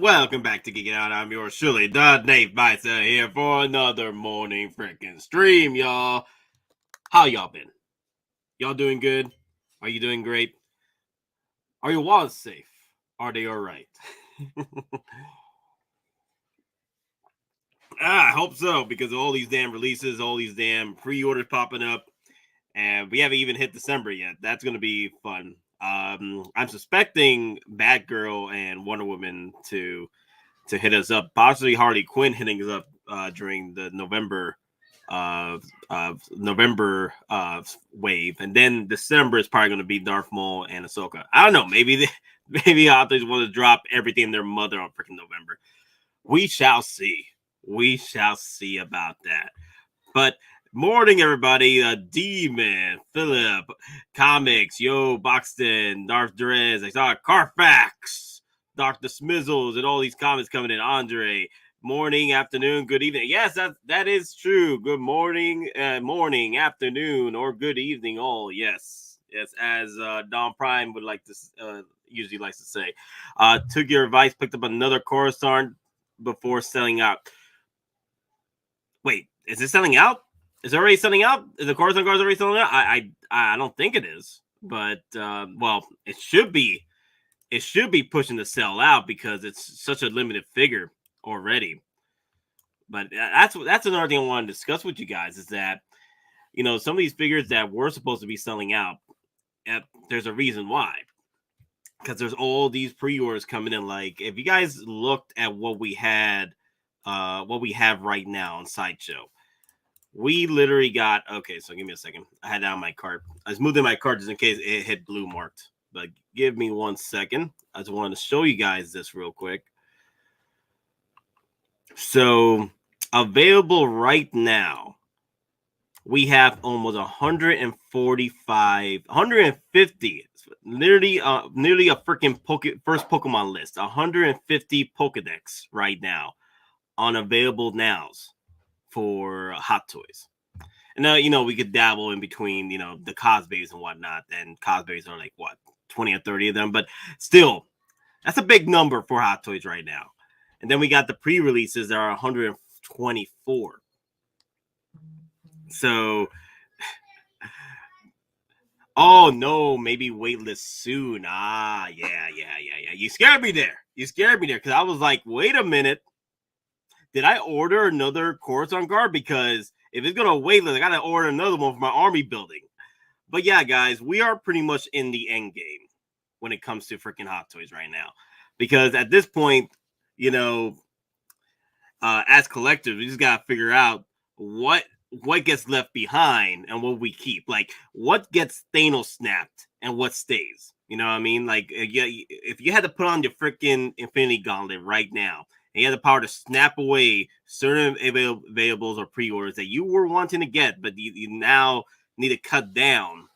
welcome back to Geek It Out. I'm yours truly, the Nate Bison, here for another morning freaking stream, y'all. How y'all been? Y'all doing good? Are you doing great? Are your wallets safe? Are they alright? I hope so, because of all these damn releases, all these damn pre-orders popping up, and we haven't even hit December yet. That's going to be fun. I'm suspecting Batgirl and Wonder Woman to hit us up. Possibly Harley Quinn hitting us up during the November wave, and then December is probably going to be Darth Maul and Ahsoka. I don't know. Maybe Hottoys want to drop everything in their mother on freaking November. We shall see. We shall see about that. But morning, everybody. D-Man, Philip, Comics, Yo, Boxton, Darth Drez, I saw Carfax, Dr. Smizzles, and all these comments coming in. Andre, morning, afternoon, good evening. Yes, that is true. Good morning, morning, afternoon, or good evening, all. Yes, as DonPrime would like to usually likes to say. Took your advice, picked up another Coruscant before selling out. Wait, is it selling out? Is it already selling out? Is the Coruscant cards already selling out? I don't think it is, but well, it should be. It should be pushing to sell out because it's such a limited figure already. But that's another thing I want to discuss with you guys is that, you know, some of these figures that were supposed to be selling out, there's a reason why. Because there's all these pre-orders coming in. Like, if you guys looked at what we had, what we have right now on Sideshow, we literally got, okay, so give me a second. I had that on my cart. I was moving my cart just in case it hit blue marked. But give me 1 second. I just wanted to show you guys this real quick. So, available right now, we have almost 145, 150, nearly a freaking first Pokemon list, 150 Pokedex right now on available nows for Hot Toys. And now, you know, we could dabble in between, you know, the Cosplays and whatnot. And Cosplays are like, what, 20 or 30 of them? But still, that's a big number for Hot Toys right now. And then we got the pre-releases that are 124. So, oh no, maybe waitlist soon. Yeah. You scared me there. Because I was like, wait a minute. Did I order another Coruscant guard? Because if it's going to waitlist, I got to order another one for my army building. But yeah, guys, we are pretty much in the end game when it comes to freaking Hot Toys right now. Because at this point, you know, as collectors, we just got to figure out what gets left behind and what we keep. Like, what gets Thanos snapped and what stays. You know what I mean? Like, if you had to put on your freaking Infinity Gauntlet right now, and you had the power to snap away certain availables or pre-orders that you were wanting to get, but you now need to cut down,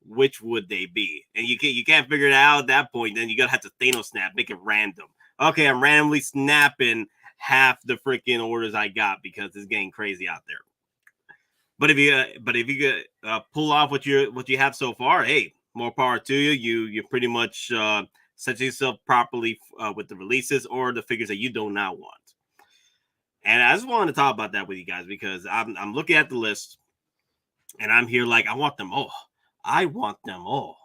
which would they be? And you can't figure it out at that point. Then you gotta have to Thanos snap, make it random. Okay, I'm randomly snapping half the freaking orders I got because it's getting crazy out there. But if you pull off what you have so far, hey, more power to you. You pretty much set yourself properly with the releases or the figures that you do not want. And I just wanted to talk about that with you guys because I'm looking at the list and I'm here like, I want them all. I want them all.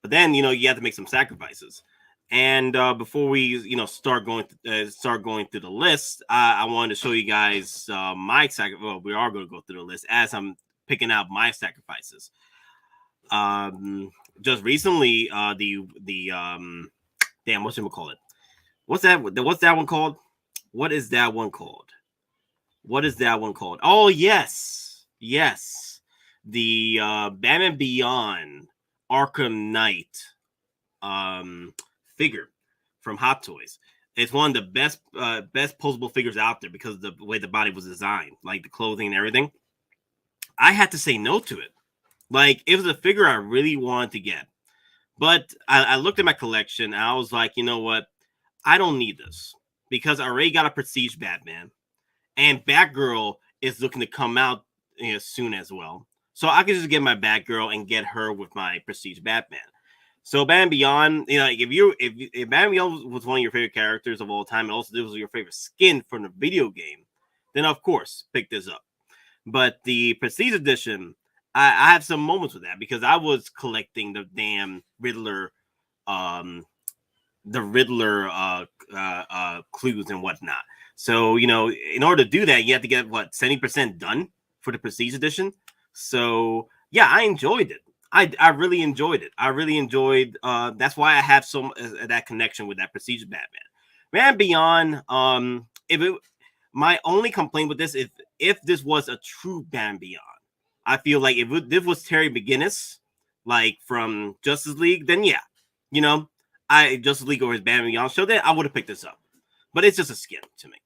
But then, you know, you have to make some sacrifices. And before we, you know, start going through the list, I wanted to show you guys my sacrifice. Well, we are going to go through the list as I'm picking out my sacrifices. Just recently, damn, what should we call it? What's that one called? What is that one called? Oh, yes. The Batman Beyond Arkham Knight figure from Hot Toys. It's one of the best posable figures out there because of the way the body was designed, like the clothing and everything. I had to say no to it. Like, it was a figure I really wanted to get. But I looked at my collection and I was like, you know what? I don't need this because I already got a Prestige Batman. And Batgirl is looking to come out soon as well. So I could just get my Batgirl and get her with my Prestige Batman. So Batman Beyond, you know, like if Batman Beyond was one of your favorite characters of all time, and also this was your favorite skin from the video game, then of course pick this up. But the Prestige Edition, I have some moments with that because I was collecting the damn Riddler, um, the Riddler clues and whatnot. So you know, in order to do that, you have to get what 70% done for the Prestige Edition. So yeah, I enjoyed it. I really enjoyed it. I really enjoyed. That's why I have some that connection with that Prestige Batman. Man Beyond. If it, my only complaint with this, if this was a true Batman Beyond, I feel like if this was Terry McGinnis, like from Justice League, then yeah, you know, I Justice League or his Batman Beyond show, then I would have picked this up. But it's just a skin to me.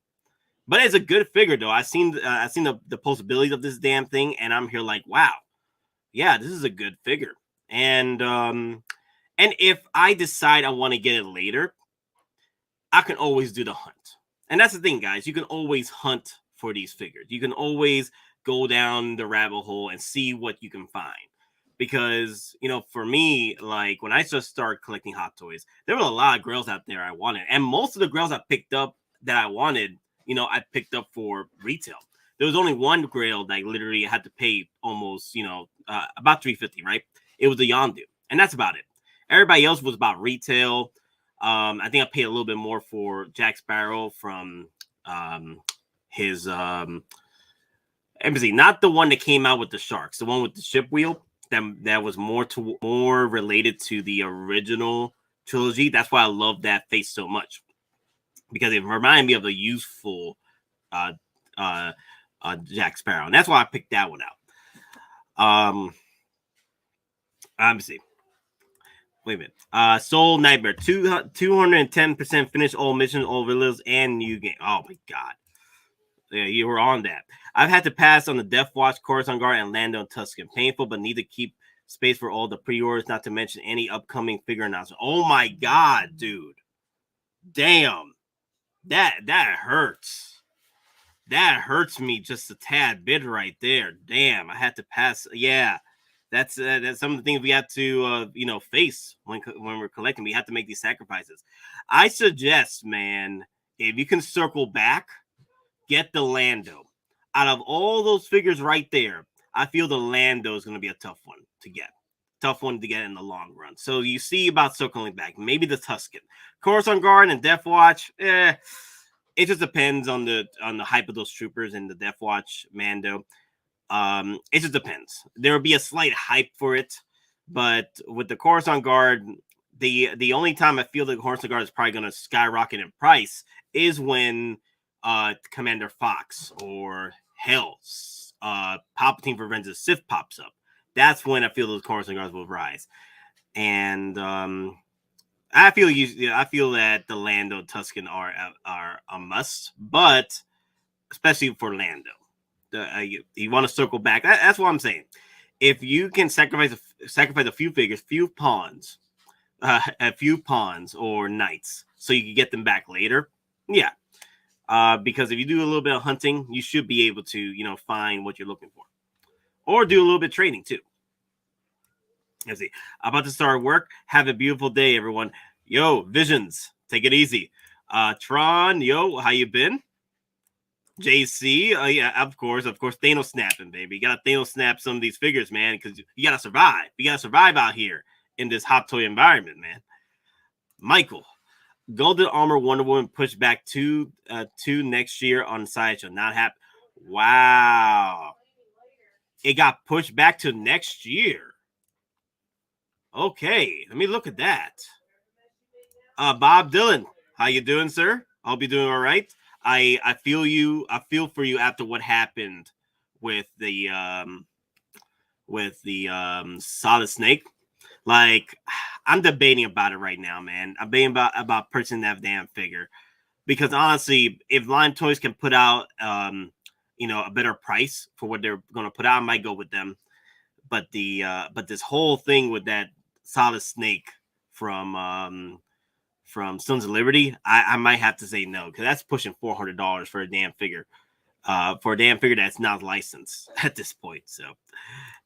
But it's a good figure though. I seen the possibilities of this damn thing, and I'm here like, wow, yeah, this is a good figure. And if I decide I want to get it later, I can always do the hunt. And that's the thing, guys. You can always hunt for these figures. You can always go down the rabbit hole and see what you can find. Because, you know, for me, like when I just started collecting Hot Toys, there were a lot of grails out there I wanted. And most of the grails I picked up that I wanted, you know, I picked up for retail. There was only one grail that I literally had to pay almost, you know, about $350, right? It was the Yondu. And that's about it. Everybody else was about retail. I think I paid a little bit more for Jack Sparrow from his embassy, not the one that came out with the sharks, the one with the ship wheel. That was more related to the original trilogy. That's why I love that face so much, because it reminded me of a youthful Jack Sparrow, and that's why I picked that one out. Let me see. Wait a minute. Soul Nightmare, 210% finish all missions, all villas, and new game. Oh my god. Yeah, you were on that. I've had to pass on the Death Watch, Coruscant Guard, and Lando and Tusken. Painful, but need to keep space for all the pre-orders, not to mention any upcoming figure announcement. Oh my god, dude. Damn. That hurts. That hurts me just a tad bit right there. Damn, I had to pass. Yeah. That's some of the things we have to you know, face when we're collecting. We have to make these sacrifices. I suggest, man, if you can circle back, get the Lando. Out of all those figures right there, I feel the Lando is going to be a tough one to get. Tough one to get in the long run. So you see about circling back. Maybe the Tusken. Coruscant Guard and Death Watch, it just depends on the hype of those troopers and the Death Watch Mando. It just depends. There will be a slight hype for it, but with the Coruscant Guard, the only time I feel the Coruscant Guard is probably going to skyrocket in price is when Commander Fox or hell, Palpatine for Revenge of the Sith pops up. That's when I feel those Coruscant Guards will rise. And I feel that the Lando Tusken are a must, but especially for Lando. You want to circle back. That's what I'm saying. If you can sacrifice a few figures, few pawns or knights, so you can get them back later, yeah. Because if you do a little bit of hunting, you should be able to, you know, find what you're looking for, or do a little bit of trading too. Let's see. I'm about to start work. Have a beautiful day, everyone. Yo, Visions, take it easy. Tron, yo, how you been? JC, yeah, of course, Thanos snapping, baby. You gotta Thanos snap some of these figures, man, because you gotta survive. You gotta survive out here in this hot toy environment, man. Michael, Golden Armor Wonder Woman pushed back to next year on Sideshow. Not happy. Wow, it got pushed back to next year. Okay, let me look at that. Bob Dylan, how you doing, sir? I'll be doing all right. I feel you. I feel for you after what happened with the Solid Snake. Like, I'm debating about it right now, man. I'm debating about purchasing that damn figure, because honestly, if Line Toys can put out you know, a better price for what they're going to put out, I might go with them. But this whole thing with that Solid Snake from Sons of Liberty, I might have to say no, because that's pushing $400 for a damn figure. for a damn figure that's not licensed at this point. So,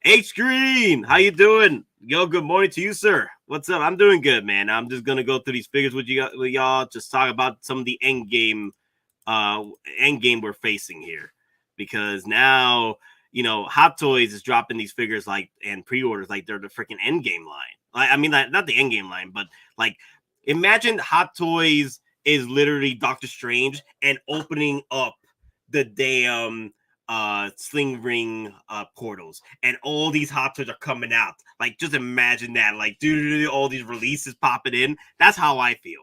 H Green, how you doing? Yo, good morning to you, sir. What's up? I'm doing good, man. I'm just gonna go through these figures with y'all. Just talk about some of the end game we're facing here, because now Hottoys is dropping these figures like and pre-orders like they're the freaking end game line. I mean, like, not the end game line, but like imagine Hottoys is literally Doctor Strange and opening up the damn sling ring portals, and all these Hottoys are coming out. Like, just imagine that, like, dude, all these releases popping in. That's how I feel.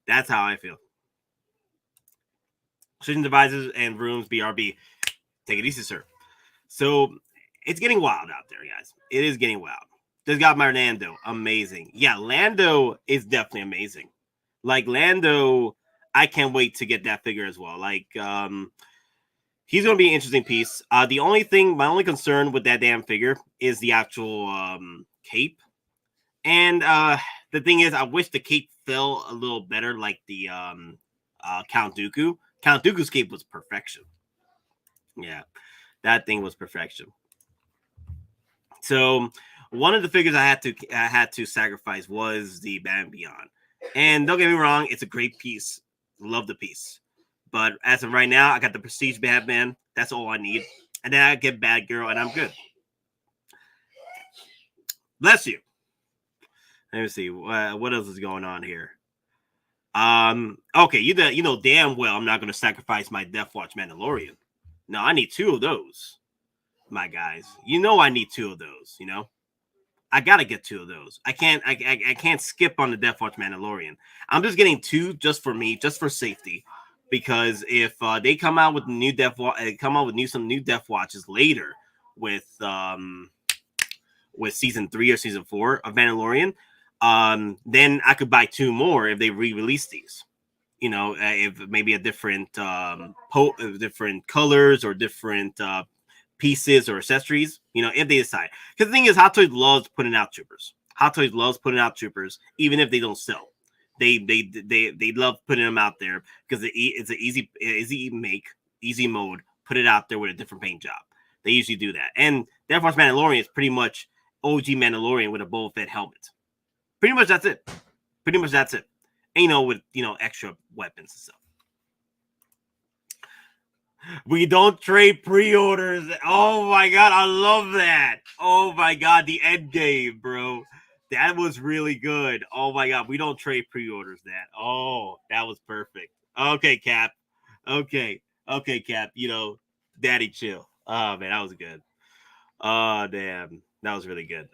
That's how I feel. Precision devices and rooms, BRB. Take it easy, sir. So it's getting wild out there, guys. It is getting wild. Just got my Lando. Amazing. Yeah, Lando is definitely amazing. Like, Lando, I can't wait to get that figure as well. Like, he's going to be an interesting piece. My only concern with that damn figure is the actual cape. And the thing is, I wish the cape fell a little better, like the Count Dooku. Count Dooku's cape was perfection. Yeah, that thing was perfection. So one of the figures I had to sacrifice was the Batman Beyond. And don't get me wrong, it's a great piece. Love the piece. But as of right now, I got the Prestige Batman. That's all I need. And then I get Bad Girl, and I'm good. Bless you. Let me see. What else is going on here? Okay, you know damn well I'm not going to sacrifice my Death Watch Mandalorian. No, I need 2 of those, my guys. You know I need 2 of those. I gotta get 2 of those. I can't skip on the Death Watch Mandalorian. I'm just getting 2 just for me, just for safety, because if they come out with some new Death Watches later with season 3 or season 4 of Mandalorian, then I could buy 2 more if they re-release these. If maybe a different different colors or different pieces or accessories, if they decide. Because the thing is, Hot Toys loves putting out troopers. Hot Toys loves putting out troopers, even if they don't sell. They love putting them out there because it's an easy make, easy mode. Put it out there with a different paint job. They usually do that. And Death Watch Mandalorian is pretty much OG Mandalorian with a Boba Fett helmet. Pretty much that's it. And with extra weapons and stuff. We don't trade pre-orders. Oh my god, I love that. Oh my god, the end game, bro. That was really good. Oh my god, we don't trade pre-orders. That was perfect. Okay, Cap. Okay, Cap. Daddy chill. Oh man, that was good. Oh damn, that was really good.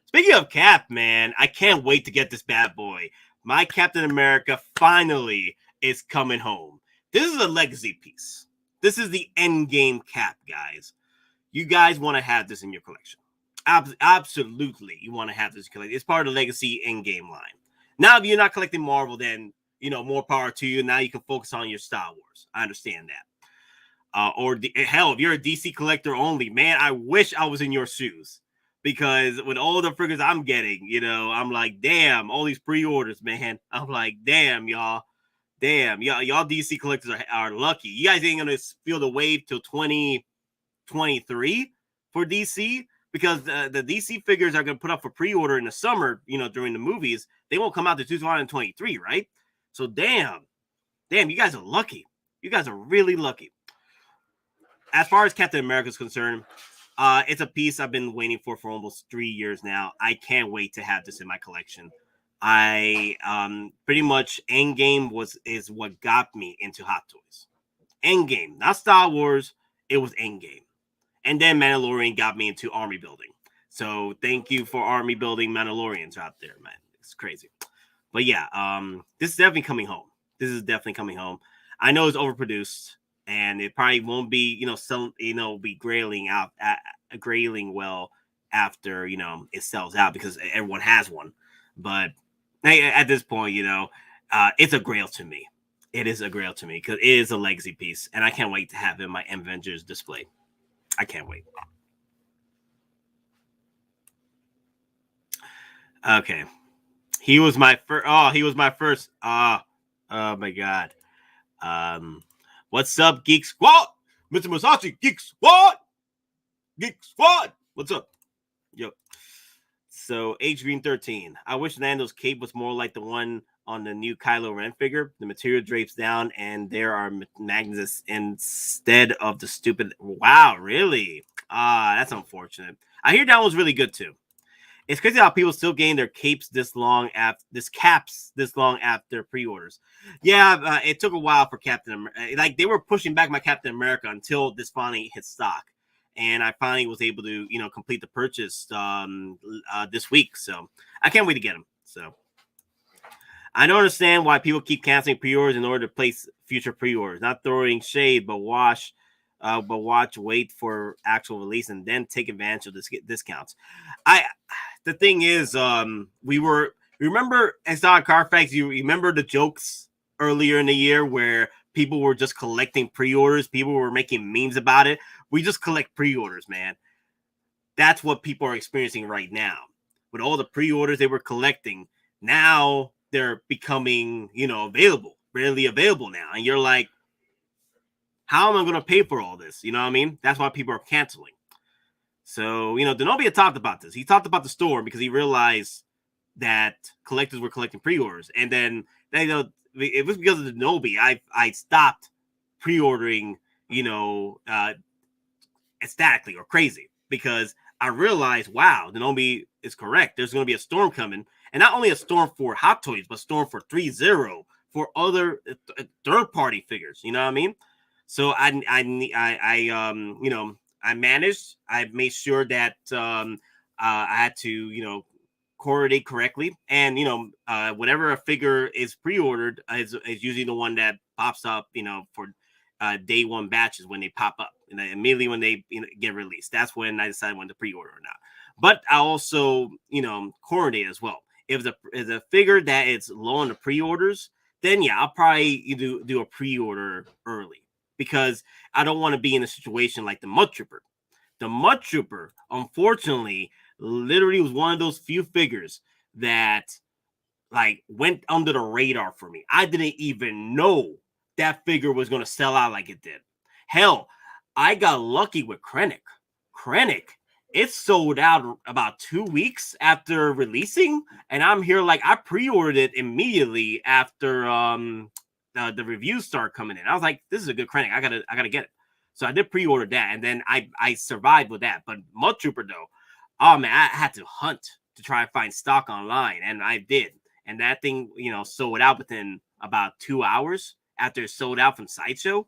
Speaking of Cap, man, I can't wait to get this bad boy. My Captain America finally is coming home. This is a legacy piece. This is the endgame Cap, guys. You guys want to have this in your collection. Absolutely, you want to have this collection. It's part of the legacy endgame line. Now, if you're not collecting Marvel, then, more power to you. Now you can focus on your Star Wars. I understand that. Hell, if you're a DC collector only, man, I wish I was in your shoes. Because with all the figures I'm getting, I'm like, damn, all these pre-orders, man. I'm like, damn, y'all. Damn, y'all DC collectors are lucky. You guys ain't gonna feel the wave till 2023 for DC, because the DC figures are gonna put up for pre-order in the summer, during the movies. They won't come out to 2023, right? So damn, you guys are lucky. You guys are really lucky. As far as Captain America is concerned, it's a piece I've been waiting for almost 3 years now. I can't wait to have this in my collection. I pretty much Endgame is what got me into Hot Toys. Endgame, not Star Wars. It was Endgame, and then Mandalorian got me into army building. So thank you for army building Mandalorians out there, man. It's crazy, but yeah, this is definitely coming home. I know it's overproduced, and it probably won't be be grailing well after it sells out, because everyone has one, but. Hey, at this point, it's a grail to me. It is a grail to me because it is a legacy piece, and I can't wait to have it in my Avengers display. I can't wait. Okay, he was my first. Oh, he was my first. Oh my god. What's up, Geek Squad? Mr. Masashi, Geek Squad. Geek Squad. What's up? Yo. So, H Green 13. I wish Lando's cape was more like the one on the new Kylo Ren figure. The material drapes down and there are magnets instead of the stupid. Wow, really? That's unfortunate. I hear that was really good too. It's crazy how people still gain their capes this long after pre-orders. Yeah, it took a while for Captain America. Like they were pushing back my Captain America until this finally hit stock, and I finally was able to complete the purchase this week. So I can't wait to get them. So I don't understand why people keep canceling pre-orders in order to place future pre-orders. Not throwing shade, but wait for actual release and then take advantage of discounts. The thing is, remember Exotic Car Facts, you remember the jokes earlier in the year where people were just collecting pre-orders, people were making memes about it. We just collect pre-orders, man. That's what people are experiencing right now. With all the pre-orders they were collecting, now they're becoming, available, readily available now. And you're like, how am I going to pay for all this? You know what I mean? That's why people are canceling. So, Denobia talked about this. He talked about the store because he realized that collectors were collecting pre-orders. And then, it was because of the Denobia. I stopped pre-ordering, ecstatically or crazy because I realized, wow, Denobia is correct. There's going to be a storm coming. And not only a storm for Hottoys, but a storm for 3-0 for other third-party figures. You know what I mean? So I managed. I made sure that I had to, coordinate correctly, and whenever a figure is pre-ordered, is usually the one that pops up, for day one batches when they pop up, and immediately when they get released. That's when I decide when to pre-order or not. But I also, coordinate as well. If it's a figure that is low on the pre-orders, then yeah, I'll probably do a pre-order early. Because I don't want to be in a situation like the Mud Trooper. The Mud Trooper, unfortunately, literally was one of those few figures that went under the radar for me. I didn't even know that figure was going to sell out like it did. Hell, I got lucky with Krennic. It sold out about 2 weeks after releasing, and I'm here I pre-ordered it immediately after the reviews started coming in. I was like, this is a good Krennic. I gotta get it. So I did pre-order that, and then I survived with that. But Mud Trooper though, oh man, I had to hunt to try and find stock online, and I did. And that thing, sold out within about 2 hours after it sold out from Sideshow.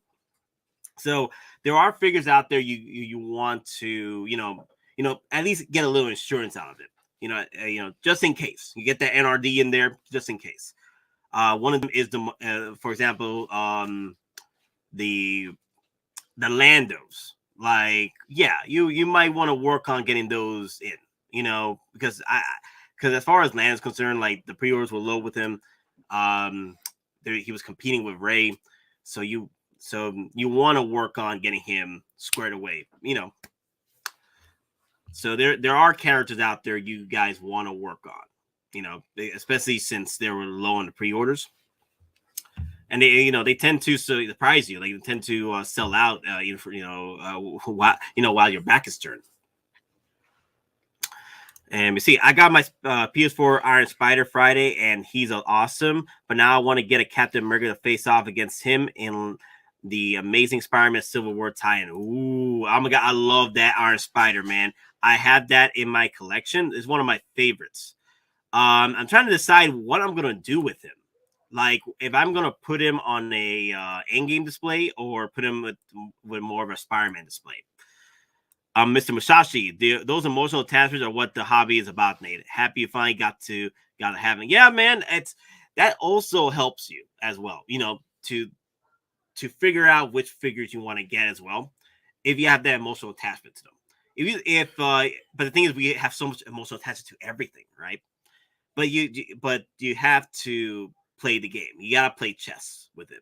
So there are figures out there you want to, at least get a little insurance out of it. Just in case you get that NRD in there, just in case. One of them is for example, the Landos. You might want to work on getting those in, because as far as Lando's concerned, the pre-orders were low with him. He was competing with Ray, so you want to work on getting him squared away, So there are characters out there you guys want to work on, especially since they were low on the pre-orders. And they tend to surprise you. They tend to sell out, while your back is turned. And we see, I got my PS4 Iron Spider Friday, and he's awesome. But now I want to get a Captain America to face off against him in the Amazing Spider-Man Civil War tie-in. Ooh, oh my god, I love that Iron Spider, man. I have that in my collection. It's one of my favorites. I'm trying to decide what I'm gonna do with him. If I'm gonna put him on a EndGame display or put him with more of a Spider-Man display. Mr. Musashi, those emotional attachments are what the hobby is about, Nate. Happy you finally got to have it. Yeah, man, that also helps you as well. To figure out which figures you want to get as well, if you have that emotional attachment to them. But the thing is, we have so much emotional attachment to everything, right? But you have to play the game. You gotta play chess with it,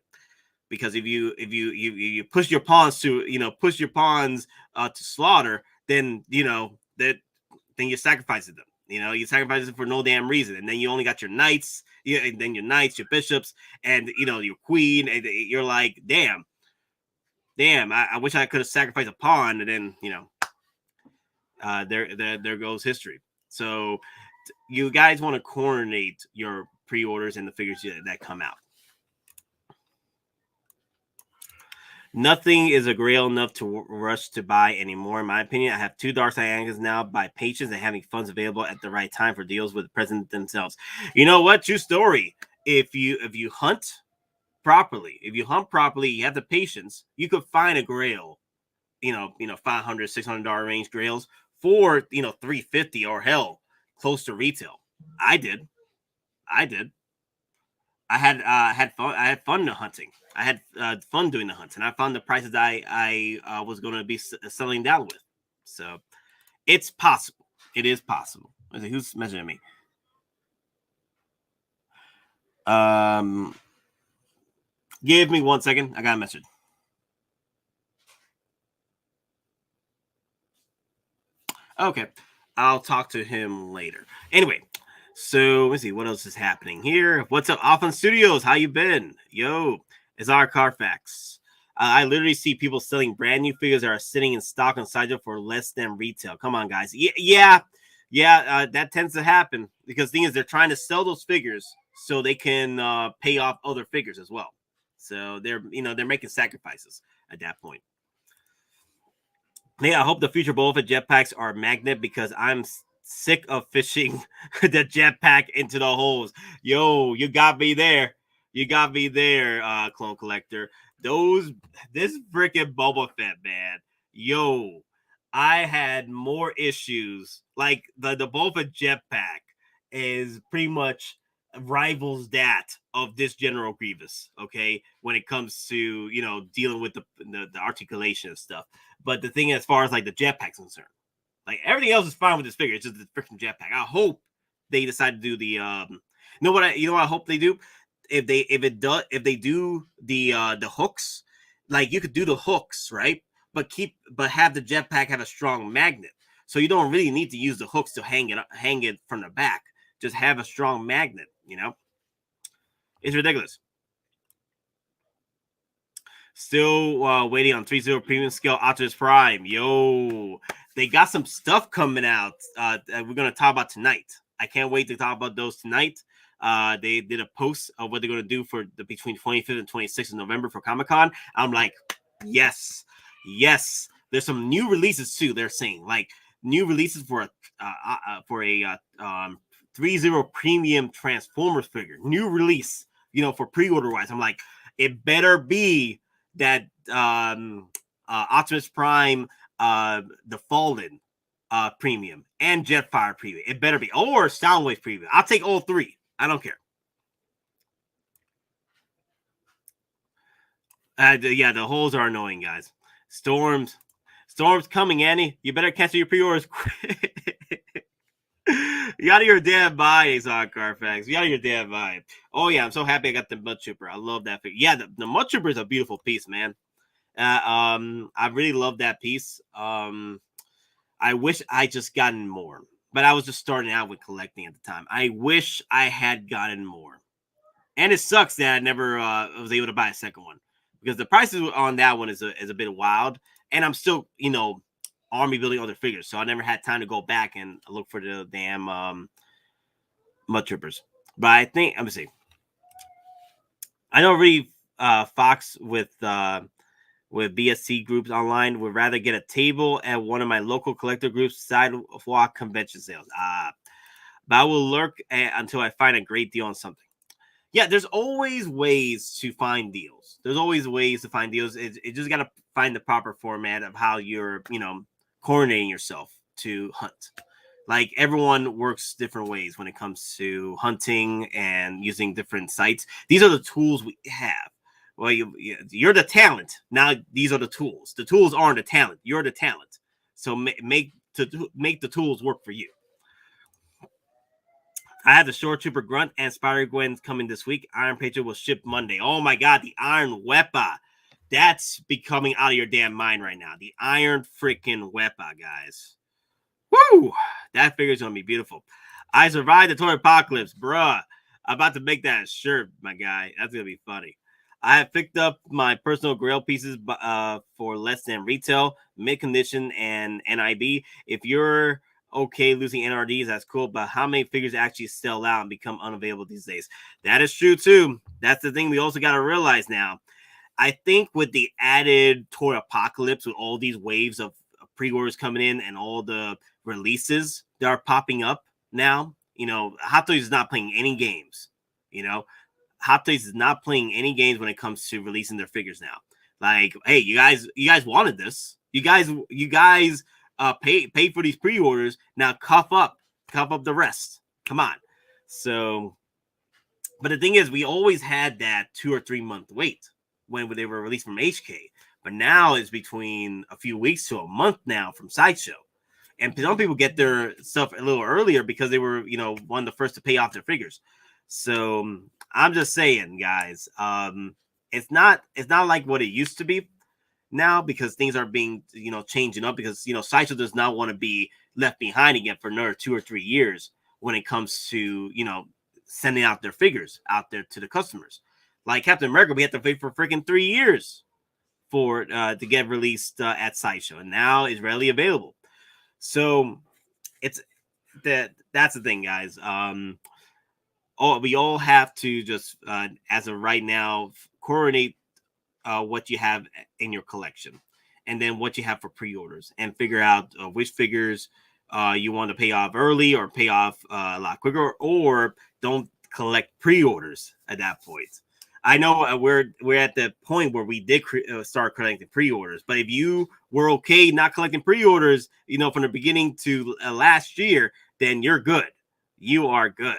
because if you push your pawns to to slaughter, then then you sacrifice them. You sacrifice it for no damn reason, and then you only got your knights, and then your knights, your bishops, and your queen, and you're like, damn. damn, I wish I could have sacrificed a pawn, and then there goes history. So you guys want to coordinate your pre-orders and the figures that come out. Nothing is a grail enough to rush to buy anymore, in my opinion. I have 2 Dark Side Angles now by patience and having funds available at the right time for deals with the president themselves. You know what? True story. If you hunt properly, you have the patience, you could find a grail, $500, $600 range grails for $350 or hell close to retail. I did. I had fun. I had fun hunting. I had fun doing the hunts, and I found the prices I was going to be selling down with. So it's possible. It is possible. Who's messaging me? Give me 1 second. I got a message. Okay, I'll talk to him later. Anyway, so let's see what else is happening here. What's up, Offense Studios? How you been? Yo, it's our Carfax. I literally see people selling brand new figures that are sitting in stock on Sideshow for less than retail. Come on, guys. Yeah. That tends to happen because the thing is they're trying to sell those figures so they can pay off other figures as well. So they're making sacrifices at that point. Yeah, I hope the future Boba Fett jetpacks are magnet because I'm sick of fishing the jetpack into the holes. Yo, you got me there. Clone Collector. This freaking Boba Fett, man. Yo, I had more issues. Like the Boba Fett jetpack is pretty much rivals that of this General Grievous, okay, when it comes to dealing with the articulation and stuff. But the thing as far as like the jetpack's concerned, like everything else is fine with this figure. It's just the freaking jetpack. I hope they decide to do the you know what I hope they do? If they do the hooks, like you could do the hooks, right? But have the jetpack have a strong magnet. So you don't really need to use the hooks to hang it from the back. Just have a strong magnet, It's ridiculous. Still waiting on 3-0 premium scale Optimus Prime. Yo, they got some stuff coming out that we're going to talk about tonight. I can't wait to talk about those tonight. They did a post of what they're going to do for between 25th and 26th of November for Comic-Con. I'm like, yes. There's some new releases too. They're saying like new releases for a 3-0 premium Transformers figure. New release, for pre-order wise. I'm like, it better be that Optimus Prime, the Fallen premium and Jetfire premium. It better be, or Soundwave premium. I'll take all 3. I don't care. Yeah, the holes are annoying, guys. Storms coming, Annie. You better cancel your pre-orders. You out of your damn mind, on Carfax. You out of your damn mind. Oh yeah, I'm so happy I got the Mud Trooper. I love that figure. Yeah, the Mud Trooper is a beautiful piece, man. I really love that piece. I wish I just gotten more, but I was just starting out with collecting at the time. I wish I had gotten more, and it sucks that I never was able to buy a second one because the prices on that one is a bit wild, and I'm still army building other figures, so I never had time to go back and look for the damn Mud Troopers. But I think let me see. I know really Fox with BSC groups online would rather get a table at one of my local collector groups sidewalk convention sales. But I will lurk until I find a great deal on something. Yeah, there's always ways to find deals. It just got to find the proper format of how you're, coordinating yourself to hunt. Like everyone works different ways when it comes to hunting and using different sites. These are the tools we have. Well, you're the talent. Now these are the tools. The tools aren't the talent. You're the talent. So make the tools work for you. I have the Shore Trooper Grunt and Spider-Gwen coming this week. Iron Patriot will ship Monday. Oh my God, the Iron Weapon. That's becoming out of your damn mind right now. The Iron freaking Weapon, guys. Woo! That figure is going to be beautiful. I survived the toy apocalypse, bruh. I'm about to make that shirt, my guy. That's going to be funny. I have picked up my personal Grail pieces for less than retail, mid condition, and NIB. If you're okay losing NRDs, that's cool. But how many figures actually sell out and become unavailable these days? That is true too. That's the thing we also got to realize now. I think with the added toy apocalypse, with all these waves of pre-orders coming in and all the releases that are popping up now, Hottoys is not playing any games. Hottoys is not playing any games when it comes to releasing their figures now. Like, hey, you guys wanted this. You guys pay for these pre-orders. Now cuff up the rest. Come on. So, but the thing is, we always had that 2 or 3 month wait when they were released from HK. But now it's between a few weeks to a month now from Sideshow. And some people get their stuff a little earlier because they were, one of the first to pay off their figures. So I'm just saying, guys, it's not like what it used to be now, because things are being, changing up, because, Sideshow does not want to be left behind again for another 2 or 3 years when it comes to, sending out their figures out there to the customers. Like Captain America, we had to wait for freaking 3 years for to get released at Sideshow, and now it's readily available. So that's the thing, guys. We all have to just, as of right now, coordinate what you have in your collection, and then what you have for pre-orders, and figure out which figures you want to pay off early or pay off a lot quicker, or don't collect pre-orders at that point. I know we're at the point where we did start collecting pre-orders, but if you were okay not collecting pre-orders, from the beginning to last year, then you're good. You are good.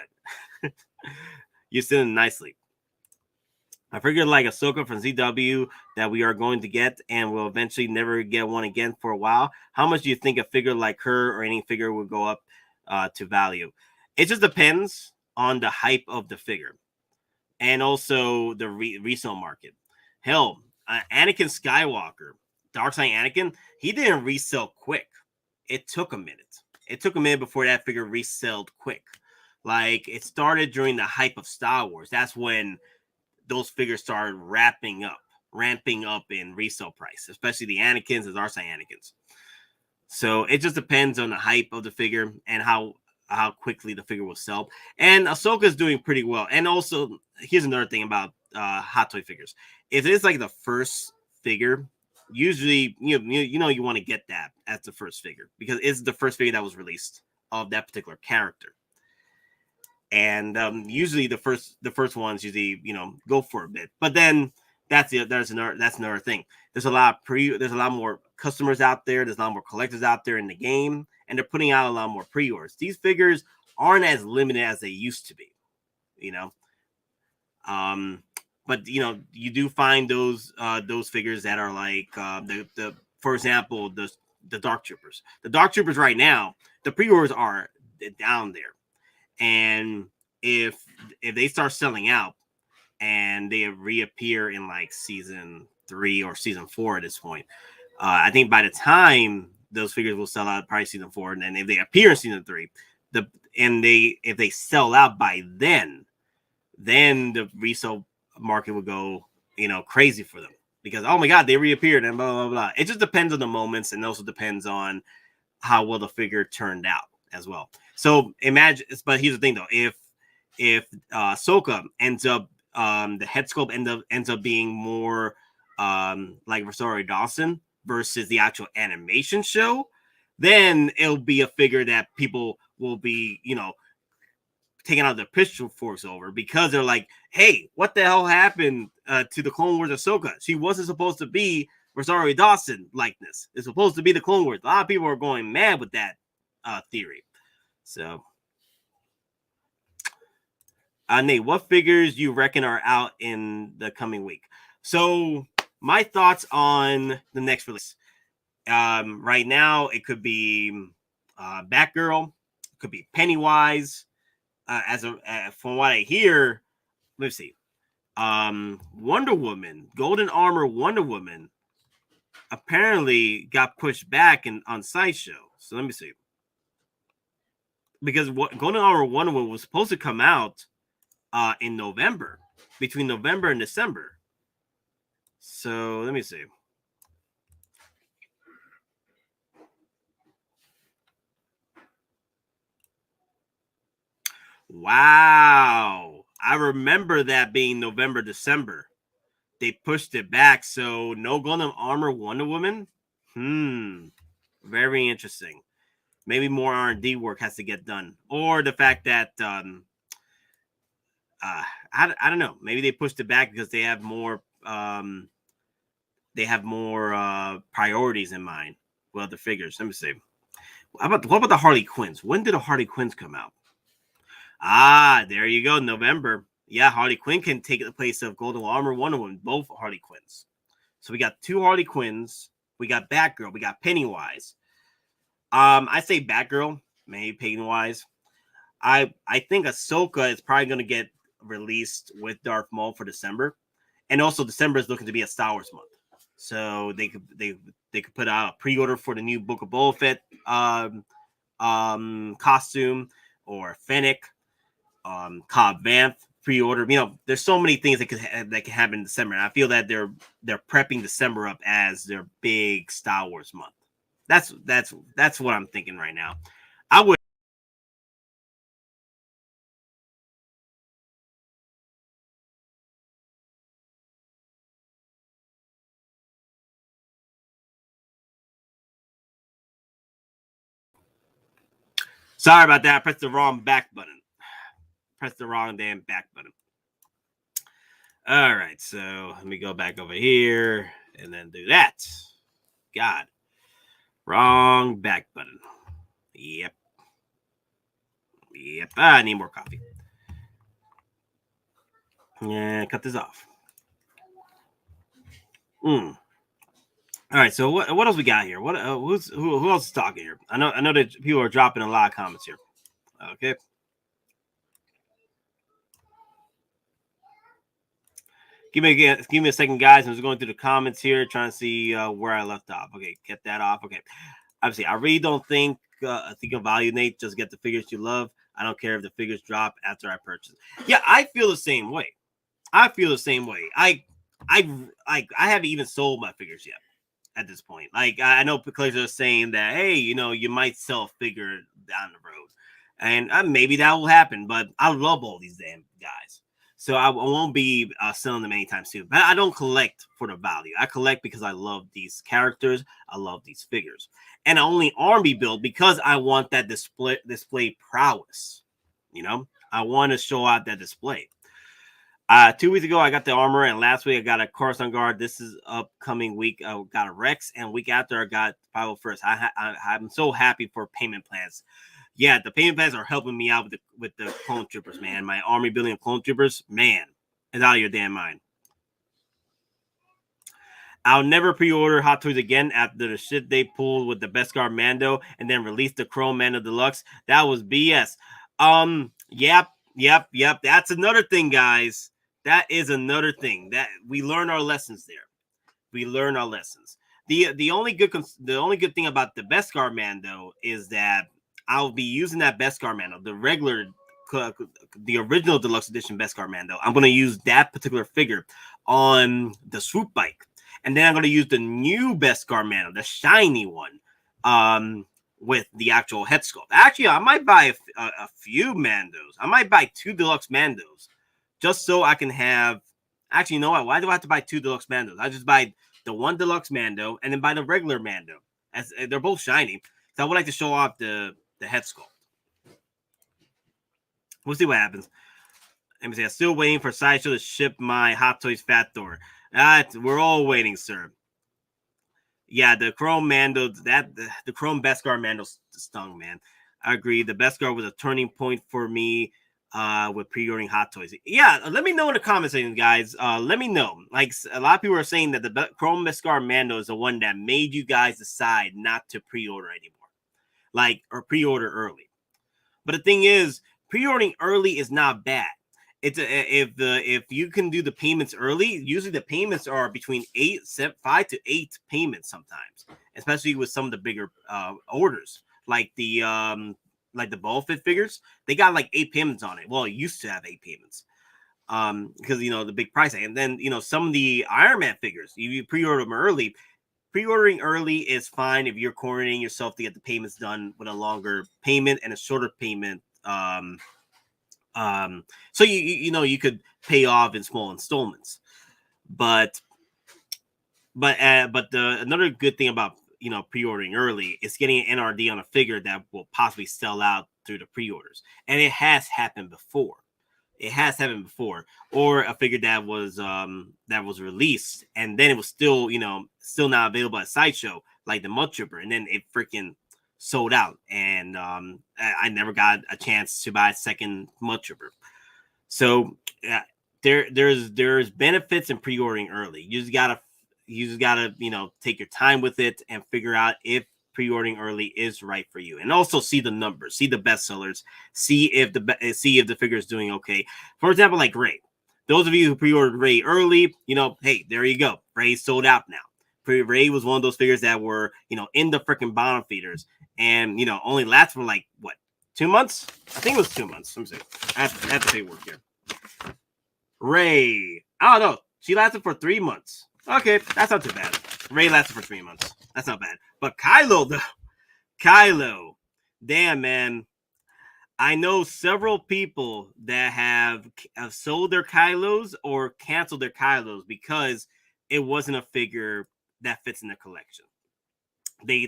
You're sitting nicely. I figured like Ahsoka from ZW that we are going to get, and we'll eventually never get one again for a while. How much do you think a figure like her or any figure will go up to value? It just depends on the hype of the figure, and also the resale market. Hell, Anakin Skywalker, Darkside Anakin, he didn't resell quick. It took a minute. It took a minute before that figure resold quick. Like, it started during the hype of Star Wars. That's when those figures started ramping up in resale price, especially the Anakins and Darkside Anakins. So it just depends on the hype of the figure and how quickly the figure will sell. And Ahsoka is doing pretty well. And also, here's another thing about Hot Toy figures. If it's like the first figure, usually you want to get that as the first figure, because it's the first figure that was released of that particular character. And usually the first ones usually go for a bit, but then that's another thing. There's a lot more customers out there. There's a lot more collectors out there in the game, and they're putting out a lot more pre-orders. These figures aren't as limited as they used to be, but you do find those figures that are like the for example, the Dark Troopers. The Dark Troopers right now, the pre-orders are down there. And if they start selling out and they reappear in like season 3 or season 4 at this point, I think by the time those figures will sell out, probably season 4, and then if they appear in season 3, if they sell out by then the resale market will go crazy for them, because oh my god, they reappeared and blah blah blah. It just depends on the moments, and also depends on how well the figure turned out as well. So imagine, but here's the thing though: if Ahsoka ends up the head sculpt ends up being more like Rosario Dawson versus the actual animation show, then it'll be a figure that people will be taking out their pitchforks over, because they're like, hey, what the hell happened to the Clone Wars Ahsoka? She wasn't supposed to be Rosario Dawson likeness. It's supposed to be the Clone Wars. A lot of people are going mad with that theory. So, Nate, what figures you reckon are out in the coming week? So, my thoughts on the next release. Right now, it could be Batgirl, it could be Pennywise. From what I hear, let's see. Wonder Woman, Golden Armor Wonder Woman, apparently got pushed back on Sideshow. So let me see. Because Golden Armor Wonder Woman was supposed to come out in November, between November and December. So let me see. Wow. I remember that being November, December. They pushed it back. So no Gundam Armor Wonder Woman? Very interesting. Maybe more R&D work has to get done. Or the fact that I don't know. Maybe they pushed it back because they have more priorities in mind with other figures. Let me see. What about the Harley Quinns? When did the Harley Quinns come out? Ah, there you go. November. Yeah, Harley Quinn can take the place of Golden Armor Wonder Woman, both Harley Quinns. So we got 2 Harley Quinns. We got Batgirl. We got Pennywise. I say Batgirl, maybe Pennywise. I think Ahsoka is probably going to get released with Darth Maul for December, and also December is looking to be a Star Wars month, so they could put out a pre-order for the new Book of Boba Fett costume, or Fennec, Cobb Vanth pre-order. You know, there's so many things that can happen in December, and I feel that they're prepping December up as their big Star Wars month. That's what I'm thinking right now. I would. Sorry about that. I pressed the wrong back button. Pressed the wrong damn back button. All right, so let me go back over here and then do that. God. Wrong back button. Yep. I need more coffee. Yeah, cut this off. All right, so what else we got here? What who else is talking here? I know that people are dropping a lot of comments here. Okay. Give me a second, guys. I'm just going through the comments here, trying to see where I left off. Okay, get that off. Okay. Obviously, I really don't think of value, Nate. Just get the figures you love. I don't care if the figures drop after I purchase. Yeah, I feel the same way. I haven't even sold my figures yet at this point. Like, I know collectors are saying that, hey, you know, you might sell a figure down the road, and maybe that will happen. But I love all these damn guys, so I won't be selling them anytime soon. But I don't collect for the value. I collect because I love these characters. I love these figures, and I only army build because I want that display prowess. You know, I want to show out that display. 2 weeks ago, I got the armor, and last week I got a Coruscant Guard. This is upcoming week. I got a Rex, and week after I got 501st. I'm so happy for payment plans. Yeah, the payment plans are helping me out with the clone troopers, man. My army building of clone troopers, man, is out of your damn mind. I'll never pre-order Hot Toys again after the shit they pulled with the Beskar Mando and then released the Chrome Mando Deluxe. That was BS. Yep. That's another thing, guys. That is another thing that we learn our lessons there. We learn our lessons. The only good thing about the Beskar Mando is that I'll be using that Beskar Mando, the original deluxe edition Beskar Mando. I'm going to use that particular figure on the swoop bike, and then I'm going to use the new Beskar Mando, the shiny one, with the actual head sculpt. Actually, I might buy a few Mandos. I might buy 2 deluxe Mandos just so I can have. Actually, you know what? Why do I have to buy 2 deluxe Mandos? I just buy the 1 deluxe Mando and then buy the regular Mando, as they're both shiny. So I would like to show off the head sculpt. We'll see what happens. Let me see. I'm still waiting for Sideshow to ship my Hot Toys Fat Thor. We're all waiting, sir. Yeah, the Chrome Mando, the Chrome Beskar Mando stung, man. I agree. The Beskar was a turning point for me with pre-ordering Hot Toys. Yeah, let me know in the comment section, guys. Let me know. Like, a lot of people are saying that the Chrome Beskar Mando is the one that made you guys decide not to pre-order anymore, or pre-order early. But the thing is, pre-ordering early is not bad. If you can do the payments early, usually the payments are between 5 to 8 payments sometimes, especially with some of the bigger orders, like the Boba Fett figures. They got like 8 payments on it. Well, it used to have 8 payments. because the big price. And then some of the Iron Man figures, you pre-order them early. Pre-ordering early is fine if you're coordinating yourself to get the payments done with a longer payment and a shorter payment. So you could pay off in small installments. But another good thing about pre-ordering early is getting an NRD on a figure that will possibly sell out through the pre-orders, and it has happened before. Or a figure that was released and then it was still not available at Sideshow, like the Mud Trooper, and then it freaking sold out, and I never got a chance to buy a second Mud Trooper. So there's benefits in pre-ordering early. You just gotta take your time with it and figure out if pre-ordering early is right for you, and also see the numbers, see the bestsellers, see if the figure is doing okay. For example, like Ray. Those of you who pre-ordered Ray early, hey, there you go. Ray sold out now. Ray was one of those figures that were in the freaking bottom feeders, and only lasted for like what, 2 months? I think it was 2 months. Let me see. I have to say work here. Ray, I don't know. She lasted for 3 months. Okay, that's not too bad. Ray lasted for 3 months. That's not bad. But Kylo, though. Kylo. Damn, man. I know several people that have sold their Kylos or canceled their Kylos because it wasn't a figure that fits in their collection. They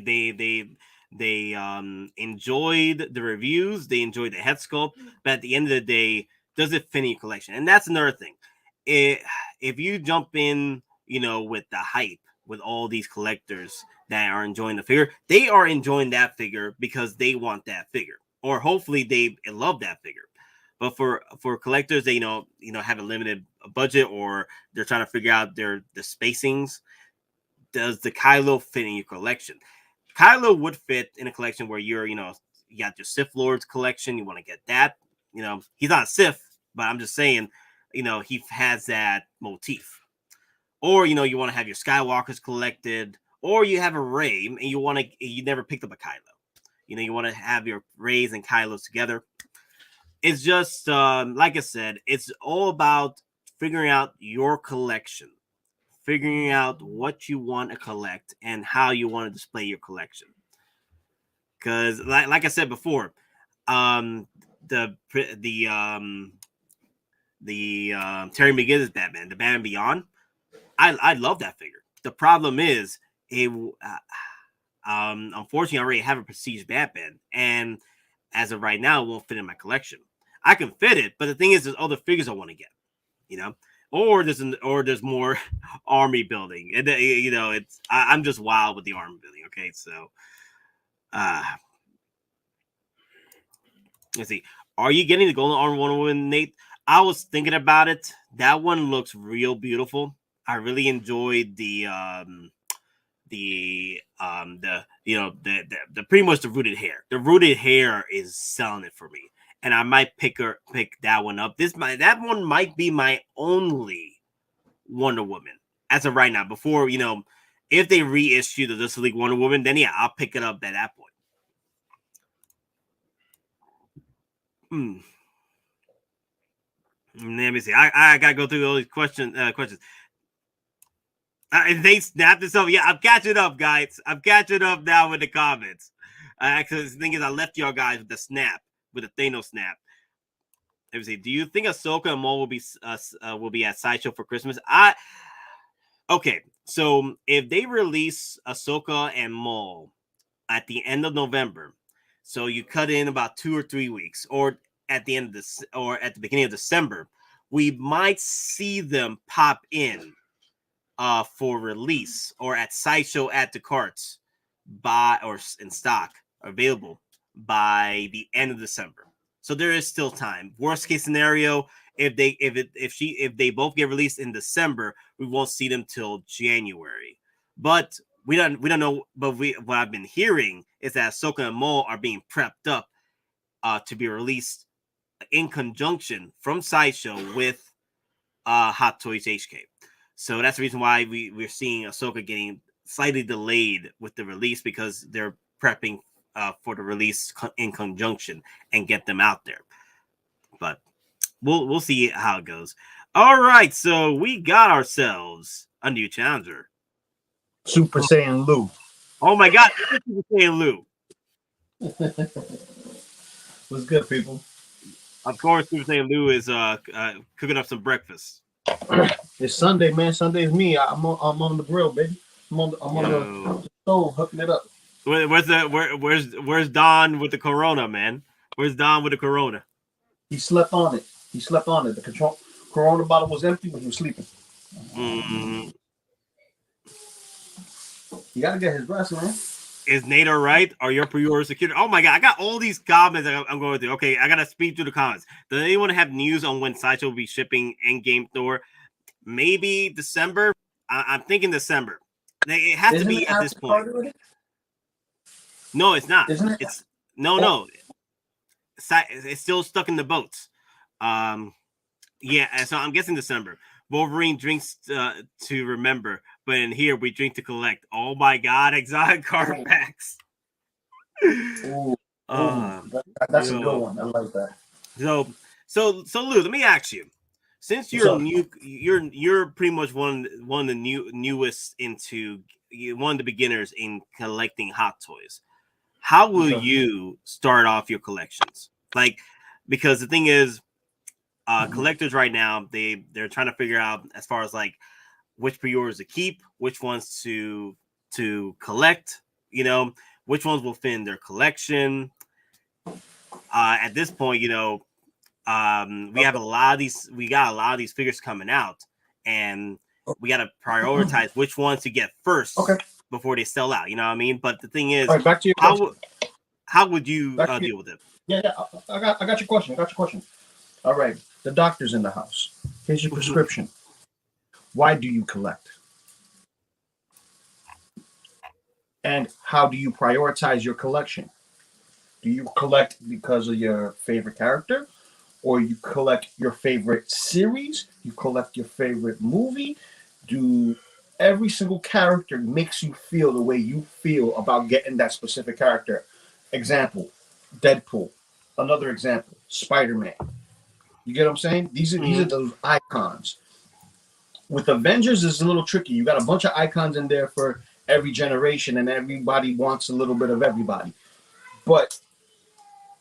enjoyed the reviews, they enjoyed the head sculpt, but at the end of the day, does it fit in your collection? And that's another thing. If you jump in, with the hype, with all these collectors that are enjoying the figure, they are enjoying that figure because they want that figure, or hopefully they love that figure. But for collectors, they have a limited budget, or they're trying to figure out the spacings. Does the Kylo fit in your collection? Kylo would fit in a collection where you got your Sith Lords collection. You want to get that. He's not a Sith, but I'm just saying, he has that motif. Or, you want to have your Skywalkers collected, or you have a Rey and you never picked up a Kylo. You want to have your Reys and Kylos together. It's just, like I said, it's all about figuring out your collection, figuring out what you want to collect and how you want to display your collection. Because, like I said before, the Terry McGinnis Batman, the Batman Beyond, I love that figure. The problem is, unfortunately, I already have a Prestige Batman, and as of right now, it won't fit in my collection. I can fit it, but the thing is, there's other figures I want to get, or there's more army building, and I'm just wild with the army building. Okay, so let's see. Are you getting the Golden Armor Wonder Woman, Nate? I was thinking about it. That one looks real beautiful. I really enjoyed the pretty much the rooted hair. The rooted hair is selling it for me, and I might pick that one up. That one might be my only Wonder Woman as of right now. Before if they reissue the Justice League Wonder Woman, then yeah, I'll pick it up at that point. Let me see. I gotta go through all these questions. They snapped this up. Yeah, I'm catching up, guys. I'm catching up now with the comments. Actually, the thing is, I left y'all guys with the snap, with the Thanos snap. Let me see. Do you think Ahsoka and Maul will be at Sideshow for Christmas? Okay. So if they release Ahsoka and Maul at the end of November, so you cut in about 2 or 3 weeks, or at the end of this, or at the beginning of December, we might see them pop in for release, or at Sideshow at the carts or in stock available by the end of December. So there is still time. Worst case scenario, if they both get released in December, we won't see them till January. But we don't know. But what I've been hearing is that Ahsoka and Maul are being prepped up to be released in conjunction from Sideshow with Hottoys HK. So that's the reason why we're seeing Ahsoka getting slightly delayed with the release, because they're prepping for the release in conjunction and get them out there. But we'll see how it goes. All right, so we got ourselves a new challenger. Super Saiyan Lou. Oh my God, Super Saiyan Lou. What's good, people? Of course, Super Saiyan Lou is cooking up some breakfast. It's Sunday, man. Sunday's me. I'm on the grill, baby. I'm on the stove, hooking it up. Where's Don with the Corona, man? Where's Don with the Corona? He slept on it. The Corona bottle was empty when he was sleeping. Mm-hmm. You gotta get his rest, man. Is Nate all right? Are your pre-orders secured? Oh my God, I got all these comments I'm going through. Okay, I gotta speed through the comments. Does anyone have news on when Sideshow will be shipping EndGame Thor? Maybe December. I'm thinking December. It has to be at this point. No, it's not. Isn't it? It's no. It's still stuck in the boats. Yeah, so I'm guessing December. Wolverine drinks to remember, but in here we drink to collect. Oh my God, exotic card packs. That's a good one. I like that. So Lou, let me ask you. Since you're pretty much one of the newest into one of the beginners in collecting Hot Toys. How will you start off your collections? Like, because the thing is, collectors right now they're trying to figure out as far as like which pre-orders to keep, which ones to collect. You know, which ones will fit in their collection. At this point, you know. We got a lot of these figures coming out, and we got to prioritize which ones to get first before they sell out. You know what I mean? But the thing is, back to your how would you deal with it? Yeah, I got your question. All right, the doctor's in the house. Here's your prescription. Why do you collect? And how do you prioritize your collection? Do you collect because of your favorite character? Or you collect your favorite series, you collect your favorite movie? Do every single character makes you feel the way you feel about getting that specific character? Example, Deadpool. Another example, Spiderman. You get what I'm saying? These are those icons. With Avengers, it's a little tricky. You got a bunch of icons in there for every generation, and everybody wants a little bit of everybody. But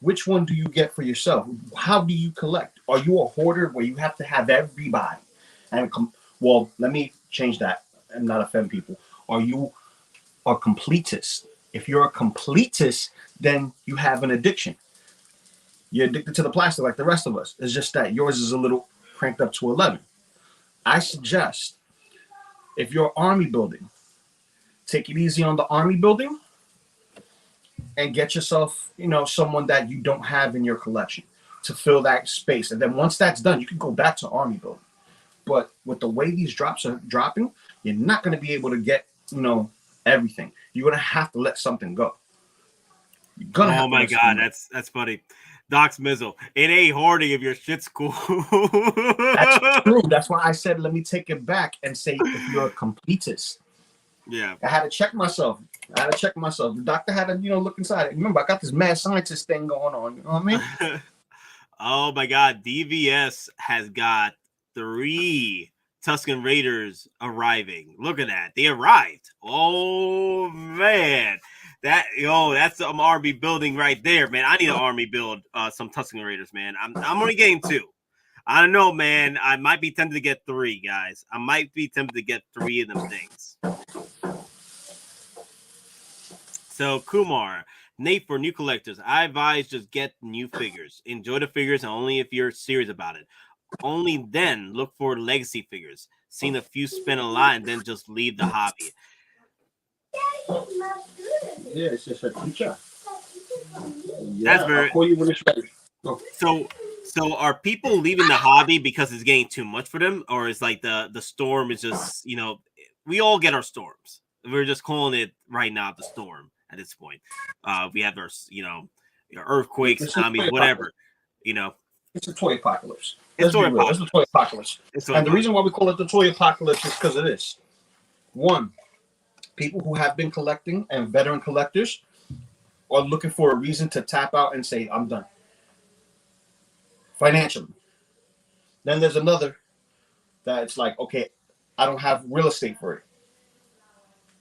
which one do you get for yourself? How do you collect? Are you a hoarder where you have to have everybody? And well, let me change that and not offend people. Are you a completist? If you're a completist, then you have an addiction. You're addicted to the plastic like the rest of us. It's just that yours is a little cranked up to 11. I suggest if you're army building, take it easy on the army building. And get yourself, someone that you don't have in your collection to fill that space. And then once that's done, you can go back to army building. But with the way these drops are dropping, you're not going to be able to get, everything. You're going to have to let something go. Oh my God, that's funny. Doc's Mizzle. It ain't hoarding if your shit's cool. That's true. That's why I said, let me take it back and say, if you're a completist. Yeah. I had to check myself. The doctor had to, look inside it. Remember, I got this mad scientist thing going on. You know what I mean? Oh my God. DVS has got 3 Tusken Raiders arriving. Look at that. They arrived. Oh man. That's some army building right there, man. I need an army build some Tusken Raiders, man. I'm only getting 2. I don't know, man. I might be tempted to get 3, guys. I might be tempted to get 3 of them things. So, Kumar, Nate, for new collectors, I advise just get new figures. Enjoy the figures, and only if you're serious about it. Only then look for legacy figures. Seen a few spend a lot, and then just leave the hobby. Yeah, it's just a teacher. That's very. I'll call you when it's ready. Go. So are people leaving the hobby because it's getting too much for them, or is like the storm is just we all get our storms. We're just calling it right now the storm at this point. We have our earthquakes, tsunamis, whatever. It's a toy apocalypse. It's a toy apocalypse. And the reason why we call it the toy apocalypse is because of this. One, people who have been collecting and veteran collectors are looking for a reason to tap out and say, I'm done. Financially. Then there's another that it's like, okay, I don't have real estate for it.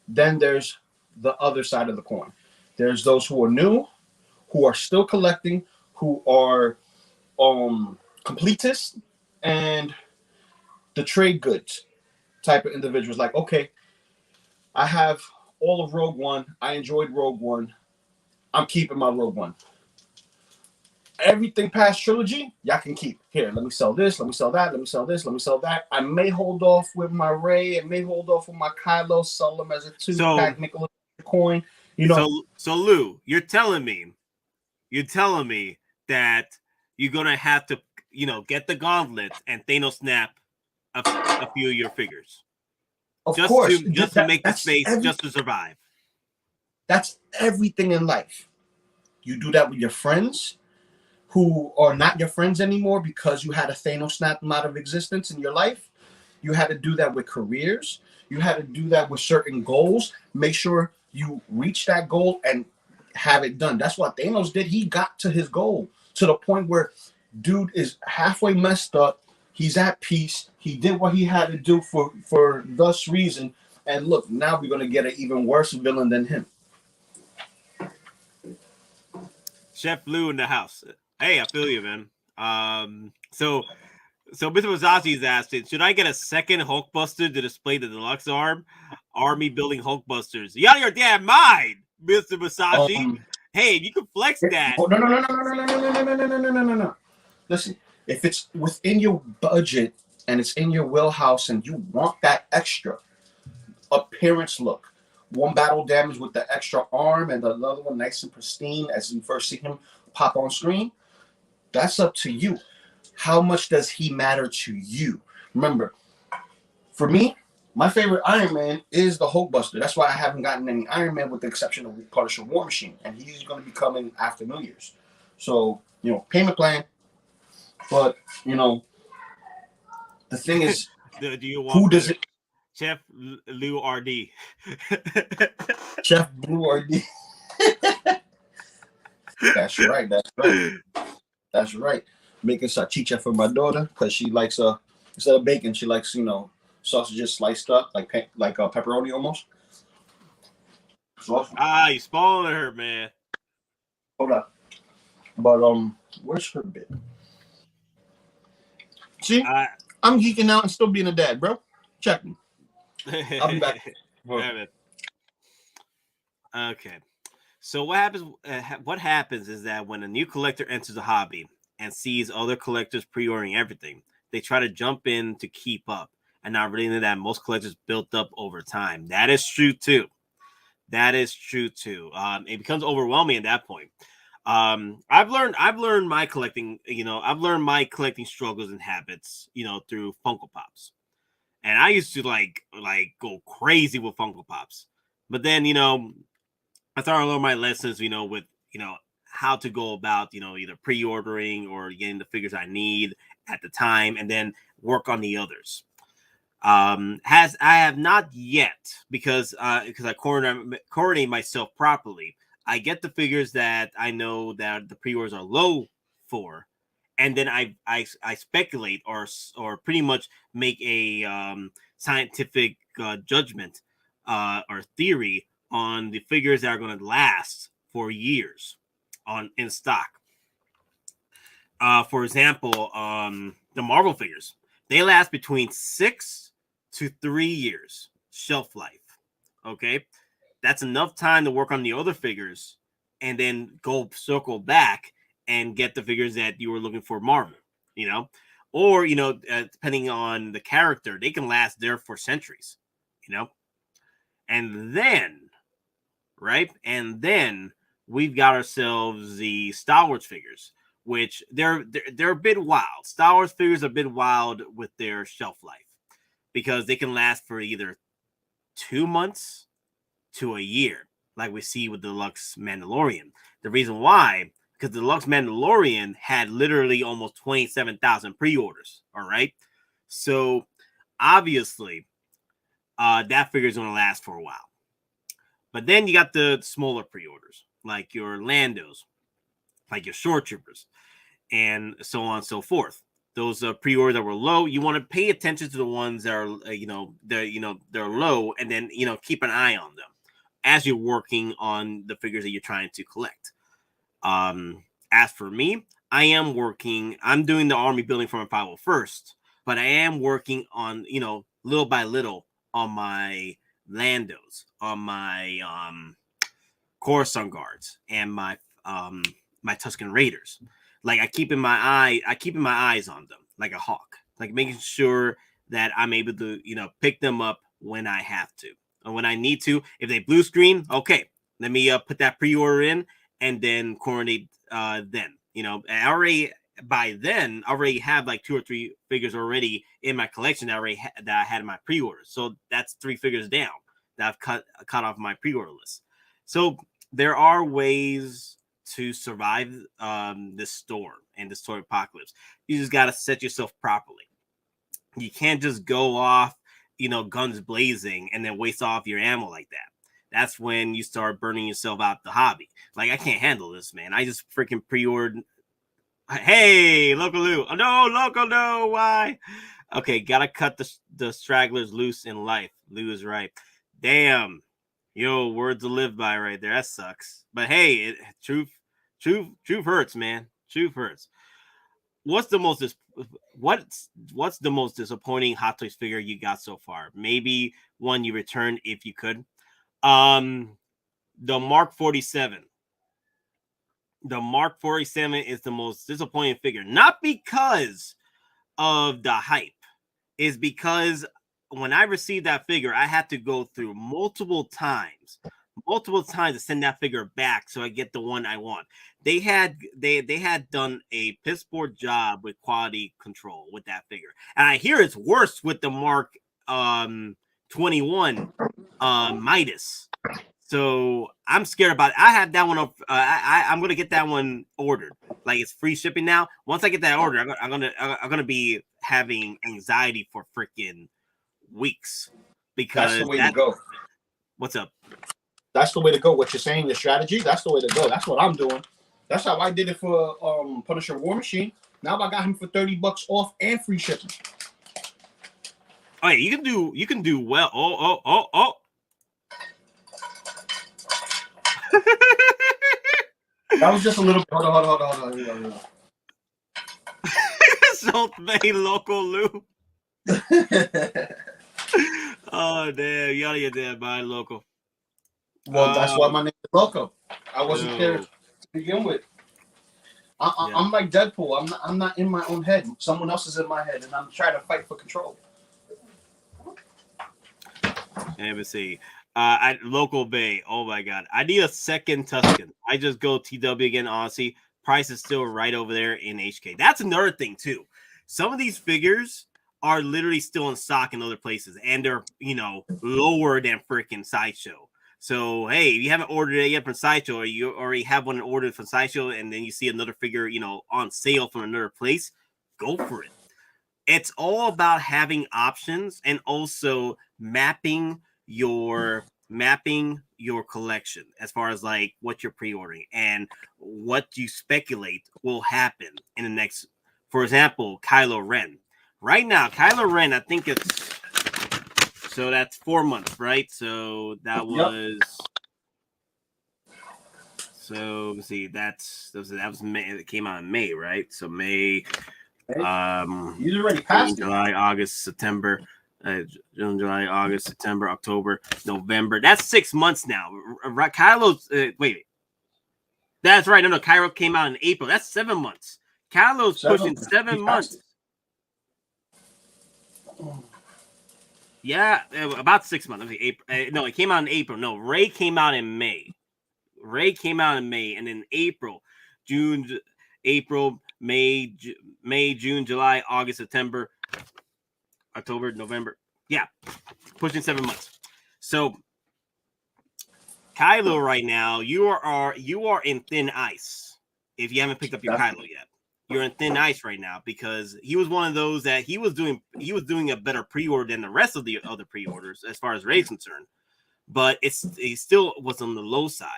Then there's the other side of the coin. There's those who are new, who are still collecting, who are completists, and the trade goods type of individuals. Like, okay, I have all of Rogue One. I enjoyed Rogue One. I'm keeping my Rogue One. Everything past trilogy, y'all can keep. Here, let me sell this, let me sell that, let me sell this, let me sell that. I may hold off with my Rey, I may hold off with my Kylo, sell them as a two-pack nickel coin. You know. So Lou, you're telling me that you're gonna have to, get the gauntlets and Thanos Snap a few of your figures. Of course. Just to make the space, just to survive. That's everything in life. You do that with your friends who are not your friends anymore because you had a Thanos snap them out of existence in your life. You had to do that with careers. You had to do that with certain goals. Make sure you reach that goal and have it done. That's what Thanos did. He got to his goal to the point where dude is halfway messed up. He's at peace. He did what he had to do for thus reason. And look, now we're going to get an even worse villain than him. Chef Lou in the house. Hey, I feel you, man. So Mr. Wasashi is asking, should I get a second Hulkbuster to display the deluxe army building Hulkbusters? You out of your damn mind, Mr. Wasashi. Hey, you can flex that. No. Listen, if it's within your budget and it's in your wheelhouse and you want that extra appearance look, one battle damage with the extra arm and another one nice and pristine as you first see him pop on screen, that's up to you. How much does he matter to you? Remember, for me, my favorite Iron Man is the Hulkbuster. That's why I haven't gotten any Iron Man with the exception of Punisher War Machine. And he's going to be coming after New Year's. So, payment plan. But, the thing is, do you want who does it? Chef Lou RD. Chef Blue RD. That's right. That's right. Making salchicha for my daughter because she likes instead of bacon, she likes sausages sliced up like pepperoni almost. Awesome. You spoiling her, man. Hold up. But where's her bit? See, I'm geeking out and still being a dad, bro. Check me. I'll be back. Okay. So what happens? What happens is that when a new collector enters the hobby and sees other collectors pre-ordering everything, they try to jump in to keep up, and not realizing that most collectors built up over time. That is true too. It becomes overwhelming at that point. I've learned my collecting. I've learned my collecting struggles and habits. Through Funko Pops, and I used to like go crazy with Funko Pops, but then I started to learn my lessons. With how to go about, either pre-ordering or getting the figures I need at the time, and then work on the others. I have not yet because I coordinate myself properly. I get the figures that I know that the pre-orders are low for, and then I speculate or pretty much make a scientific judgment or theory on the figures that are going to last for years in stock. For example, the Marvel figures, they last between 6 to 3 years shelf life. Okay, that's enough time to work on the other figures and then go circle back and get the figures that you were looking for Marvel, or depending on the character, they can last there for centuries, and then we've got ourselves the Star Wars figures, which they're a bit wild. Star Wars figures are a bit wild with their shelf life because they can last for either 2 months to a year, like we see with the Deluxe Mandalorian. The reason why, because the Deluxe Mandalorian had literally almost 27,000 pre-orders. All right, so obviously that figure is going to last for a while. But then you got the smaller pre-orders, like your Landos, like your Shore Troopers, and so on and so forth. those pre-orders that were low. You want to pay attention to the ones that are they're low, and then keep an eye on them as you're working on the figures that you're trying to collect. As for me, I'm doing the army building from a 501st, but I am working on little by little on my Landos, on my Coruscant guards, and my Tusken Raiders. Like I keep my eyes on them like a hawk, like making sure that I'm able to pick them up when I have to or when I need to. If they blue screen, okay, let me put that pre-order in and then coordinate then. By then I already have like 2 or 3 figures already in my collection that I had in my pre-orders. So that's 3 figures down that I've cut off my pre-order list. So there are ways to survive this storm and this toy apocalypse. You just got to set yourself properly. You can't just go off, guns blazing and then waste off your ammo like that. That's when you start burning yourself out the hobby. Like, I can't handle this, man. I just freaking pre-ordered. Hey, Loco Lu. Oh, no, Loco, no. Why? Okay, gotta cut the stragglers loose in life. Lu is right. Damn. Yo, words to live by right there. That sucks. But hey, truth hurts, man. Truth hurts. What's the most disappointing Hot Toys figure you got so far? Maybe one you returned if you could. The Mark 47. The Mark 47 is the most disappointing figure, not because of the hype, is because when I received that figure, I had to go through multiple times to send that figure back so I get the one I want. They had done a piss poor job with quality control with that figure, and I hear it's worse with the Mark 21 Midas. So I'm scared about it. I have that one up. I'm gonna get that one ordered. Like, it's free shipping now. Once I get that order, I'm gonna be having anxiety for freaking weeks because that's the way to go. What's up? That's the way to go. What you're saying, the strategy. That's the way to go. That's what I'm doing. That's how I did it for Punisher War Machine. Now I got him for $30 off and free shipping. Oh, yeah, you can do well. Oh. That was just a little. Hold on. Salt Bay Loco Lu. Oh damn! You gotta get that by Loco. Well, that's why my name is Loco. I wasn't there to begin with. I'm like Deadpool. I'm not in my own head. Someone else is in my head, and I'm trying to fight for control. Let me see. At Local Bay. Oh my god. I need a second Tusken. I just go TW again, honestly. Price is still right over there in HK. That's another thing too. Some of these figures are literally still in stock in other places, and they're lower than freaking Sideshow. So hey, if you haven't ordered it yet from Sideshow, or you already have one ordered from Sideshow, and then you see another figure on sale from another place, go for it. It's all about having options and also mapping your collection as far as like what you're pre-ordering and what you speculate will happen in the next. For example, Kylo Ren. Right now, Kylo Ren, I think it's so that's 4 months, right? So that was so let's see, that was May. It came out in May, right? So May, He's already passed July, August, September. June, July, August, September, October, November. That's 6 months now. Kylo's wait. That's right. No, Kylo came out in April. That's 7 months. Kylo's pushing 7 months. Yeah, about 6 months. April. No, it came out in April. No, Ray came out in May. And then April, June, April, May, June, July, August, September, October, November. Yeah, pushing 7 months. So Kylo right now, you are in thin ice. If you haven't picked up your Kylo yet, you're in thin ice right now because he was one of those that he was doing a better pre-order than the rest of the other pre-orders as far as Ray's concerned. But he still was on the low side.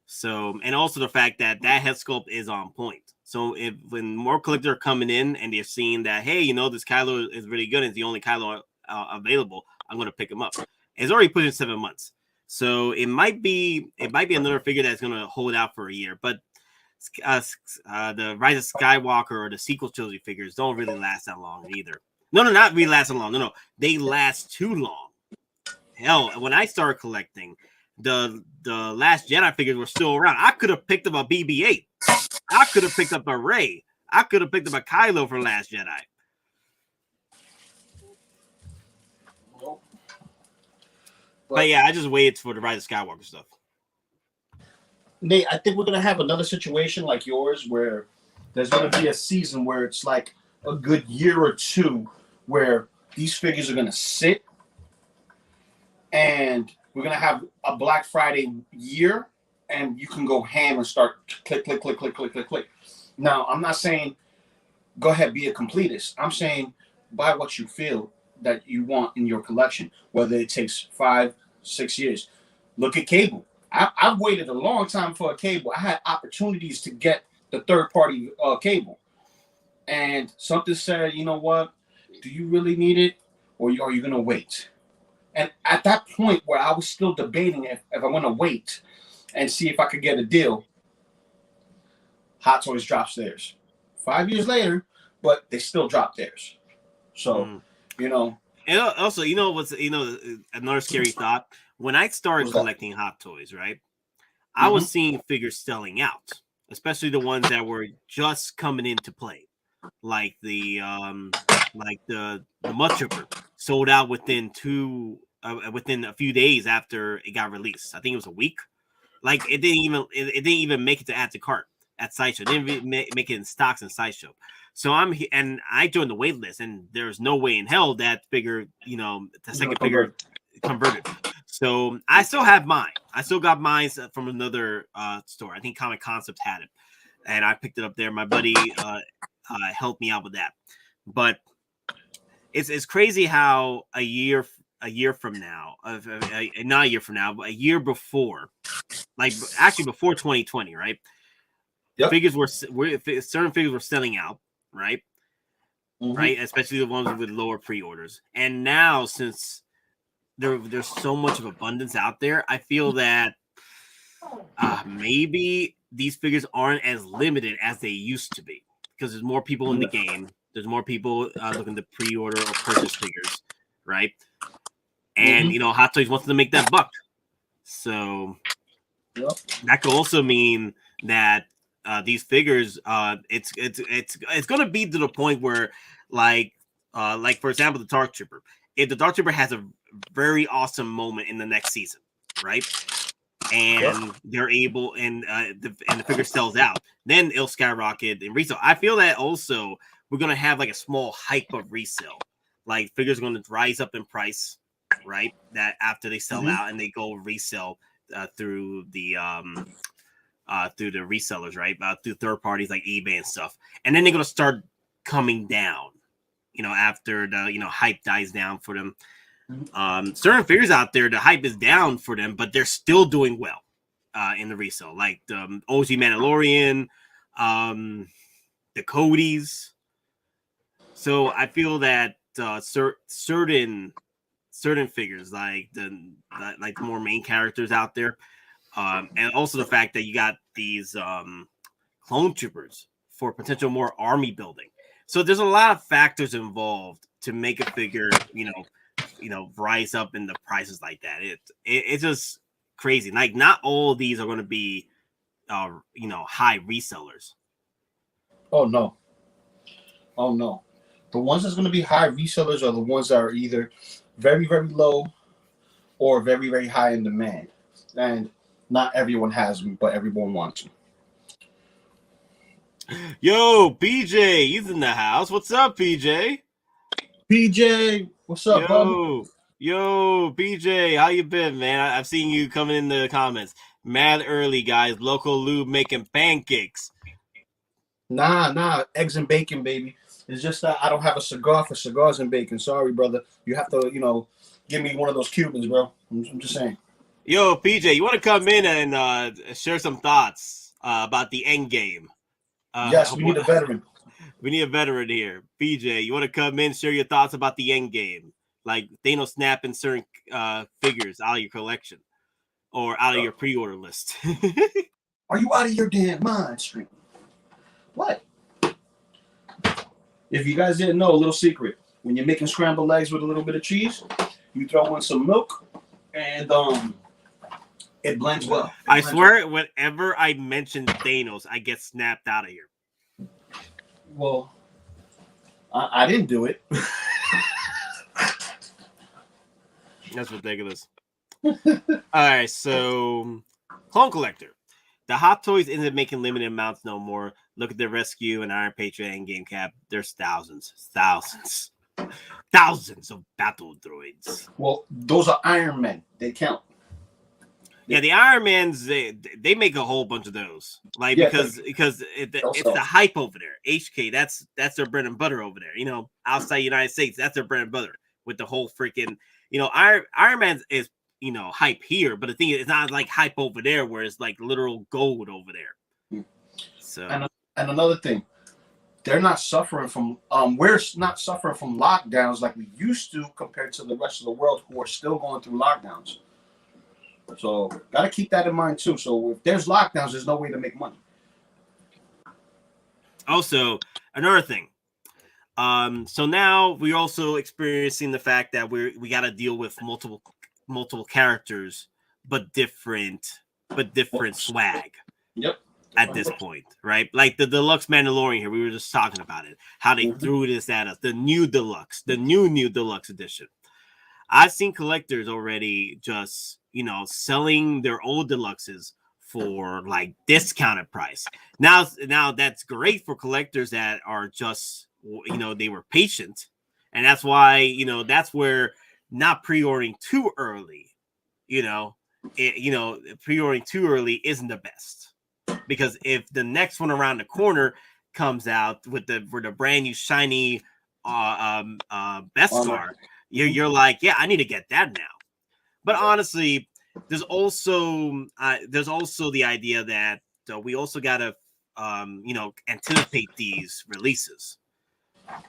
So, and also the fact that head sculpt is on point. So if when more collectors are coming in and they're seeing that, hey, you know, this Kylo is really good, and it's the only Kylo available, I'm going to pick him up. It's already put in 7 months, so it might be another figure that's going to hold out for a year. But the Rise of Skywalker or the sequel trilogy figures don't really last that long either. No, not really last that long. No, they last too long. Hell, when I started collecting, the Last Jedi figures were still around. I could have picked up a BB-8. I could have picked up a Rey. I could have picked up a Kylo for Last Jedi. But yeah, I just waited for the Rise of Skywalker stuff. Nate, I think we're gonna have another situation like yours where there's gonna be a season where it's like a good year or two where these figures are gonna sit, and we're gonna have a Black Friday year, and you can go ham and start click. Now, I'm not saying go ahead, be a completist. I'm saying buy what you feel that you want in your collection, whether it takes 5, 6 years. Look at Cable. I've waited a long time for a Cable. I had opportunities to get the third-party Cable. And something said, you know what? Do you really need it, or are you going to wait? And at that point where I was still debating if I want to wait and see if I could get a deal, Hottoys drops theirs. 5 years later, but they still drop theirs. So, you know. And also, you know what's another scary thought? When I started collecting Hottoys, right, I was seeing figures selling out, especially the ones that were just coming into play, like the Mud Trooper sold out within a few days after it got released. I think it was a week. Like it didn't even make it to add to cart at Sideshow. It didn't make it in stocks in Sideshow. So I joined the wait list, and there's no way in hell that figure, the second figure converted. So I still have mine. I still got mine from another store. I think Comiconcept had it, and I picked it up there. My buddy helped me out with that. But it's crazy how a year from now, not a year from now, but a year before, like actually before 2020, right? Yep. Certain figures were selling out, right? Right, especially the ones with lower pre-orders. And now, since there's so much of abundance out there, I feel that maybe these figures aren't as limited as they used to be, because there's more people in the game. There's more people looking to pre-order or purchase figures, right? And Hot Toys wants to make that buck, so that could also mean that these figures, it's going to be to the point where, like for example, the Dark Trooper. If the Dark Trooper has a very awesome moment in the next season, right, and they're able, and the figure sells out, then it'll skyrocket in resale. I feel that also we're going to have like a small hype of resale, like figures are going to rise up in price, right? That after they sell out and they go resell through the resellers, right? Through third parties like eBay and stuff, and then they're going to start coming down, after the hype dies down for them. Certain figures out there, the hype is down for them, but they're still doing well in the resale, like the OG Mandalorian, the Codys. So I feel that certain figures, like the more main characters out there, and also the fact that you got these clone troopers for potential more army building. So there's a lot of factors involved to make a figure, rise up in the prices like that. It's just crazy. Like, not all of these are going to be, high resellers. Oh no. The ones that's going to be high resellers are the ones that are either very, very low or very, very high in demand. And not everyone has them, but everyone wants them. Yo, PJ, he's in the house. What's up, PJ? PJ, what's up, bro? Yo, PJ, how you been, man? I've seen you coming in the comments. Mad early, guys. Loco Lu making pancakes. Nah, eggs and bacon, baby. It's just that I don't have a cigar for cigars and bacon. Sorry, brother. You have to, give me one of those Cubans, bro. I'm just saying. Yo, PJ, you want to come in and share some thoughts about the end game? Yes, we need a veteran. We need a veteran here. PJ, you want to come in, share your thoughts about the end game? Like Thanos Snap and certain figures out of your collection or out of your pre-order list. Are you out of your damn mind, stream? What? If you guys didn't know, a little secret. When you're making scrambled eggs with a little bit of cheese, you throw in some milk and it blends well. I swear, whenever I mention Thanos, I get snapped out of here. Well, I didn't do it. That's ridiculous. All right, so Clone Collector. The Hottoys isn't making limited amounts no more. Look at the Rescue and Iron Patriot and Game Cap. There's thousands of battle droids. Well, those are Iron Men. They count. Yeah, the Iron Mans, they make a whole bunch of those. Like, yeah, because it's the hype over there. HK, that's their bread and butter over there. You know, outside the United States, that's their bread and butter with the whole freaking, you know, Iron Man is, you know, hype here, but the thing is, it's not like hype over there where it's like literal gold over there. So and another thing, they're not suffering from we're not suffering from lockdowns like we used to compared to the rest of the world who are still going through lockdowns. So gotta keep that in mind too. So if there's lockdowns, there's no way to make money. Also, another thing. So now we're also experiencing the fact that we got to deal with multiple characters, but different swag. Yep. At this point, right? Like the deluxe Mandalorian here, we were just talking about it. How they threw this at us. The new deluxe, the new deluxe edition. I've seen collectors already just, you know, selling their old deluxes for like discounted price. Now that's great for collectors that are just, you know, they were patient, and that's why, you know, that's where not pre-ordering too early, pre-ordering too early isn't the best, because if the next one around the corner comes out with the brand new shiny Beskar, you're like, yeah, I need to get that now. But honestly, there's also the idea that we also gotta anticipate these releases.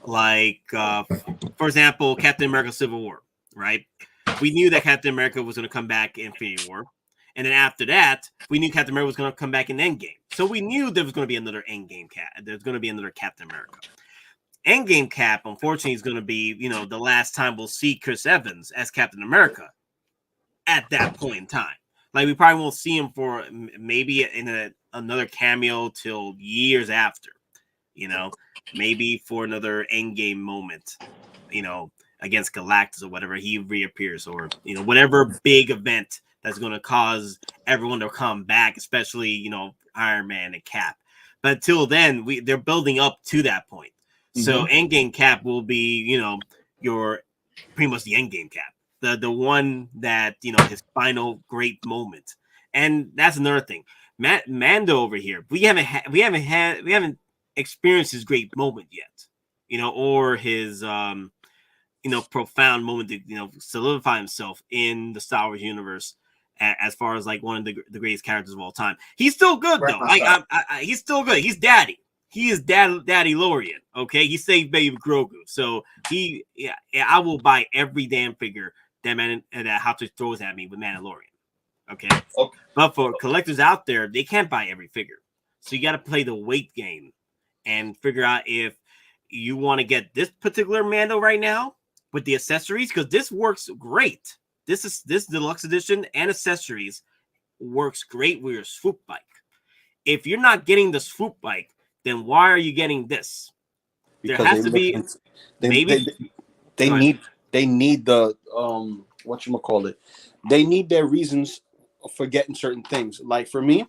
Like for example, Captain America: Civil War, right? We knew that Captain America was going to come back in Infinity War, and then after that, we knew Captain America was going to come back in Endgame. So we knew there was going to be another Endgame Cap. There's going to be another Captain America. Endgame Cap, unfortunately, is going to be, you know, the last time we'll see Chris Evans as Captain America at that point in time. Like, we probably won't see him for maybe in another cameo till years after, you know, maybe for another Endgame moment, you know, against Galactus or whatever, he reappears, or, you know, whatever big event that's going to cause everyone to come back, especially, you know, Iron Man and Cap. But until then, they're building up to that point. So Endgame Cap will be, you know, your pretty much the Endgame Cap, the one that, you know, his final great moment. And that's another thing. Mando over here, we haven't experienced his great moment yet, you know, or his profound moment to, you know, solidify himself in the Star Wars universe as far as like one of the greatest characters of all time. He's still good though. Like he's still good. He's daddy. He is Daddy Lorian. Okay, he saved baby Grogu. So I will buy every damn figure that Hottoys throws at me with Mandalorian. Okay, but for collectors out there, they can't buy every figure. So you got to play the weight game and figure out if you want to get this particular Mando right now with the accessories, because this works great. This deluxe edition and accessories works great with your swoop bike. If you're not getting the swoop bike, then why are you getting this? Because there has to be they need the whatchamacallit. They need their reasons for getting certain things. Like for me,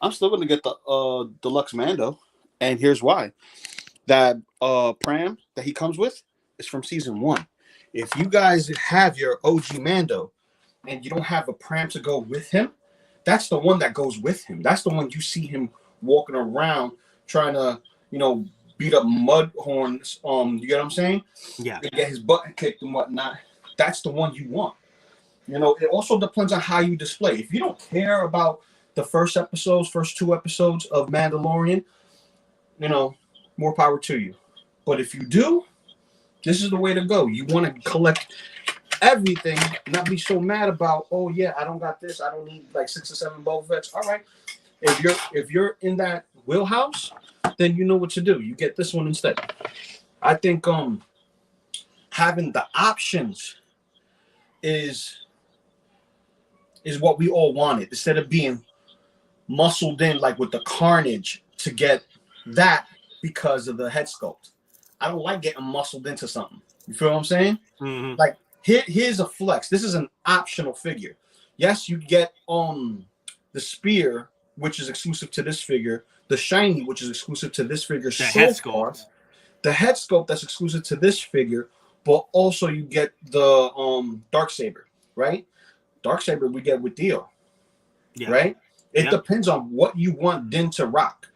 I'm still gonna get the deluxe Mando, and here's why. That pram that he comes with is from season 1. If you guys have your OG Mando and you don't have a pram to go with him, that's the one that goes with him. That's the one you see him walking around trying to, you know, beat up Mudhorns. You get what I'm saying? Yeah. To get his butt kicked and whatnot. That's the one you want. You know, it also depends on how you display. If you don't care about the first 2 episodes of Mandalorian, you know, more power to you. But if you do, this is the way to go. You want to collect everything, not be so mad about, oh yeah, I don't got this, I don't need like 6 or 7 Boba Fett's. All right, if you're in that wheelhouse, then you know what to do. You get this one instead. I think having the options is what we all wanted, instead of being muscled in like with the carnage to get that because of the head sculpt. I don't like getting muscled into something. You feel what I'm saying? Mm-hmm. Like here's a flex. This is an optional figure. Yes, you get the spear, which is exclusive to this figure, the shiny, which is exclusive to this figure. The head sculpt. The head sculpt that's exclusive to this figure, but also you get the Darksaber, right? Darksaber we get with Dio. Yeah. Right? It depends on what you want Din to rock.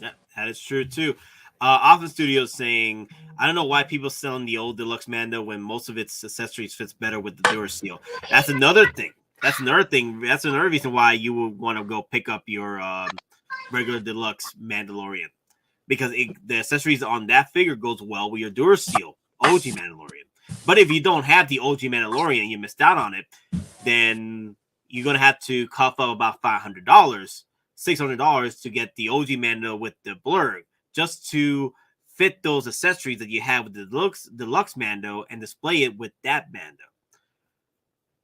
Yeah, that is true too. Office Studios saying, I don't know why people selling the old deluxe Mando when most of its accessories fits better with the Duracell. That's another thing. That's another reason why you would want to go pick up your regular deluxe Mandalorian, because the accessories on that figure goes well with your Duracell OG Mandalorian. But if you don't have the OG Mandalorian and you missed out on it, then you're gonna have to cough up about $500, $600 to get the OG Mando with the blur, just to fit those accessories that you have with the deluxe Mando and display it with that Mando.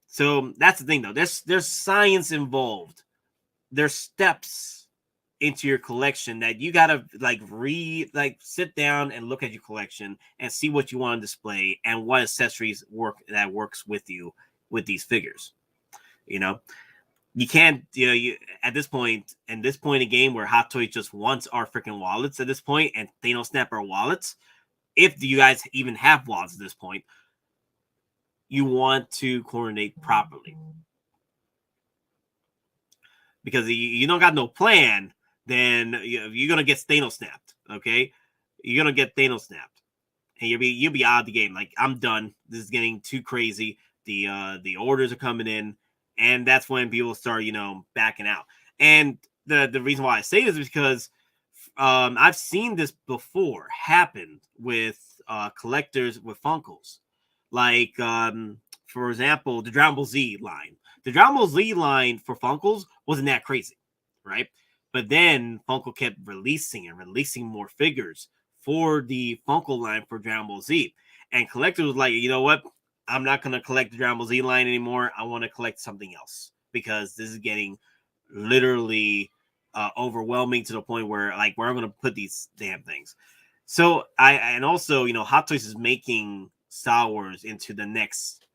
So that's the thing, though. There's science involved. There's steps into your collection that you gotta sit down and look at your collection and see what you want to display and what accessories works with you with these figures. You know, you can't, at this point in the game where Hottoys just wants our freaking wallets at this point, and Thanos Snap our wallets, if you guys even have wallets at this point, you want to coordinate properly. Because you don't got no plan, then you're going to get Thanos snapped, okay? You're going to get Thanos snapped. And you'll be out of the game. Like, I'm done. This is getting too crazy. The orders are coming in. And that's when people start, backing out. And the reason why I say this is because I've seen this before happen with collectors with Funkos. Like, for example, the Dragon Ball Z line. The Dragon Ball Z line for Funkos wasn't that crazy, right? But then Funko kept releasing more figures for the Funko line for Dragon Ball Z. And collectors was like, you know what? I'm not going to collect the Dragon Ball Z line anymore. I want to collect something else, because this is getting literally overwhelming to the point where, like, where I'm going to put these damn things. So also, Hot Toys is making Star Wars into the next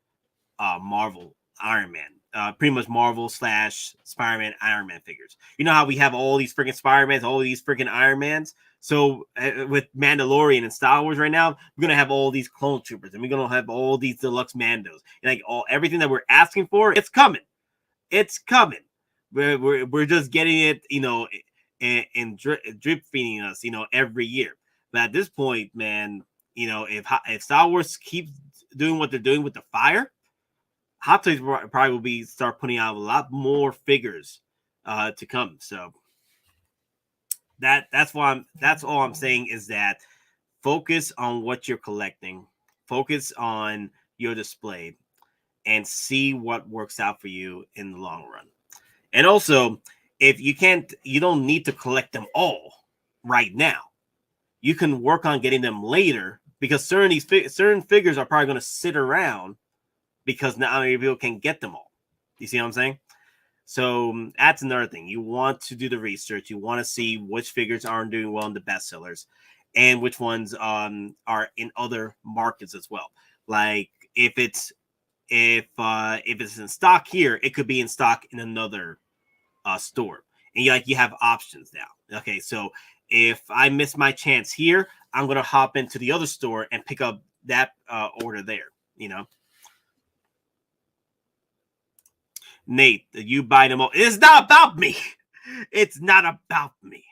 Marvel Iron Man, pretty much Marvel / Spider-Man Iron Man figures. You know how we have all these freaking Spider-Mans, all these freaking Iron Mans? So with Mandalorian and Star Wars right now, we're going to have all these clone troopers, and we're going to have all these deluxe Mandos. And like everything that we're asking for, it's coming. It's coming. We're just getting it, and drip feeding us, every year. But at this point, man, if Star Wars keeps doing what they're doing with the fire, Hot Toys probably will start putting out a lot more figures to come. So that's all I'm saying, is that focus on what you're collecting, focus on your display, and see what works out for you in the long run. And also, if you don't need to collect them all right now. You can work on getting them later, because certain figures are probably going to sit around because not many people can get them all. You see what I'm saying? So that's another thing. You want to do the research. You want to see which figures aren't doing well in the bestsellers, and which ones are in other markets as well. Like if it's in stock here, it could be in stock in another store, and you have options now. Okay, so if I miss my chance here, I'm gonna hop into the other store and pick up that order there. Nate, you buy them all. It's not about me. It's not about me.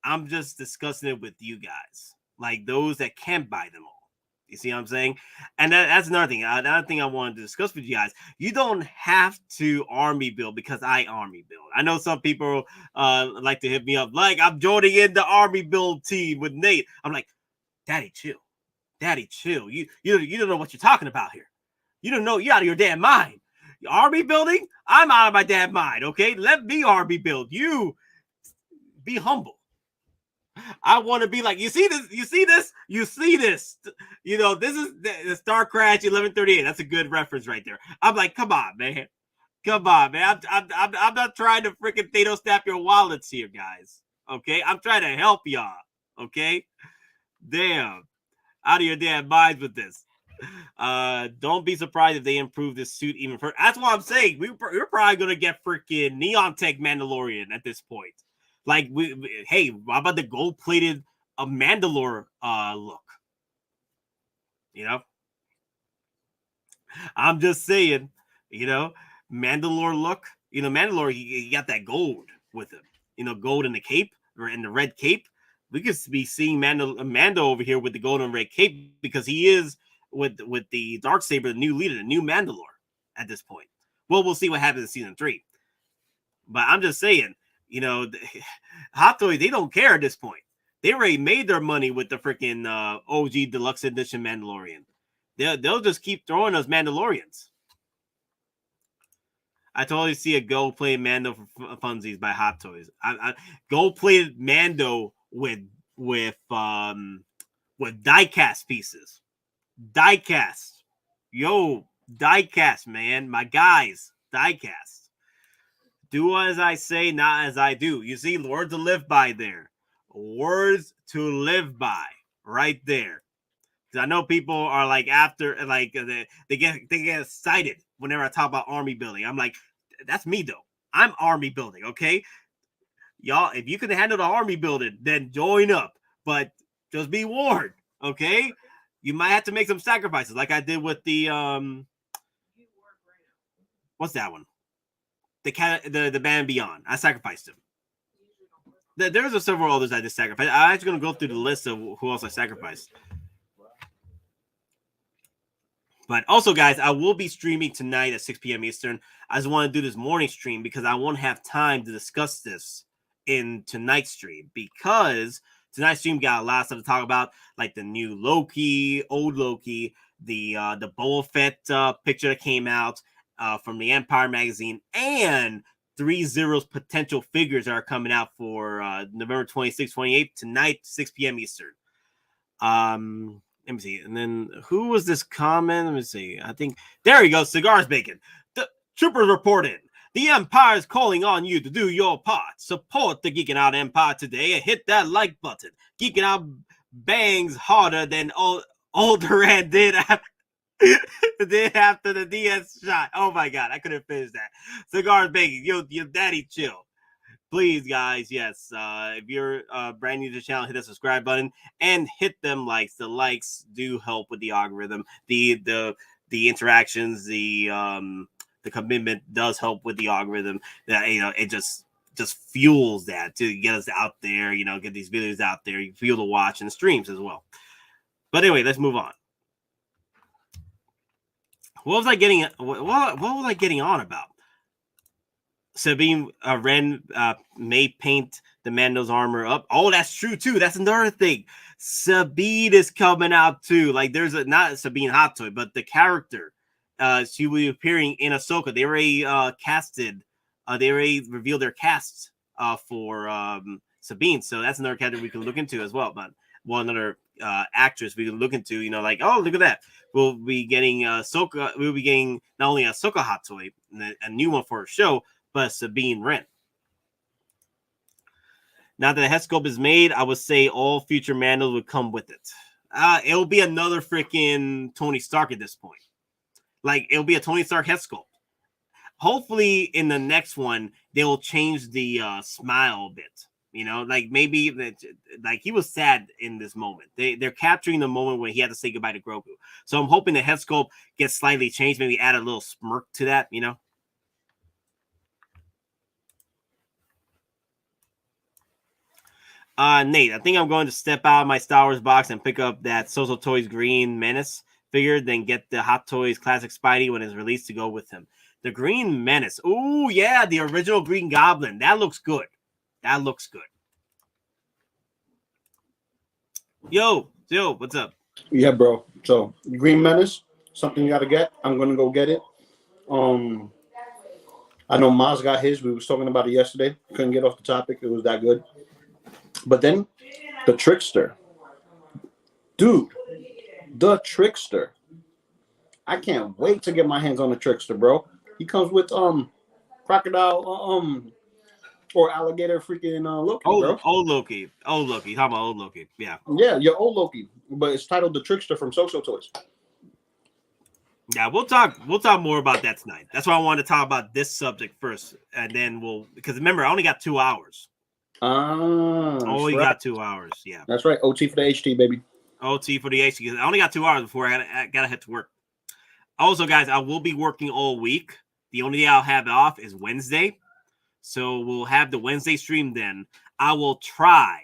I'm just discussing it with you guys, like those that can buy them all. You see what I'm saying? And that's another thing. Another thing I wanted to discuss with you guys. You don't have to army build because I army build. I know some people like to hit me up like I'm joining in the army build team with Nate. I'm like, Daddy, chill. Daddy, chill. You don't know what you're talking about here. You don't know. You're out of your damn mind. Army building? I'm out of my damn mind. Okay, let me army build. You be humble. I want to be like, you see this, you see this, you see this. You know, this is the Star Crash 1138. That's a good reference right there. I'm like, come on, man. Come on, man. I'm not trying to freaking Thanos snap your wallets here, guys. Okay, I'm trying to help y'all. Okay, damn, out of your damn minds with this. Don't be surprised if they improve this suit even further. That's what I'm saying. We're probably gonna get freaking Neon Tech Mandalorian at this point. Like hey, how about the gold-plated Mandalore look? You know, I'm just saying. You know, Mandalore look. You know, Mandalore he got that gold with him. You know, gold in the cape or in the red cape. We could be seeing Mando over here with the gold and red cape because he is with the Darksaber, the new leader, the new Mandalore at this point. Well, we'll see what happens in season 3. But I'm just saying. You know, Hottoys, they don't care at this point. They already made their money with the freaking OG Deluxe Edition Mandalorian. They'll just keep throwing us Mandalorians. I totally see a gold-plated Mando for funsies by Hottoys. Gold-plated Mando with die-cast pieces. Die-cast. Yo, die-cast, man. My guys, die-cast. Do as I say, not as I do. You see, words to live by there. Words to live by right there. Because I know people are like after, like they get excited whenever I talk about army building. I'm like, that's me though. I'm army building, okay? Y'all, if you can handle the army building, then join up. But just be warned, okay? You might have to make some sacrifices, like I did with the what's that one? The Band Beyond. I sacrificed him. There's several others I just sacrificed. I'm actually going to go through the list of who else I sacrificed. But also, guys, I will be streaming tonight at 6 p.m. Eastern. I just want to do this morning stream because I won't have time to discuss this in tonight's stream because tonight's stream got a lot of stuff to talk about, like the new Loki, old Loki, the Boba Fett picture that came out, from the Empire magazine, and 3-0's potential figures that are coming out for November 26th, 28th, tonight, 6 p.m. Eastern. Let me see. And then who was this comment? Let me see. I think there you go. Cigars Bacon. The troopers reported. The Empire is calling on you to do your part. Support the Geeking Out Empire today and hit that like button. Geeking Out bangs harder than Alderaan did after the DS shot. Oh my god, I couldn't finish that. Cigars Bacon, your daddy chill. Please, guys, yes. If you're brand new to the channel, hit the subscribe button and hit them likes. The likes do help with the algorithm. The interactions, the commitment does help with the algorithm. That it just fuels that to get us out there. Get these videos out there. You feel the watch and the streams as well. But anyway, let's move on. What was I getting? What was I getting on about? Sabine Wren may paint the Mando's armor up. Oh, that's true too. That's another thing. Sabine is coming out too. Like there's not Sabine Hottoy, but the character. She will be appearing in Ahsoka. They already casted. They already revealed their cast for Sabine. So that's another character we can look into as well. But another actress we can look into. Like, oh, look at that. We'll be getting Ahsoka. We'll be getting not only Ahsoka Hottoy, a new one for her show, but Sabine Wren. Now that the head sculpt is made, I would say all future Mandos would come with it. It'll be another freaking Tony Stark at this point. Like, it'll be a Tony Stark head sculpt. Hopefully, in the next one, they will change the smile a bit. Like maybe like he was sad in this moment. They're capturing the moment when he had to say goodbye to Grogu. So I'm hoping the head sculpt gets slightly changed. Maybe add a little smirk to that. Nate, I think I'm going to step out of my Star Wars box and pick up that Social Toys Green Menace figure, then get the Hot Toys Classic Spidey when it's released to go with him. The Green Menace. Ooh, yeah, the original Green Goblin. That looks good. That looks good. Yo, what's up? Yeah, bro. So Green Menace, something you gotta get. I'm gonna go get it. I know Maz got his. We was talking about it yesterday. Couldn't get off the topic. It was that good. But then the Trickster, dude, the Trickster. I can't wait to get my hands on the Trickster, bro. He comes with crocodile or alligator freaking Loki, bro. Old Loki. Talking about old Loki. Yeah. Yeah, your old Loki, but it's titled the Trickster from Social Toys. Yeah, we'll talk more about that tonight. That's why I wanted to talk about this subject first, and then because remember, I only got 2 hours. Only got 2 hours. Yeah, that's right. OT for the HT, baby. OT for the HT. Because I only got 2 hours before I gotta head to work. Also, guys, I will be working all week. The only day I'll have off is Wednesday, so we'll have the Wednesday stream. Then I will try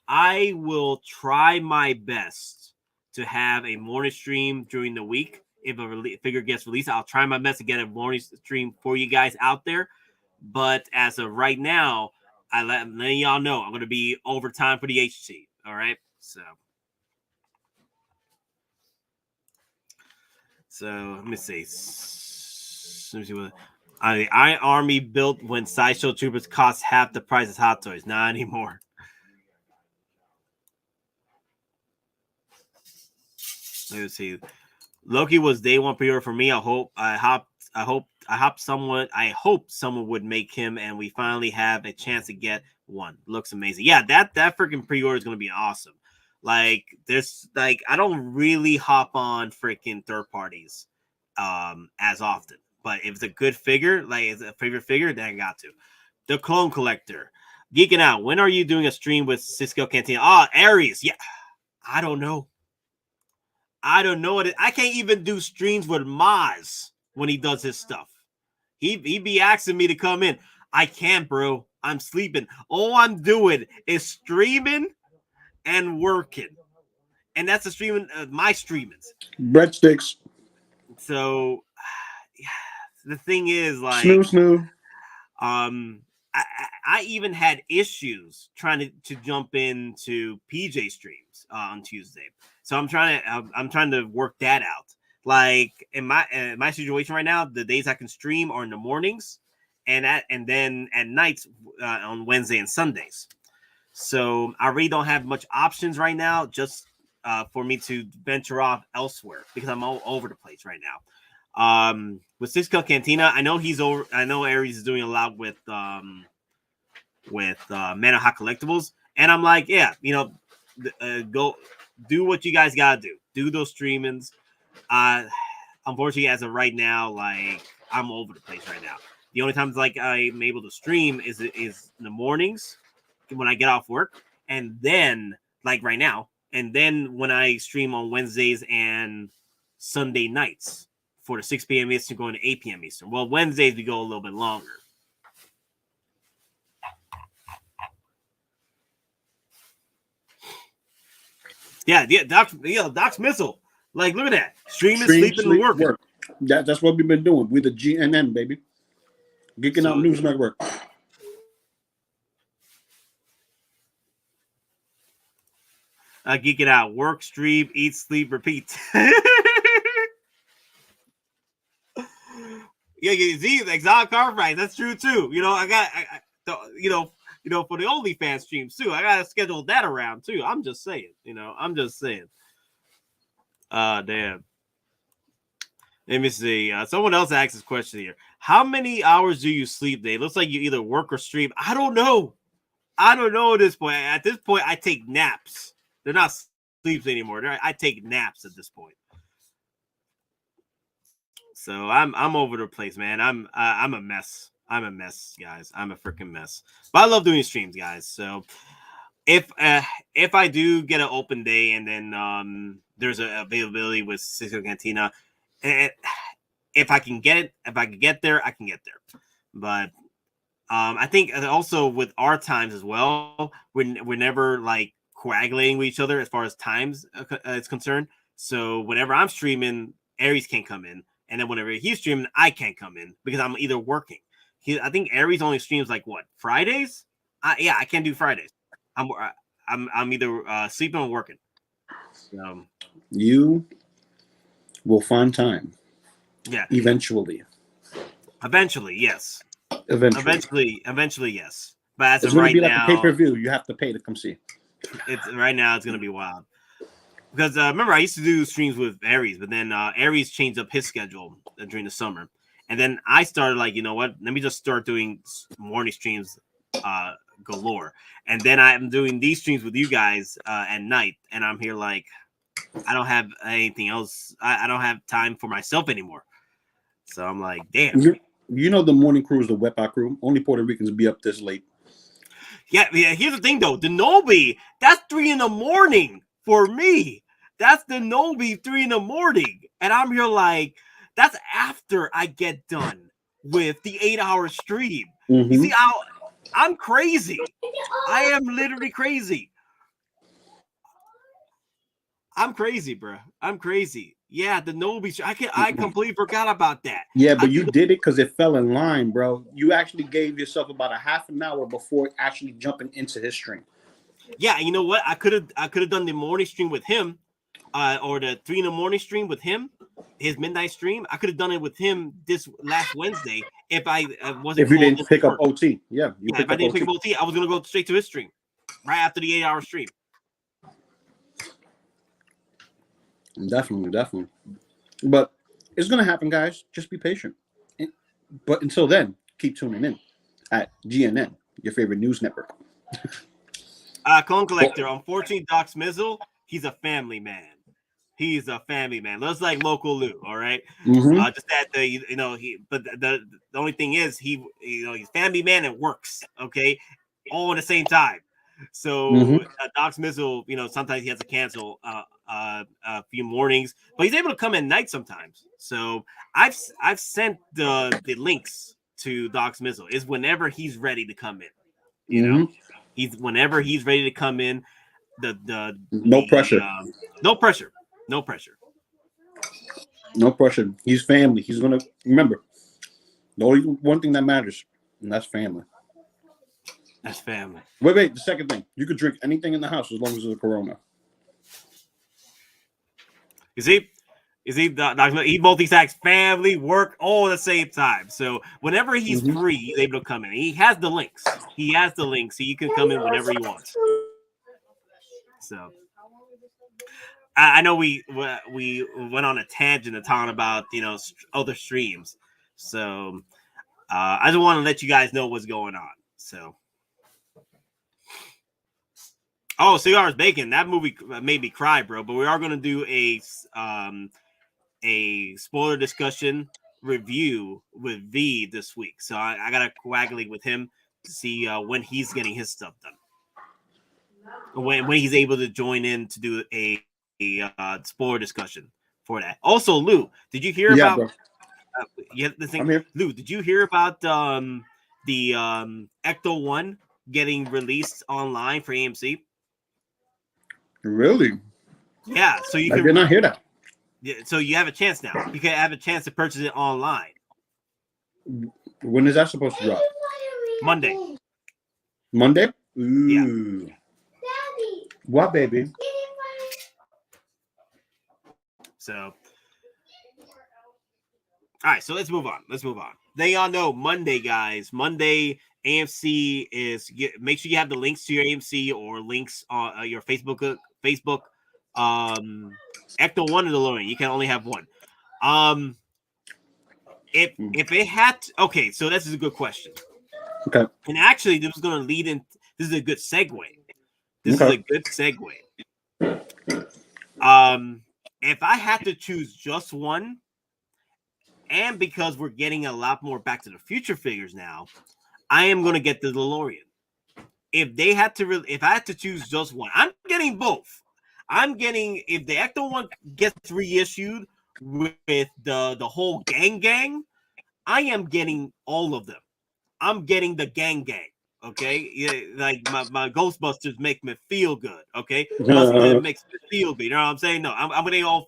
my best to have a morning stream during the week. If a figure gets released, I'll try my best to get a morning stream for you guys out there. But as of right now, I'm letting y'all know I'm going to be overtime for the HT. All right, so let me see. Let me see what the Iron Army built when Sideshow Troopers cost half the price as Hot Toys. Not anymore. Let's see. Loki was day one pre-order for me. I hope someone would make him, and we finally have a chance to get one. Looks amazing. Yeah, that freaking pre-order is gonna be awesome. Like, I don't really hop on freaking third parties as often, but if it's a good figure, like it's a favorite figure, then I got to. The Clone Collector, geeking out. When are you doing a stream with Cisco Cantina? Aries. Yeah, I don't know. I can't even do streams with Maz when he does his stuff. He be asking me to come in. I can't, bro. I'm sleeping. All I'm doing is streaming and working. And that's my streamings. Breadsticks. So yeah, the thing is, like, snoo. I even had issues trying to jump into PJ streams on Tuesday. So I'm trying to work that out. Like, in my situation right now, the days I can stream are in the mornings, and then at nights on Wednesday and Sundays. So I really don't have much options right now, just for me to venture off elsewhere because I'm all over the place right now. With Cisco Cantina, I know he's over. I know Aries is doing a lot with Man of Hot Collectibles, and I'm like, yeah, go do what you guys gotta do. Do those streamings. Unfortunately, as of right now, like, I'm all over the place right now. The only times like I'm able to stream is in the mornings when I get off work, and then like right now, and then when I stream on Wednesdays and Sunday nights for the 6 p.m. Eastern going to 8 p.m. Eastern. Well, Wednesdays we go a little bit longer. Yeah, Doc's missile. Like, look at that. Streaming, sleeping, and working. That's what we've been doing. We're the GNN, baby. Geeking Out News Network. Geek it out. Work, stream, eat, sleep, repeat. Yeah, see, exotic car price. That's true too. I got, for the OnlyFans streams too. I gotta schedule that around too. I'm just saying. Damn. Let me see. Someone else asked this question here. How many hours do you sleep, Dave? Looks like you either work or stream. I don't know at this point. At this point, I take naps. They're not sleeps anymore. I take naps at this point. So I'm over the place, man. I'm a mess. I'm a mess, guys. I'm a freaking mess. But I love doing streams, guys. So if I do get an open day and then there's a availability with Cisco Cantina, if I can get it, if I can get there, I can get there. But I think also with our times as well, we're never like coagulating with each other as far as times is concerned. So whenever I'm streaming, Aries can't come in, and then whenever he's streaming, I can't come in because I'm either working. I think Aries only streams like what, Fridays? Yeah, I can't do Fridays. I'm either sleeping or working. So You will find time. yeah, Eventually. eventually, yes. Eventually, yes. But as It's of going to right be like a now, pay-per-view. You have to pay to come see. it's right now. It's gonna be wild because remember I used to do streams with Aries, but then Aries changed up his schedule during the summer, and then I started like, you know what? Let me just start doing morning streams galore, and then I'm doing these streams with you guys at night, and I'm here like I don't have anything else. I don't have time for myself anymore. So I'm like, damn. You know the morning crew is the Wepa crew. Only Puerto Ricans be up this late. Yeah. Here's the thing, though. The Nobi, that's 3 a.m. for me. That's the Nobi 3 a.m. And I'm here like, that's after I get done with the 8-hour stream. Mm-hmm. You see how I'm crazy. I am literally crazy. I'm crazy, bro. I'm crazy. Yeah, the Nobi. I completely forgot about that. Yeah, but you did it because it fell in line, bro. You actually gave yourself about a half an hour before actually jumping into his stream. Yeah, you know what? I could have done the morning stream with him, or the 3 a.m. stream with him, his midnight stream. I could have done it with him this last Wednesday if I wasn't. If you didn't pick up OT, yeah. If I didn't pick up OT, I was gonna go straight to his stream right after the 8-hour stream. Definitely. But it's gonna happen, guys. Just be patient. But until then, keep tuning in at GNN, your favorite news network. Clone Collector. Unfortunately, Doc Smizzle, he's a family man. He's a family man. Looks like Loco Lu, all right? Mm-hmm. Just that the only thing is he's family man and works, okay, all at the same time. So Doc Smizzle, sometimes he has to cancel a few mornings, but he's able to come at night sometimes. So I've sent the links to Doc Smizzle is whenever he's ready to come in. You know, whenever he's ready to come in. No pressure. He's family. He's gonna remember the only one thing that matters, and that's family. That's family. Wait. The second thing, you could drink anything in the house as long as it's a Corona. You see, he multitasks family, work all at the same time. So whenever he's free, he's able to come in. He has the links. So you can come in whenever he wants. So I know we went on a tangent talking about other streams. So I just want to let you guys know what's going on. So. Oh, Cigars Bacon. That movie made me cry, bro. But we are going to do a spoiler discussion review with V this week. So I got to coagulate with him to see when he's getting his stuff done. When he's able to join in to do a spoiler discussion for that. Also, Lou, did you hear about the thing? I'm here. Lou, did you hear about the Ecto 1 getting released online for AMC? Really? Yeah, so I did not hear that. Yeah, so you have a chance now. You can have a chance to purchase it online. When is that supposed to drop? Monday. Monday? Ooh. Yeah. What, baby? So, all right. So let's move on. They all know Monday, guys. Monday. AMC is make sure you have the links to your AMC or links on your Facebook. Ecto 1 is alone. You can only have one. If it had okay, so this is a good question. Okay. And actually, this is going to lead in. This is a good segue. This is a good segue. If I had to choose just one, and because we're getting a lot more Back to the Future figures now, I am going to get the DeLorean. If I had to choose just one, I'm getting both. If the Ecto 1 gets reissued with the whole gang, I am getting all of them. I'm getting the gang. Okay, yeah, like my Ghostbusters make me feel good. Okay, Mustang makes me feel good. You know what I'm saying? No, I'm getting all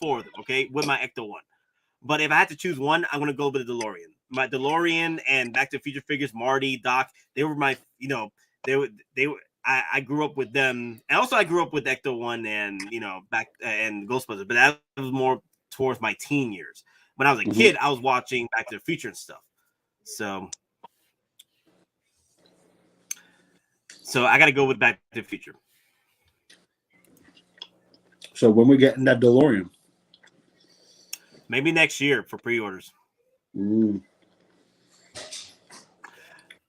four of them. Okay, with my Ecto one. But if I had to choose one, I'm gonna go with the DeLorean. My DeLorean and Back to the Future figures, Marty, Doc, they were my, they were. I grew up with them, and also I grew up with Ecto One and back and Ghostbusters, but that was more towards my teen years. When I was a kid, I was watching Back to the Future and stuff. So I got to go with Back to the Future. So when we getting that DeLorean? Maybe next year for pre-orders.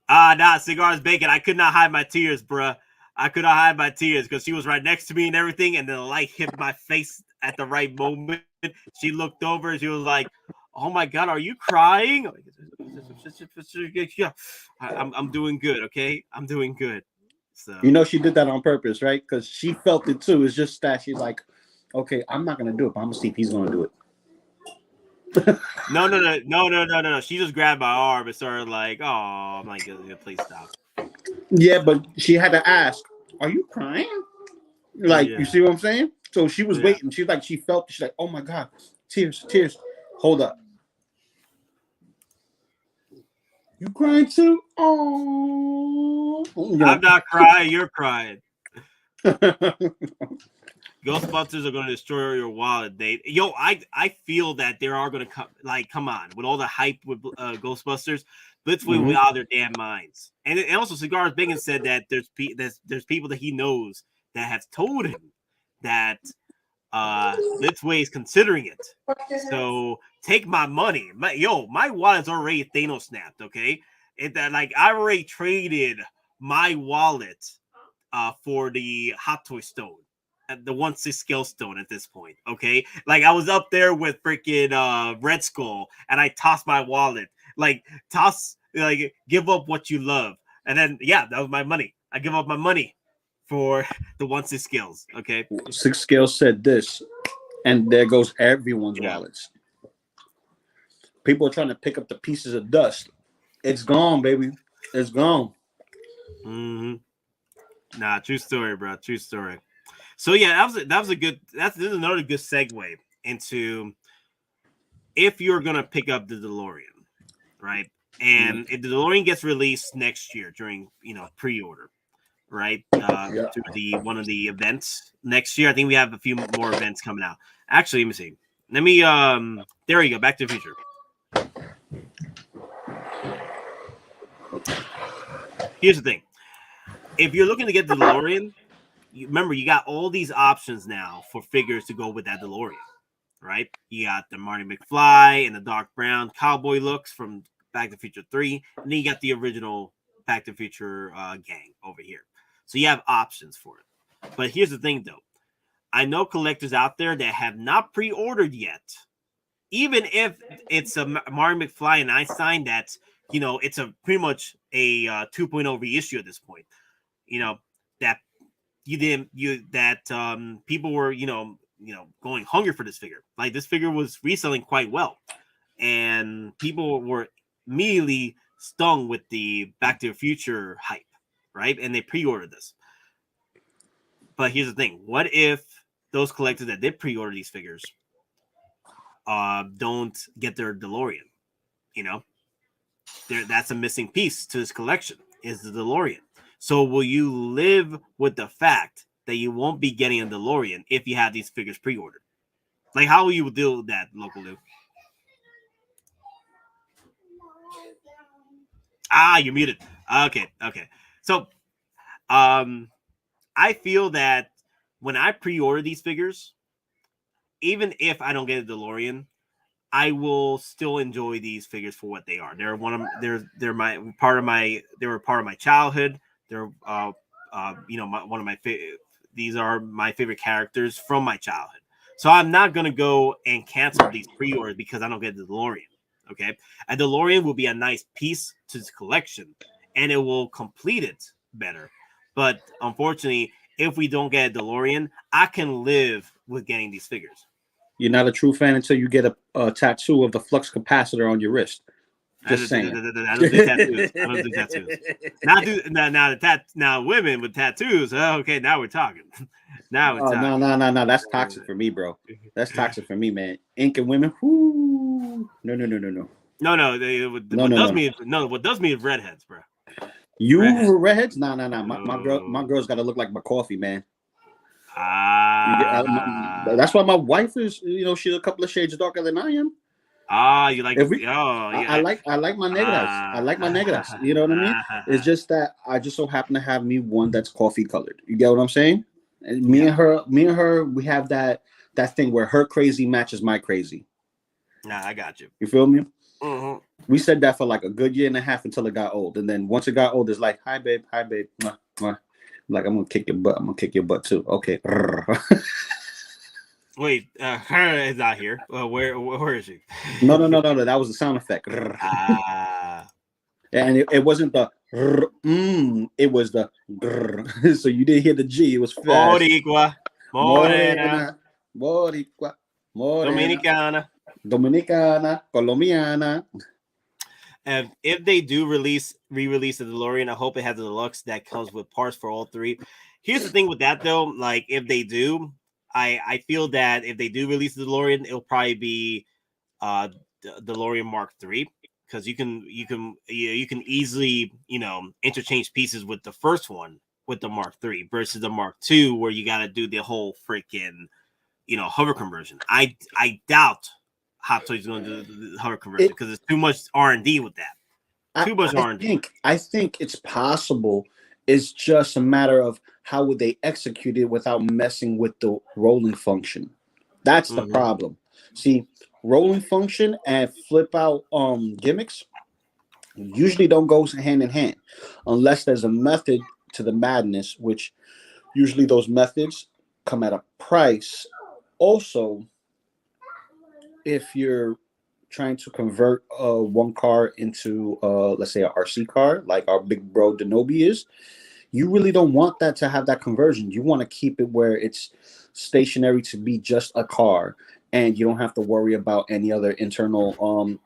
Nah, Cigars Bacon. I could not hide my tears, bruh. I could not hide my tears because she was right next to me and everything, and then the light hit my face at the right moment. She looked over and she was like, "Oh my God, are you crying?" I'm doing good, okay? I'm doing good. So She did that on purpose, right? Because she felt it too. It's just that she's like, okay, I'm not gonna do it, but I'm gonna see if he's gonna do it. No. She just grabbed my arm and started like, "Oh," I'm like, "Please stop." Yeah, but she had to ask, "Are you crying?" Like, you see what I'm saying? So she was waiting. She's like, she felt. She's like, "Oh my God, tears. Hold up. You crying too? Oh, I'm not crying. You're crying. Ghostbusters are going to destroy your wallet, Dave. Yo, I feel that they are going to come on with all the hype with Ghostbusters. Blitzwing will out of their damn minds. And also, Cigars Bacon said that there's people that he knows that have told him that Blitzway is considering it. So take my money. My wallet's already Thanos snapped. Okay, I already traded my wallet for the Hottoys stone. The 1/6 scale stone at this point, okay? Like I was up there with freaking Red Skull, and I tossed my wallet. Give up what you love, and then that was my money. I give up my money for the 1/6 scales. Okay, 6 scales said this, and there goes everyone's wallets. People are trying to pick up the pieces of dust. It's gone, baby. It's gone. Nah, true story, bro. True story. So this is another good segue into if you're gonna pick up the DeLorean, right? And if the DeLorean gets released next year during pre-order, right? Through one of the events next year. I think we have a few more events coming out. Actually, let me see. There you go. Back to the Future. Here's the thing. If you're looking to get the DeLorean, remember, you got all these options now for figures to go with that DeLorean, right? You got the Marty McFly and the dark brown cowboy looks from Back to the Future 3, and then you got the original Back to the Future gang over here. So you have options for it. But here's the thing, though. I know collectors out there that have not pre-ordered yet, even if it's a Marty McFly and Einstein that's, it's pretty much a 2.0 reissue at this point. That people were going hungry for this figure. Like this figure was reselling quite well, and people were immediately stung with the Back to the Future hype, right? And they pre-ordered this. But here's the thing: what if those collectors that did pre-order these figures don't get their DeLorean? That's a missing piece to this collection is the DeLorean. So will you live with the fact that you won't be getting a DeLorean if you have these figures pre-ordered? Like, how will you deal with that, Loco Lu? You're muted. Okay. So, I feel that when I pre-order these figures, even if I don't get a DeLorean, I will still enjoy these figures for what they are. They were part of my childhood. They're these are my favorite characters from my childhood. So I'm not gonna go and cancel these pre-orders because I don't get the DeLorean. Okay, a DeLorean will be a nice piece to this collection, and it will complete it better. But unfortunately, if we don't get a DeLorean, I can live with getting these figures. You're not a true fan until you get a tattoo of the flux capacitor on your wrist. Just saying. I don't do tattoos. I don't do tattoos. Now women with tattoos. Okay, now we're talking. Now we're talking. No. That's toxic for me, bro. That's toxic for me, man. Ink and women. Whoo. No. What does me is redheads, bro. You redheads? No. My girl's got to look like my coffee, man. That's why my wife is, she's a couple of shades darker than I am. You like? I like my negras. I like my negras. You know what I mean? It's just that I just so happen to have me one that's coffee colored. You get what I'm saying? And me and her, we have that thing where her crazy matches my crazy. Nah, I got you. You feel me? Mm-hmm. We said that for like a good year and a half until it got old, and then once it got old, it's like, hi babe, mwah, mwah. Like, I'm gonna kick your butt. I'm gonna kick your butt too. Okay. Wait, her is not here. Where is she? No. That was the sound effect. And it wasn't the it was the so you didn't hear the G. It was fast. Boricua, Morena, Dominicana, Colombiana. And if they do re-release the DeLorean, I hope it has the deluxe that comes with parts for all three. Here's the thing with that though, like if they do, I feel that if they do release the DeLorean, it'll probably be the DeLorean Mark III, because you can easily interchange pieces with the first one with the Mark III versus the Mark II, where you got to do the whole freaking hover conversion. I doubt Hot Toys is going to do the hover conversion because it's too much R&D with that. Too much R&D. I think it's possible. It's just a matter of how would they execute it without messing with the rolling function. That's the problem. See, rolling function and flip out gimmicks usually don't go hand in hand unless there's a method to the madness, which usually those methods come at a price. Also, if you're trying to convert one car into let's say a RC car, like our big bro Denobi is, you really don't want that to have that conversion. You want to keep it where it's stationary to be just a car, and you don't have to worry about any other internal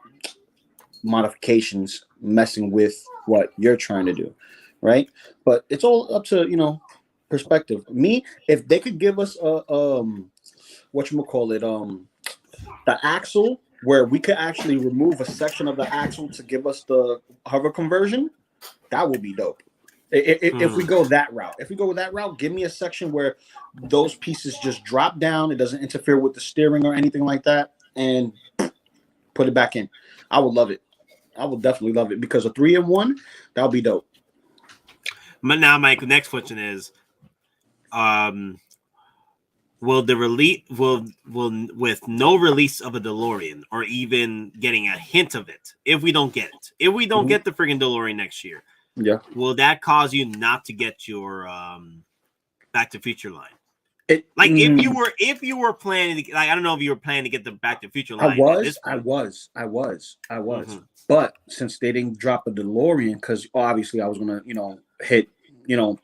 modifications messing with what you're trying to do, right? But it's all up to perspective. Me, if they could give us the axle, where we could actually remove a section of the axle to give us the hover conversion, that would be dope. If we go that route, give me a section where those pieces just drop down. It doesn't interfere with the steering or anything like that, and put it back in. I would love it. I would definitely love it, because a 3-in-1, that would be dope. But now, Mike, the next question is, will with no release of a DeLorean, or even getting a hint of it, if we don't get the friggin' DeLorean next year, will that cause you not to get your Back to Future line? If you were planning to, I don't know if you were planning to get the Back to Future line. I was. But since they didn't drop a DeLorean, because obviously I was gonna hit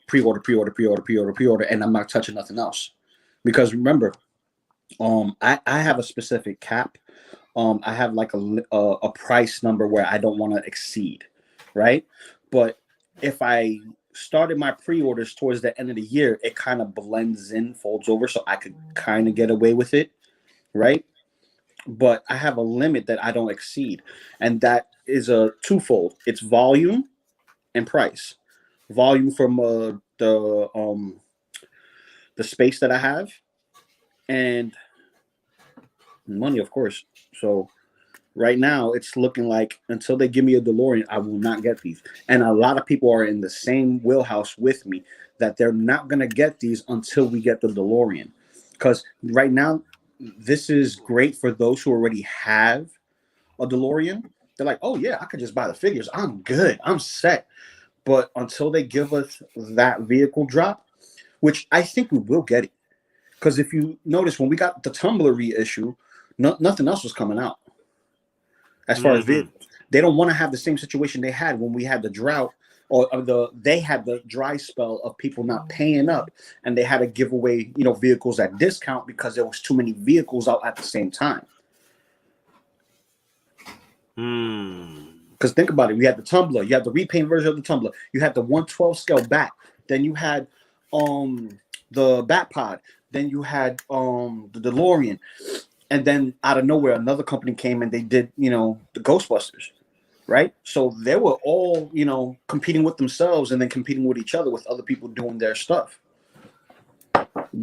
pre-order, and I'm not touching nothing else. Because remember, I have a specific cap. I have like a price number where I don't want to exceed, right? But if I started my pre-orders towards the end of the year, it kind of blends in, folds over, so I could kind of get away with it, right? But I have a limit that I don't exceed, and that is a twofold. It's volume and price. Volume from the space that I have, and money, of course. So right now it's looking like until they give me a DeLorean, I will not get these. And a lot of people are in the same wheelhouse with me, that they're not going to get these until we get the DeLorean. Because right now, this is great for those who already have a DeLorean. They're like, oh yeah, I could just buy the figures. I'm good. I'm set. But until they give us that vehicle drop, which I think we will get it. Because if you notice, when we got the Tumbler reissue, nothing else was coming out. As far as vehicles, they don't want to have the same situation they had when we had the drought, or they had the dry spell of people not paying up, and they had to give away vehicles at discount because there was too many vehicles out at the same time. Because Because think about it, we had the Tumbler, you had the repaint version of the Tumbler, you had the 112 scale Bat, then you had the Bat Pod, then you had the DeLorean, and then out of nowhere another company came and they did, you know, the Ghostbusters, right? So they were all, you know, competing with themselves and then competing with each other with other people doing their stuff.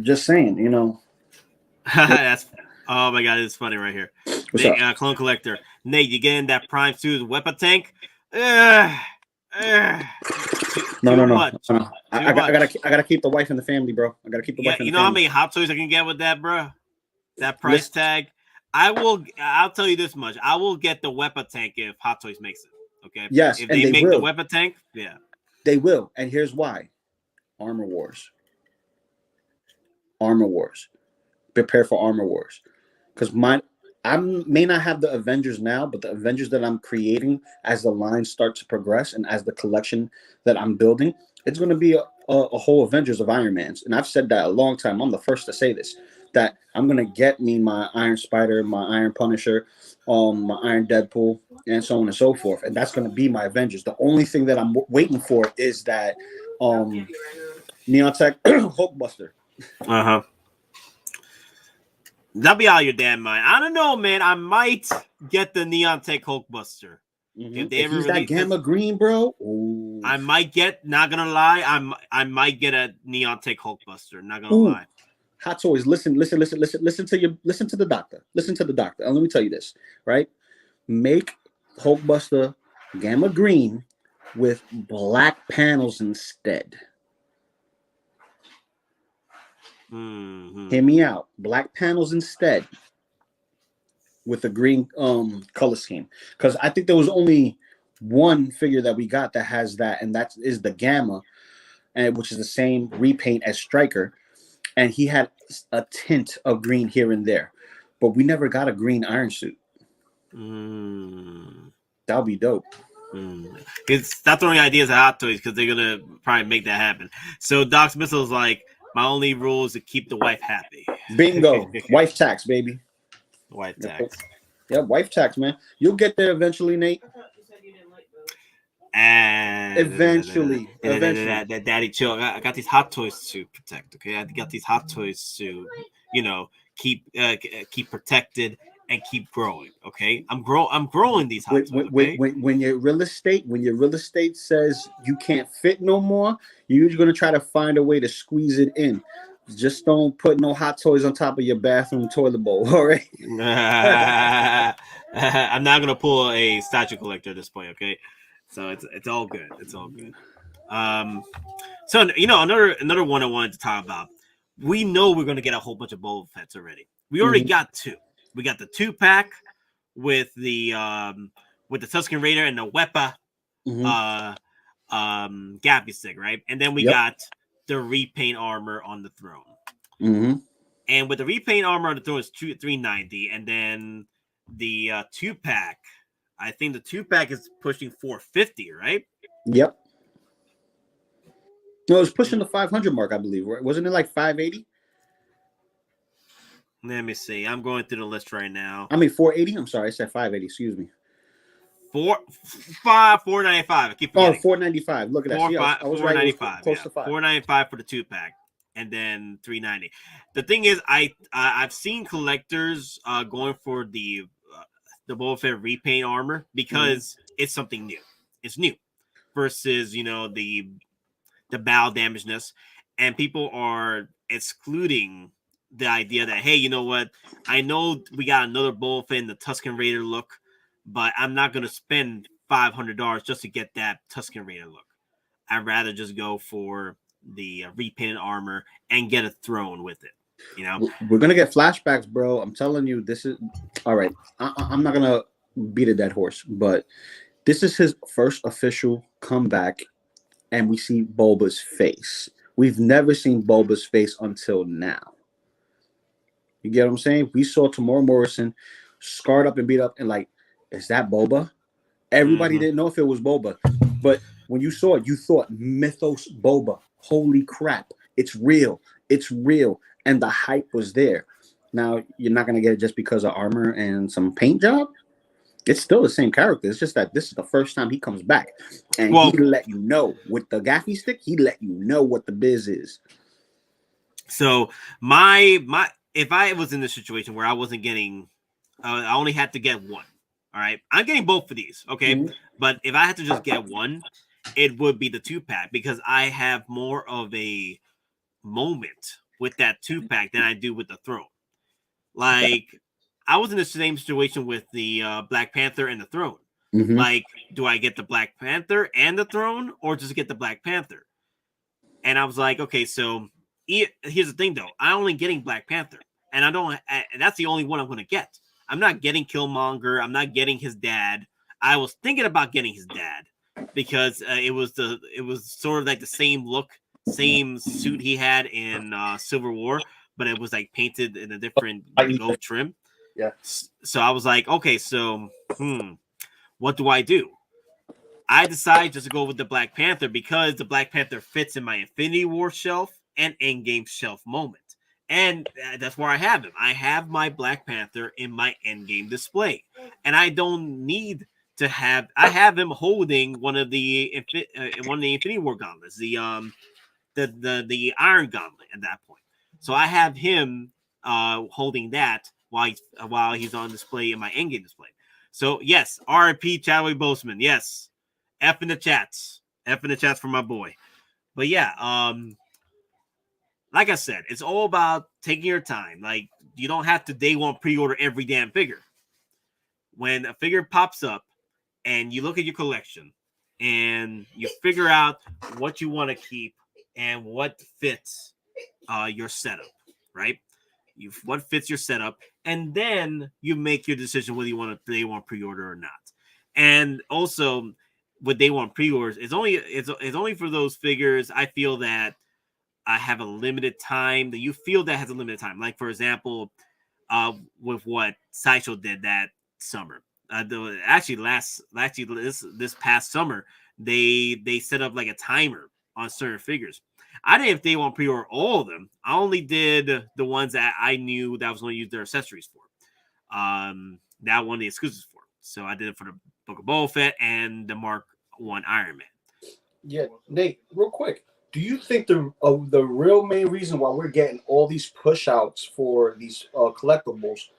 Just saying, you know. That's oh my god, it's funny right here. The clone collector. Nate, you getting that Prime 2's weapon tank? No. Much. I gotta keep the wife and the family, bro. I gotta keep the wife and the family. You know how many Hot Toys I can get with that, bro? That price tag. I'll tell you this much. I will get the weapon tank if Hot Toys makes it. Okay. Yes, if they make the weapon tank, yeah. They will. And here's why. Armor Wars. Prepare for Armor Wars. Because I may not have the Avengers now, but the Avengers that I'm creating as the line starts to progress and as the collection that I'm building, it's going to be a whole Avengers of Iron Mans. And I've said that a long time. I'm the first to say this, that I'm going to get me my Iron Spider, my Iron Punisher, my Iron Deadpool, and so on and so forth. And that's going to be my Avengers. The only thing that I'm waiting for is that Neon Tech Hulkbuster. Uh-huh. That'll be out of your damn mind. I don't know, man. I might get the Neon Tech Hulkbuster. If he's that Gamma Green, bro. Ooh. I might get, not gonna lie, I might get a Neon Tech Hulkbuster. Not gonna lie. Hot Toys, listen to the doctor. Listen to the doctor. And let me tell you this, right? Make Hulkbuster Gamma Green with black panels instead. Mm-hmm. Hear me out. Black panels instead with the green color scheme. Because I think there was only one figure that we got that has that, and that is the Gamma, and which is the same repaint as Stryker. And he had a tint of green here and there. But we never got a green Iron Suit. That would be dope. Stop throwing ideas at Hot Toys because they're going to probably make that happen. So Doc's Missile's like, my only rule is to keep the wife happy. Bingo. Wife tax, baby. Wife tax. Yeah, wife tax, man. You'll get there eventually, Nate. And eventually. Daddy, chill. I got these Hot Toys to protect. Okay, I got these Hot Toys to, keep protected and keep growing. Okay, I'm growing these Hot Toys. Okay? When your real estate says you can't fit no more, you're gonna try to find a way to squeeze it in. Just don't put no Hot Toys on top of your bathroom toilet bowl. All right. I'm not gonna pull a statue collector at this point. Okay. So it's all good. It's all good. So another one I wanted to talk about. We know we're gonna get a whole bunch of Boba Fetts already. We already got two. We got the 2-pack with the Tusken Raider and the Wepa Gappy stick, right? And then we got the repaint armor on the throne. And with the repaint armor on the throne is $390, and then the 2-pack. I think the 2-pack is pushing $450, right? Yep. No, it was pushing the 500 mark, I believe. Right? Wasn't it like 580? Let me see. I'm going through the list right now. I mean 480. I'm sorry, I said 580. Excuse me. 495. I keep forgetting. 495. Look at that. I was 495. Close to 5. 495 for the 2-pack, and then 390. The thing is, I've seen collectors going for the Boba Fett repaint armor because it's something new. It's new versus the bow damageness, and people are excluding the idea that, hey, you know what? I know we got another Boba Fett in the Tusken Raider look, but I'm not going to spend $500 just to get that Tusken Raider look. I'd rather just go for the repainted armor and get a throne with it. We're gonna get flashbacks, bro. I'm telling you, this is all right. I'm not gonna beat a dead horse, but this is his first official comeback, and we see Boba's face. We've never seen Boba's face until now. You get what I'm saying? We saw Tamora Morrison scarred up and beat up, and like, is that Boba? Everybody didn't know if it was Boba, but when you saw it, you thought Mythos Boba. Holy crap! It's real. It's real. And the hype was there. Now, you're not going to get it just because of armor and some paint job. It's still the same character. It's just that this is the first time he comes back, and Well- he let you know with the gaffy stick. He let you know what the biz is. So my if I was in this situation where I wasn't getting, I only had to get one. All right, I'm getting both of these. Okay, Mhm. but if I had to just get one, it would be the 2-pack because I have more of a moment with that 2-pack than I do with the throne. Like I was in the same situation with the Black Panther and the throne. Mhm. Like, do I get the Black Panther and the throne, or just get the Black Panther? And I was like, okay, so here's the thing, though. I'm only getting Black Panther, and I don't. And that's the only one I'm going to get. I'm not getting Killmonger. I'm not getting his dad. I was thinking about getting his dad because it was sort of like the same look, same suit he had in Civil War, but it was like painted in a different gold trim. Yeah. So I was like, okay, so what do I do? I decided just to go with the Black Panther because the Black Panther fits in my Infinity War shelf and Endgame shelf moment. And that's where I have him. I have my Black Panther in my Endgame display. And I don't need to have... I have him holding one of the Infinity War gauntlets, the Iron Gauntlet at that point. So I have him holding that while he's on display in my Endgame display. So yes, RIP Chadwick Boseman. Yes. F in the chats. F in the chats for my boy. But yeah, like I said, it's all about taking your time. Like, you don't have to day one pre-order every damn figure. When a figure pops up and you look at your collection and you figure out what you want to keep and what fits your setup, right? What fits your setup, and then you make your decision whether you want to day one pre-order or not. And also, with day one pre-orders, it's only for those figures I feel that I have a limited time, that you feel that has a limited time. Like, for example, with what Sideshow did that summer. This past summer, they set up like a timer on certain figures. I didn't day one pre-order all of them. I only did the ones that I knew that I was going to use their accessories for. That one the exclusives for. So I did it for the Book of Boba Fett and the Mark 1 Iron Man. Yeah, Nate, real quick. Do you think the real main reason why we're getting all these push outs for these collectibles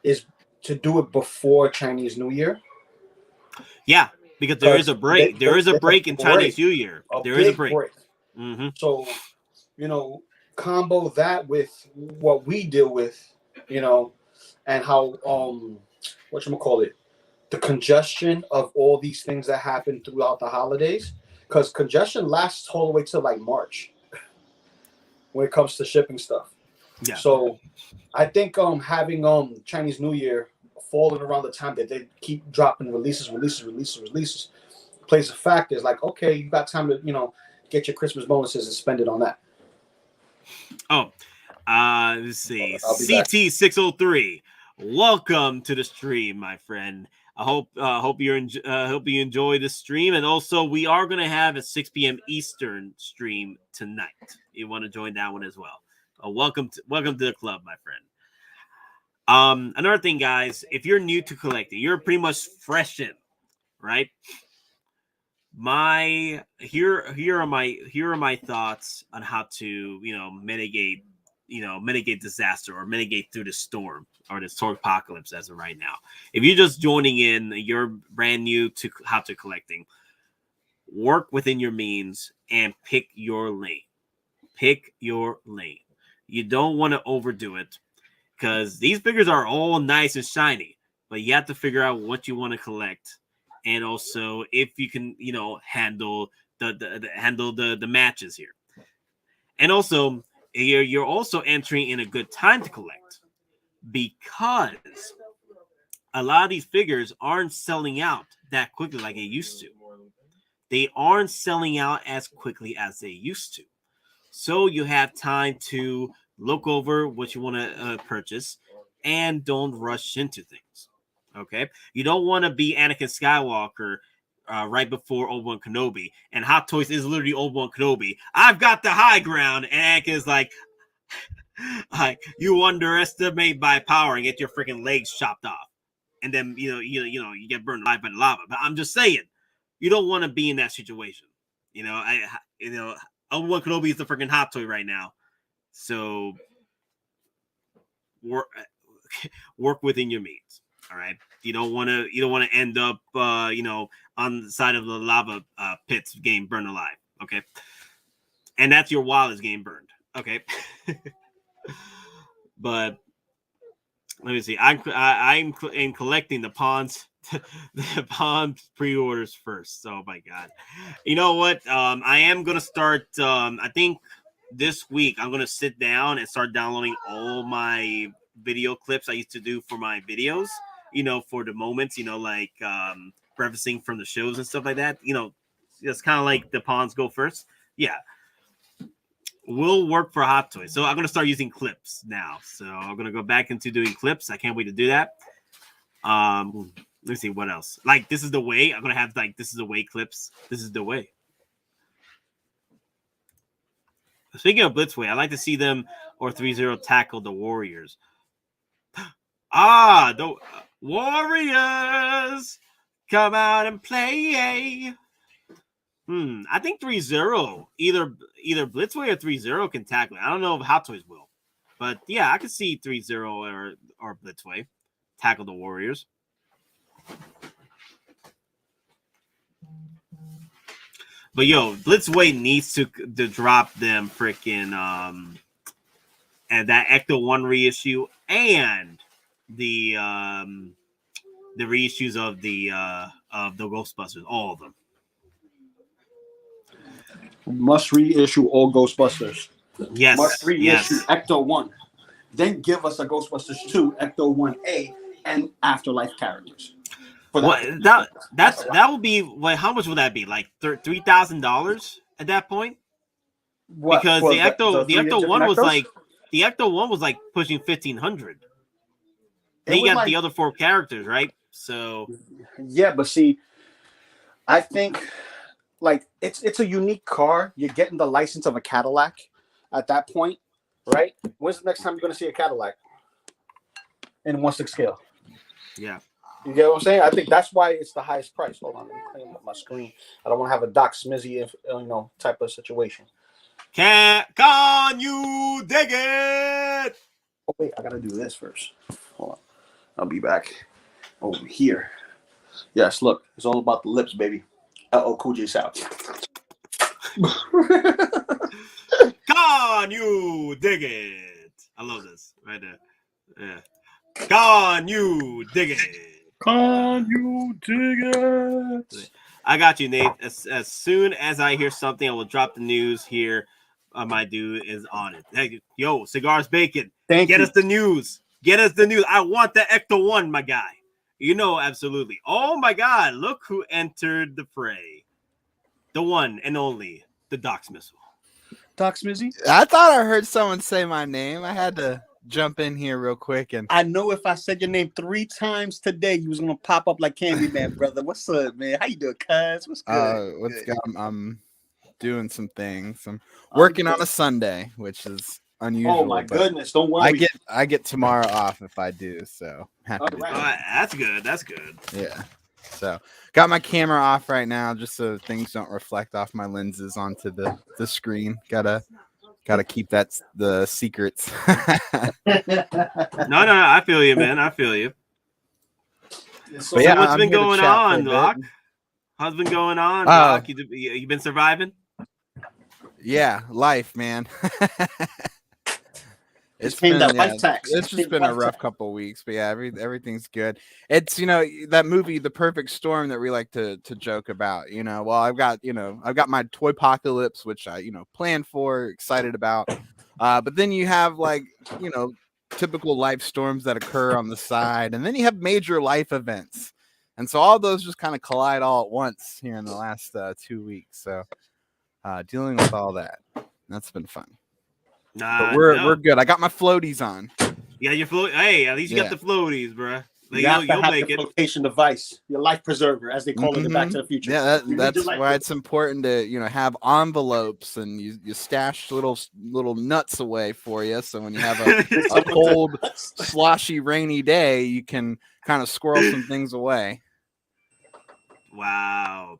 is to do it before Chinese New Year? Yeah, because there is a break. There is a break in Chinese New Year. There is a break. Mm-hmm. So, combo that with what we deal with, and how whatchamacallit, the congestion of all these things that happen throughout the holidays. Because congestion lasts all the way till like March when it comes to shipping stuff. Yeah. So I think having Chinese New Year falling around the time that they keep dropping releases plays a factor. It's like, okay, you got time to, get your Christmas bonuses and spend it on that. Oh, let's see. CT603. Welcome to the stream, my friend. I hope you enjoy the stream, and also we are going to have a 6 p.m. Eastern stream tonight. You want to join that one as well? Welcome to the club, my friend. Another thing, guys, if you're new to collecting, you're pretty much fresh in, right? Here are my thoughts on how to mitigate disaster or mitigate through the storm or the storm apocalypse as of right now. If you're just joining in, you're brand new to how to collecting, work within your means and pick your lane. Pick your lane. You don't want to overdo it because these figures are all nice and shiny, but you have to figure out what you want to collect. And also if you can, handle the matches here. And also you're also entering in a good time to collect, because a lot of these figures aren't selling out that quickly like they used to. They aren't selling out as quickly as they used to. So you have time to look over what you want to purchase and don't rush into things. Okay? You don't want to be Anakin Skywalker right before Obi-Wan Kenobi, and Hottoys is literally Obi-Wan Kenobi. I've got the high ground, and Anakin is like, you underestimate my power and get your freaking legs chopped off. and then you get burned alive by the lava. But I'm just saying, you don't want to be in that situation. Obi-Wan Kenobi is the freaking hot toy right now, so work within your means. All right, you don't want to end up on the side of the lava pits getting burned alive. Okay, and that's your wallet's getting burned. Okay, but let me see. I'm collecting the pawns. The pawn pre-orders first. Oh my god. You know what? I am gonna start I think this week I'm gonna sit down and start downloading all my video clips I used to do for my videos, for the moments, like prefacing from the shows and stuff like that. It's kind of like the pawns go first. Yeah. Will work for Hot Toys. So I'm gonna start using clips now. So I'm gonna go back into doing clips. I can't wait to do that. Let me see what else. Like, this is the way. I'm gonna have this is the way clips. This is the way. Speaking of Blitzway, I like to see them or 3-0 tackle the Warriors. The Warriors come out and play. I think 3-0, either Blitzway or 3-0 can tackle it. I don't know if Hot Toys will, but yeah, I could see 3-0 or Blitzway tackle the Warriors. But Blitzway needs to drop them freaking and that Ecto 1 reissue and the reissues of the Ghostbusters, all of them. Must reissue all Ghostbusters. Yes. Must reissue Ecto 1. Then give us a Ghostbusters 2, Ecto 1A, and Afterlife characters. That would be how much would that be? Like $3,000 at that point? What, because the Ecto 1 was Ectos? like pushing $1,500. Then you got the other 4 characters, right? So yeah, but see, I think it's a unique car. You're getting the license of a Cadillac at that point, right? When's the next time you're going to see a Cadillac in 1/6 scale? Yeah. You get what I'm saying? I think that's why it's the highest price. Hold on, let me clean up my screen. I don't want to have a Doc Smizzy, type of situation. Can you dig it? Oh wait, I gotta do this first. Hold on, I'll be back over here. Yes, look, it's all about the lips, baby. Cool J South. Can you dig it? I love this right there. Yeah. Can you dig it? Can you dig it? I got you, Nate. As soon as I hear something, I will drop the news here. My dude is on it. Hey, yo, Cigars Bacon. Get us the news. Get us the news. I want the Ecto 1, my guy. Absolutely. Oh, my God. Look who entered the fray. The one and only, the Doc Missile. Doc Smizzy? I thought I heard someone say my name. I had to jump in here real quick. And I know if I said your name 3 times today, you was going to pop up like Candyman, brother. What's up, man? How you doing, cuz? What's good? What's good? I'm doing some things. I'm working on a Sunday, which is unusual. Oh my goodness! Don't worry. I get tomorrow off if I do. So happy to do that. That's good. That's good. Yeah. So got my camera off right now, just so things don't reflect off my lenses onto the screen. Gotta keep the secrets. No, I feel you, man. I feel you. So yeah, what's been going on, Doc? How's been going on, Doc? You been surviving? Yeah, life, man. It's just been a rough couple of weeks, but yeah, everything's good. It's that movie, The Perfect Storm, that we like to joke about. Well, I've got my Toy Apocalypse, which I planned for, excited about. But then you have typical life storms that occur on the side, and then you have major life events, and so all those just kind of collide all at once here in the last 2 weeks. So dealing with all that's been fun. But we're good. I got my floaties on. Yeah, your float. Hey, at least you got the floaties, bro. You have to You'll have make the it. flotation device, your life preserver, as they call it in Back to the Future. Yeah, that's why it's important to have envelopes, and you stash little nuts away for you, so when you have a cold, sloshy, rainy day, you can kind of squirrel some things away. Wow.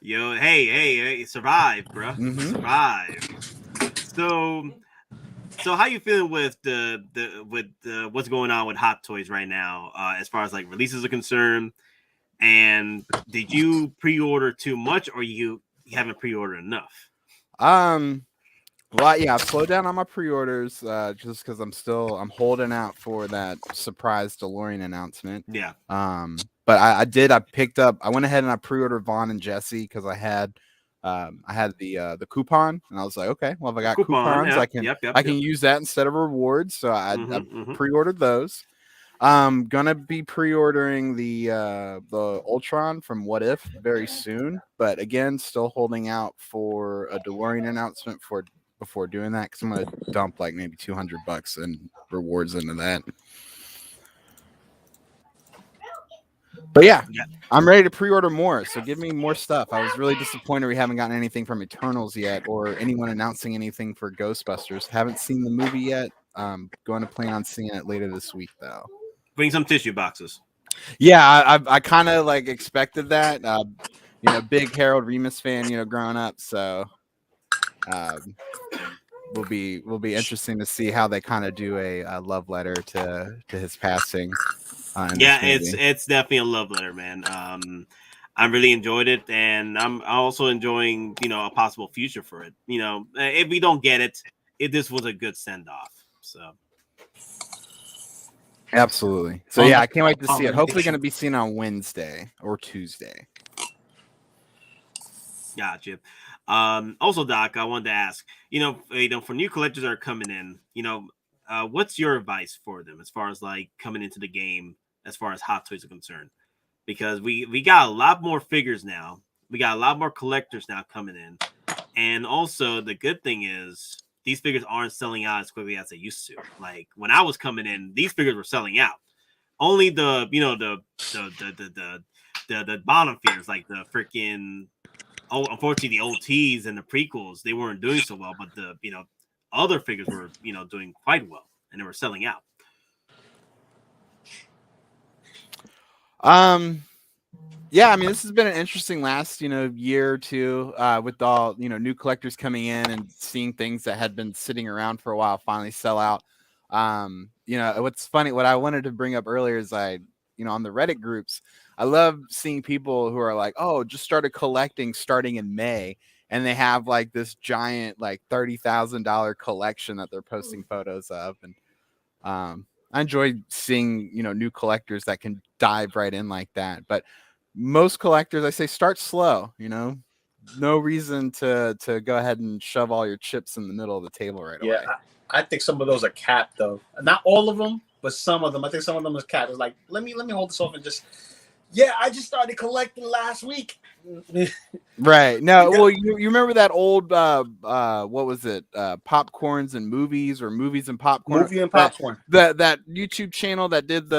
Yo, hey, survive, bro. Survive. So how you feeling with what's going on with Hot Toys right now, as far as like releases are concerned? And did you pre-order too much, or you haven't pre-ordered enough? Well, yeah, I've slowed down on my pre-orders just because I'm holding out for that surprise DeLorean announcement. Yeah. But I went ahead and I pre-ordered Vaughn and Jesse because I had the coupon, and I was like, okay, well, if I got coupons, yeah, I can use that instead of rewards. So I pre-ordered those. Gonna be pre-ordering the Ultron from What If very soon, but again, still holding out for a DeLorean announcement before doing that, because I'm gonna dump like maybe $200 in rewards into that. But yeah, I'm ready to pre-order more, so give me more stuff. I was really disappointed we haven't gotten anything from Eternals yet, or anyone announcing anything for Ghostbusters. Haven't seen the movie yet. Going to plan on seeing it later this week, though. Bring some tissue boxes. Yeah, I kind of like expected that. Big Harold Ramis fan, growing up, so will be interesting to see how they kind of do a love letter to his passing. Yeah, it's definitely a love letter, man. I really enjoyed it, and I'm also enjoying a possible future for it. If we don't get it, this was a good send off. So absolutely. So yeah, I can't wait to see it. Hopefully, going to be seen on Wednesday or Tuesday. Gotcha. Also, Doc, I wanted to ask, for new collectors that are coming in, what's your advice for them as far as like coming into the game, as far as Hot Toys are concerned? Because we got a lot more figures now. We got a lot more collectors now coming in. And also the good thing is these figures aren't selling out as quickly as they used to. Like when I was coming in, these figures were selling out. Only the bottom figures, like the freaking unfortunately the OTs and the prequels, they weren't doing so well, but the other figures were doing quite well, and they were selling out. Yeah, I mean, this has been an interesting last year or two, with all new collectors coming in and seeing things that had been sitting around for a while finally sell out. What's funny, what I wanted to bring up earlier is on the Reddit groups, I love seeing people who are like, oh, just started collecting starting in May, and they have like this giant like $30,000 collection that they're posting photos of. And I enjoy seeing new collectors that can dive right in like that. But most collectors, I say, start slow. No reason to go ahead and shove all your chips in the middle of the table right away. I think some of those are capped though. Not all of them, but some of them. I think some of them is capped. It's like, let me hold this off and just. Yeah, I just started collecting last week. Right. No, well, you remember that old what was it? Popcorns and Movies, or Movies and Popcorn? Movie and Popcorn. That YouTube channel that did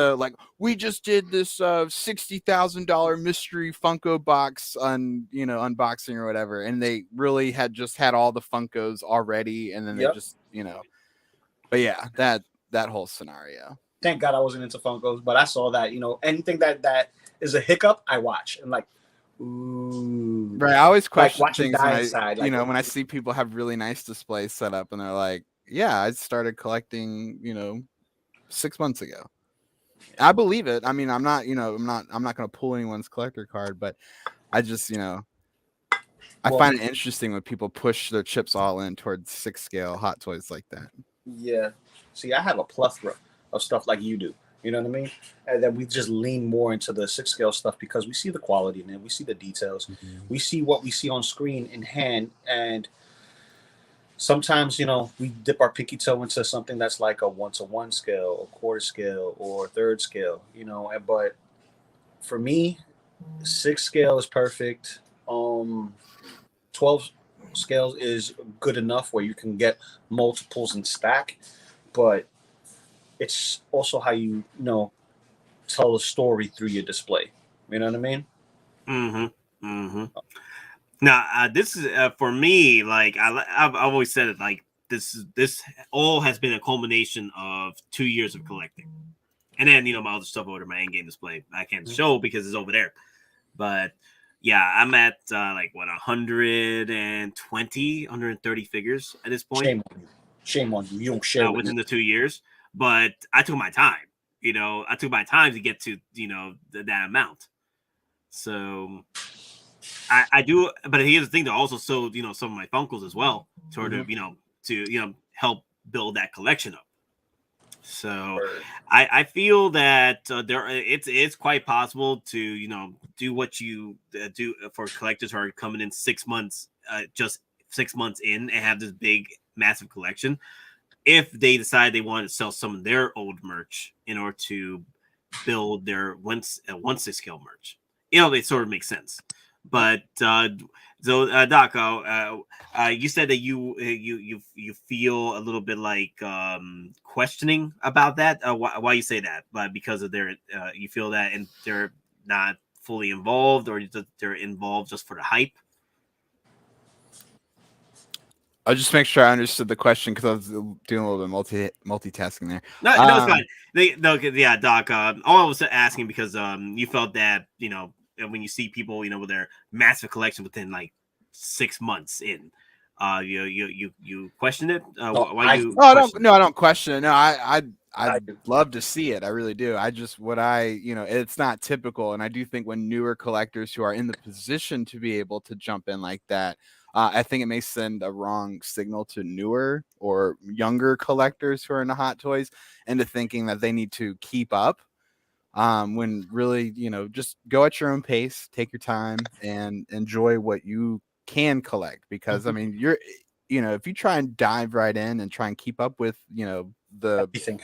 we just did this $60,000 mystery Funko box on unboxing or whatever, and they really had just had all the Funkos already, and then they just but yeah, that whole scenario. Thank God I wasn't into Funkos, but I saw that anything that is a hiccup, I watch. And like, ooh. Right, I always question things when I see people have really nice displays set up, and they're like, yeah, I started collecting 6 months ago. I believe it. I mean, I'm not going to pull anyone's collector card, but I just I find it interesting when people push their chips all in towards 6 scale Hot Toys like that. Yeah. See, I have a plethora of stuff like you do. You know what I mean? And then we just lean more into the 6 scale stuff because we see the quality in it. We see the details. Mm-hmm. We see what we see on screen in hand. And sometimes, we dip our pinky toe into something that's like a 1-to-1 scale, a quarter scale, or third scale, But for me, 6 scale is perfect. 12 scales is good enough where you can get multiples and stack. But it's also how tell a story through your display. You know what I mean? Now, this is for me. Like I've always said it. Like this all has been a culmination of 2 years of collecting, and then my other stuff over my EndGame display. I can't show because it's over there, but. Yeah, I'm at like 120, 130 figures at this point. Shame on you. You don't share within the 2 years, but I took my time. I took my time to get to that amount. So I do, but here's the thing: to also sold some of my Funkles as well, sort of to help build that collection up. So I feel that it's quite possible to do what you do for collectors who are coming in 6 months, just 6 months in, and have this big massive collection. If they decide they want to sell some of their old merch in order to build their 1/6 scale merch, it sort of makes sense. But Doc, you said that you feel a little bit like questioning about that. Why you say that? But because of their, you feel that and they're not fully involved, or they're involved just for the hype. I'll just make sure I understood the question because I was doing a little bit multitasking there. No, it's fine. Yeah, Doc. All I was asking because you felt that when you see people with their massive collection within like 6 months in, you question it. Why you? I don't question it. No, I'd love to see it. I really do. It's not typical, and I do think when newer collectors who are in the position to be able to jump in like that. I think it may send a wrong signal to newer or younger collectors who are into Hot Toys into thinking that they need to keep up. When really, just go at your own pace, take your time, and enjoy what you can collect. Because I mean, if you try and dive right in and try and keep up with, the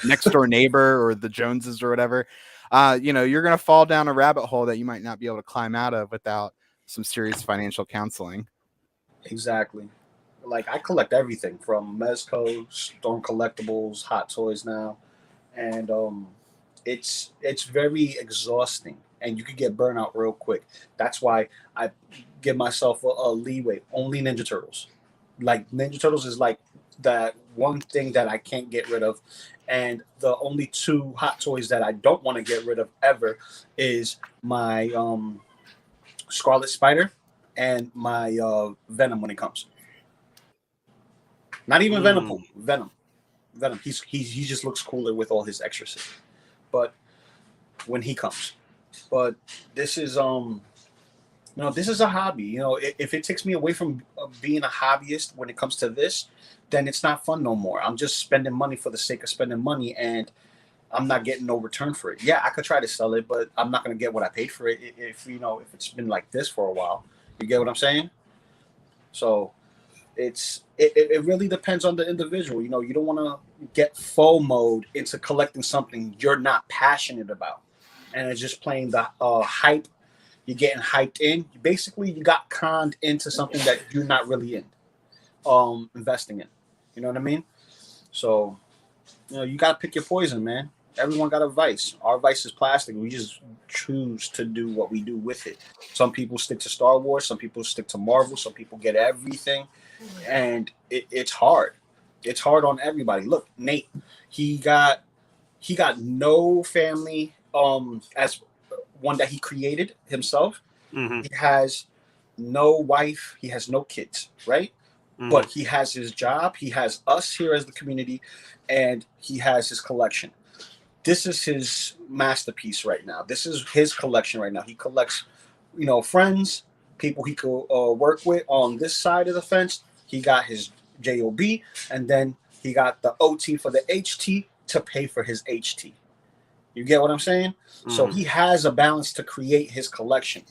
next door neighbor or the Joneses or whatever, you're gonna fall down a rabbit hole that you might not be able to climb out of without some serious financial counseling. Exactly. Like I collect everything from Mezco, Storm Collectibles, Hot Toys now, and it's very exhausting, and you could get burnout real quick. That's why I give myself a leeway. Only Ninja Turtles. Like Ninja Turtles is like that one thing that I can't get rid of, and the only 2 Hot Toys that I don't want to get rid of ever is my Scarlet Spider and my Venom when it comes. Not even Venom. Venom. He just looks cooler with all his extra shit. But when he comes, but this is this is a hobby. If it takes me away from being a hobbyist when it comes to this, then it's not fun no more. I'm just spending money for the sake of spending money, and I'm not getting no return for it. Yeah, I could try to sell it, but I'm not going to get what I paid for it if it's been like this for a while. You get what I'm saying? So it really depends on the individual. You don't want to get FOMO'd into collecting something you're not passionate about, and it's just playing the hype. You're getting hyped in. Basically, you got conned into something that you're not really investing in. You know what I mean? So you got to pick your poison, man. Everyone got a vice. Our vice is plastic. We just choose to do what we do with it. Some people stick to Star Wars. Some people stick to Marvel. Some people get everything. And it's hard. It's hard on everybody. Look, Nate, he got no family as one that he created himself. Mm-hmm. He has no wife. He has no kids, right? Mm-hmm. But he has his job. He has us here as the community, and he has his collection. This is his masterpiece right now. This is his collection right now. He collects, friends, people he could work with on this side of the fence. He got his JOB, and then he got the OT for the HT to pay for his HT. You get what I'm saying? Mm-hmm. So he has a balance to create his collection.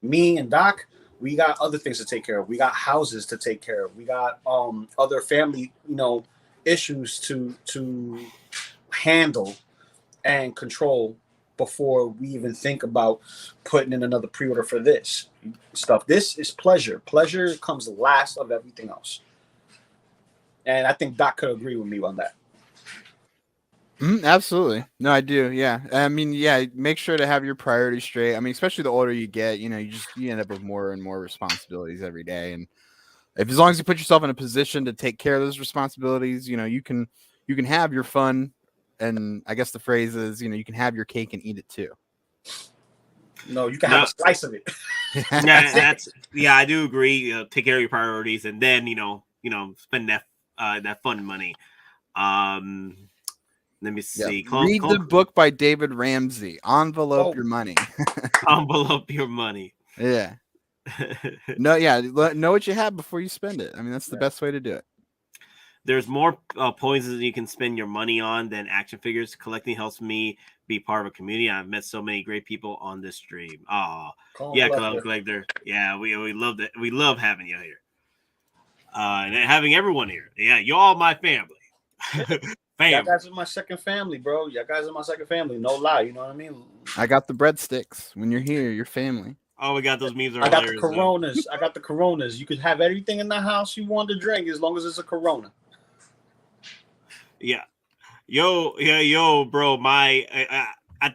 Me and Doc, we got other things to take care of. We got houses to take care of. We got other family, issues to handle and control before we even think about putting in another pre-order for this stuff. This is pleasure. Pleasure comes last of everything else. And I think Doc could agree with me on that. Absolutely. No, I do. Yeah. I mean, yeah, make sure to have your priorities straight. I mean, especially the older you get, you know, you end up with more and more responsibilities every day. And if as long as you put yourself in a position to take care of those responsibilities, you know, you can have your fun. And I guess the phrase is, you know, you can have your cake and eat it too. No, you can have a slice of it. Yeah, I do agree. Take care of your priorities, and then you know, spend that fun money. Let me see. Read the book by David Ramsey. Envelope your money. Envelope your money. Yeah. No, yeah. Know what you have before you spend it. I mean, that's the best way to do it. There's more points that you can spend your money on than action figures. Collecting helps me be part of a community. I've met so many great people on this stream. Oh, yeah, Collector. Yeah, we love that. We love having you here. And having everyone here. Yeah, you're all my family. Y'all guys are my second family, bro. Y'all guys are my second family. No lie, you know what I mean? I got the breadsticks. When you're here, you're family. Oh, we got those memes. I got the Coronas. I got the Coronas. You could have everything in the house you want to drink as long as it's a Corona. Yeah. Yo, bro. I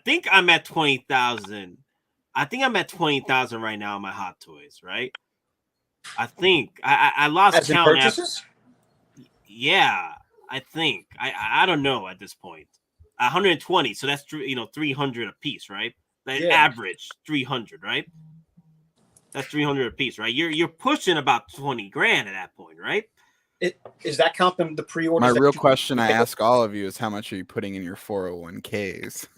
think I'm at 20,000. I think I'm at 20,000 right now on my Hot Toys, right? I think I lost as count. Purchases? Yeah, I think I don't know at this point. 120, so that's 300 a piece, right? Average 300, right? That's 300 a piece, right? You're pushing about 20 grand at that point, right? Is that counting the pre-orders? My real question I ask all of you is how much are you putting in your 401ks?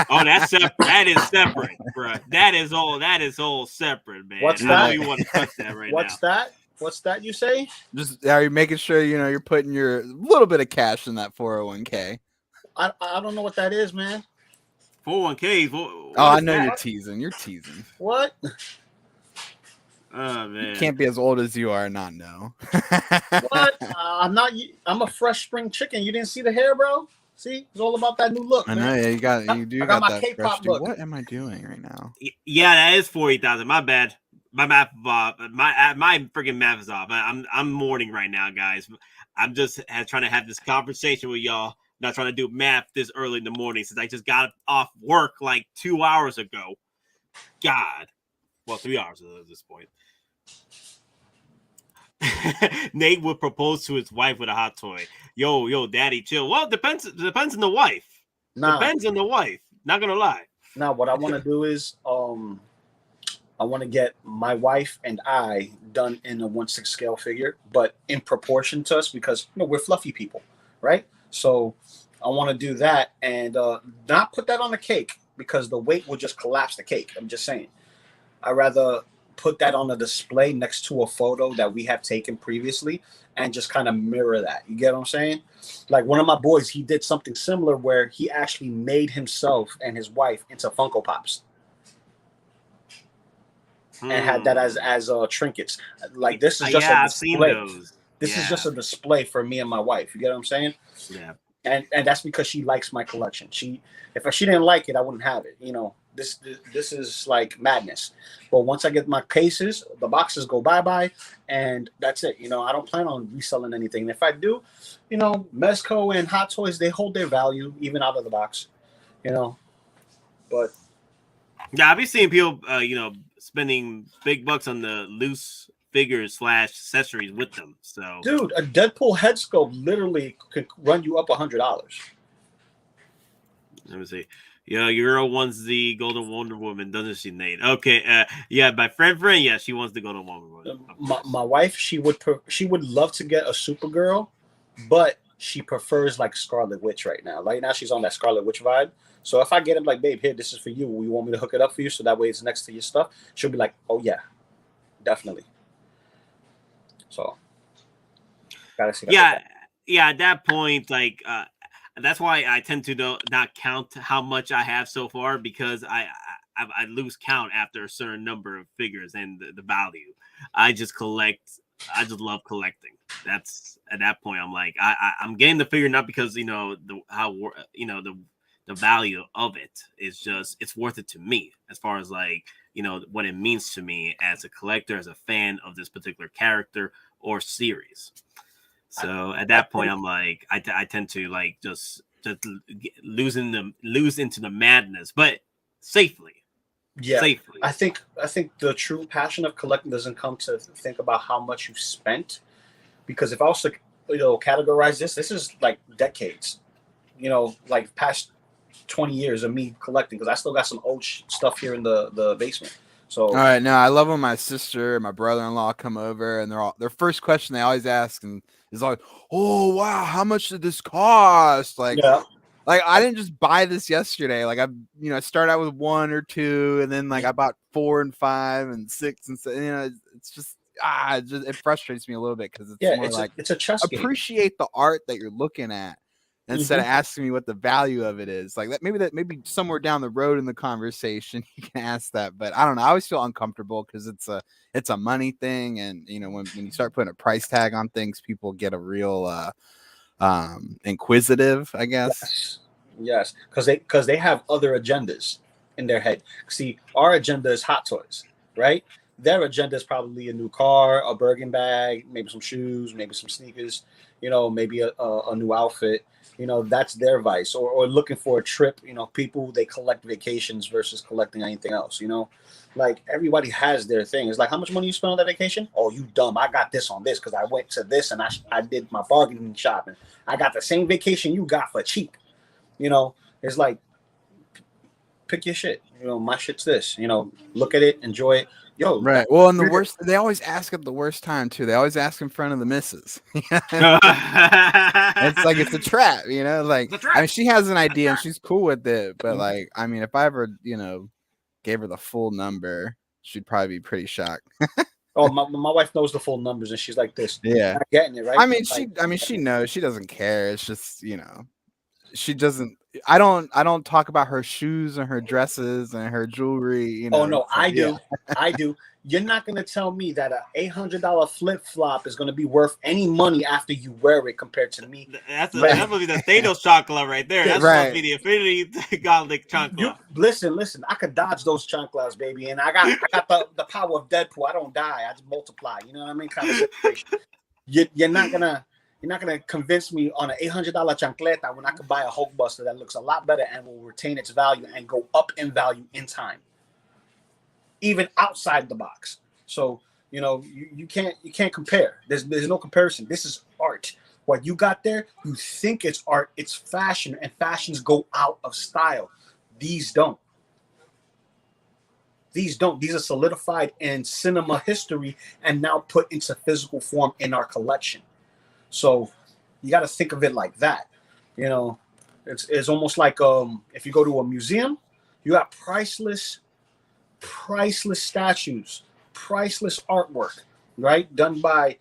Oh, that's separate. That is separate, bro. That is all separate, man. What's that? You want to touch that right What's that? What's that you say? Just are you making sure you're putting your little bit of cash in that 401k? I don't know what that is, man. 401k. I know you're teasing. You're teasing. What? Oh man, you can't be as old as you are and not know. What? I'm not. I'm a fresh spring chicken. You didn't see the hair, bro? See, it's all about that new look. I know. Man. Yeah, you do. I got my that K-pop look. What am I doing right now? Yeah, that is 40,000. My bad. My math, my freaking math is off. I'm mourning right now, guys. I'm just trying to have this conversation with y'all. Not trying to do math this early in the morning since I just got off work like 2 hours ago. God, well, 3 hours at this point. Nate would propose to his wife with a hot toy. Yo, daddy, chill. Well, depends on the wife. Depends on the wife. Not gonna lie. Now, what I want to do is, I want to get my wife and I done in a 1/6 scale figure, but in proportion to us because we're fluffy people, right? So I want to do that and not put that on the cake because the weight will just collapse the cake. I'm just saying. I'd rather put that on a display next to a photo that we have taken previously and just kind of mirror that. You get what I'm saying? Like one of my boys, he did something similar where he actually made himself and his wife into Funko Pops. And had that as trinkets. Like this is just a display. This is just a display for me and my wife. You get what I'm saying? Yeah. And that's because she likes my collection. If she didn't like it, I wouldn't have it. This is like madness. But once I get my cases, the boxes go bye-bye, and that's it. I don't plan on reselling anything. If I do, Mezco and Hot Toys, they hold their value even out of the box. But yeah, I've been seeing people spending big bucks on the loose figures / accessories with them. So dude, a Deadpool head sculpt literally could run you up $100. Let me see. Yeah, your girl wants the Golden Wonder Woman, doesn't she, Nate? Okay, yeah, my friend, yeah, she wants the Golden Wonder Woman. My wife, she would love to get a Supergirl, but she prefers like Scarlet Witch right now. Right now, she's on that Scarlet Witch vibe. So if I get him like, babe, here, this is for you. You want me to hook it up for you so that way it's next to your stuff? She'll be like, oh yeah, definitely. So gotta see. Yeah. At that point, like. That's why I tend to not count how much I have so far because I lose count after a certain number of figures and the value. I just collect. I just love collecting. That's at that point I'm like I'm getting the figure not because the value of it is just it's worth it to me as far as like what it means to me as a collector, as a fan of this particular character or series. So at that point, I'm like, I tend to like just lose into the madness, but safely. Yeah, safely. I think the true passion of collecting doesn't come to think about how much you've spent, because if I was to categorize this is like decades, like past 20 years of me collecting, because I still got some old stuff here in the basement. So all right, now I love when my sister and my brother-in-law come over, and their first question they always ask and is like, "Oh wow, how much did this cost?" Like, yeah. like I didn't just buy this yesterday. Like I started out with 1 or 2, and then like I bought 4 and 5 and 6 and 7. It's just it frustrates me a little bit because it's more it's a chess game. Appreciate the art that you're looking at instead of asking me what the value of it is. Like maybe somewhere down the road in the conversation you can ask that, but I don't know. I always feel uncomfortable because it's a money thing, and when you start putting a price tag on things, people get a real inquisitive, I guess. Yes, because they have other agendas in their head. See, our agenda is Hot Toys, right? Their agenda is probably a new car, a Birkin bag, maybe some shoes, maybe some sneakers, maybe a new outfit. That's their vice, or looking for a trip. People, they collect vacations versus collecting anything else. Like everybody has their thing. It's like, how much money you spend on that vacation? Oh, you dumb. I got this on this because I went to this and I did my bargaining shopping. I got the same vacation you got for cheap. It's like, pick your shit. My shit's this. Look at it, enjoy it. Yo, right. Well, and the worst, they always ask at the worst time too. They always ask in front of the missus. It's like it's a trap, Like, I mean, she has an idea and she's cool with it, but like, I mean, if I ever, gave her the full number, she'd probably be pretty shocked. Oh, my wife knows the full numbers, and she's like this. Yeah, not getting it right. I mean, she knows. She doesn't care. It's just, she doesn't. I don't talk about her shoes and her dresses and her jewelry. Oh no, I do. I do. You're not gonna tell me that a $800 flip flop is gonna be worth any money after you wear it compared to me. That must be the Thanos chancla right there. That's supposed to be the Infinity Gauntlet chancla. Listen. I could dodge those chanclas, baby, and I got the power of Deadpool. I don't die. I just multiply. You know what I mean? Kind of situation. You're not gonna convince me on an $800 chancleta when I could buy a Hulkbuster that looks a lot better and will retain its value and go up in value in time, even outside the box. So you can't compare. There's no comparison. This is art. What you got there, you think it's art. It's fashion, and fashions go out of style. These don't. These are solidified in cinema history and now put into physical form in our collection. So you got to think of it like that. It's almost like if you go to a museum, you have priceless statues, priceless artwork, right? Done by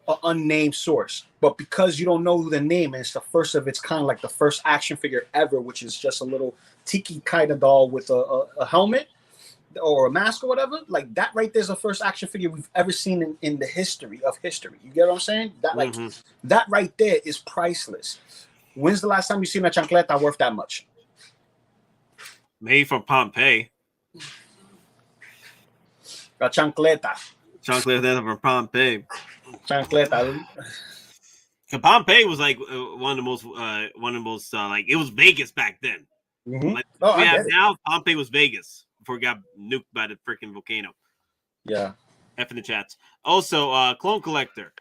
an unnamed source. But because you don't know the name, and it's the first of its kind, like the first action figure ever, which is just a little tiki kaida doll with a helmet or a mask or whatever, like that right there's the first action figure we've ever seen in the history of history. You get what I'm saying? That that right there is priceless. When's the last time you seen a chancleta worth that much? Maybe from Pompeii. A chancleta. Chancleta from Pompeii. Chancleta. Pompeii was like one of the most like it was Vegas back then. Like, now Pompeii was Vegas before it got nuked by the freaking volcano. Yeah. F in the chats. Also, Clone Collector.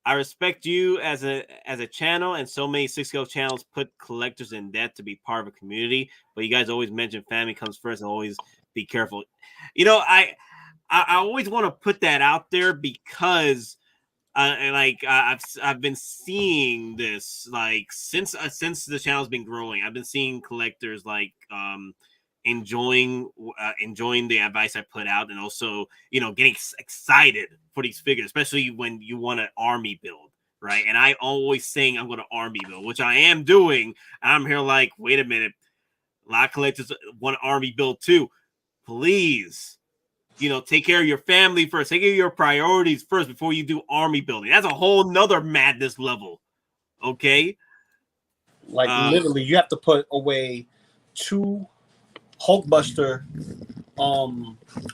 I respect you as a channel, and so many 6Go channels put collectors in debt to be part of a community. But you guys always mention family comes first, and always be careful. I always want to put that out there because I've been seeing this like since the channel's been growing. I've been seeing collectors like enjoying the advice I put out, and also getting excited for these figures, especially when you want an army build, right? And I always saying I'm going to army build, which I am doing. I'm here like, wait a minute, a lot of collectors want army build too. Please, take care of your family first. Take care of your priorities first before you do army building. That's a whole nother madness level. Okay? Like literally, you have to put away 2 Hulkbuster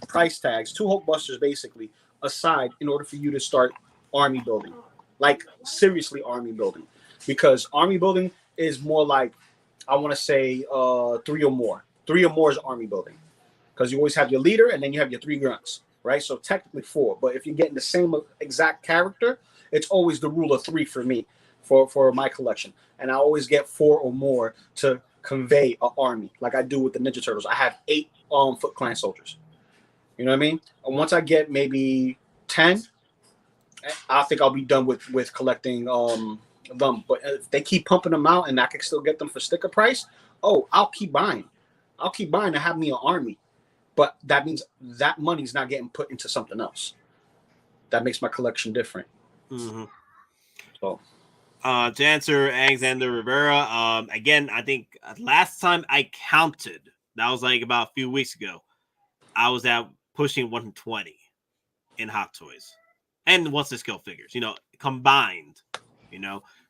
price tags, 2 Hulkbusters basically aside in order for you to start army building. Like seriously army building. Because army building is more like, I want to say 3 or more. 3 or more is army building, because you always have your leader and then you have your 3 grunts, right? So technically 4. But if you're getting the same exact character, it's always the rule of 3 for me, for my collection. And I always get 4 or more to convey an army, like I do with the Ninja Turtles. I have 8 Foot Clan soldiers. You know what I mean? And once I get maybe 10, I think I'll be done with collecting them. But if they keep pumping them out and I can still get them for sticker price, I'll keep buying. I'll keep buying to have me an army. But that means that money's not getting put into something else. That makes my collection different. Mm-hmm. So, to answer Alexander Rivera, again, I think last time I counted, that was like about a few weeks ago, I was at pushing 120 in Hot Toys. And what's the scale figures, combined,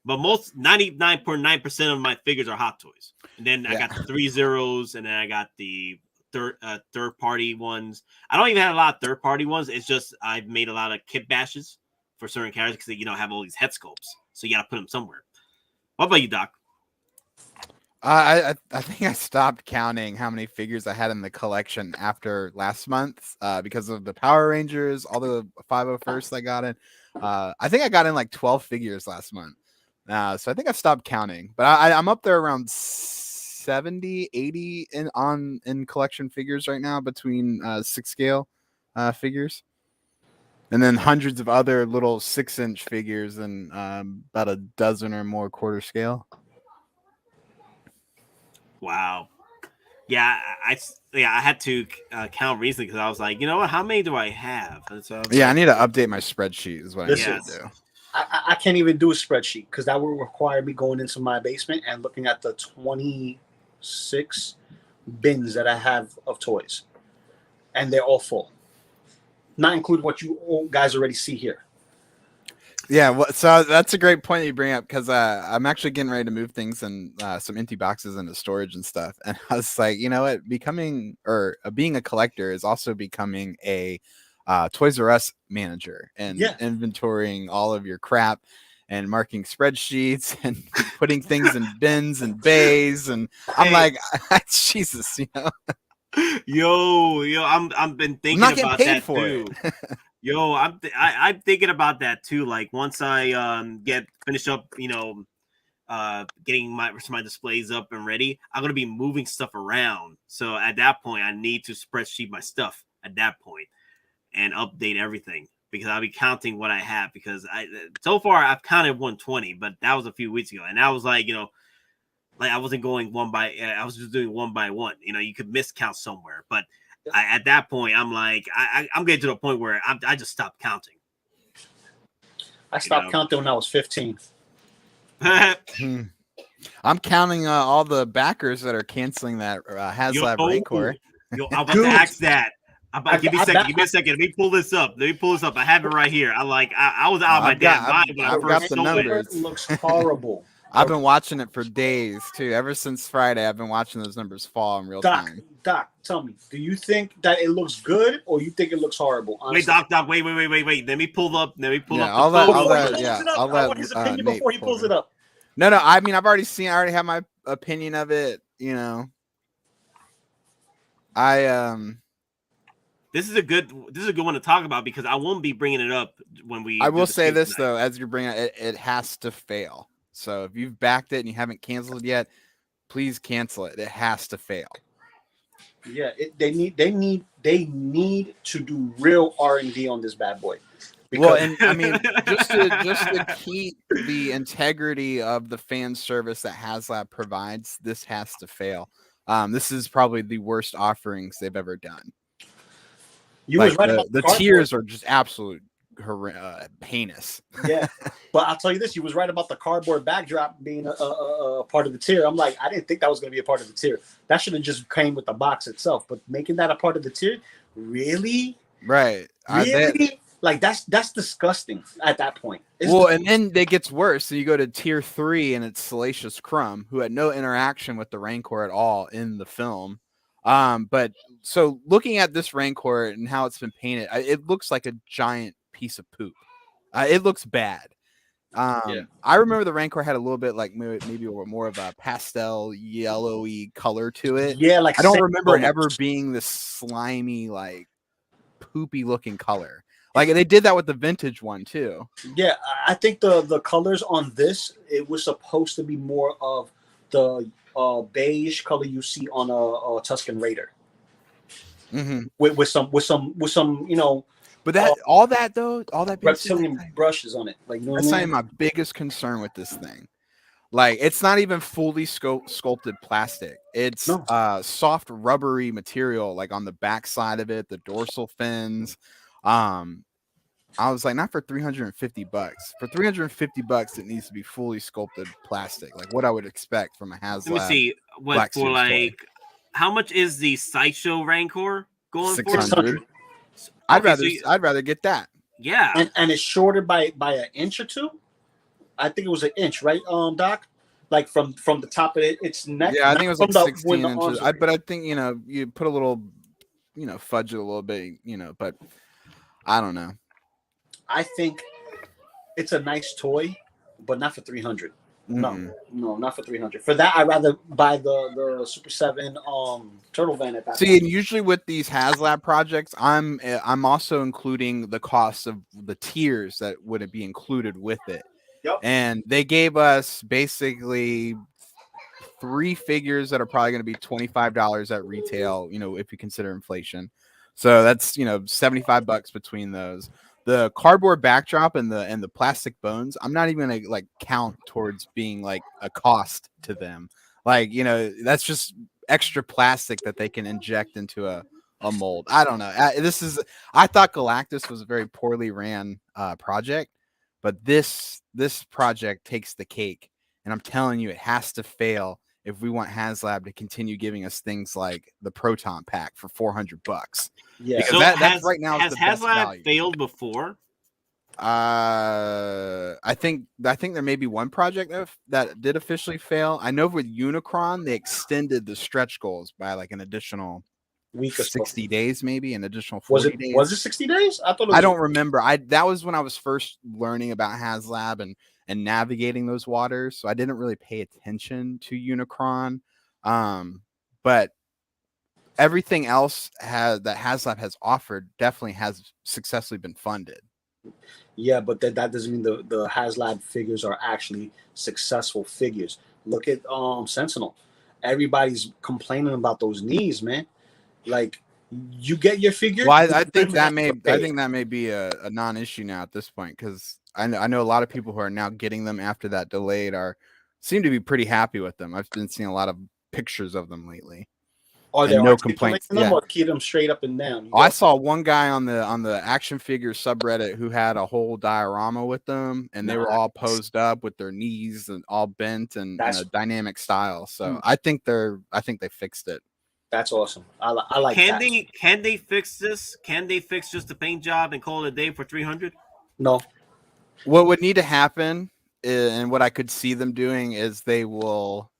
but most 99.9% of my figures are Hot Toys. And then I got the 3 zeros, and then I got the third party ones. I don't even have a lot of third party ones. It's just I've made a lot of kit bashes for certain characters because they have all these head sculpts, so you got to put them somewhere. What about you, Doc? I think I stopped counting how many figures I had in the collection after last month because of the Power Rangers, all the 501st I got in. I think I got in like 12 figures last month. So I think I stopped counting, but I'm up there around 70, 80 in collection figures right now between 6 scale figures. And then hundreds of other little 6-inch figures and about a dozen or more quarter scale. Wow. Yeah, I had to count recently because I was like, you know what? How many do I have? So I need to update my spreadsheet is what I need to do. I can't even do a spreadsheet because that would require me going into my basement and looking at the 26 bins that I have of toys. And they're all full. Not including what you all guys already see here. Yeah, well, so that's a great point that you bring up because I'm actually getting ready to move things and some empty boxes into storage and stuff. And I was like, you know what? Being a collector is also becoming a Toys R Us manager and inventorying all of your crap and marking spreadsheets and putting things in bins and bays. And I'm like, Jesus, Yo, I've been thinking about that too. Yo, I'm thinking about that too. Like once I get finished up, getting my displays up and ready, I'm gonna be moving stuff around. So at that point, I need to spreadsheet my stuff at that point and update everything because I'll be counting what I have. Because so far I've counted 120, but that was a few weeks ago, and I was like, like I wasn't going I was just doing one by one. You could miscount somewhere, but at that point, I'm like, I'm getting to the point where I just stopped counting. I stopped counting when I was 15. I'm counting all the backers that are canceling that HasLab Rancor. Yo, I'm about to ask that. Give me a second. Let me pull this up. I have it right here. I was out of my damn mind when I first saw it. It looks horrible. I've been watching it for days too. Ever since Friday, I've been watching those numbers fall in real time. Doc, tell me, do you think that it looks good or you think it looks horrible? Honestly? Wait, Doc, wait. Let me pull up. I want his opinion before he pulls it up. No. I mean, I already have my opinion of it. This is a good one to talk about because I won't be bringing it up when we. I will say this though, as you're bringing it has to fail. So if you've backed it and you haven't canceled yet, please cancel it. It has to fail. Yeah, they need to do real R&D on this bad boy. Well, and I mean, just to keep the integrity of the fan service that HasLab provides, this has to fail. This is probably the worst offerings they've ever done. You was right about the tiers are just absolute heinous. Yeah, but I'll tell you this: you was right about the cardboard backdrop being a part of the tier. I'm like, I didn't think that was going to be a part of the tier. That should have just came with the box itself. But making that a part of the tier, really, right? Really, like that's disgusting at that point. And then it gets worse. So you go to tier 3, and it's Salacious Crumb, who had no interaction with the Rancor at all in the film. But so looking at this Rancor and how it's been painted, it looks like a giant piece of poop. It looks bad. I remember the Rancor had a little bit like maybe more of a pastel yellowy color to it. Yeah, like I don't remember almost. ever being this slimy, like poopy looking color. Like they did that with the vintage one too. Yeah, I think the colors on this, it was supposed to be more of the beige color you see on a Tusken Raider. Mm-hmm. With some But that all that reptilian brushes on it, like that's not even my biggest concern with this thing. Like it's not even fully sculpted plastic. It's soft rubbery material, like on the back side of it, the dorsal fins. I was like, not for $350. For $350, it needs to be fully sculpted plastic, like what I would expect from a HasLab. Let me see. What for? Like, toy. How much is the Sideshow Rancor going 600. for? I'd rather get that. Yeah, and it's shorter by an inch or two. I think it was an inch, right, Doc? Like from the top of its neck. Yeah, I think it was like 16 inches. But I think you put a little, fudge it a little bit, but I don't know. I think it's a nice toy, but not for 300. No, not for 300. For that, I'd rather buy the Super 7 Turtle Van at that point. And usually with these HasLab projects, I'm also including the cost of the tiers that would be included with it. Yep. And they gave us basically 3 figures that are probably going to be $25 at retail, if you consider inflation. So that's, $75 between those. The cardboard backdrop and the plastic bones, I'm not even gonna like count towards being like a cost to them. Like, that's just extra plastic that they can inject into a mold. I don't know. I thought Galactus was a very poorly ran project, but this project takes the cake, and I'm telling you, it has to fail if we want HasLab to continue giving us things like the Proton Pack for $400. Yeah, because so that's right now has the best HasLab value. Failed before? I think there may be one project that did officially fail. I know with Unicron they extended the stretch goals by like an additional week or 60 days, maybe an additional 40 days. Was it 60 days? I thought it was. I don't remember. That was when I was first learning about HasLab and navigating those waters, so I didn't really pay attention to Unicron. But everything else that HasLab has offered definitely has successfully been funded. Yeah, but that doesn't mean the HasLab figures are actually successful figures. Look at Sentinel. Everybody's complaining about those knees, man. Like, you get your figure. Well, I think that may be a non-issue now at this point, because I know a lot of people who are now getting them after that delayed seem to be pretty happy with them. I've been seeing a lot of pictures of them lately. Are there no complaints? Or keep them straight up and down? I saw one guy on the action figure subreddit who had a whole diorama with them, and they were all posed up with their knees and all bent and in a dynamic style. So I think they fixed it. That's awesome. I like that. Can they fix this? Can they fix just the paint job and call it a day for 300? No. What would need to happen, and what I could see them doing, is they will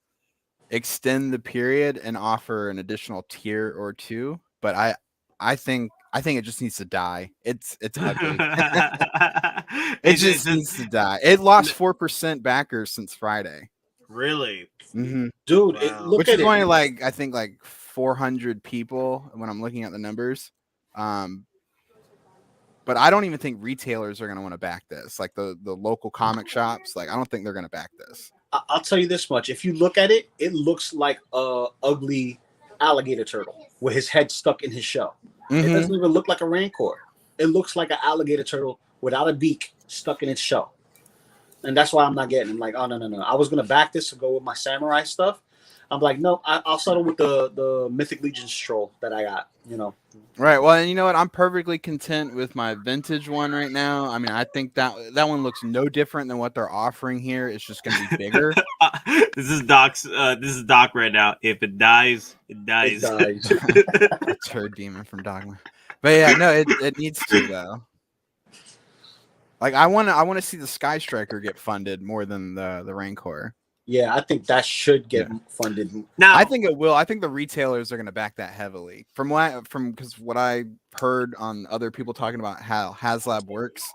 extend the period and offer an additional tier or two. But I think it just needs to die. It's ugly. It just needs to die. It lost 4% backers since Friday. Really? Mm-hmm. Dude, wow. Which is only like, I think like 400 people when I'm looking at the numbers. But I don't even think retailers are going to want to back this. Like the local comic shops, like I don't think they're going to back this. I'll tell you this much. If you look at it, it looks like a ugly alligator turtle with his head stuck in his shell. Mm-hmm. It doesn't even look like a Rancor. It looks like an alligator turtle without a beak stuck in its shell. And that's why I'm not getting it. I'm like, oh, no. I was going to back this to go with my samurai stuff. I'm like, no, I'll settle with the Mythic Legion stroll that I got, Right. Well, and you know what? I'm perfectly content with my vintage one right now. I mean, I think that one looks no different than what they're offering here. It's just going to be bigger. This is Doc right now. If it dies, it dies. It's her demon from Dogma. But yeah, no, it needs to though. Like I want to see the Sky Striker get funded more than the Rancor. Yeah, I think that should get funded. Now, I think it will. I think the retailers are going to back that heavily. Because what I heard on other people talking about how HasLab works,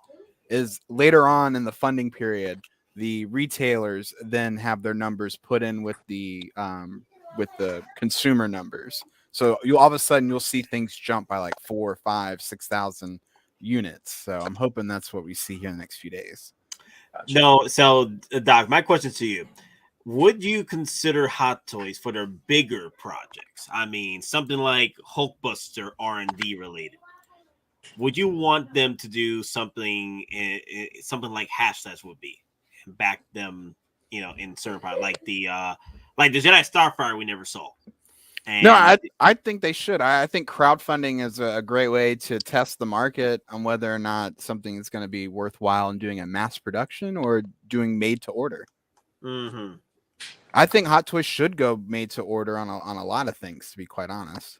is later on in the funding period, the retailers then have their numbers put in with the consumer numbers. So you all of a sudden you'll see things jump by like 4, 5, 6,000 units. So I'm hoping that's what we see here in the next few days. Gotcha. No, so Doc, my question to you: would you consider Hot Toys for their bigger projects? I mean, something like Hulkbuster R&D related. Would you want them to do something, something like Hashtags would be, and back them, in certain part, like the Jedi Starfire we never saw. And no, I think they should. I think crowdfunding is a great way to test the market on whether or not something is going to be worthwhile in doing a mass production or doing made to order. Mm-hmm. I think Hot Toys should go made to order on a lot of things, to be quite honest.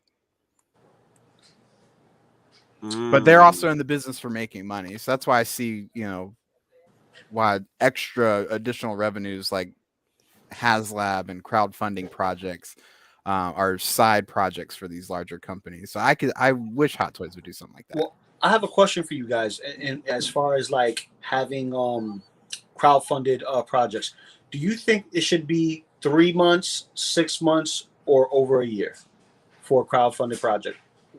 But they're also in the business for making money. So that's why I see, why extra additional revenues like HasLab and crowdfunding projects are side projects for these larger companies. So I wish Hot Toys would do something like that. Well, I have a question for you guys. And as far as like having crowdfunded projects, do you think it should be 3 months, 6 months, or over a year for a crowdfunded project?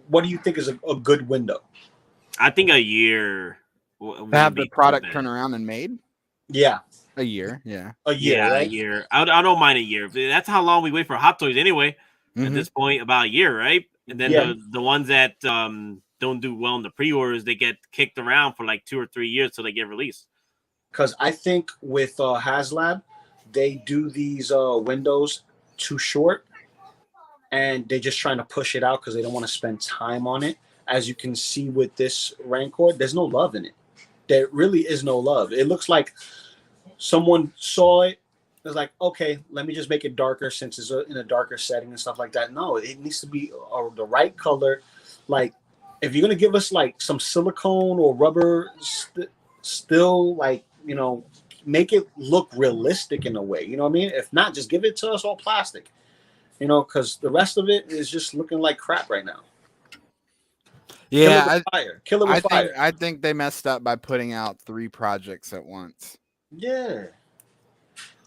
What do you think is a good window? I think a year. To have the product turn around and made? Yeah. A year, yeah. A year, yeah, right? A year. I don't mind a year. That's how long we wait for Hot Toys anyway. At this point, about a year, right? And then the ones that don't do well in the pre-orders, they get kicked around for like 2 or 3 years till they get released. Because I think with HasLab, they do these windows too short, and they're just trying to push it out because they don't want to spend time on it. As you can see with this Rancor, there's no love in it. There really is no love. It looks like someone saw it. It's like, okay, let me just make it darker since it's in a darker setting and stuff like that. No, it needs to be the right color. Like, if you're going to give us like some silicone or rubber still, like, make it look realistic in a way. You know what I mean? If not, just give it to us all plastic. Because the rest of it is just looking like crap right now. Yeah, Kill it with fire. I think they messed up by putting out 3 projects at once. Yeah.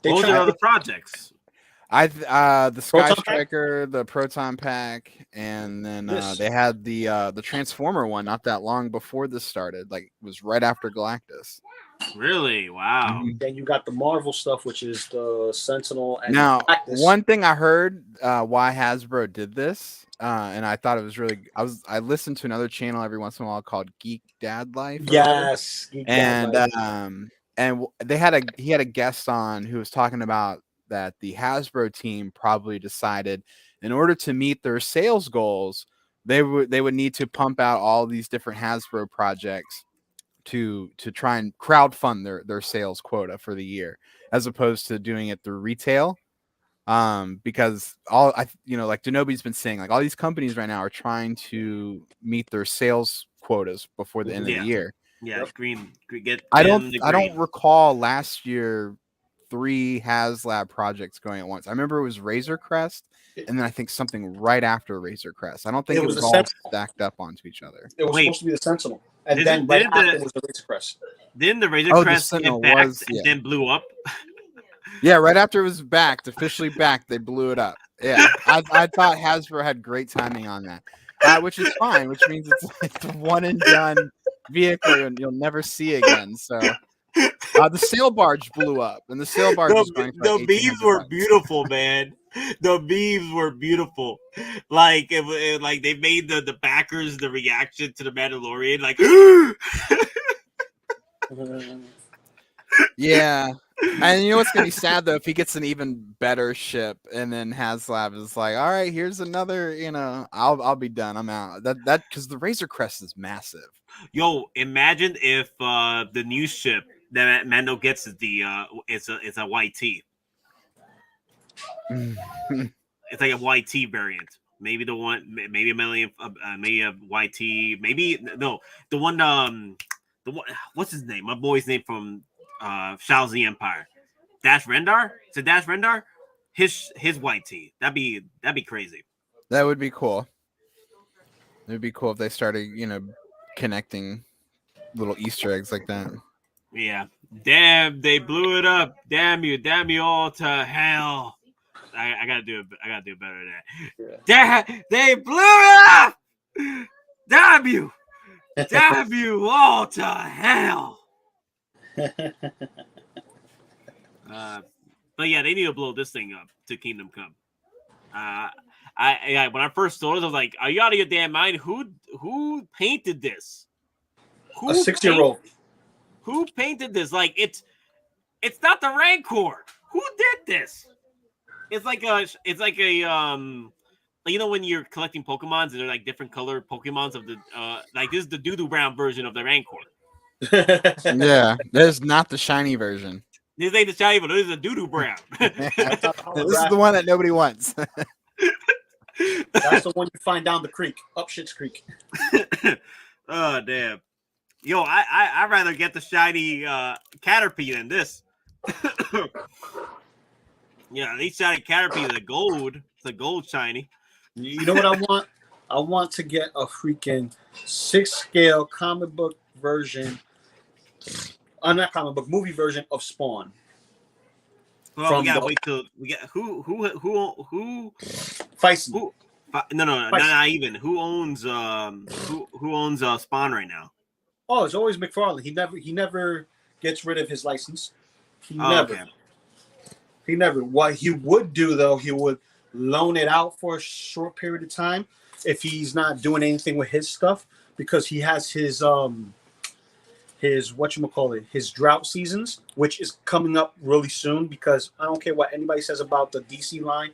What were their other projects? The Sky Striker, the Proton Pack, and then they had the Transformer one not that long before this started. Like, it was right after Galactus. Really? Wow. Then you got the Marvel stuff, which is the Sentinel and now Galactus. One thing I heard why Hasbro did this, and I thought it was really. I listened to another channel every once in a while called Geek Dad Life. Yes, and he had a guest on who was talking about that the Hasbro team probably decided in order to meet their sales goals, they would need to pump out all these different Hasbro projects to try and crowdfund their sales quota for the year, as opposed to doing it through retail. Because like Denobi's been saying, like all these companies right now are trying to meet their sales quotas before the end of the year. Yeah, green. I don't recall last year 3 HasLab projects going at once. I remember it was Razor Crest, and then I think something right after Razor Crest. I don't think it was all stacked up onto each other. It was supposed to be the Sentinel, and then right after it was the Razor Crest. Then the Razor Crest get backed and then blew up. Yeah, right after it was backed, officially backed, they blew it up. Yeah, I thought Hasbro had great timing on that, which is fine, which means it's a one and done vehicle and you'll never see again. So the sail barge blew up, and the sail barge was going for the beams were beautiful, man. The beams were beautiful. Like like they made the backers the reaction to the Mandalorian, like. Yeah. And you know what's gonna be sad though, if he gets an even better ship, and then HasLab is like, all right, here's another, I'll be done. I'm out. That because the Razor Crest is massive. Yo, imagine if the new ship that Mando gets is it's a YT. It's like a YT variant. Maybe the one, maybe a million, maybe a YT, maybe no, the one, what's his name? My boy's name from Shaozi Empire. Dash Rendar? Is it Dash Rendar? His YT. That'd be crazy. That would be cool. It would be cool if they started, connecting little Easter eggs like that. Yeah. Damn, they blew it up. Damn you all to hell. I gotta do it. I gotta do better than that. Yeah. Damn, they blew it up. Damn you all to hell. But yeah, they need to blow this thing up to Kingdom Come. When I first saw it, I was like, "Are you out of your damn mind? Who painted this? A 6-year-old. Who painted this? Like it's not the Rancor. Who did this? It's like a you know when you're collecting Pokemons and they're like different colored Pokemons of the like this is the doo-doo brown version of the Rancor. Yeah, there's not the shiny version. This ain't the shiny, but this is a doo-doo brown. This is the one that nobody wants. That's the one you find down the creek, up Shit's Creek. Oh damn. Yo, I'd rather get the shiny Caterpie than this. Yeah, these shiny Caterpie, the gold. It's a gold shiny. You know what I want? I want to get a freaking 6-scale comic book version. Not comic book, movie version of Spawn. Well, we gotta wait till we get who Feisty. who no, not even who owns Spawn right now. Oh, it's always McFarlane. He never gets rid of his license. He Okay. He never. What he would do though, he would loan it out for a short period of time if he's not doing anything with his stuff, because he has his whatchamacallit, his drought seasons, which is coming up really soon, because I don't care what anybody says about the DC line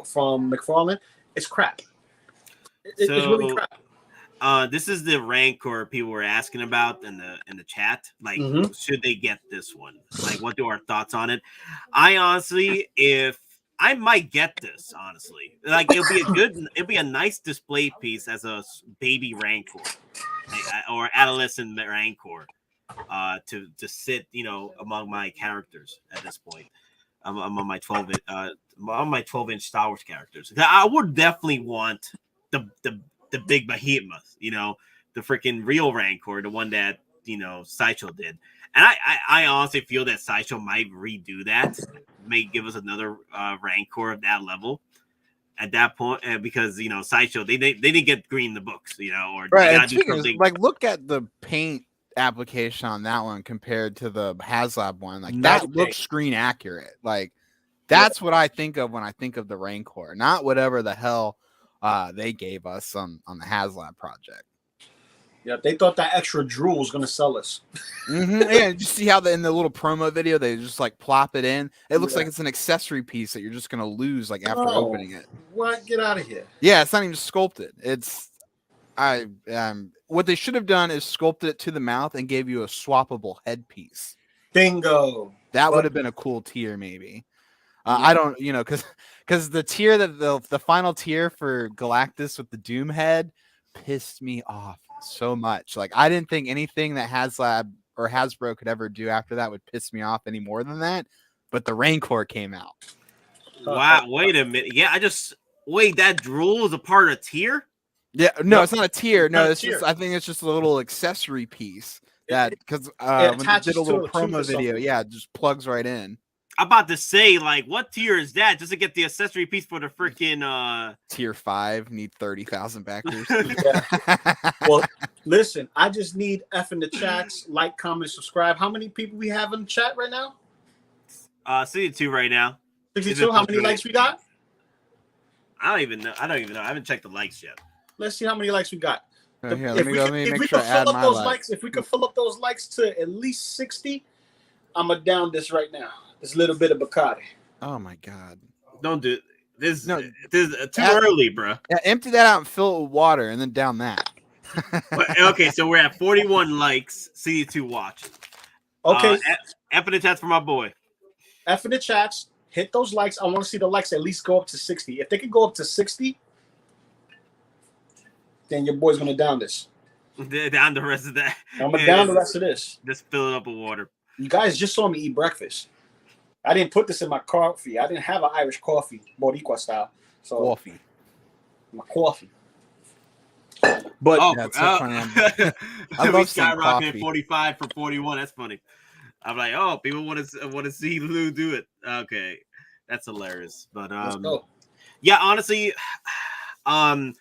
from McFarlane, it's crap. It's really crap. This is the Rancor people were asking about in the chat. Like, should they get this one? Like, what do our thoughts on it? I honestly, if I might get this, honestly, like it'll be a nice display piece as a baby Rancor, or adolescent Rancor, to sit, among my characters at this point. Among my 12-inch Star Wars characters. I would definitely want the big behemoth, the freaking real Rancor, the one that Sideshow did. And I honestly feel that Sideshow might redo that, may give us another Rancor of that level at that point, because Sideshow they didn't get green in the books, or right. do something. Like, look at the paint application on that one compared to the HasLab one. Like, that looks screen accurate. Like, that's what I think of when I think of the Rancor, not whatever the hell they gave us on the HasLab project. Yeah, they thought that extra drool was going to sell us. Yeah, you see how in the little promo video they just like plop it in? It looks like it's an accessory piece that you're just going to lose like after opening it. What? Get out of here. Yeah, it's not even sculpted. It's what they should have done is sculpted it to the mouth and gave you a swappable headpiece. Bingo. That would have been a cool tier, maybe. I don't, because the tier that the final tier for Galactus with the Doom head pissed me off so much. Like, I didn't think anything that HasLab or Hasbro could ever do after that would piss me off any more than that. But the Rancor came out. Wow, wait a minute. Yeah, that drool is a part of a tier? Yeah, no, it's not a tier. No, it's just, I think it's just a little accessory piece that, because when they did a little promo video, it just plugs right in. I'm about to say, like, what tier is that? Just to get the accessory piece for the freaking tier 5, need 30,000 backers. Well, listen, I just need F in the chats, like, comment, subscribe. How many people we have in the chat right now? 62 right now. 62. How many likes we got? I don't even know. I haven't checked the likes yet. Let's see how many likes we got. Let me make sure I add my likes. If we could fill up those likes to at least 60, I'm going to down this right now. This little bit of Bacardi. Oh my god! Don't do this. No, this is too early, bro. Yeah, empty that out and fill it with water, and then down that. Okay, so we're at 41 likes. CD2 watching. Okay, F in the chats for my boy. F in the chats. Hit those likes. I want to see the likes at least go up to 60. If they can go up to 60, then your boy's gonna down this. Down the rest of that. I'm gonna down the rest of this. Just fill it up with water. You guys just saw me eat breakfast. I didn't put this in my coffee. I didn't have an Irish coffee, Boricua style. So coffee. My coffee. But I love some skyrocketing coffee. 45 for 41. That's funny. I'm like, oh, people want to see Lou do it. Okay, that's hilarious. But Let's go. yeah, honestly, I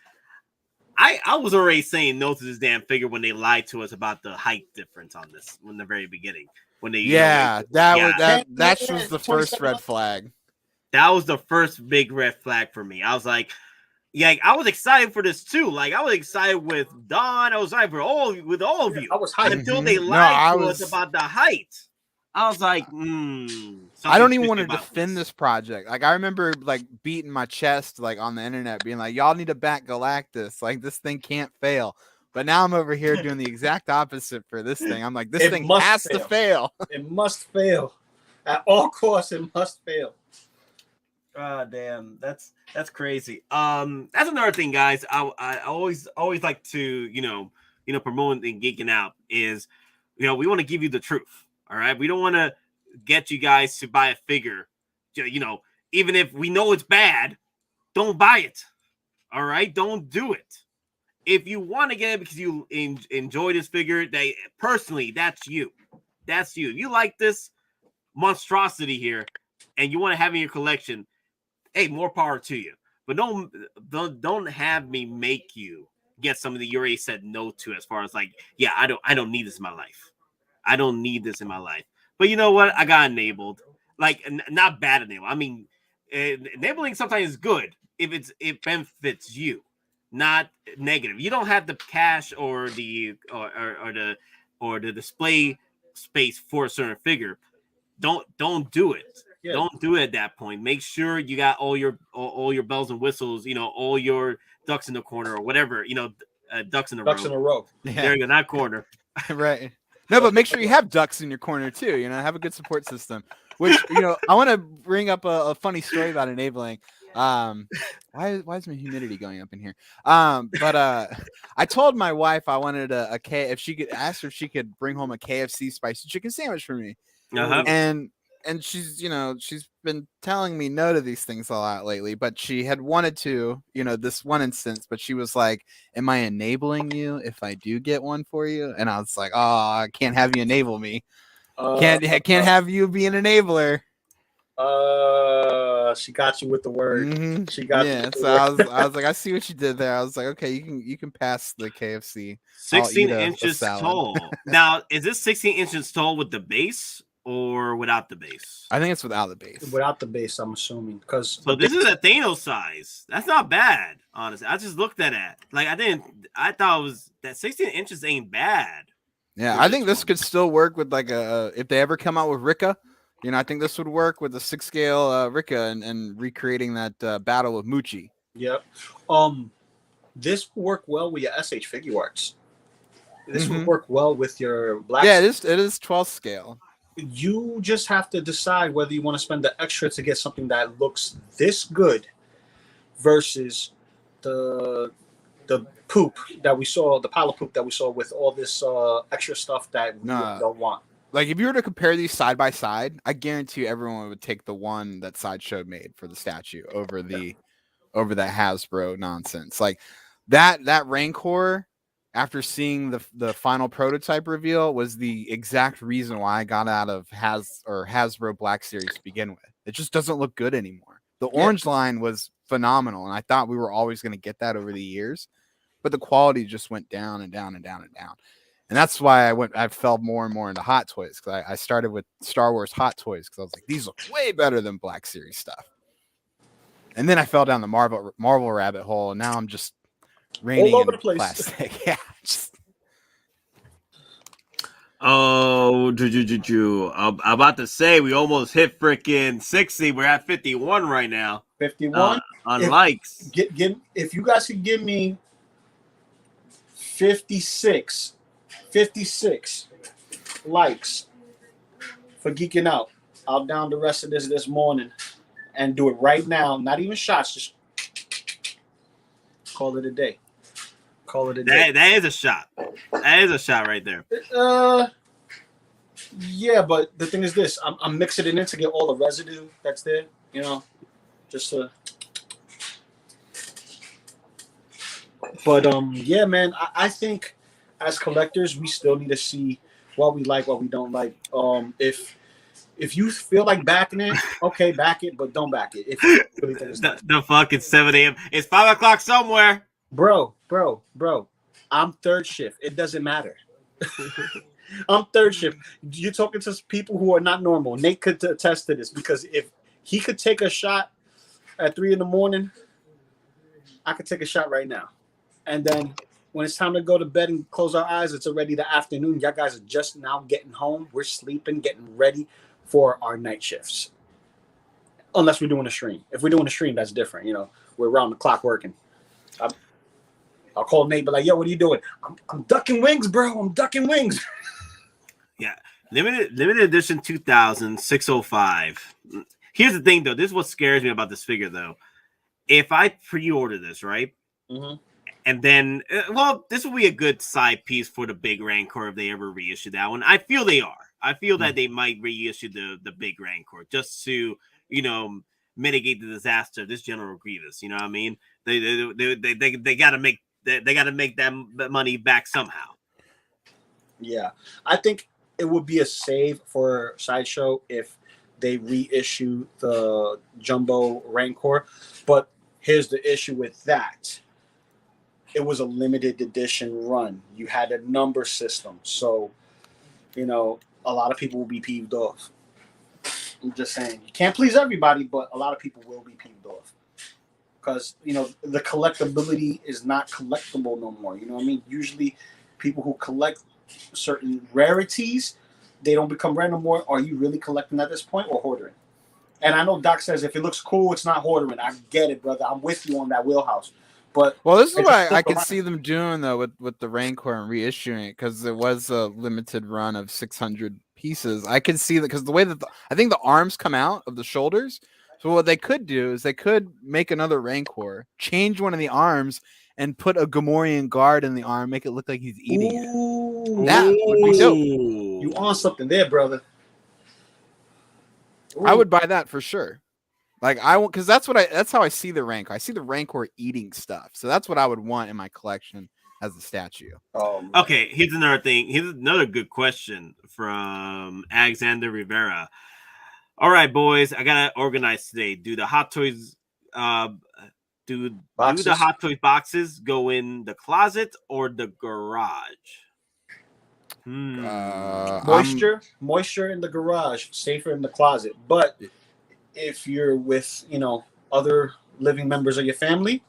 was already saying no to this damn figure when they lied to us about the height difference on this in the very beginning. When they that was the first red flag. That was the first big red flag for me. I was like, yeah, I was excited for this too. Like I was excited with Don. I was excited for all of you. I was hyped until they lied to us about the height. I was like, I don't even want to defend this project. Like I remember like beating my chest like on the internet, being like, y'all need to back Galactus. Like this thing can't fail. But now I'm over here doing the exact opposite for this thing. I'm like, this thing has to fail. It must fail. At all costs, it must fail. Damn, that's crazy. That's another thing, guys. I always like to promote and geeking out is, we want to give you the truth. All right, we don't want to get you guys to buy a figure. Even if we know it's bad, don't buy it. All right, don't do it. If you want to get it because you enjoy this figure, that's you. That's you. If you like this monstrosity here and you want to have it in your collection, hey, more power to you. But don't have me make you get something that you already said no to, as far as like, yeah, I don't need this in my life. I don't need this in my life. But you know what? I got enabled. Like, not bad enabled. I mean, enabling sometimes is good if it benefits you, not negative. You don't have the cash or the display space for a certain figure. Don't do it. Yeah. Don't do it at that point. Make sure you got all your bells and whistles, all your ducks in the corner or whatever, ducks in a row. Yeah. There you go, not corner. Right. No, but make sure you have ducks in your corner too. Have a good support system. Which I want to bring up a funny story about enabling. Why is my humidity going up in here? But I told my wife I wanted if she could ask her if she could bring home a KFC spicy chicken sandwich for me. Uh-huh. And she's she's been telling me no to these things a lot lately, but she had wanted to, this one instance, but she was like, am I enabling you if I do get one for you? And I was like, oh, I can't have you enable me. Can't have you be an enabler. She got you with the word. Mm-hmm. She got you. Yeah, so I was like, I see what you did there. I was like, okay, you can pass the KFC. 16 inches tall. Now, is this 16 inches tall with the base or without the base? I think it's without the base. Without the base, I'm assuming. So this is a Thanos size. That's not bad, honestly. I just looked at it. Like I thought it was that 16 inches ain't bad. Yeah, I think this could still work with like if they ever come out with Rika. I think this would work with a 6-scale Rika and recreating that battle with Muchi. Yep. This would work well with your SH figure arts. This would work well with your black. Yeah, it is 12th scale. You just have to decide whether you want to spend the extra to get something that looks this good versus the poop that we saw, the pile of poop that we saw with all this extra stuff that we don't want. Like if you were to compare these side by side, I guarantee you everyone would take the one that Sideshow made for the statue over that Hasbro nonsense. Like that Rancor, after seeing the final prototype reveal, was the exact reason why I got out of Hasbro Black Series to begin with. It just doesn't look good anymore. The orange line was phenomenal, and I thought we were always going to get that over the years, but the quality just went down and down and down and down. And that's why I fell more and more into Hot Toys, because I started with Star Wars Hot Toys because I was like, these look way better than Black Series stuff. And then I fell down the Marvel rabbit hole, and now I'm just raining all over the place. Plastic. Yeah. Oh, I'm about to say we almost hit freaking 60. We're at 51 right now. 51 on likes. If you guys could give me 56 likes for geeking out, I'll down the rest of this morning and do it right now. Not even shots, just call it a day. Call it a day. That is a shot. That is a shot right there. Yeah, but the thing is this: I'm mixing it in to get all the residue that's there. Just to. But yeah, man, I think as collectors, we still need to see what we like, what we don't like. If you feel like backing it, okay, back it, but don't back it. If you really think it's the fucking 7 a.m. It's 5 o'clock somewhere. Bro, I'm third shift. It doesn't matter. I'm third shift. You're talking to people who are not normal. Nate could attest to this because if he could take a shot at 3 a.m, I could take a shot right now. And then when it's time to go to bed and close our eyes, it's already the afternoon. Y'all guys are just now getting home. We're sleeping, getting ready for our night shifts. Unless we're doing a stream. If we're doing a stream, that's different. You know, we're around the clock working. I'll call Nate, but like, yo, what are you doing? I'm ducking wings, bro. I'm ducking wings. Yeah. Limited edition 2000, 605. Here's the thing, though. This is what scares me about this figure, though. If I pre-order this, right? Mm-hmm. And then, well, this will be a good side piece for the big Rancor if they ever reissue that one. I feel they are. I feel that they might reissue the big Rancor just to, you know, mitigate the disaster of this General Grievous. You know what I mean? They gotta make that money back somehow. Yeah, I think it would be a save for Sideshow if they reissue the Jumbo Rancor. But here's the issue with that. It was a limited edition run. You had a number system. So, you know, a lot of people will be peeved off. I'm just saying. You can't please everybody, but a lot of people will be peeved off. Because, you know, the collectability is not collectible no more. You know what I mean? Usually people who collect certain rarities, they don't become rare no more. Are you really collecting at this point or hoarding? And I know Doc says if it looks cool, it's not hoarding. I get it, brother. I'm with you on that wheelhouse. But well, this is what I could see them doing though with the Rancor and reissuing it because it was a limited run of 600 pieces. I could see that because the way that I think the arms come out of the shoulders. So what they could do is they could make another Rancor, change one of the arms, and put a Gamorrean guard in the arm, make it look like he's eating it. That would be dope. You on something there, brother? Ooh. I would buy that for sure. Like I won't, because that's how I see the Rancor. I see the Rancor eating stuff, so that's what I would want in my collection as a statue. Okay, here's another thing. Here's another good question from Alexander Rivera. All right, boys, I gotta organize today. Do the Hottoys, do the Hottoys boxes go in the closet or the garage? Moisture in the garage, safer in the closet. But if you're with, you know, other living members of your family,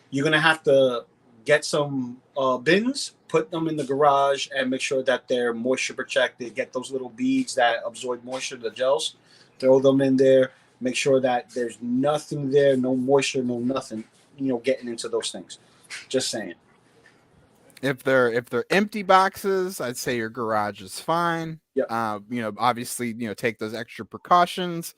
you're gonna have to get some bins, put them in the garage, and make sure that they're moisture protected. Get those little beads that absorb moisture, the gels. Throw them in there. Make sure that there's nothing there, no moisture, no nothing, you know, getting into those things. Just saying. If they're empty boxes, I'd say your garage is fine. Yep. You know, obviously, you know, take those extra precautions.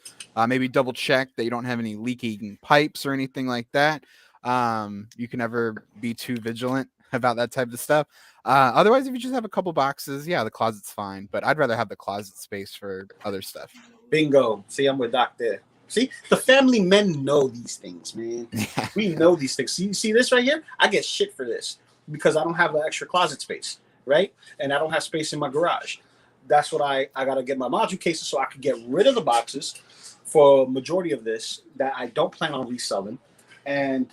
Maybe double check that you don't have any leaking pipes or anything like that. You can never be too vigilant about that type of stuff. Otherwise, if you just have a couple boxes, yeah, the closet's fine. But I'd rather have the closet space for other stuff. Bingo. See, I'm with Doc there. See, the family men know these things, man. We know these things. You see this right here? I get shit for this because I don't have an extra closet space, right? And I don't have space in my garage. That's what I got to get my module cases so I can get rid of the boxes for a majority of this that I don't plan on reselling and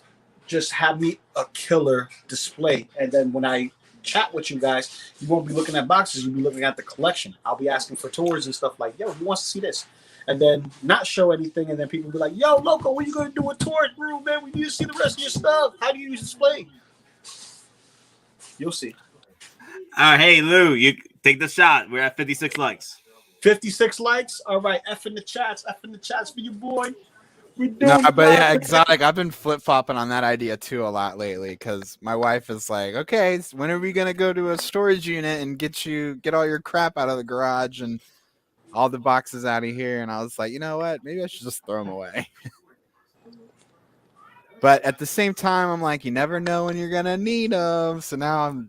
just have me a killer display. And then when I chat with you guys, you won't be looking at boxes, you'll be looking at the collection. I'll be asking for tours and stuff like, yo, who wants to see this? And then not show anything, and then people be like, yo, Loco, what are you going to do a tour through, man? We need to see the rest of your stuff. How do you use display? You'll see. Hey, Lou, you take the shot. We're at 56 likes. 56 likes? All right, F in the chats for you, boy. No, but yeah, Exotic. I've been flip-flopping on that idea too a lot lately because my wife is like, okay, when are we gonna go to a storage unit and get all your crap out of the garage and all the boxes out of here? And I was like, you know what? Maybe I should just throw them away. But at the same time, I'm like, you never know when you're gonna need them. So now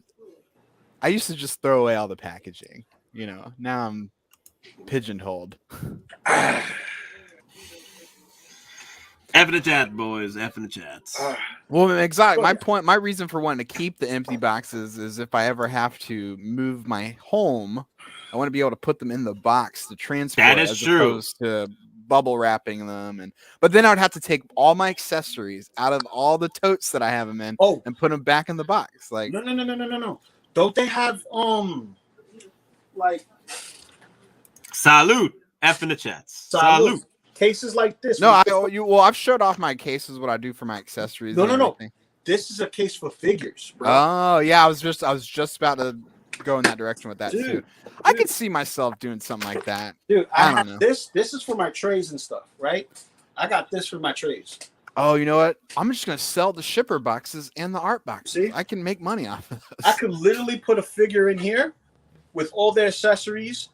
I used to just throw away all the packaging, you know. Now I'm pigeonholed. F in the chat, boys. F in the chats. Well, Exotic, my reason for wanting to keep the empty boxes is if I ever have to move my home, I want to be able to put them in the box to transport That is as true. opposed to bubble wrapping them. But then I would have to take all my accessories out of all the totes that I have them in and put them back in the box. Like no. Don't they have like salute F in the chats. Salute. Cases like this? No, I've showed off my cases. What I do for my accessories. No. This is a case for figures, bro. Oh yeah, I was just about to go in that direction with that too. I could see myself doing something like that. Dude, I don't know. This is for my trays and stuff, right? I got this for my trays. Oh, you know what? I'm just gonna sell the shipper boxes and the art boxes. See? I can make money off of this. I could literally put a figure in here with all their accessories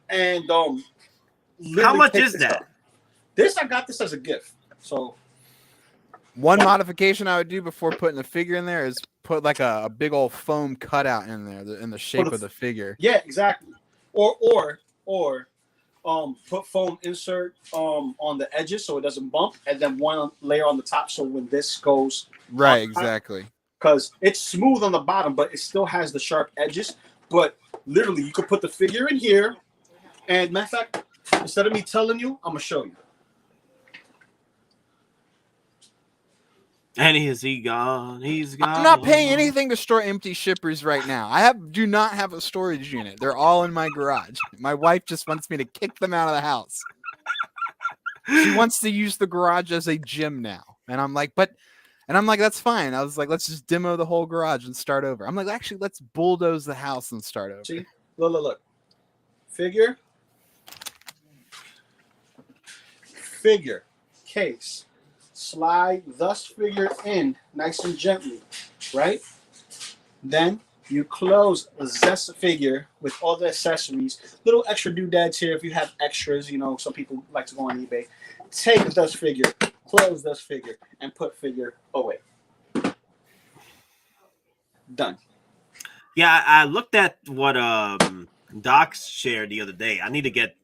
and how much is that? I got this as a gift. So one modification I would do before putting the figure in there is put like a big old foam cutout in there in the shape of the figure. Yeah, exactly. Or put foam insert on the edges so it doesn't bump, and then one layer on the top so when this goes right, exactly. Because it's smooth on the bottom, but it still has the sharp edges. But literally, you could put the figure in here, and matter of fact, instead of me telling you, I'm gonna show you. And is he gone? He's gone. I'm not paying anything to store empty shippers right now. I do not have a storage unit. They're all in my garage. My wife just wants me to kick them out of the house. She wants to use the garage as a gym now. And I'm like, that's fine. I was like, let's just demo the whole garage and start over. I'm like, actually, let's bulldoze the house and start over. See? Look. Figure. Case. Slide thus figure in nice and gently, right? Then you close this figure with all the accessories. Little extra doodads here if you have extras. You know, some people like to go on eBay. Take this figure, close this figure, and put figure away. Done. Yeah, I looked at what Doc shared the other day. I need to get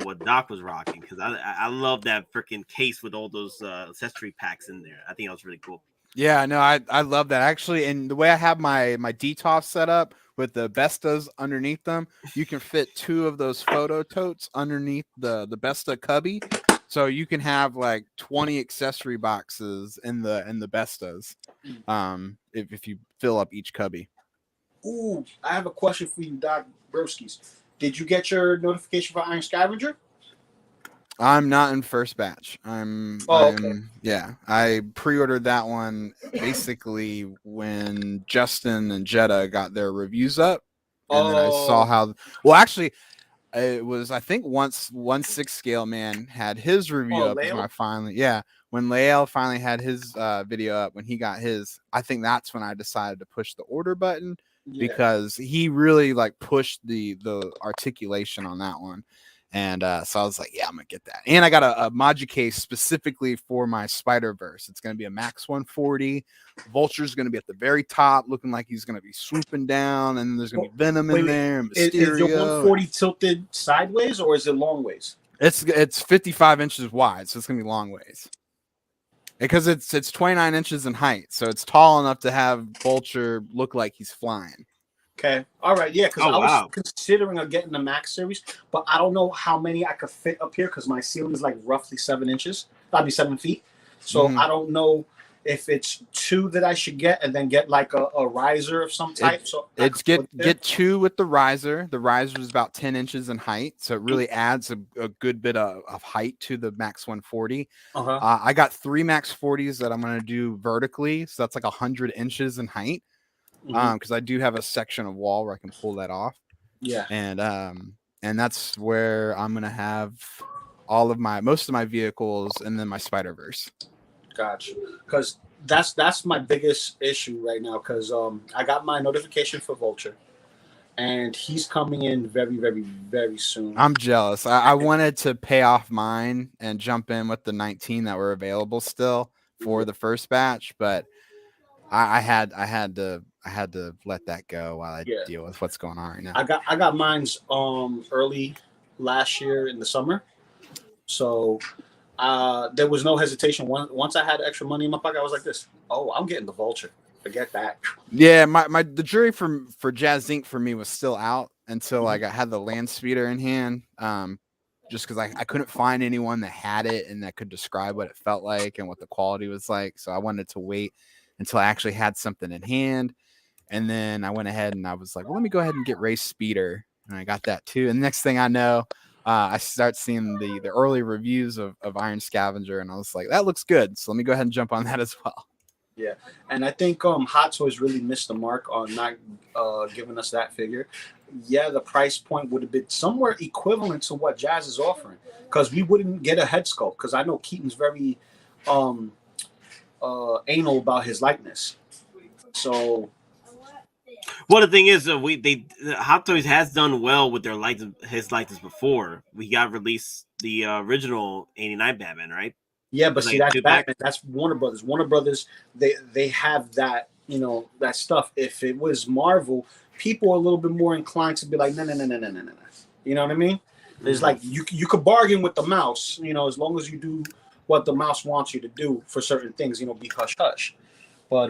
what Doc was rocking because I love that freaking case with all those accessory packs in there. I think that was really cool. Yeah, no, I love that actually. And the way I have my DTOF set up with the Bestas underneath them, you can fit 2 of those photo totes underneath the Besta cubby, so you can have like 20 accessory boxes in the Bestas, if you fill up each cubby. Ooh, I have a question for you, Doc Broskis. Did you get your notification for Iron Scavenger? I'm not in first batch. Okay. Yeah, I pre-ordered that one basically when Justin and Jetta got their reviews up, and then I saw how. Well, actually, it was I think once 1/6 scale man had his review up. When Lael finally had his video up, when he got his, I think that's when I decided to push the order button. Yeah. Because he really like pushed the articulation on that one, and so I was like, yeah, I'm gonna get that. And I got a Maji case specifically for my Spider-Verse. It's gonna be a Max 140. Vulture's gonna be at the very top, looking like he's gonna be swooping down, and there's gonna be Venom in there. And Mysterio. Is the 140 tilted sideways or is it long ways? It's 55 inches wide, so it's gonna be long ways. Because it's 29 inches in height, so it's tall enough to have Vulture look like he's flying. Okay, all right, yeah. Because I was considering getting the Max series, but I don't know how many I could fit up here because my ceiling is like roughly 7 inches. That'd be 7 feet. So I don't know if it's 2 that I should get, and then get like a riser of some type. It's get 2 with the riser. The riser is about 10 inches in height, so it really adds a good bit of height to the Max 140. I got 3 Max 40s that I'm going to do vertically, so that's like 100 inches in height. Because I do have a section of wall where I can pull that off. Yeah, and that's where I'm going to have most of my vehicles, and then my Spider-Verse. Gotcha. Because that's my biggest issue right now. Because I got my notification for Vulture, and he's coming in very, very, very soon. I'm jealous. I wanted to pay off mine and jump in with the 19 that were available still for the first batch, but I had to let that go while I deal with what's going on right now. I got mine's early last year in the summer, so. There was no hesitation. Once I had extra money in my pocket, I was like this. Oh, I'm getting the Vulture. Forget that. Yeah, the jury for Jazz Inc. for me was still out, until like I had the land speeder in hand. Just because I couldn't find anyone that had it and that could describe what it felt like and what the quality was like. So I wanted to wait until I actually had something in hand. And then I went ahead and I was like, well, let me go ahead and get race speeder. And I got that too. And next thing I know, I start seeing the early reviews of Iron Scavenger. And I was like, that looks good. So let me go ahead and jump on that as well. Yeah, and I think Hottoys really missed the mark on not giving us that figure. Yeah, the price point would have been somewhere equivalent to what Jazz is offering, because we wouldn't get a head sculpt. Because I know Keaton's very anal about his likeness. So, well, the thing is, Hot Toys has done well with their his likeness before. We got released the original '89 Batman, right? Yeah, but see, like, that's Batman. That's Warner Brothers. Warner Brothers, they have that, you know, that stuff. If it was Marvel, people are a little bit more inclined to be like, no. You know what I mean? It's like you could bargain with the mouse, you know, as long as you do what the mouse wants you to do for certain things, you know, be hush hush. But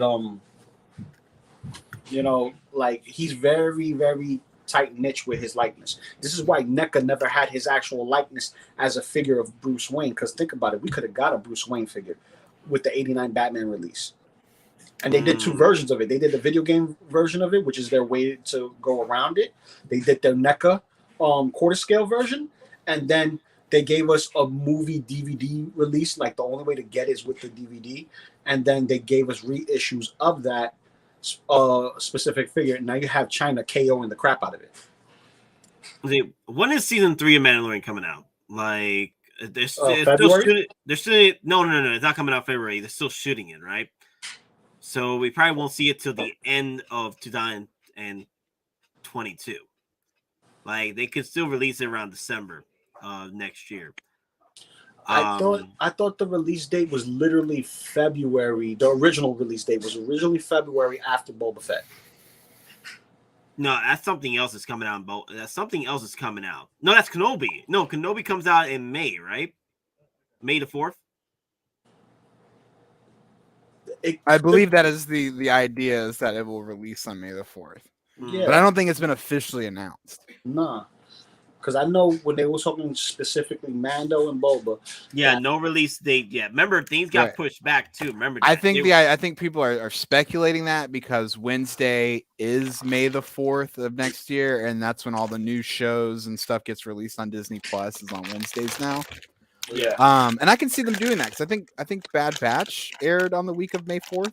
you know, like he's very, very tight niche with his likeness. This is why NECA never had his actual likeness as a figure of Bruce Wayne. Because think about it, we could have got a Bruce Wayne figure with the '89 Batman release, and they did two versions of it. They did the video game version of it, which is their way to go around it. They did their NECA quarter scale version, and then they gave us a movie DVD release. Like the only way to get it is with the DVD, and then they gave us reissues of that specific figure. Now you have China KOing the crap out of it. When is season 3 of Mandalorian coming out? Like they're still February? shooting. They're still no. It's not coming out February. They're still shooting it, right? So we probably won't see it till the end of 2022. Like they could still release it around December of next year. I thought the release date was literally February. The original release date was originally February after Boba Fett. No, that's something else that's coming out. That's something else is coming out. No, that's Kenobi. No, Kenobi comes out in May, right? May the 4th. I believe that is the idea, is that it will release on May the 4th. Yeah. But I don't think it's been officially announced. Nah. Because I know when they were talking specifically Mando and Boba. Yeah, no release date yet. Remember, things got pushed back too. Remember, that. I think people are speculating that because Wednesday is May the 4th of next year, and that's when all the new shows and stuff gets released on Disney Plus is on Wednesdays now. Yeah. And I can see them doing that because I think Bad Batch aired on the week of May 4th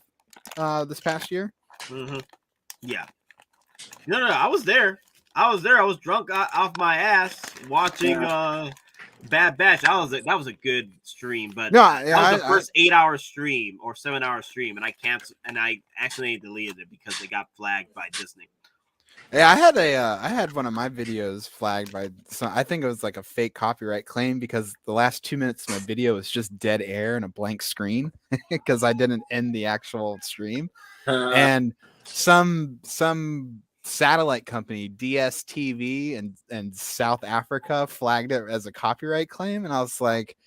this past year. Mm-hmm. Yeah. No, I was there. I was drunk off my ass watching Bad Batch. That was a good stream, but that was the first 8-hour stream or 7-hour stream, and I canceled, and I actually deleted it because they got flagged by Disney. Yeah, I had one of my videos flagged by I think it was like a fake copyright claim because the last 2 minutes of my video was just dead air and a blank screen because I didn't end the actual stream, and some satellite company DSTV and South Africa flagged it as a copyright claim, and I was like,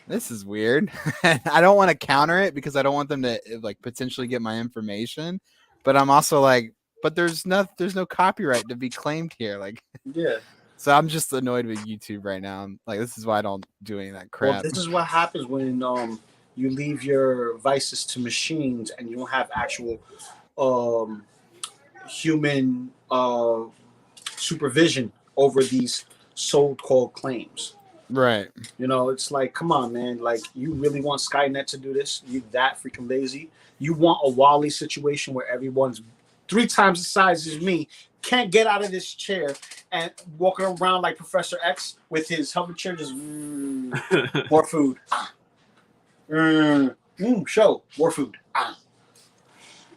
this is weird. And I don't want to counter it because I don't want them to like potentially get my information, but I'm also like, but there's no copyright to be claimed here, like. Yeah. So I'm just annoyed with YouTube right now. I'm like, this is why I don't do any of that crap. Well, this is what happens when you leave your vices to machines and you don't have actual human supervision over these so-called claims. Right. You know, it's like, come on, man. Like, you really want Skynet to do this? You that freaking lazy? You want a Wall-E situation where everyone's 3 times the size as me, can't get out of this chair, and walking around like Professor X with his hover chair, just more food. Show more food.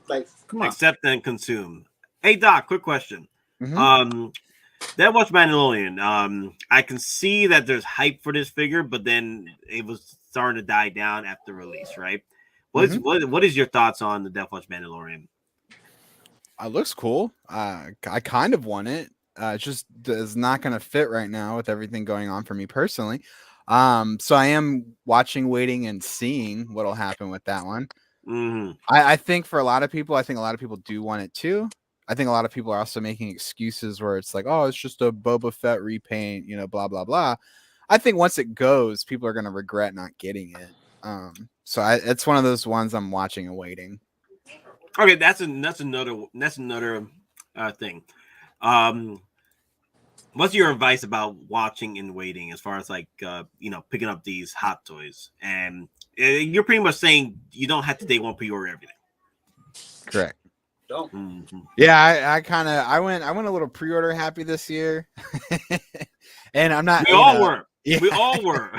Like, come on. Accept and consume. Hey Doc, quick question. Mm-hmm. That watch Mandalorian. I can see that there's hype for this figure, but then it was starting to die down after release, right? What is your thoughts on the Death Watch Mandalorian? It looks cool. I kind of want it. It just is not going to fit right now with everything going on for me personally. So I am watching, waiting, and seeing what'll happen with that one. Mm-hmm. I think for a lot of people, do want it too. I think a lot of people are also making excuses where it's like, oh, it's just a Boba Fett repaint, you know, blah blah blah. I think once it goes, people are going to regret not getting it. So it's one of those ones I'm watching and waiting. Okay, that's another thing. What's your advice about watching and waiting as far as like picking up these hot toys? And you're pretty much saying you don't have to day one pre-order everything. Correct. Don't. Mm-hmm. Yeah, I went a little pre-order happy this year, and I'm not. We all were. Yeah. We all were.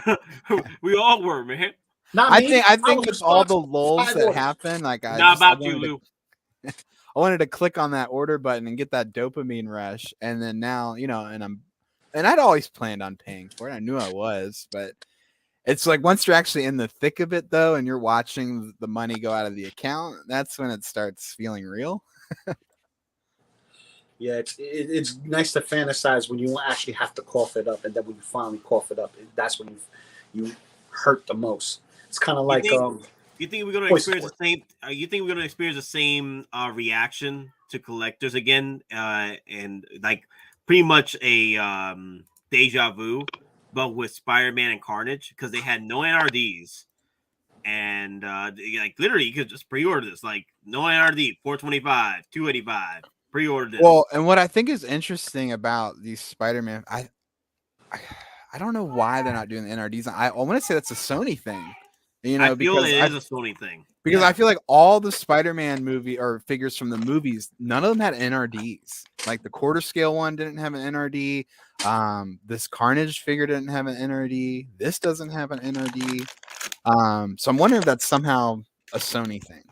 We all were, man. I think with all the lulls that happen, like not about you, Lou. I wanted to click on that order button and get that dopamine rush, and then now, and I'd always planned on paying for it. I knew I was, but it's like once you're actually in the thick of it, though, and you're watching the money go out of the account, that's when it starts feeling real. Yeah, it's nice to fantasize when you actually have to cough it up, and then when you finally cough it up, that's when you hurt the most. It's kind of like you think we're gonna experience the same? You think we're gonna experience the same reaction to collectors again, and like pretty much a deja vu, but with Spider-Man and Carnage, because they had no NRDs, and like literally you could just pre-order this, like no NRD, $425, $285, pre-order this. Well, and what I think is interesting about these Spider-Man, I don't know why they're not doing the NRDs. I want to say that's a Sony thing. I feel it is a Sony thing. Because I feel like all the Spider-Man movie or figures from the movies, none of them had NRDs. Like the quarter scale one didn't have an NRD. This Carnage figure didn't have an NRD. This doesn't have an NRD. So I'm wondering if that's somehow a Sony thing.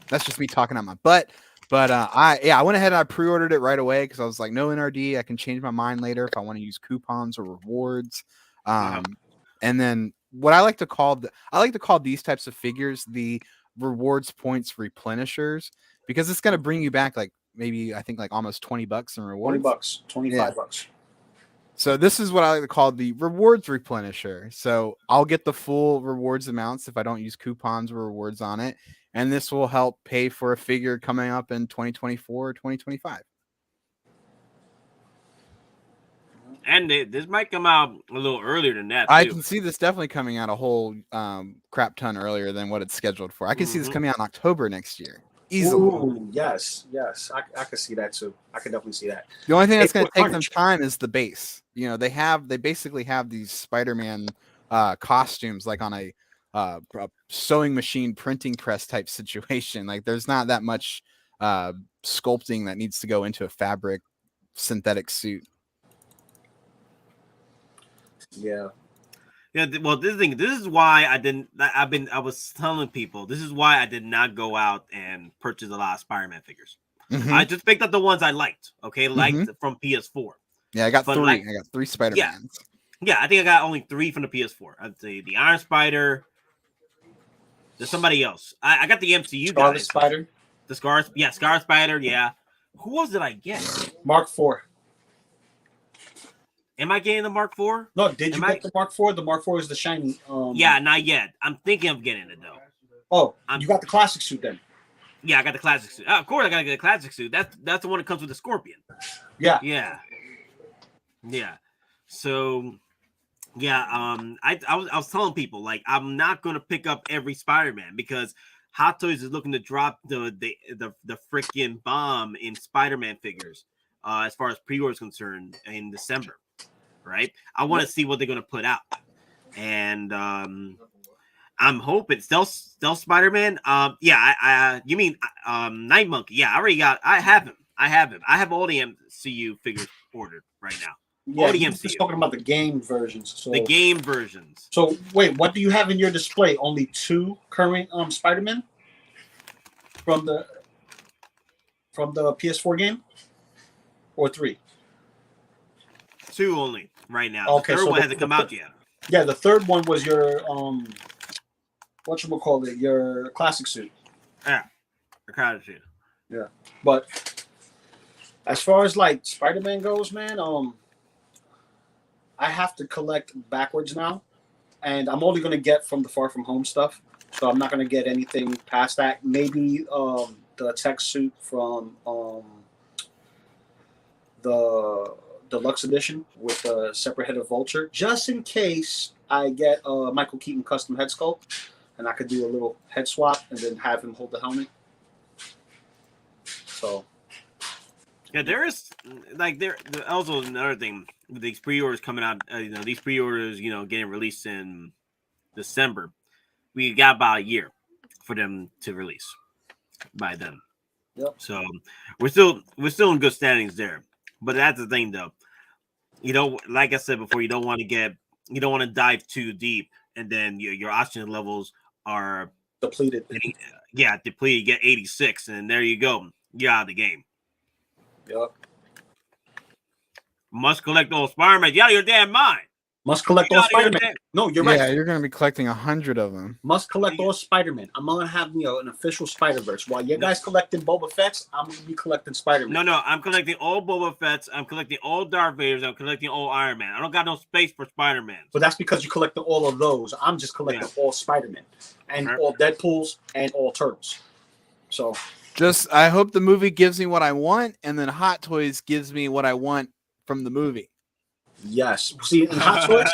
That's just me talking out my butt. But I went ahead and I pre-ordered it right away because I was like, no NRD. I can change my mind later if I want to use coupons or rewards. And then what I like to call these types of figures the rewards points replenishers, because it's going to bring you back like maybe I think like almost $20 in rewards. $20, $25. So this is what I like to call the rewards replenisher. So I'll get the full rewards amounts if I don't use coupons or rewards on it. And this will help pay for a figure coming up in 2024 or 2025. And this might come out a little earlier than that, too. I can see this definitely coming out a whole crap ton earlier than what it's scheduled for. I can see this coming out in October next year. Easily. Ooh, yes. I can see that too. I can definitely see that. The only thing that's going to take them time is the base. They basically have these Spider-Man costumes like on a sewing machine printing press type situation. Like there's not that much sculpting that needs to go into a fabric synthetic suit. Yeah. Well, this is why I was telling people, this is why I did not go out and purchase a lot of Spider-Man figures. Mm-hmm. I just picked up the ones I liked, from PS4. Yeah, I got three. I got three Spider-Mans. Yeah, I think I got only 3 from the PS4. I'd say the Iron Spider. There's somebody else. I got the MCU Scarlet guys. Spider. The Scarlet Spider, yeah. Who was did I get? Mark IV. Am I getting the Mark IV? No, did you get the Mark IV? The Mark IV is the shiny. Yeah, not yet. I'm thinking of getting it though. Oh, you got the classic suit then? Yeah, I got the classic suit. Of course, I gotta get the classic suit. That's the one that comes with the Scorpion. Yeah. So, yeah. I was telling people like I'm not gonna pick up every Spider-Man because Hottoys is looking to drop the freaking bomb in Spider-Man figures as far as pre-order is concerned in December. Right, I want to see what they're gonna put out, and I'm hoping Stealth Spider-Man. You mean Night Monkey? Yeah, I have him. I have all the MCU figures ordered right now. Yeah, all the MCU. Just talking about the game versions. So, the game versions. So wait, what do you have in your display? Only 2 current Spider-Man from the PS4 game, or 3? 2 only right now. Okay, the third one hasn't come out yet. Yeah, the third one was your whatchamacallit, your classic suit. Yeah, the classic suit. Yeah, but as far as like Spider-Man goes, man, I have to collect backwards now, and I'm only gonna get from the Far From Home stuff. So I'm not gonna get anything past that. Maybe the the tech suit from the deluxe edition with a separate head of Vulture, just in case I get a Michael Keaton custom head sculpt, and I could do a little head swap and then have him hold the helmet. So, yeah, there is also another thing with these pre-orders coming out. These pre-orders, getting released in December. We got about a year for them to release by then. Yep. So we're still in good standings there. But that's the thing, though. Like I said before, you don't want to dive too deep, and then your oxygen levels are depleted. Depleted. You get 86, and there you go. You're out of the game. Yep. Must collect all Spider-Man. You out of your damn mind. Must collect all Spider-Man. No, you're right. Yeah, you're going to be collecting 100 of them. Must collect all Spider-Man. I'm going to have an official Spider-Verse. While you guys collecting Boba Fett's, I'm going to be collecting Spider-Man. No, I'm collecting all Boba Fett's. I'm collecting all Darth Vader's. I'm collecting all Iron Man. I don't got no space for Spider-Man. But that's because you collected all of those. I'm just collecting all Spider-Man and all Deadpools and all Turtles. So, I hope the movie gives me what I want, and then Hot Toys gives me what I want from the movie. Yes. See, in Hot Toys,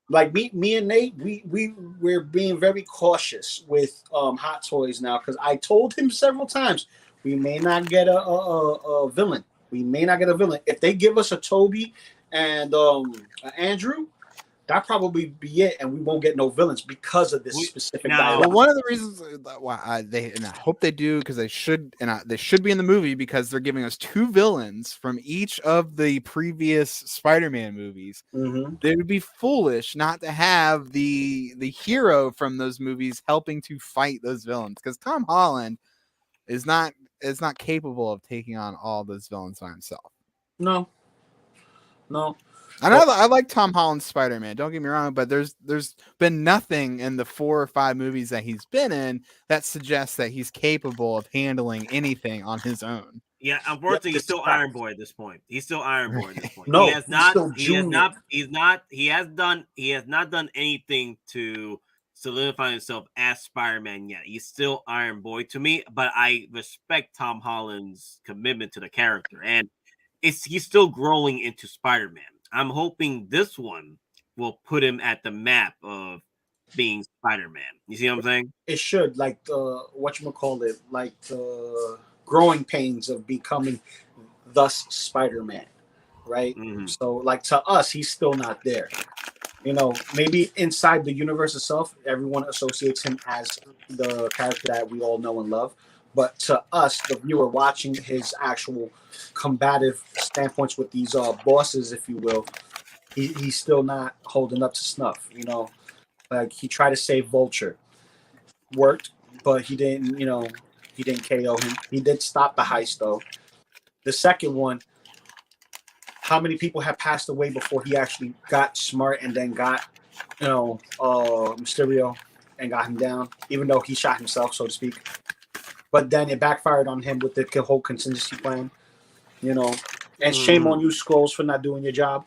like me and Nate, we're being very cautious with Hot Toys now, because I told him several times we may not get a villain. We may not get a villain. If they give us a Toby and Andrew, that probably be it, and we won't get no villains because of this specific guy. Well, one of the reasons why I hope they do, because they should be in the movie, because they're giving us 2 villains from each of the previous Spider-Man movies. Mm-hmm. They would be foolish not to have the hero from those movies helping to fight those villains, because Tom Holland is not capable of taking on all those villains by himself. No. I like Tom Holland's Spider-Man, don't get me wrong, but there's been nothing in the 4 or 5 movies that he's been in that suggests that he's capable of handling anything on his own. Yeah, unfortunately, he's still Iron Boy at this point. He's still Iron Boy at this point. No, he has not done anything to solidify himself as Spider-Man yet. He's still Iron Boy to me, but I respect Tom Holland's commitment to the character, and he's still growing into Spider-Man. I'm hoping this one will put him at the map of being Spider-Man. You see what I'm saying? It should, like the like the growing pains of becoming thus Spider-Man, right? Mm-hmm. So, like, to us, he's still not there. Maybe inside the universe itself, everyone associates him as the character that we all know and love. But to us, the viewer watching his actual combative standpoints with these bosses, if you will, he's still not holding up to snuff. Like, he tried to save Vulture, worked, but he didn't. He didn't KO him. He did stop the heist though. The second one, how many people have passed away before he actually got smart and then got Mysterio and got him down, even though he shot himself, so to speak. But then it backfired on him with the whole contingency plan, And shame on you, Skrulls, for not doing your job.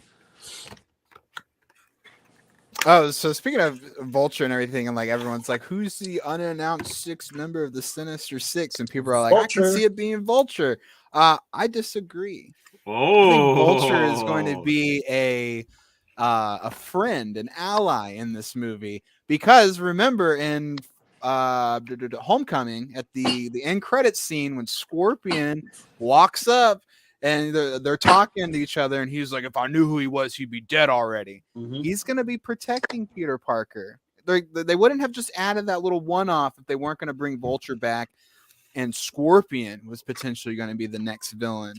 Oh, so speaking of Vulture and everything, and like everyone's like, who's the unannounced 6th member of the Sinister Six? And people are like, Vulture. I can see it being Vulture. I disagree. I think Vulture is going to be a friend, an ally in this movie, because remember in Homecoming, at the end credits scene, when Scorpion walks up and they're talking to each other, and he's like, if I knew who he was, he'd be dead already. Mm-hmm. He's going to be protecting Peter Parker. They wouldn't have just added that little one-off if they weren't going to bring Vulture back, and Scorpion was potentially going to be the next villain.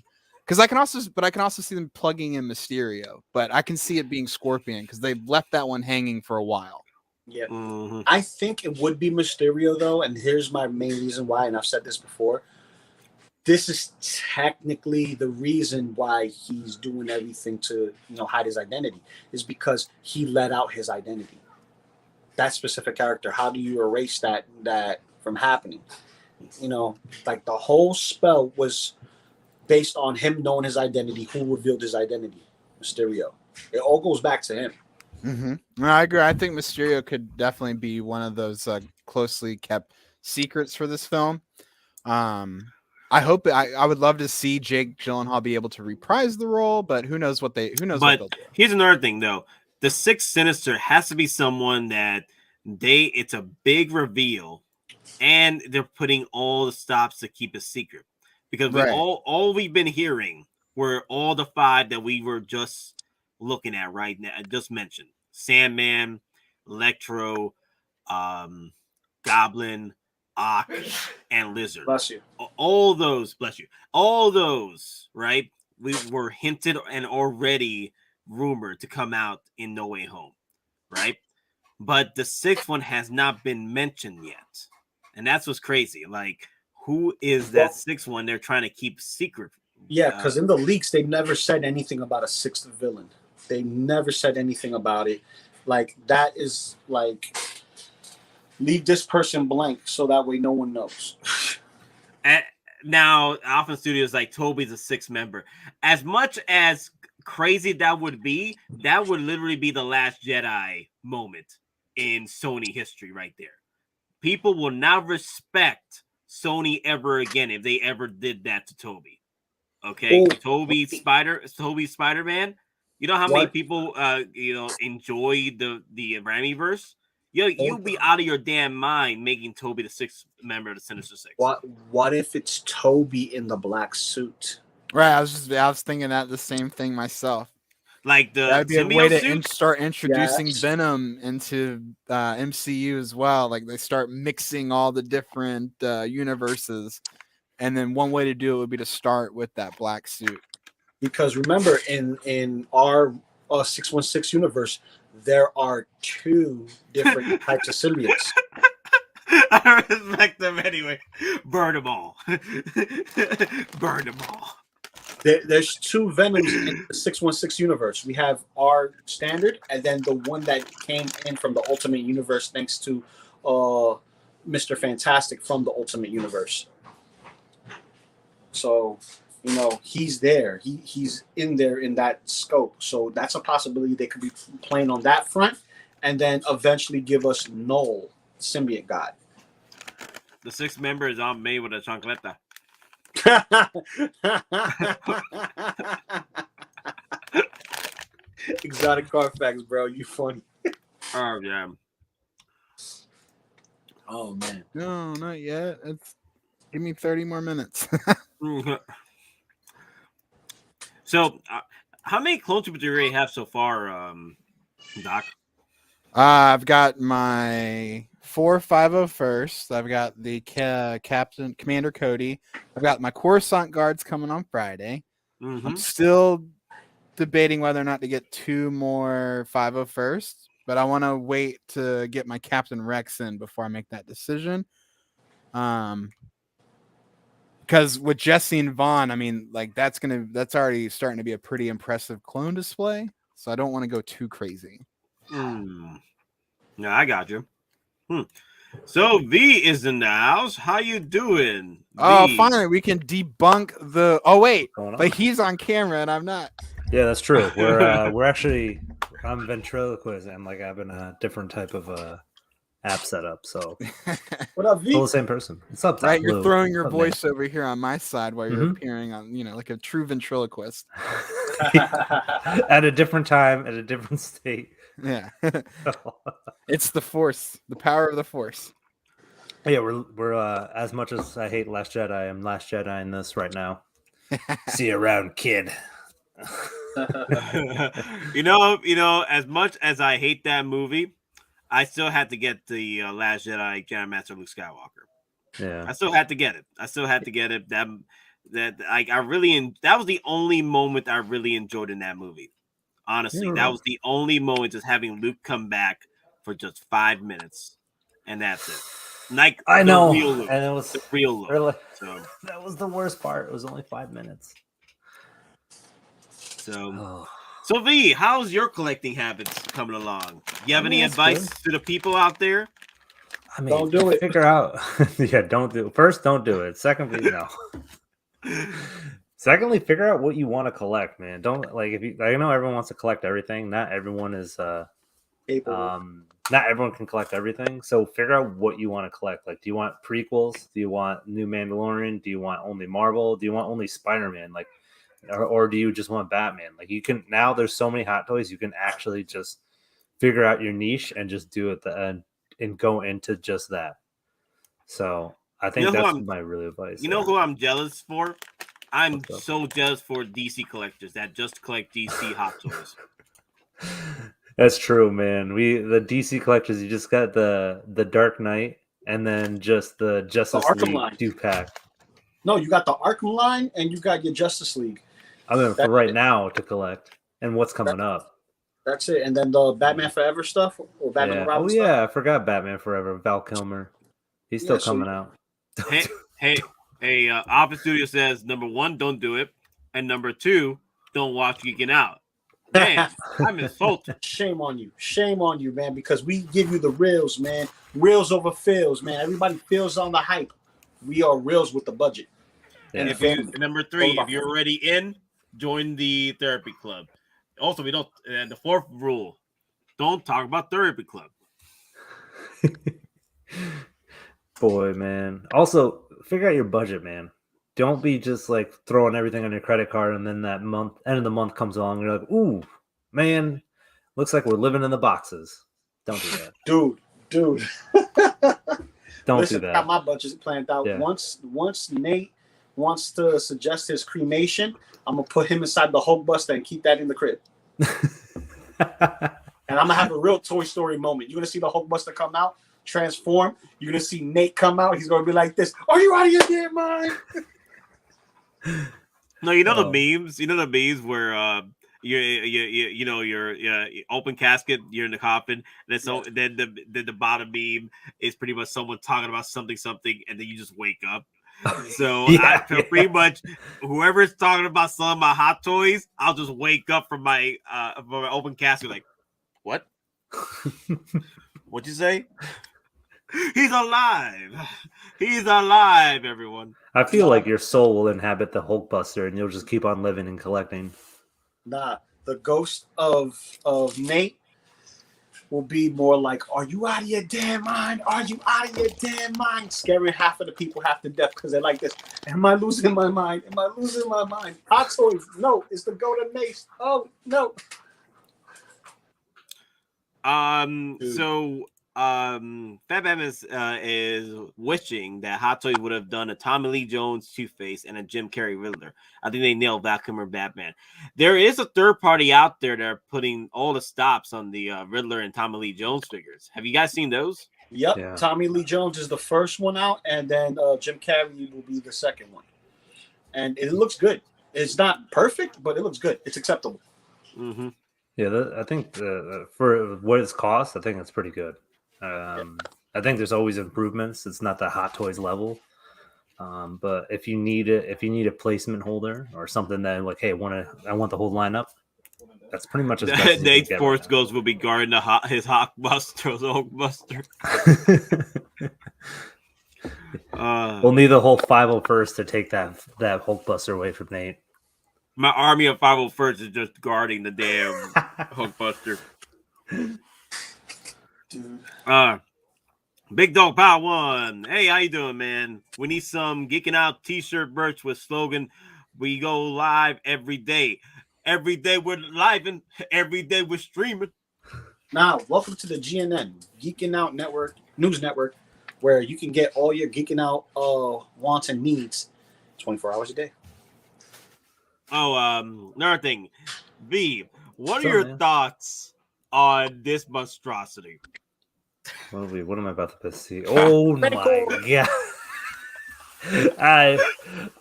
Because I can also see them plugging in Mysterio, but I can see it being Scorpion because they've left that one hanging for a while. Yeah, mm-hmm. I think it would be Mysterio though, and here's my main reason why, and I've said this before. This is technically the reason why he's doing everything to hide his identity, is because he let out his identity. That specific character. How do you erase that from happening? Like the whole spell was based on him knowing his identity. Who revealed his identity? Mysterio. It all goes back to him. Mm-hmm. No, I agree. I think Mysterio could definitely be one of those closely kept secrets for this film. I hope I would love to see Jake Gyllenhaal be able to reprise the role, but who knows what what they'll do. Here's another thing though. The Sixth Sinister has to be someone that it's a big reveal and they're putting all the stops to keep it secret. Because all we've been hearing were all the 5 that we were just looking at right now. I just mentioned Sandman, Electro, Goblin, Ock, and Lizard. Bless you. All those, bless you. All those, right? We were hinted and already rumored to come out in No Way Home, right? But the 6th one has not been mentioned yet. And that's what's crazy. Like, who is that 6th one they're trying to keep secret? Yeah, because in the leaks, they never said anything about a 6th villain. They never said anything about it. Like, that is like, leave this person blank so that way no one knows. And now, Alpha Studios like Toby's a 6th member. As much as crazy that would literally be the Last Jedi moment in Sony history right there. People will not respect Sony ever again if they ever did that to Toby. Okay, Toby Spider-Man. You know how many people enjoy the Ramiverse? You'll be out of your damn mind making Toby the 6th member of the Sinister Six. What if it's Toby in the black suit? Right, I was thinking that the same thing myself. Like that'd be a way to start introducing Venom into MCU as well. Like they start mixing all the different universes, and then one way to do it would be to start with that black suit. Because remember, in our 616 universe, there are 2 different types of symbiotes. I respect them anyway. Burn them all. Burn them all. There's 2 Venoms in the 616 universe. We have our standard, and then the one that came in from the Ultimate Universe, thanks to Mr. Fantastic from the Ultimate Universe. So, he's there. He's in there in that scope. So that's a possibility. They could be playing on that front, and then eventually give us Null, symbiote god. The 6th member is all made with a chancleta. Exotic Carfax, bro. You funny. Oh yeah. Oh man. No, not yet. Give me 30 more minutes. So, how many clone troopers do you already have so far, Doc? I've got my 4 501st. I've got the Commander Cody. I've got my Coruscant guards coming on Friday. Mm-hmm. I'm still debating whether or not to get 2 more 501st, but I want to wait to get my Captain Rex in before I make that decision. Because with Jesse and Vaughn, I mean, like that's already starting to be a pretty impressive clone display. So I don't want to go too crazy. No, I got you. So V is in the house. How you doing? V? Oh, finally we can debunk the. Oh wait, but he's on camera and I'm not. Yeah, that's true. We're actually I'm ventriloquist and like I have a different type of app setup. So what up, V? Still the same person. What's up, right? You're throwing your voice over here on my side while you're appearing on, like a true ventriloquist. At a different time, at a different state. Yeah. It's the Force, the power of the Force. Yeah, we're as much as I hate Last Jedi, I'm Last Jedi in this right now. See you around, kid. As much as I hate that movie, I still had to get the Last Jedi Jedi Master Luke Skywalker. Yeah, I still had to get it. That was the only moment I really enjoyed in that movie. Honestly, that was the only moment, just having Luke come back for just 5 minutes, and that's it. Like I know, real Luke, and it was the real Luke. Really, so that was the worst part. It was only 5 minutes. So V, how's your collecting habits coming along? You have any advice to the people out there? I mean, don't do it. Figure out. Yeah, don't do it. First, don't do it. Secondly, no. Secondly, figure out what you want to collect, man. Don't I know everyone wants to collect everything. Not everyone is Not everyone can collect everything, so figure out what you want to collect. Like, do you want prequels? Do you want new Mandalorian? Do you want only Marvel? Do you want only Spider-Man? Like, or do you just want Batman? Like, you can now. There's so many Hot Toys. You can actually just figure out your niche and just do it and go into just that. So I think that's my real advice. You know who I'm jealous for? I'm so jealous for DC collectors that just collect DC Hot Toys. That's true, man. The DC collectors, you just got the Dark Knight and then just the Justice League line. 2-pack. No, you got the Arkham line and you got your Justice League. I mean, for right now to collect and what's coming up. That's it. And then the Batman Forever stuff or Batman Robin stuff. Yeah, I forgot Batman Forever. Val Kilmer. He's still coming out. Hey, Office Studio says, number 1, don't do it. And number 2, don't watch Geeking Out. Damn, I'm insulted. Shame on you, man, because we give you the reels, man. Reels over feels, man. Everybody feels on the hype. We are reels with the budget. Yeah. Number 3, if you're already in, join the therapy club. Also, we don't. And the 4th rule: don't talk about therapy club. Boy, man. Also, figure out your budget, man. Don't be just like throwing everything on your credit card and then that end of the month comes along and you're like, ooh, man, looks like we're living in the boxes. Don't do that. Dude. Don't Listen, do that. I got my budget planned out. Yeah. Once Nate wants to suggest his cremation, I'm gonna put him inside the Hulkbuster and keep that in the crib. And I'm gonna have a real Toy Story moment. You're gonna see the Hulkbuster come out, transform. You're gonna see Nate come out. He's gonna be like this. Are you out of your damn mind? No, you know the memes. You know the memes where you're open casket. You're in the coffin, and then the bottom meme is pretty much someone talking about something, and then you just wake up. So pretty much whoever's talking about some of my Hot Toys, I'll just wake up from my open casket like, what? What'd you say? He's alive. He's alive, everyone. I feel like your soul will inhabit the Hulkbuster and you'll just keep on living and collecting. Nah, the ghost of Nate will be more like, are you out of your damn mind? Are you out of your damn mind? Scaring half of the people half to death because they're like this. Am I losing my mind? Am I losing my mind? Hot Toys, no, it's the golden mace. Oh, no. So Fat Bam is wishing that Hot Toys would have done a Tommy Lee Jones Two-Face and a Jim Carrey Riddler. I think they nailed Val Kilmer Batman. There is a third party out there that are putting all the stops on the Riddler and Tommy Lee Jones figures. Have you guys seen those? Yep. Yeah. Tommy Lee Jones is the first one out, and then Jim Carrey will be the second one. And it looks good. It's not perfect, but it looks good. It's acceptable. Mm-hmm. Yeah, I think for what it's cost, I think it's pretty good. I think there's always improvements. It's not the Hot Toys level, but if you need a placement holder or something that like, hey, I want the whole lineup. That's pretty much as best. Nate Force Ghost will be guarding his Hulkbuster. We'll need the whole 501st to take that Hulkbuster away from Nate. My army of 501st is just guarding the damn Hulkbuster. Dude. Big Dog Power 1. Hey, how you doing, man? We need some Geeking Out t-shirt merch with slogan, we go live every day. Every day we're live and every day we're streaming. Now, welcome to the GNN, Geeking Out Network, News Network, where you can get all your Geeking Out wants and needs 24 hours a day. Oh, another thing. V, what are your thoughts on this monstrosity? What am I about to see? Oh my god!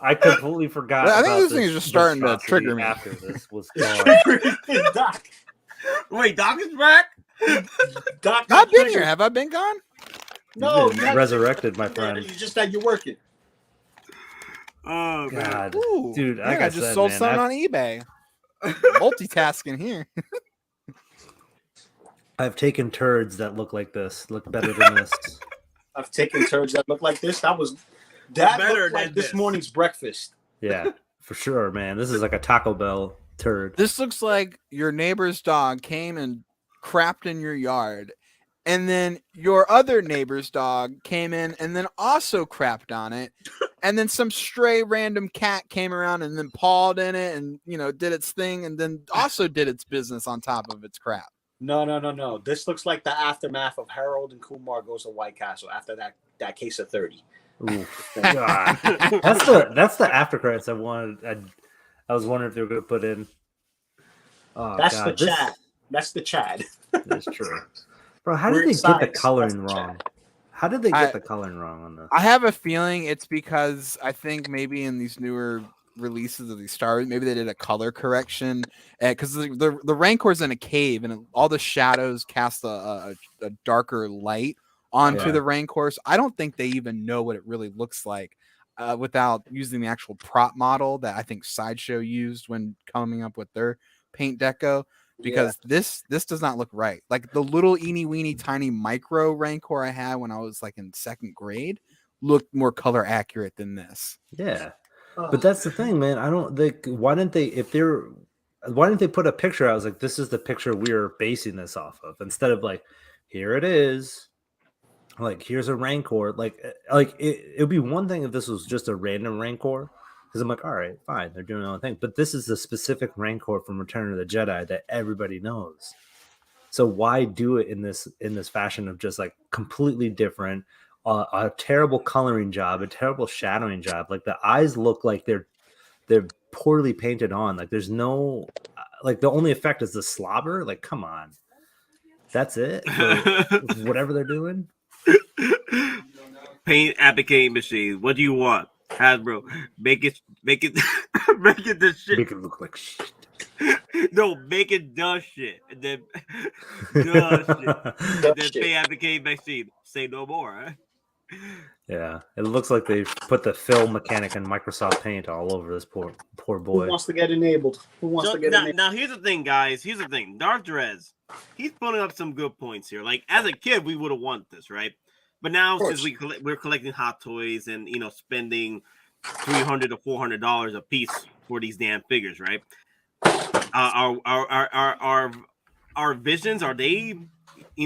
I completely forgot. I think this thing is just starting to trigger me. After this was Doc. Wait, Doc is back? Doc, I've been here. Have I been gone? No, resurrected, my friend. It's just that you're working. Oh god, ooh, dude! I just sold something on eBay. Multitasking here. I've taken turds that look like this. Look better than this. I've taken turds that look like this. That better looked like this morning's breakfast. Yeah, for sure, man. This is like a Taco Bell turd. This looks like your neighbor's dog came and crapped in your yard, and then your other neighbor's dog came in and then also crapped on it, and then some stray random cat came around and then pawed in it and, you know, did its thing and then also did its business on top of its crap. No. This looks like the aftermath of Harold and Kumar Goes to White Castle after that case of 30. God. That's the after credits I wanted. I was wondering if they were going to put in. Oh, that's God, the Chad. That's the Chad. That's true. Bro, how did they get the coloring wrong? How did they get the coloring wrong on this? I have a feeling it's because I think maybe in these newer releases of these stars, maybe they did a color correction because the Rancor's in a cave and all the shadows cast a darker light onto the Rancor. So I don't think they even know what it really looks like without using the actual prop model that I think Sideshow used when coming up with their paint deco. Because this does not look right. Like the little eeny weeny tiny micro Rancor I had when I was like in 2nd grade looked more color accurate than this. Yeah, but that's the thing, man. I don't think why didn't they put a picture? I was like, this is the picture we're basing this off of, instead of like, here it is. Like, here's a Rancor. Like it would be one thing if this was just a random Rancor. Because I'm like, all right, fine, they're doing their own thing. But this is the specific Rancor from Return of the Jedi that everybody knows. So why do it in this fashion of just like completely different, a terrible coloring job, a terrible shadowing job? Like the eyes look like they're poorly painted on. Like there's no, like the only effect is the slobber. Like, come on, that's it for whatever they're doing. Paint applicating machine. What do you want? Hasbro, make it make it the shit. Make it look like shit. No, make it the shit. And then the shit. And then paint applicating machine. Say no more, right? Yeah, it looks like they put the film mechanic and Microsoft Paint all over this poor boy. Who wants to get enabled? Now here's the thing, guys. Here's the thing. Dark Drez, he's putting up some good points here. Like as a kid, we would have wanted this, right? But now since we're collecting Hot Toys and spending $300 to $400 a piece for these damn figures, right? Our visions, are they,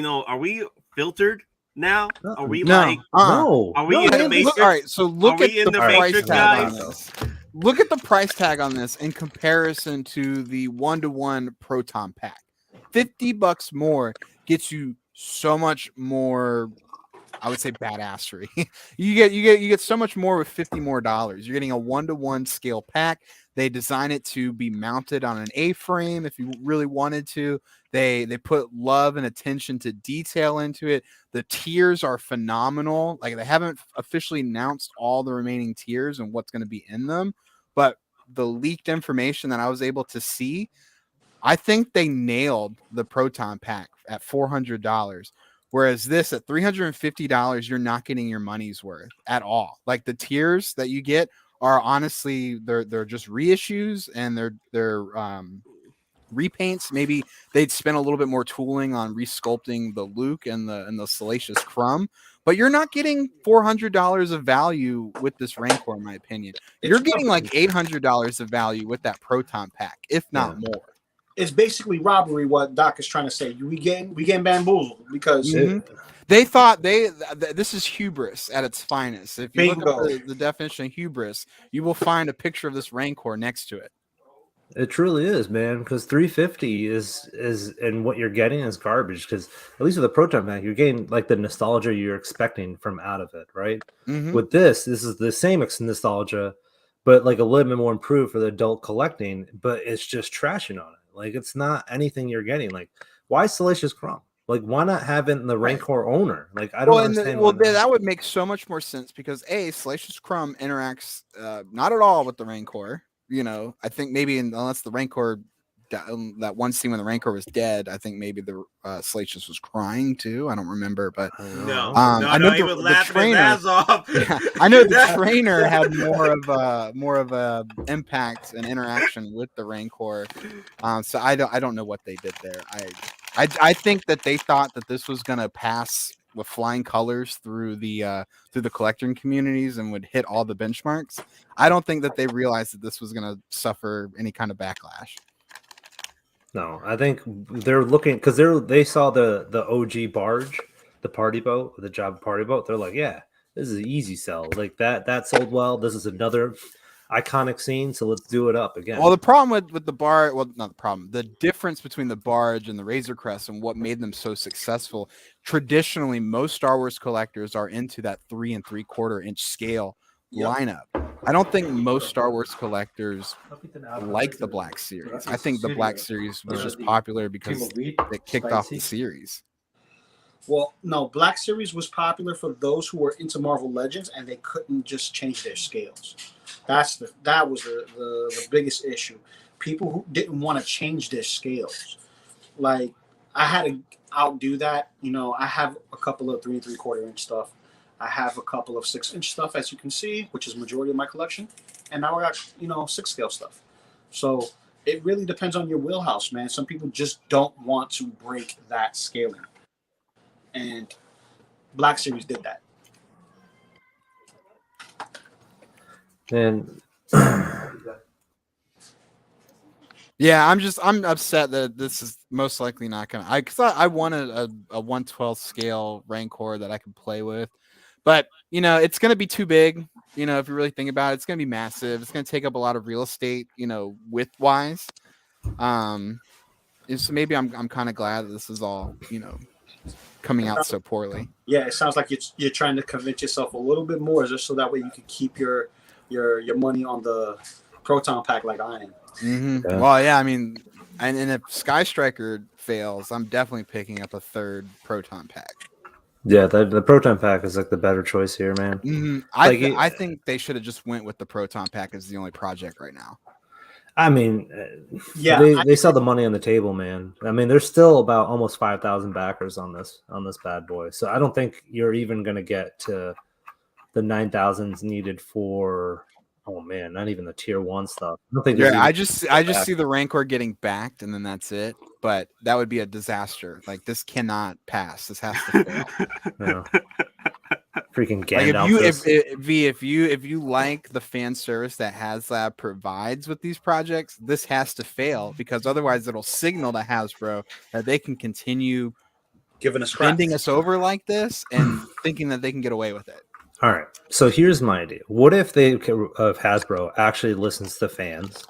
are we filtered now? Are we no. Are we in the Matrix? All right, so look at the price tag on this. Look at the price tag on this in comparison to the 1-to-1 Proton pack. $50 more gets you so much more. I would say badassery. you get so much more with $50 more. You're getting a 1-to-1 scale pack. They design it to be mounted on an A-frame if you really wanted to. They put love and attention to detail into it. The tiers are phenomenal. Like they haven't officially announced all the remaining tiers and what's going to be in them, but the leaked information that I was able to see, I think they nailed the Proton pack at $400. Whereas this at $350, you're not getting your money's worth at all. Like the tiers that you get are honestly they're just reissues and they're repaints. Maybe they'd spend a little bit more tooling on resculpting the Luke and the Salacious Crumb, but you're not getting $400 of value with this Rancor, in my opinion. You're getting like $800 of value with that Proton pack, if not more. It's basically robbery. What Doc is trying to say, we getting bamboozled because they thought this is hubris at its finest. If you look up the definition of hubris, you will find a picture of this Rancor next to it. It truly is, man. Because $350 is and what you're getting is garbage. Because at least with the Proton pack, you're getting like the nostalgia you're expecting from out of it, right? Mm-hmm. With this is the same nostalgia, but like a little bit more improved for the adult collecting. But it's just trashing on it. Like it's not anything you're getting. Like why Salacious Crumb? Like why not have it in the Rancor owner? Like I don't understand. That would make so much more sense because Salacious Crumb interacts not at all with the Rancor. I think maybe unless the Rancor, that one scene when the Rancor was dead, I think maybe the Salacious was crying too. I don't remember, but I know he was laughing his ass off. Yeah, I know the trainer had more of a impact and interaction with the Rancor. So I don't know what they did there. I think that they thought that this was gonna pass with flying colors through the collecting communities and would hit all the benchmarks. I don't think that they realized that this was gonna suffer any kind of backlash. No, I think they're looking because they saw the OG barge, the party boat, the Java party boat. They're like, yeah, this is an easy sell. Like that sold well. This is another iconic scene, so let's do it up again. Well, the problem with the bar, well, not the problem, the difference between the barge and the Razor Crest and what made them so successful. Traditionally, most Star Wars collectors are into that 3 3/4 inch scale lineup. I don't think most Star Wars collectors like the Black Series. I think the Black Series was just popular because it kicked off the series. Well, no, Black Series was popular for those who were into Marvel Legends and they couldn't just change their scales. That was the biggest issue. People who didn't want to change their scales. Like, I had to outdo that. You know, I have a couple of 3 3/4 inch stuff. I have a couple of 6-inch stuff, as you can see, which is majority of my collection. And now I got, 6 scale stuff. So it really depends on your wheelhouse, man. Some people just don't want to break that scaling. And Black Series did that. And yeah, I'm upset that this is most likely not gonna. Because I wanted a 1/12 scale Rancor that I could play with, but it's gonna be too big. If you really think about it, it's gonna be massive. It's gonna take up a lot of real estate. Width wise. So maybe I'm kind of glad that this is all coming out so poorly. Yeah, it sounds like you're trying to convince yourself a little bit more, just so that way you can keep your money on the Proton Pack like I am. Mm-hmm. Yeah. Well, yeah, I mean, and if Sky Striker fails, I'm definitely picking up a third Proton Pack. Yeah, the Proton Pack is like the better choice here, man. Mm-hmm. I think they should have just went with the Proton Pack as the only project right now. I mean, they saw the money on the table, man. I mean, there's still about almost 5,000 backers on this bad boy. So I don't think you're even going to get to the 9,000s needed for. Oh man, not even the tier 1 stuff. I don't think. Yeah, I just see the Rancor getting backed, and then that's it. But that would be a disaster. Like, this cannot pass. This has to fail. Yeah. Freaking Gandalf. Like if you like the fan service that HasLab provides with these projects, this has to fail, because otherwise it'll signal to Hasbro that they can continue bending us over like this and thinking that they can get away with it. All right. So here's my idea. What if Hasbro actually listens to fans,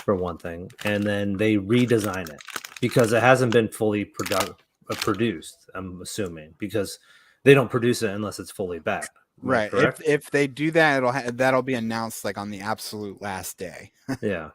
for one thing, and then they redesign it because it hasn't been fully produced, I'm assuming, because they don't produce it unless it's fully backed. Right. If they do that, that'll be announced like on the absolute last day. Yeah.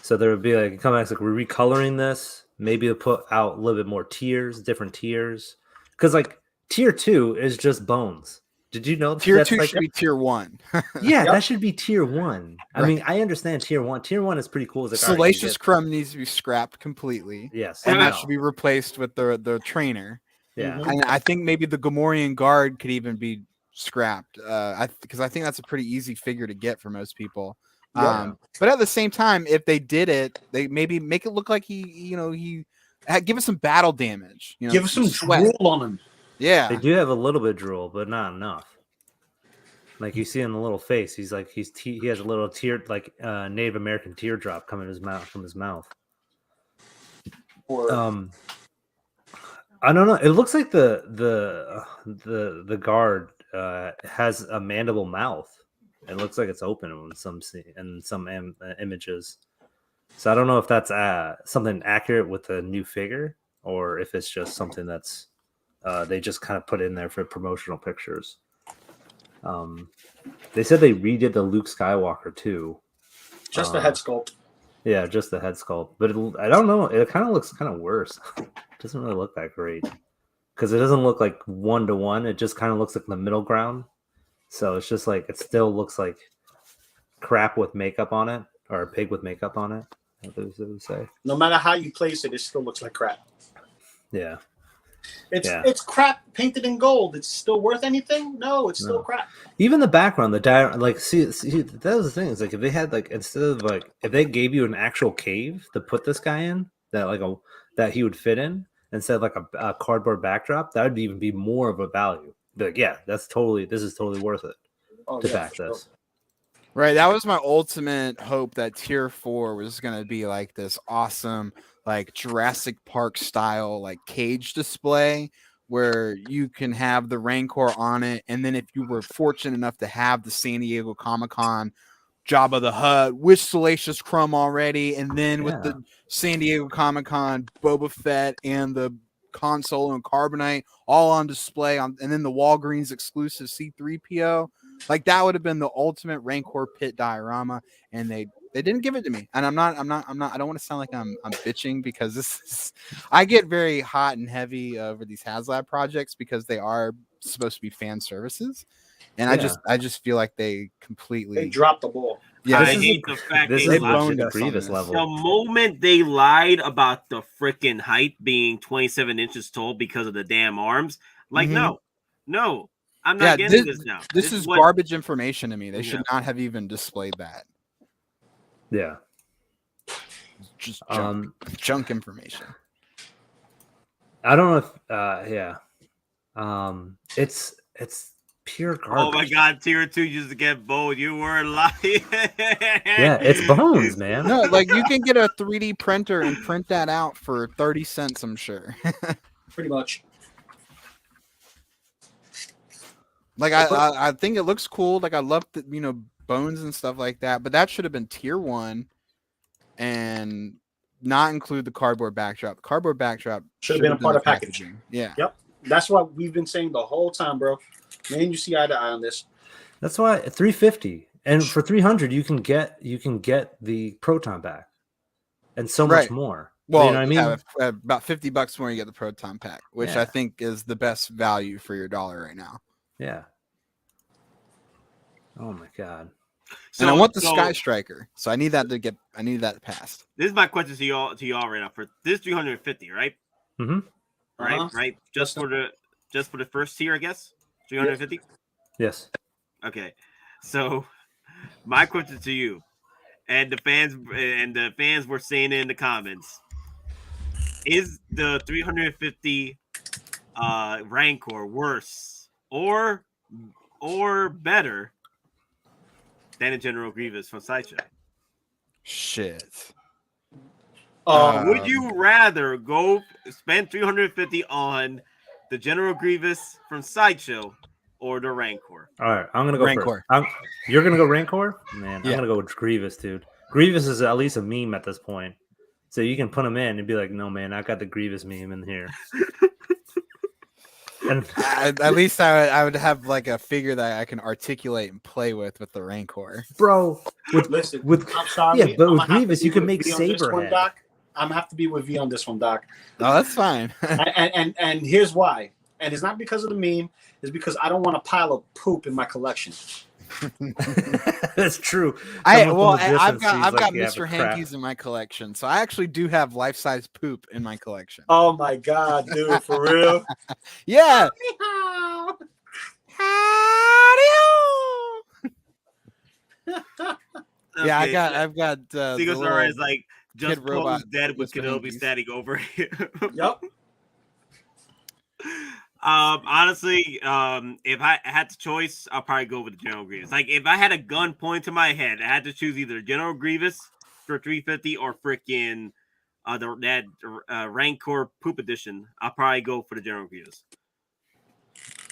So there would be like comebacks like, we're recoloring this. Maybe they'll put out a little bit more tiers, different tiers. Because like tier 2 is just bones. Did you know tier 2 should be tier 1? Yeah, that should be tier 1. I mean, I understand tier 1. Tier 1 is pretty cool. Like, Salacious Crumb needs to be scrapped completely. Yes. And that should be replaced with the trainer. Yeah. And I think maybe the Gamorrean Guard could even be scrapped. Because I think that's a pretty easy figure to get for most people. But at the same time, if they did it, they maybe make it look like he give us some battle damage. Give us some drool on him. Yeah, they do have a little bit of drool, but not enough. Like you see in the little face, he has a little tear, like Native American teardrop coming from his mouth. I don't know. It looks like the guard has a mandible mouth. It looks like it's open in some images. So I don't know if that's something accurate with the new figure, or if it's just something that's they just kind of put in there for promotional pictures. They said they redid the Luke Skywalker too. Just the head sculpt. Yeah, just the head sculpt. But I don't know. It kind of looks kind of worse. It doesn't really look that great. Because it doesn't look like 1-to-1. It just kind of looks like the middle ground. So it's just like, it still looks like crap with makeup on it. Or a pig with makeup on it. That's what they would say. No matter how you place it, it still looks like crap. Yeah. It's crap painted in gold. It's still worth anything? No, it's still crap. Even the background, see, that was the thing. It's like if they had instead of if they gave you an actual cave to put this guy in, that he would fit in, instead of a cardboard backdrop, that would even be more of a value. But yeah, this is totally worth it to back this. Right, that was my ultimate hope, that tier 4 was going to be like this awesome like Jurassic Park style like cage display where you can have the Rancor on it, and then if you were fortunate enough to have the San Diego Comic-Con Jabba the Hutt with Salacious Crumb already, and then with the San Diego Comic-Con Boba Fett and the console and Carbonite all on display on, and then the Walgreens exclusive C3PO, like that would have been the ultimate Rancor pit diorama, and they didn't give it to me. And I'm not I don't want to sound like I'm bitching, because this is, I get very hot and heavy over these HasLab projects because they are supposed to be fan services. And I just feel like they completely dropped the ball. Yeah, I hate the fact they boned lied. us Grievous level. The moment they lied about the freaking height being 27 inches tall because of the damn arms, like no, I'm not getting this now. This is garbage information to me. They should not have even displayed that. Yeah, just junk information. I don't know if it's pure garbage. Oh my god, tier 2 used to get bold. You were lying. Yeah, it's bones, man. No, like you can get a 3D printer and print that out for 30 cents, I'm sure. Pretty much. Like I think it looks cool. Like I love the bones and stuff like that, but that should have been tier 1 and not include the cardboard backdrop. The cardboard backdrop should have been a part of packaging. Yeah. Yep. That's what we've been saying the whole time, bro. Man, you see eye to eye on this. That's why 350, and for 300 you can get the proton pack and so much more. Well, you know what I mean? Yeah, about $50 more you get the proton pack, which I think is the best value for your dollar right now. Yeah. Oh my god. So, and I want the Sky Striker, so I need that passed. This is my question to y'all right now. For this 350, right? Mm-hmm. Right. Just for the first tier, I guess. 350. Yes. Okay. So, my question to you, and the fans were saying it in the comments: is the 350 Rancor worse or better than a General Grievous from Sideshow? Shit. Would you rather go spend 350 on the General Grievous from Sideshow or the Rancor? All right, I'm gonna go Rancor. First. You're gonna go Rancor, man. I'm gonna go with Grievous, dude. Grievous is at least a meme at this point, so you can put him in and be like, "No, man, I got the Grievous meme in here." And at least I would have like a figure that I can articulate and play with the Rancor, bro. I'm sorry. Yeah, but with Grievous, you can make Saberhead. I'm gonna have to be with V on this one, Doc. Oh, that's fine. and here's why. And it's not because of the meme. It's because I don't want a pile of poop in my collection. That's true. I've got Mr. Hankies in my collection, so I actually do have life-size poop in my collection. Oh my god, dude, for real? Yeah. Yeah, I've got Seagull Star is like just Kid Robot dead with Kenobi standing over him. Yep. Honestly, if I had the choice, I'll probably go with the General Grievous. Like, if I had a gun pointed to my head, I had to choose either General Grievous for 350 or freaking that Rancor Poop Edition. I'll probably go for the General Grievous.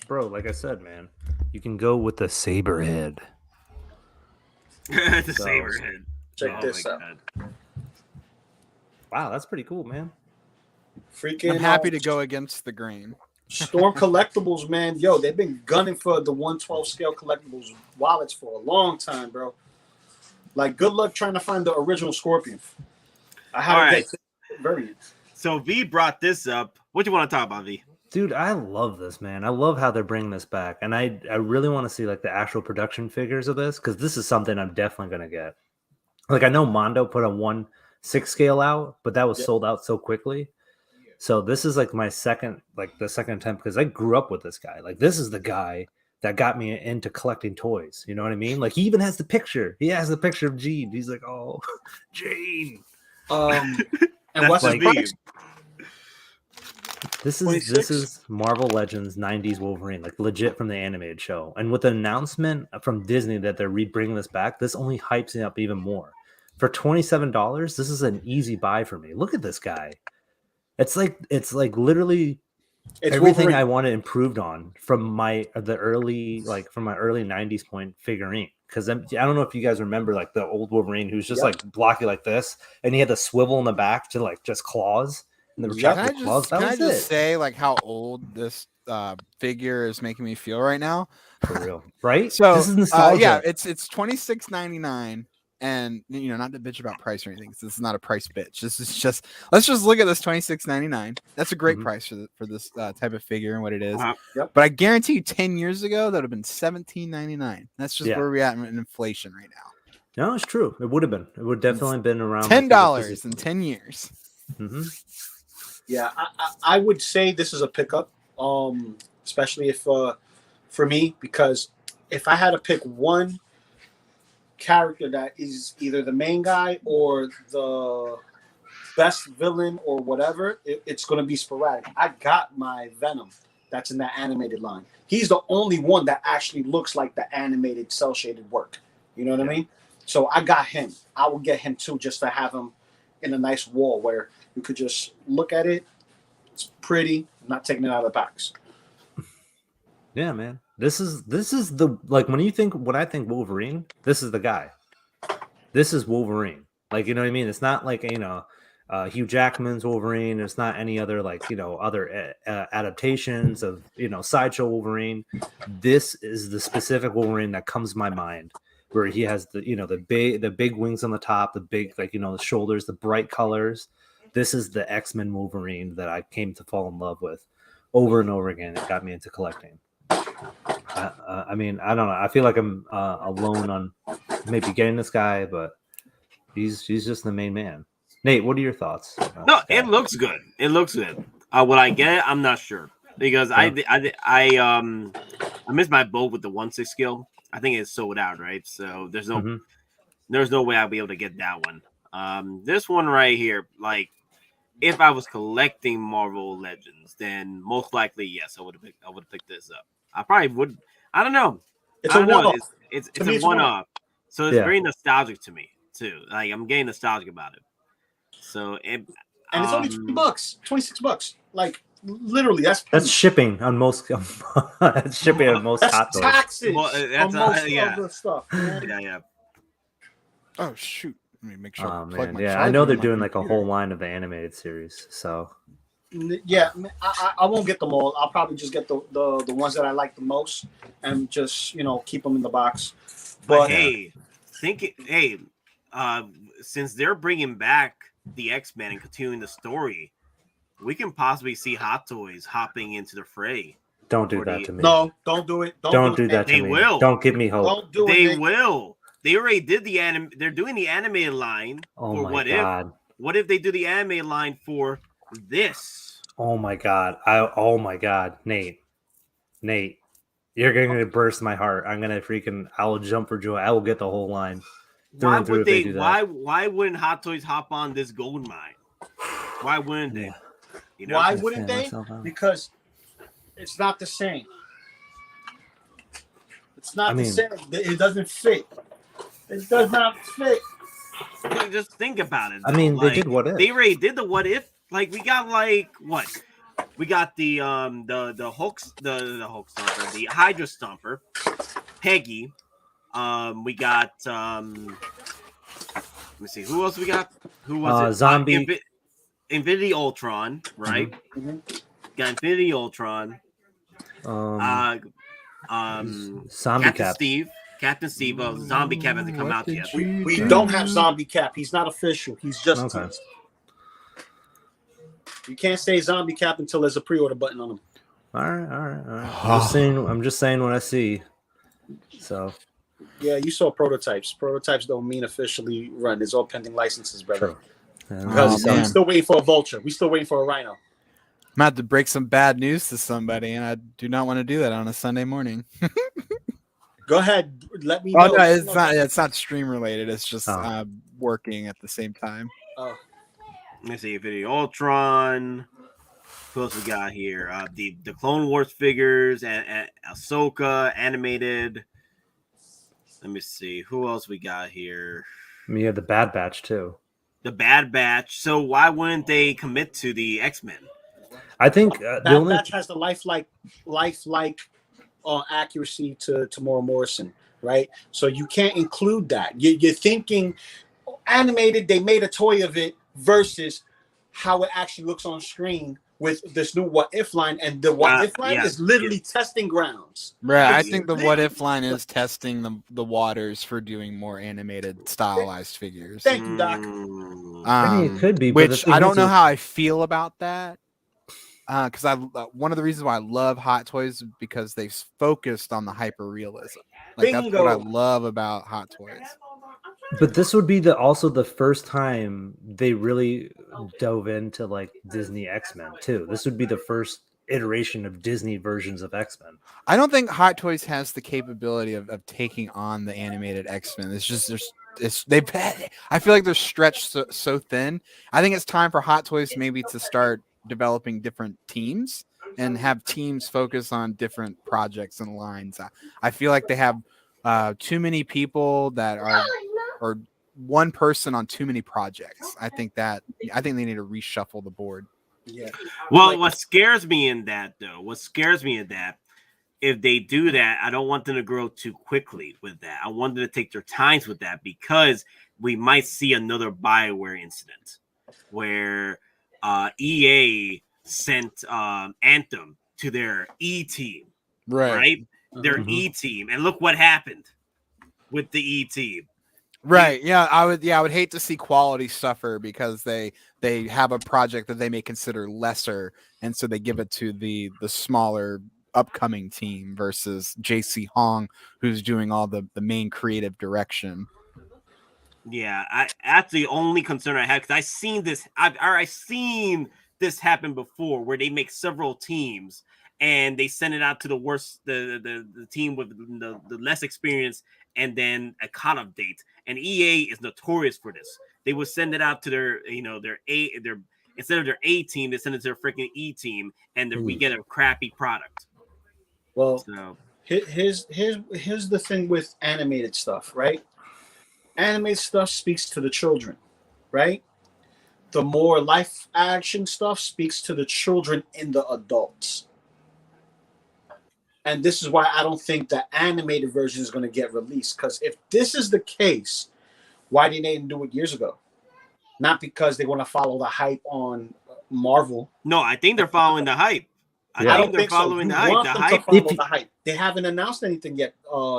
Bro, like I said, man, you can go with the Saberhead. The Saberhead. Check this out. God. Wow, that's pretty cool, man. Freaking I'm happy to go against the grain. Storm Collectibles, man. Yo, they've been gunning for the 112 scale collectibles wallets for a long time, bro. Like, good luck trying to find the original Scorpion. I have a variant. So V brought this up. What do you want to talk about, V? Dude, I love this, man. I love how they're bringing this back. And I really want to see like the actual production figures of this, because this is something I'm definitely going to get. Like, I know Mondo put a 1/6 scale out, but that was sold out so quickly. So this is like the second attempt, because I grew up with this guy. Like, this is the guy that got me into collecting toys. You know what I mean? Like, he even has the picture. He has the picture of Gene. He's like, oh, Jane. And what's his price? This is Marvel Legends 90s Wolverine, like legit from the animated show. And with the announcement from Disney that they're re-bringing this back, this only hypes it up even more. For $27, this is an easy buy for me. Look at this guy. It's like literally It's everything Wolverine. I wanted improved on from my early 90s point figurine. Because I don't know if you guys remember like the old Wolverine who's just like blocky like this, and he had the swivel in the back to like just claws and the retractable claws. Can I just say like how old this figure is making me feel right now? For real, right? So this is nostalgia. yeah, it's $26.99. And not to bitch about price or anything, 'cause this is not a price bitch. This is just let's just look at this $26.99. That's a great price for this type of figure and what it is. Yep. But I guarantee you, 10 years ago that would have been $17.99. That's just where we're at in inflation right now. No, it's true. It would have been. It would definitely have been around $10 in 10 years. Mm-hmm. Yeah, I would say this is a pickup, especially if for me, because if I had to pick one character that is either the main guy or the best villain or whatever, it's going to be sporadic. I got my Venom that's in that animated line. He's the only one that actually looks like the animated cell shaded work. You know what I mean? So I got him. I will get him too, just to have him in a nice wall where you could just look at it. It's pretty. I'm not taking it out of the box. Yeah, man. This is the when I think Wolverine, this is the guy. This is Wolverine. Like, you know what I mean? It's not like, Hugh Jackman's Wolverine. It's not any other other adaptations of, Sideshow Wolverine. This is the specific Wolverine that comes to my mind, where he has the big wings on the top, the big the shoulders, the bright colors. This is the X-Men Wolverine that I came to fall in love with over and over again. It got me into collecting. I mean, I don't know. I feel like I'm alone on maybe getting this guy, but he's just the main man. Nate, what are your thoughts? No, it looks good. It looks good. Will I get it? I'm not sure because I missed my boat with the 1/6 skill. I think it's sold out, right? So there's no way I'll be able to get that one. This one right here, like if I was collecting Marvel Legends, then most likely yes, I would have picked this up. I probably would. I don't know. It's a one-off. It's a one-off. So it's very nostalgic to me too. Like I'm getting nostalgic about it. So and it's only $20, $26. Like literally, that's shipping on most. That's shipping on most Hot Toys. Taxes. Well, that's on most of the stuff. Man. Yeah. Oh shoot! Let me make sure. Oh man, yeah, I know they're doing like a whole line of the animated series. So yeah, I won't get them all. I'll probably just get the ones that I like the most and just keep them in the box. But hey, since they're bringing back the X-Men and continuing the story, we can possibly see Hot Toys hopping into the fray. Don't do that to me. No, don't do it. Don't do that to me. They will. Don't give me hope. Don't do it. They will. They already did They're doing the animated line. Oh for my god! What if they do the animated line for this? Oh my god! Oh my god, Nate, you're gonna burst my heart. I will jump for joy. I will get the whole line. Why would they do that? Why wouldn't Hot Toys hop on this gold mine? Why wouldn't they? Why wouldn't they? Because it's not the same. It's not the same. It doesn't fit. It does not fit. Just think about it. I mean, they did what if. They already did the what if. Like we got what? We got the Hulk Stomper, the Hydra Stomper, Peggy. We got let me see, who else we got? Who was it? Zombie. Infinity Ultron, right? Mm-hmm. Got Infinity Ultron. Zombie Cap. Captain Steve. Zombie Cap hasn't come out yet. We don't have Zombie Cap. He's not official. He's just teased. You can't say Zombie Cap until there's a pre-order button on him. All right. I'm just saying what I see. So. Yeah, you saw prototypes. Prototypes don't mean officially run. It's all pending licenses, brother. Because we're still waiting for a Vulture. We're still waiting for a Rhino. I'm about to break some bad news to somebody, and I do not want to do that on a Sunday morning. Go ahead. Let me know. Oh, no, it's not stream related. It's just working at the same time. Oh. Let's see, Infinity Ultron. Who else we got here? The Clone Wars figures and Ahsoka animated. Let me see. Who else we got here? You have the Bad Batch too. The Bad Batch. So why wouldn't they commit to the X-Men? I think the That only Batch has the lifelike accuracy to Tamora Morrison, right? So you can't include that. You're thinking animated, they made a toy of it versus how it actually looks on screen with this new What If line, and the What If line is literally testing grounds. Right, I think the What If line is testing the waters for doing more animated stylized figures. Thank you, Doc. I mean, it could be, but which I don't know how I feel about that. Because one of the reasons why I love Hot Toys is because they focused on the hyper realism. Like that's what I love about Hot Toys. But this would be also the first time they really dove into like Disney X-Men too. This would be the first iteration of Disney versions of X-Men. I don't think Hot Toys has the capability of taking on the animated X-Men. It's just I feel like they're stretched so thin. I think it's time for Hot Toys maybe to start developing different teams and have teams focus on different projects and lines. I feel like they have too many people that are or one person on too many projects. I think they need to reshuffle the board. Yeah. Well, what scares me in that, if they do that, I don't want them to grow too quickly with that. I want them to take their times with that, because we might see another BioWare incident where EA sent Anthem to their E team, right? Their E team, and look what happened with the E team. Right. Yeah, I would hate to see quality suffer because they have a project that they may consider lesser, and so they give it to the smaller upcoming team versus JC Hong, who's doing all the main creative direction. Yeah, that's the only concern I have, because I've seen this happen before, where they make several teams and they send it out to the worst, the team with the less experience, and then a cutoff date. And EA is notorious for this. They would send it out to their instead of their A team, they send it to their freaking E team, and then we get a crappy product. Well, so here's the thing with animated stuff, right? Animated stuff speaks to the children, right? The more live action stuff speaks to the children and the adults. And this is why I don't think the animated version is going to get released. Because if this is the case, why didn't they do it years ago? Not because they want to follow the hype on Marvel. No, I think they're following the hype. I don't think so. You want them to follow the hype. They haven't announced anything yet,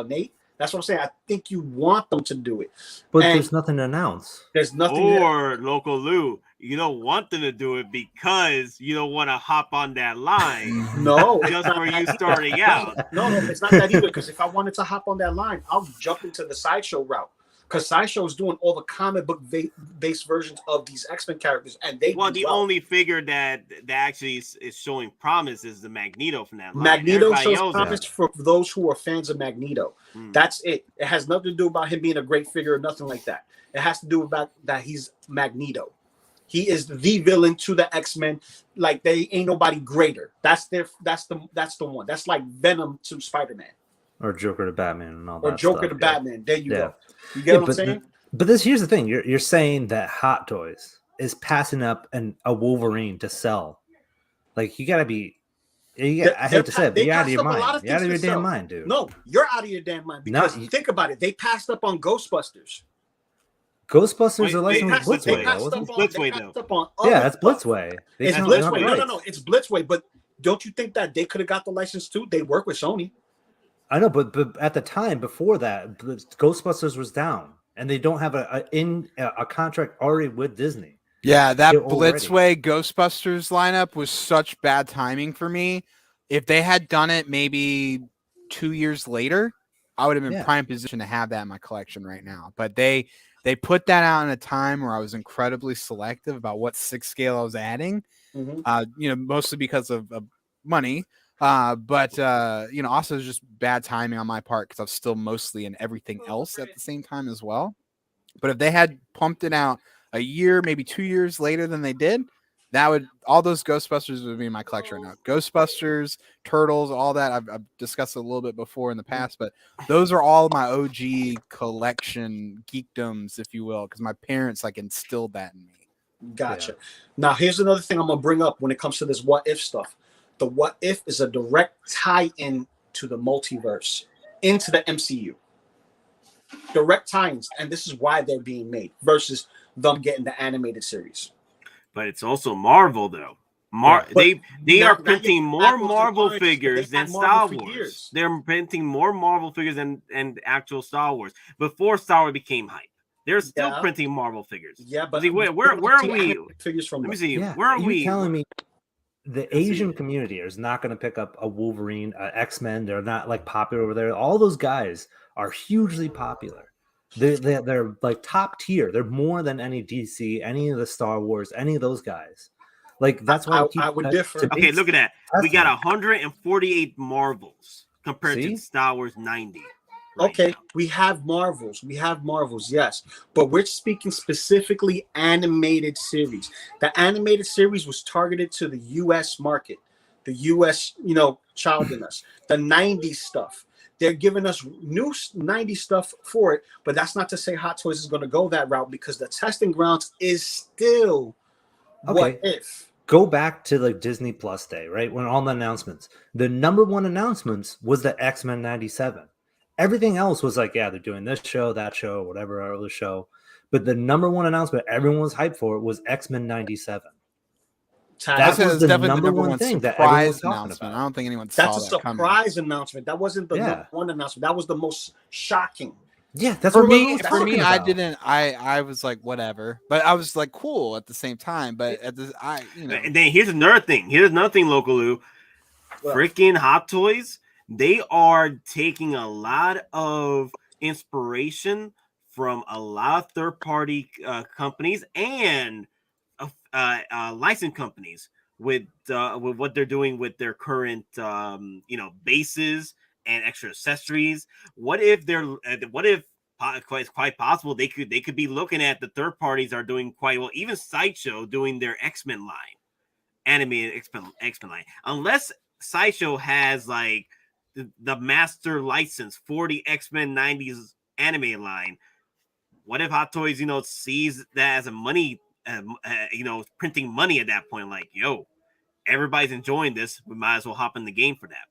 Nate. That's what I'm saying. I think you want them to do it. But there's nothing to announce. There's nothing. Or Loco Lu, you don't want them to do it because you don't want to hop on that line. No. Just where you starting out. No, it's not that either. Because if I wanted to hop on that line, I'll jump into the Sideshow route. Because Sideshow is doing all the comic book based versions of these X-Men characters, and they only figure that actually is showing promise is the Magneto from that line. Magneto shows promise for those who are fans of Magneto. That's it. It has nothing to do about him being a great figure or nothing like that. It has to do about that he's Magneto. He is the villain to the X-Men. Like, they ain't nobody greater. That's the one. That's like Venom to Spiderman. Or Joker to Batman and all that. Or Joker to Batman. There you go. You get what I'm saying? But here's the thing. You're saying that Hot Toys is passing up a Wolverine to sell. Like, you gotta be. I hate to say it, but you're out of your mind. You're out of your damn mind, dude. No, you're out of your damn mind. Because think about it. They passed up on Ghostbusters. Ghostbusters are licensed Blitzway, though. Blitzway, though. Yeah, that's Blitzway. It's Blitzway. No. It's Blitzway. But don't you think that they could have got the license too? They work with Sony. I know, but at the time before that, Ghostbusters was down, and they don't have a contract already with Disney. Yeah, that Blitzway Ghostbusters lineup was such bad timing for me. If they had done it maybe 2 years later, I would have been prime position to have that in my collection right now. But they put that out in a time where I was incredibly selective about what 6 scale I was adding. Mostly because of money. But also just bad timing on my part because I was still mostly in everything else at the same time as well. But if they had pumped it out a year, maybe 2 years later than they did, all those Ghostbusters would be in my collection right now. Ghostbusters, Turtles, all that. I've discussed it a little bit before in the past, but those are all my OG collection geekdoms, if you will, because my parents like instilled that in me. Gotcha. Now, here's another thing I'm gonna bring up when it comes to this what if stuff. The what if is a direct tie-in to the multiverse, into the MCU. Direct tie-ins, and this is why they're being made versus them getting the animated series. But it's also Marvel, though. They are printing more Marvel figures than Star Wars. They're printing more Marvel figures than actual Star Wars. Before Star Wars became hype, they're still printing Marvel figures. Yeah, but where are we? Figures from Let me see. Yeah. Where are we? Telling me the Asian community is not going to pick up a Wolverine, X-Men? They're not like popular over there. All those guys are hugely popular. They're like top tier. They're more than any DC, any of the Star Wars, any of those guys. Like that's why I would differ. Okay, look at that. We got 148 Marvels compared to Star Wars 90. Okay, we have Marvels. Yes. But we're speaking specifically animated series. The animated series was targeted to the US market, the US, child in us, the 90s stuff. They're giving us new 90s stuff for it, but that's not to say Hot Toys is going to go that route because the testing grounds is still what if. Go back to like Disney Plus Day, right? When all the announcements, the number one announcements was the X-Men 97. Everything else was like, yeah, they're doing this show, that show, whatever other show. But the number one announcement everyone was hyped for was X-Men 97. That was the number one thing that everyone was talking about. I don't think anyone saw that. That's a surprise announcement. That wasn't the number one announcement. That was the most shocking. Yeah, that's for me. I didn't. I was like, whatever, but I was like, cool at the same time. But at this, And then here's another thing. Loco Lu. Freaking Hot Toys. They are taking a lot of inspiration from a lot of third-party companies and license companies with what they're doing with their current bases and extra accessories. What if quite possible they could be looking at the third parties are doing quite well, even Sideshow doing their X-Men line, animated X-Men line, unless Sideshow has like the master license for the X-Men 90s anime line. What if Hot Toys sees that as a money printing money at that point? Like, yo, everybody's enjoying this, we might as well hop in the game for that.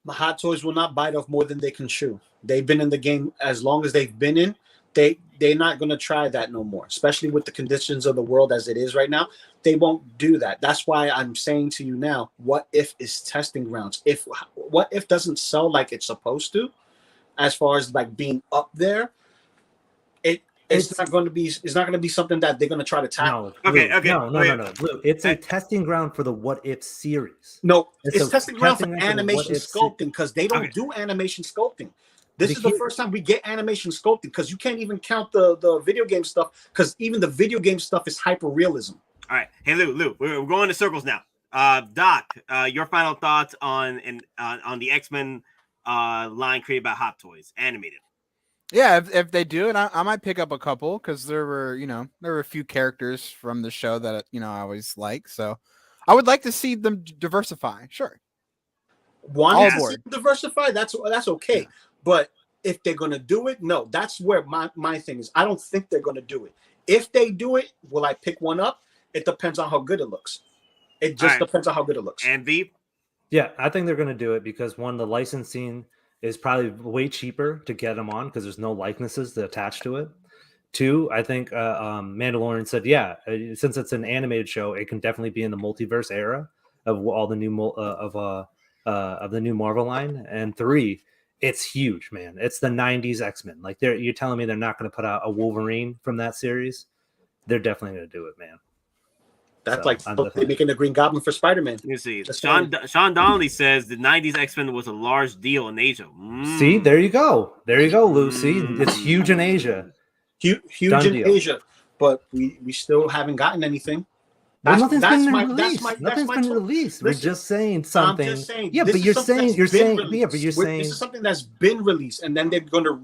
The Hot Toys will not bite off more than they can chew. They've been in the game as long as they've been in. They're not going to try that no more, especially with the conditions of the world as it is right now. They won't do that. That's why I'm saying to you now, what if is testing grounds. What if doesn't sell like it's supposed to, as far as like being up there, it's not going to be something that they're going to try to tackle. No. Blue, it's a testing ground for the what if series. No, it's testing ground for animation sculpting because they don't do animation sculpting. This is the first time we get animation sculpting because you can't even count the video game stuff because even the video game stuff is hyper realism. All right, hey Lou, we're going in circles now. Doc, your final thoughts on the X-Men line created by Hot Toys, animated. Yeah, if they do it, I might pick up a couple because there were a few characters from the show that I always like. So I would like to see them diversify. Sure, want to see them diversify? That's okay. Yeah. But if they're gonna do it, no, that's where my thing is. I don't think they're gonna do it. If they do it, will I pick one up? It depends on how good it looks. It just depends on how good it looks. And Veep? Yeah, I think they're gonna do it because one, the licensing is probably way cheaper to get them on because there's no likenesses to attach to it. Two, I think Mandalorian said, since it's an animated show, it can definitely be in the multiverse era of all the new of the new Marvel line. And three, it's huge, man. It's the 90s X-Men. Like you're telling me they're not going to put out a Wolverine from that series? They're definitely going to do it, man. That's they're making the Green Goblin for Spiderman. You see, Sean Donnelly says the 90s X-Men was a large deal in Asia. See, there you go, Lou. See, it's huge in Asia. Huge in Asia, but we still haven't gotten anything. Nothing's been released. We're just saying something. I'm just saying. Yeah, but you're saying. This is something that's been released, and then they're going to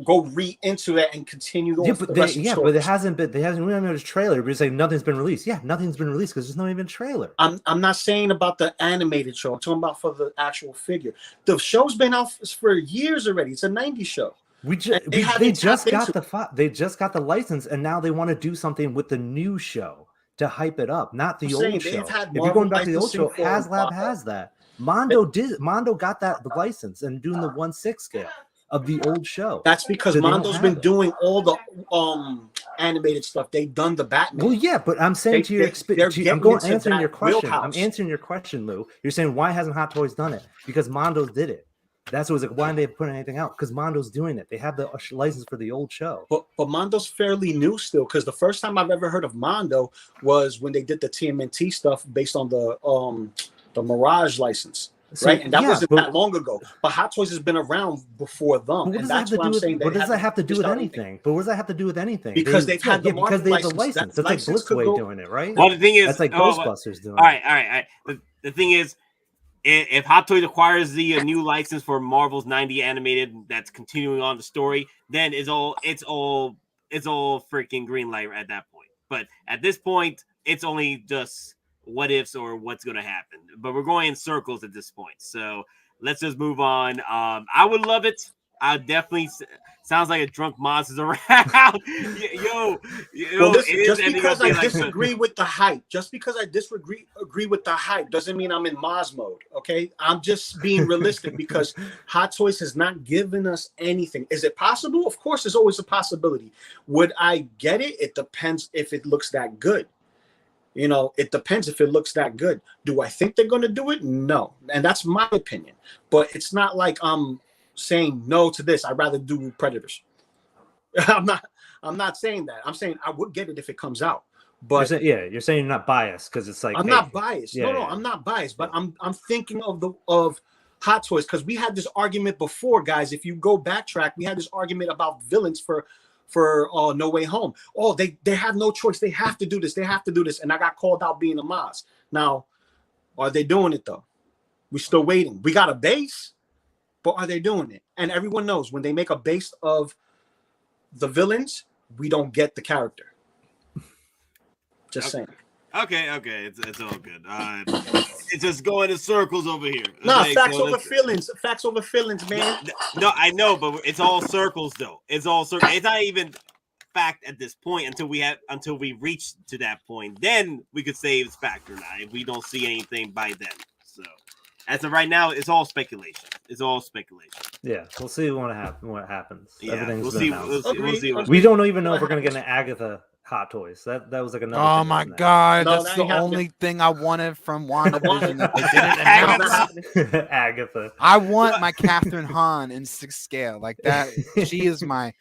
go into that and continue Yeah, on but the rest of the but it stories. hasn't been. They hasn't. We haven't had a trailer. But it's like nothing's been released. Yeah, nothing's been released because there's not even a trailer. I'm not saying about the animated show. I'm talking about for the actual figure. The show's been out for years already. It's a 90s show. They just got the license, and now they want to do something with the new show to hype it up, not the old show. If you're going back to the old show, HasLab has that. Mondo got the license and doing the 1/6 scale of the old show. That's because So Mondo's been doing all the animated stuff. They've done the Batman. Well, yeah, but I'm saying answering your question. I'm answering your question, Lou. You're saying why hasn't Hot Toys done it? Because Mondo's did it. That's what it was like. Why didn't they put anything out? Because Mondo's doing it. They have the license for the old show. But Mondo's fairly new still. Because the first time I've ever heard of Mondo was when they did the TMNT stuff based on the Mirage license, right? And that wasn't that long ago. But Hot Toys has been around before them, and that's what I'm saying. What does that have to do with anything? But what does that have to do with anything? Because they've had the because they have the license. That's like Blitzway doing it, right? Well, the thing is, that's like Ghostbusters doing it. All right. The thing is, if Hot Toys acquires the new license for Marvel's 90 animated that's continuing on the story, then it's all freaking green light at that point. But at this point, it's only just what ifs or what's going to happen. But we're going in circles at this point. So let's just move on. I would love it. I definitely sounds like a drunk Moz is around. Yo, well, just because I disagree with the hype, agree with the hype doesn't mean I'm in Moz mode. Okay, I'm just being realistic because Hot Toys has not given us anything. Is it possible? Of course, there's always a possibility. Would I get it? It depends if it looks that good. You know, it depends if it looks that good. Do I think they're going to do it? No, and that's my opinion. But it's not like I'm saying no to this. I'd rather do Predators. I'm not saying that. I'm saying I would get it if it comes out. But you're saying you're not biased because it's like I'm not biased. I'm not biased. But I'm thinking of Hot Toys because we had this argument before, guys. If you go backtrack, we had this argument about villains for No Way Home. Oh, they have no choice. They have to do this. They have to do this. And I got called out being a Moz. Now, are they doing it though? We're still waiting. We got a base. But are they doing it? And everyone knows when they make a base of the villains, we don't get the character. Just saying. Okay. It's all good. It's just going in circles over here. No, facts over feelings. Facts over feelings, man. No, I know, but it's all circles though. It's all circles. It's not even fact at this point until we reach to that point. Then we could say it's fact or not if we don't see anything by then. So. As of right now, it's all speculation. Yeah, we'll see what happens. Yeah, we'll see. We don't even know if we're gonna get an Agatha Hot Toys. That was like another. Oh my god, that's the only thing I wanted from WandaVision that they didn't announce. Agatha. I want my Catherine Hahn in 6 scale like that. She is my.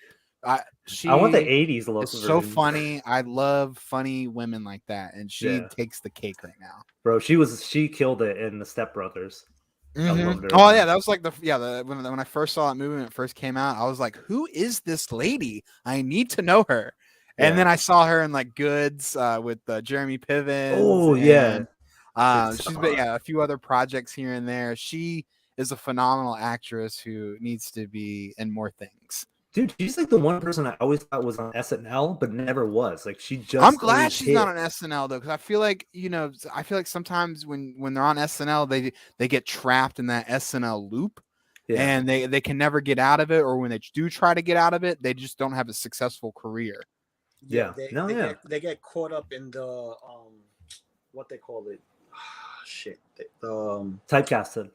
I want the 80s look. It's so funny. I love funny women like that, and she takes the cake right now, bro. She killed it in the Step Brothers. Mm-hmm. Oh yeah, that was like when I first saw that movie when it first came out, I was like, "Who is this lady? I need to know her." And then I saw her in like Goods with Jeremy Piven. Oh yeah, she's been a few other projects here and there. She is a phenomenal actress who needs to be in more things. Dude, she's like the one person I always thought was on SNL, but never was. Like she just. I'm glad she's not on SNL though, because I feel like sometimes when they're on SNL, they get trapped in that SNL loop, and they can never get out of it. Or when they do try to get out of it, they just don't have a successful career. They get caught up in the what they call it, typecasted.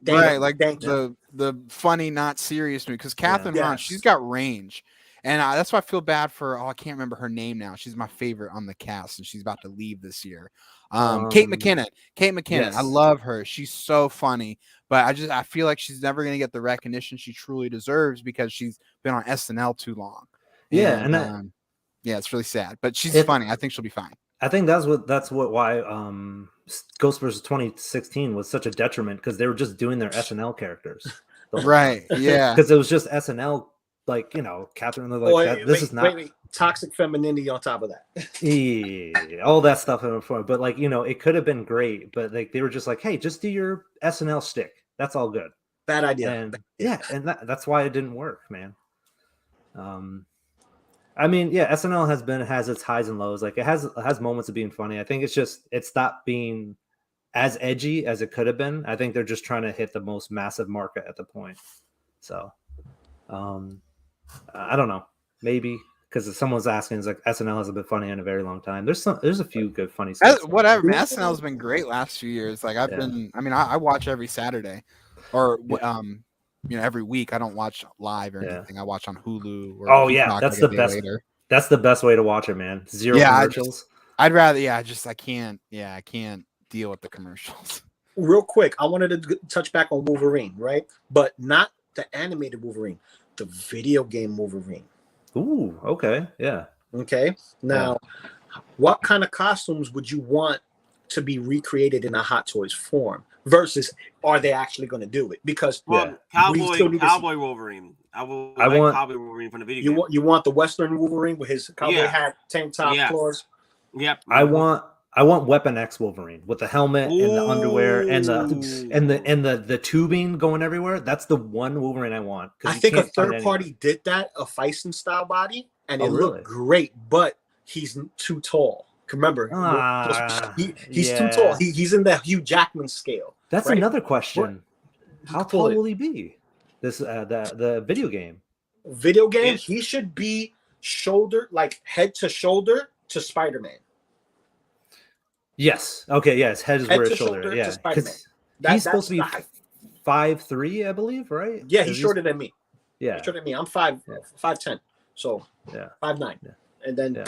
Right, like the funny, not serious movie. Because Catherine Hahn, she's got range, and that's why I feel bad for. I can't remember her name now. She's my favorite on the cast, and she's about to leave this year. Kate McKinnon. Yes. I love her. She's so funny, but I feel like she's never gonna get the recognition she truly deserves because she's been on SNL too long. Yeah, it's really sad, but she's funny. I think she'll be fine. I think why Ghostbusters 2016 was such a detriment because they were just doing their SNL characters. Right. Yeah. Because it was just SNL, like, Catherine, this is not toxic femininity on top of that. Yeah, all that stuff in front. But it could have been great, but like they were just like, hey, just do your SNL stick. That's all good. Bad idea. And and that's why it didn't work, man. I mean, yeah, SNL has its highs and lows. Like it has moments of being funny. I think it's stopped being as edgy as it could have been. I think they're just trying to hit the most massive market at the point. So, I don't know. Maybe because someone's asking, is like SNL hasn't been funny in a very long time. There's a few good funny stuff. Whatever, man. SNL's been great last few years. Like I watch every Saturday, or every week. I don't watch live or anything. I watch on Hulu. Or that's the best. Later. That's the best way to watch it, man. Zero commercials. I'd rather. I can't deal with the commercials. Real quick, I wanted to touch back on Wolverine, right? But not the animated Wolverine, the video game Wolverine. Ooh, okay, yeah. Okay, now, what kind of costumes would you want to be recreated in a Hot Toys form? Versus, are they actually going to do it? Because cowboy Wolverine. I want cowboy Wolverine from the video game. You want the Western Wolverine with his cowboy hat, tank top, claws. Yep. I want Weapon X Wolverine with the helmet and the underwear and the tubing going everywhere. That's the one Wolverine I want. I think a third party did that, a Feisten style body, and it looked great, but he's too tall. Remember, he's too tall. He's in the Hugh Jackman scale. That's another question. How tall will he be? This the video game. Video game. He should be head to shoulder to Spider-Man. Yes. Okay. Yes. Head is where his shoulder. Yeah. Because he's supposed to be 5'3", I believe, right? Yeah, he's shorter than me. Yeah, he's shorter than me. I'm 5'10". So 5'9". Yeah. And then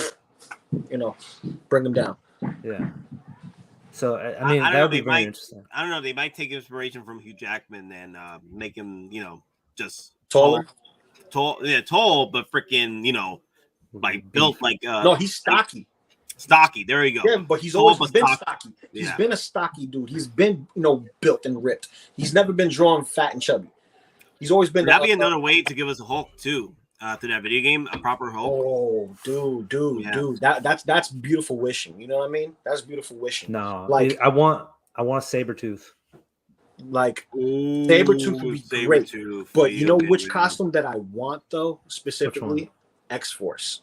bring him down. Yeah. So I mean, that would be very interesting. I don't know. They might take inspiration from Hugh Jackman and make him, just taller. Tall, but freaking, like built like. No, he's stocky. Stocky, there you go. Yeah, but he's always been stocky. He's been a stocky dude. He's been, built and ripped. He's never been drawn fat and chubby. He's always been. That'd be another way to give us a Hulk too, to that video game, a proper Hulk. Oh, dude, that's beautiful wishing. You know what I mean? That's beautiful wishing. No, like I want a Sabretooth. Like Sabretooth would be great. But you know which costume that I want though specifically? X-Force.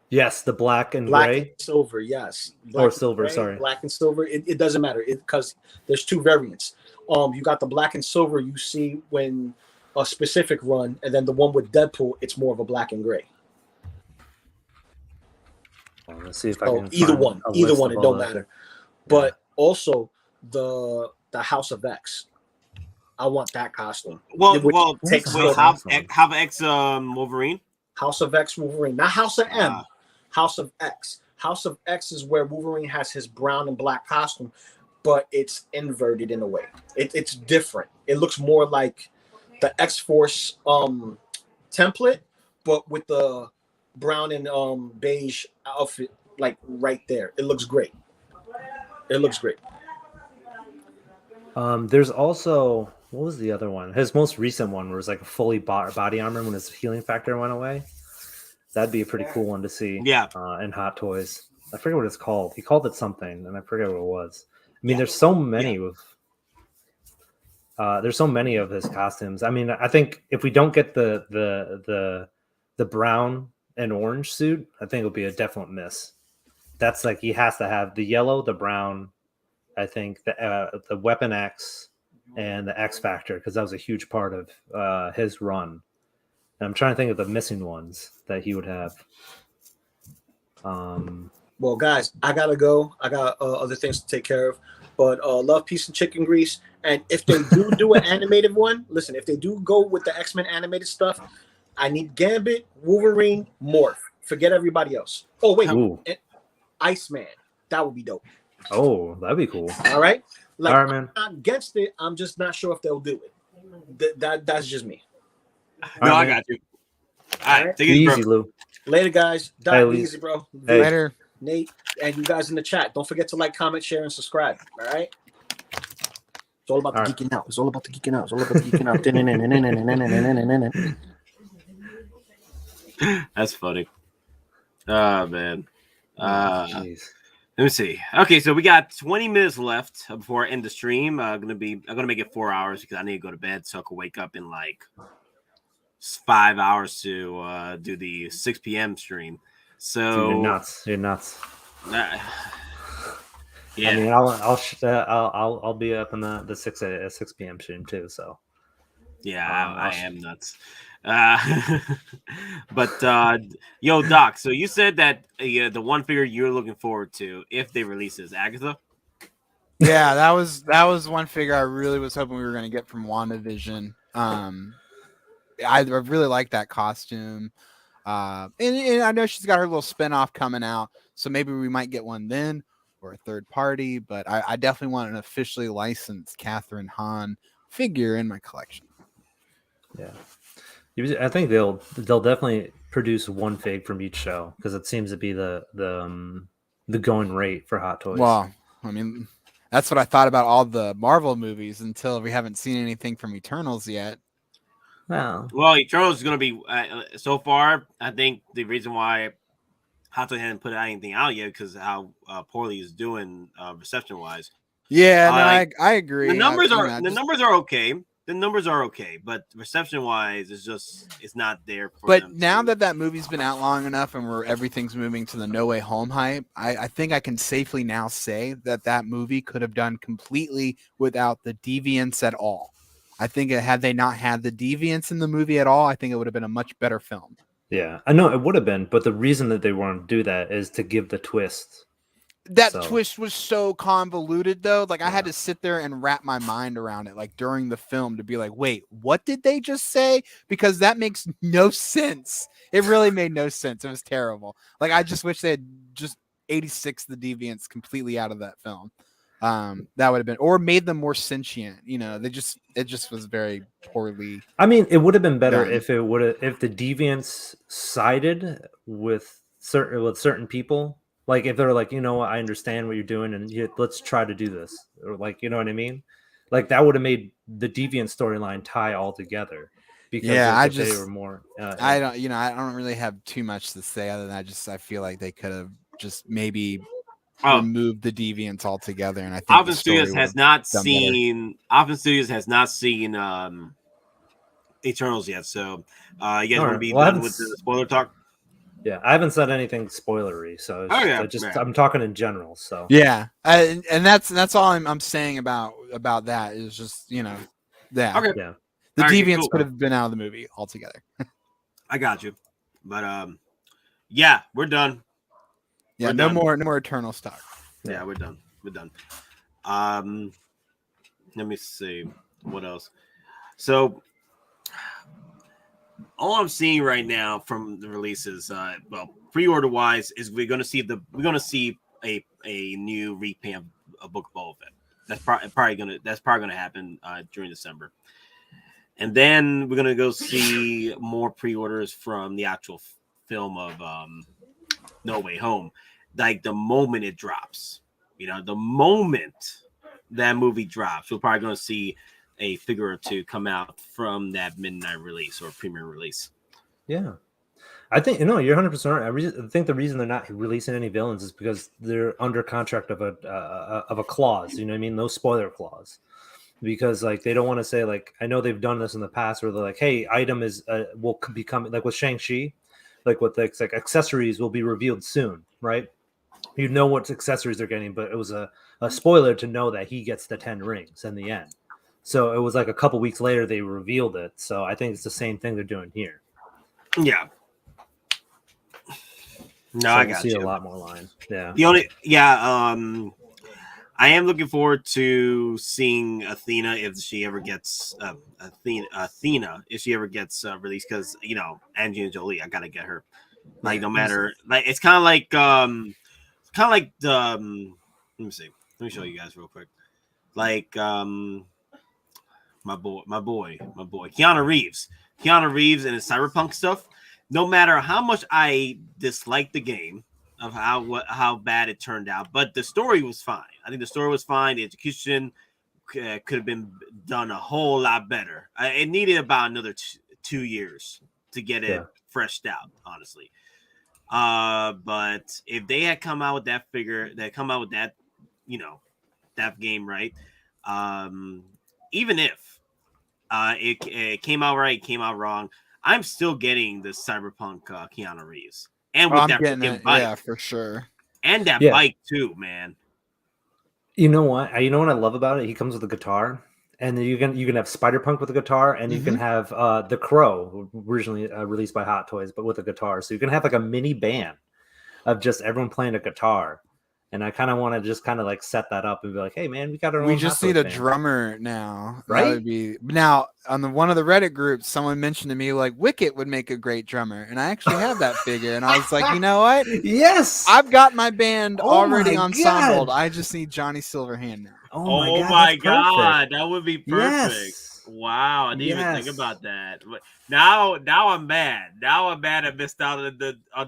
Yes, the black and gray, and silver. Yes, or silver. Sorry, black and silver. It doesn't matter because there's two variants. You got the black and silver you see when a specific run, and then the one with Deadpool, it's more of a black and gray. Well, let's see if I can. Either one, it don't matter. But also the House of X. I want that costume. Have X Wolverine. House of X Wolverine, not House of M. House of X. House of X is where Wolverine has his brown and black costume, but it's inverted in a way. It's different. It looks more like the X-Force template, but with the brown and beige outfit, like right there. It looks great. There's also, what was the other one? His most recent one was like a fully body armor when his healing factor went away. That'd be a pretty cool one to see. Yeah. In Hot Toys. I forget what it's called. He called it something, and I forget what it was. I mean, there's so many of his costumes. I mean, I think if we don't get the brown and orange suit, I think it'll be a definite miss. That's like he has to have the yellow, the brown. I think the Weapon X and the X Factor, because that was a huge part of his run. And I'm trying to think of the missing ones that he would have. Well, guys, I gotta go. I got other things to take care of. But love, peace, and chicken grease. And if they do an animated one, listen. If they do go with the X-Men animated stuff, I need Gambit, Wolverine, Morph. Forget everybody else. Oh wait, Iceman. That would be dope. Oh, that'd be cool. All right. Like, all right, man. I'm not against it. I'm just not sure if they'll do it. That's just me. No, I got you. All right. Take it easy, Lou. Later, guys. Easy, bro. Later. Nate, and you guys in the chat. Don't forget to like, comment, share, and subscribe. All right. It's all about the geeking out. It's all about the geeking out. It's all about the geeking out. That's funny. Oh man. Jeez. Let me see. Okay, so we got 20 minutes left before I end the stream. I'm gonna make it 4 hours because I need to go to bed so I can wake up in like 5 hours to do the 6 p.m. stream. So Dude, you're nuts. You're nuts. Yeah. I mean, I'll be up in the 6 p.m. stream too. So yeah, I am nuts. But yo, Doc. So you said that the one figure you're looking forward to if they release is Agatha. Yeah, that was one figure I really was hoping we were going to get from WandaVision. I really like that costume. And I know she's got her little spinoff coming out, so maybe we might get one then or a third party. But I definitely want an officially licensed Catherine Hahn figure in my collection. Yeah, I think they'll definitely produce one fig from each show because it seems to be the going rate for Hot Toys. Well, I mean, that's what I thought about all the Marvel movies until we haven't seen anything from Eternals yet. Well, Eternals is going to be so far. I think the reason why Hot Toys hadn't put anything out yet because how poorly it's doing reception wise. Yeah, no, I agree. The numbers are okay. The numbers are okay, but reception wise, it's not there. But now that movie's been out long enough and everything's moving to the No Way Home hype, I think I can safely now say that movie could have done completely without the deviants at all. I think had they not had the deviants in the movie at all, I think it would have been a much better film. Yeah, I know it would have been, but the reason that they want to do that is to give the twist. Twist was so convoluted, though. Like, I had to sit there and wrap my mind around it, like, during the film to be like, wait, what did they just say? Because that makes no sense. It really made no sense. It was terrible. Like, I just wish they had just 86 the deviants completely out of that film. That would have been, or made them more sentient. You know, it just was very poorly. I mean, it would have been better done. if the deviants sided with certain people. Like if they're like, you know what, I understand what you're doing, and let's try to do this, or like, you know what I mean? Like that would have made the deviant storyline tie all together. Because they were more. I don't really have too much to say other than I feel like they could have just maybe remove the deviants altogether, and I think Alpha Studios has not seen Eternals yet, so you guys want to be done with the spoiler talk? Yeah, I haven't said anything spoilery, so I'm talking in general. So yeah, and that's all I'm saying about that is just okay, yeah, the deviants could have been out of the movie altogether. I got you, but yeah, we're done. Yeah, no more Eternal stock. Yeah, we're done. Let me see what else. So all I'm seeing right now from the releases, pre-order wise, is we're gonna see a new revamp of Book of Boba Fett. That's probably gonna happen during December, and then we're gonna go see more pre-orders from the actual film of No Way Home. Like the moment it drops, the moment that movie drops, we're probably going to see a figure or two come out from that midnight release or premiere release. Yeah, I think you're 100% right. I think the reason they're not releasing any villains is because they're under contract of a clause. You know what I mean? No spoiler clause, because like they don't want to say like I know they've done this in the past where they're like, hey, item is will be coming, like with Shang-Chi, like with like accessories will be revealed soon, right? You know what accessories they're getting, but it was a spoiler to know that he gets the 10 rings in the end. So it was like a couple weeks later they revealed it. So I think it's the same thing they're doing here. Yeah. No, so I we'll got see you. a lot more line. Yeah. I am looking forward to seeing Athena if she ever gets Athena if she ever gets released, because Angelina Jolie, I gotta get her. Like no matter, like it's kind of like the let me see. Let me show you guys real quick. Like my boy, Keanu Reeves and his cyberpunk stuff. No matter how much I dislike the game of how bad it turned out, but the story was fine. I think the story was fine. The execution could have been done a whole lot better. It needed about another 2 years to get it freshed out, honestly. But if they had come out with that figure, that come out with that, that game, right? Even if it came out right, came out wrong, I'm still getting the Cyberpunk Keanu Reeves, and with I'm that getting freaking it. bike, Yeah, for sure. and that Yeah. bike too, man. You know what? You know what I love about it? He comes with a guitar, and then you can have Spider-Punk with a guitar, and you can have the Crow, originally released by Hot Toys, but with a guitar. So you can have like a mini band of just everyone playing a guitar. And I kind of want to just kind of like set that up and be like, hey man, we got our own. We just Hot Toys need a band. drummer now. Right? That would be now on one of the Reddit groups. Someone mentioned to me like Wicket would make a great drummer, and I actually have that figure. And I was like, you know what? Yes, I've got my band already my ensembled. God. I just need Johnny Silverhand now. Oh God, my that's God, perfect. that would be perfect. Yes. Wow, I didn't even think about that. But now I'm mad. Now I'm mad I missed out on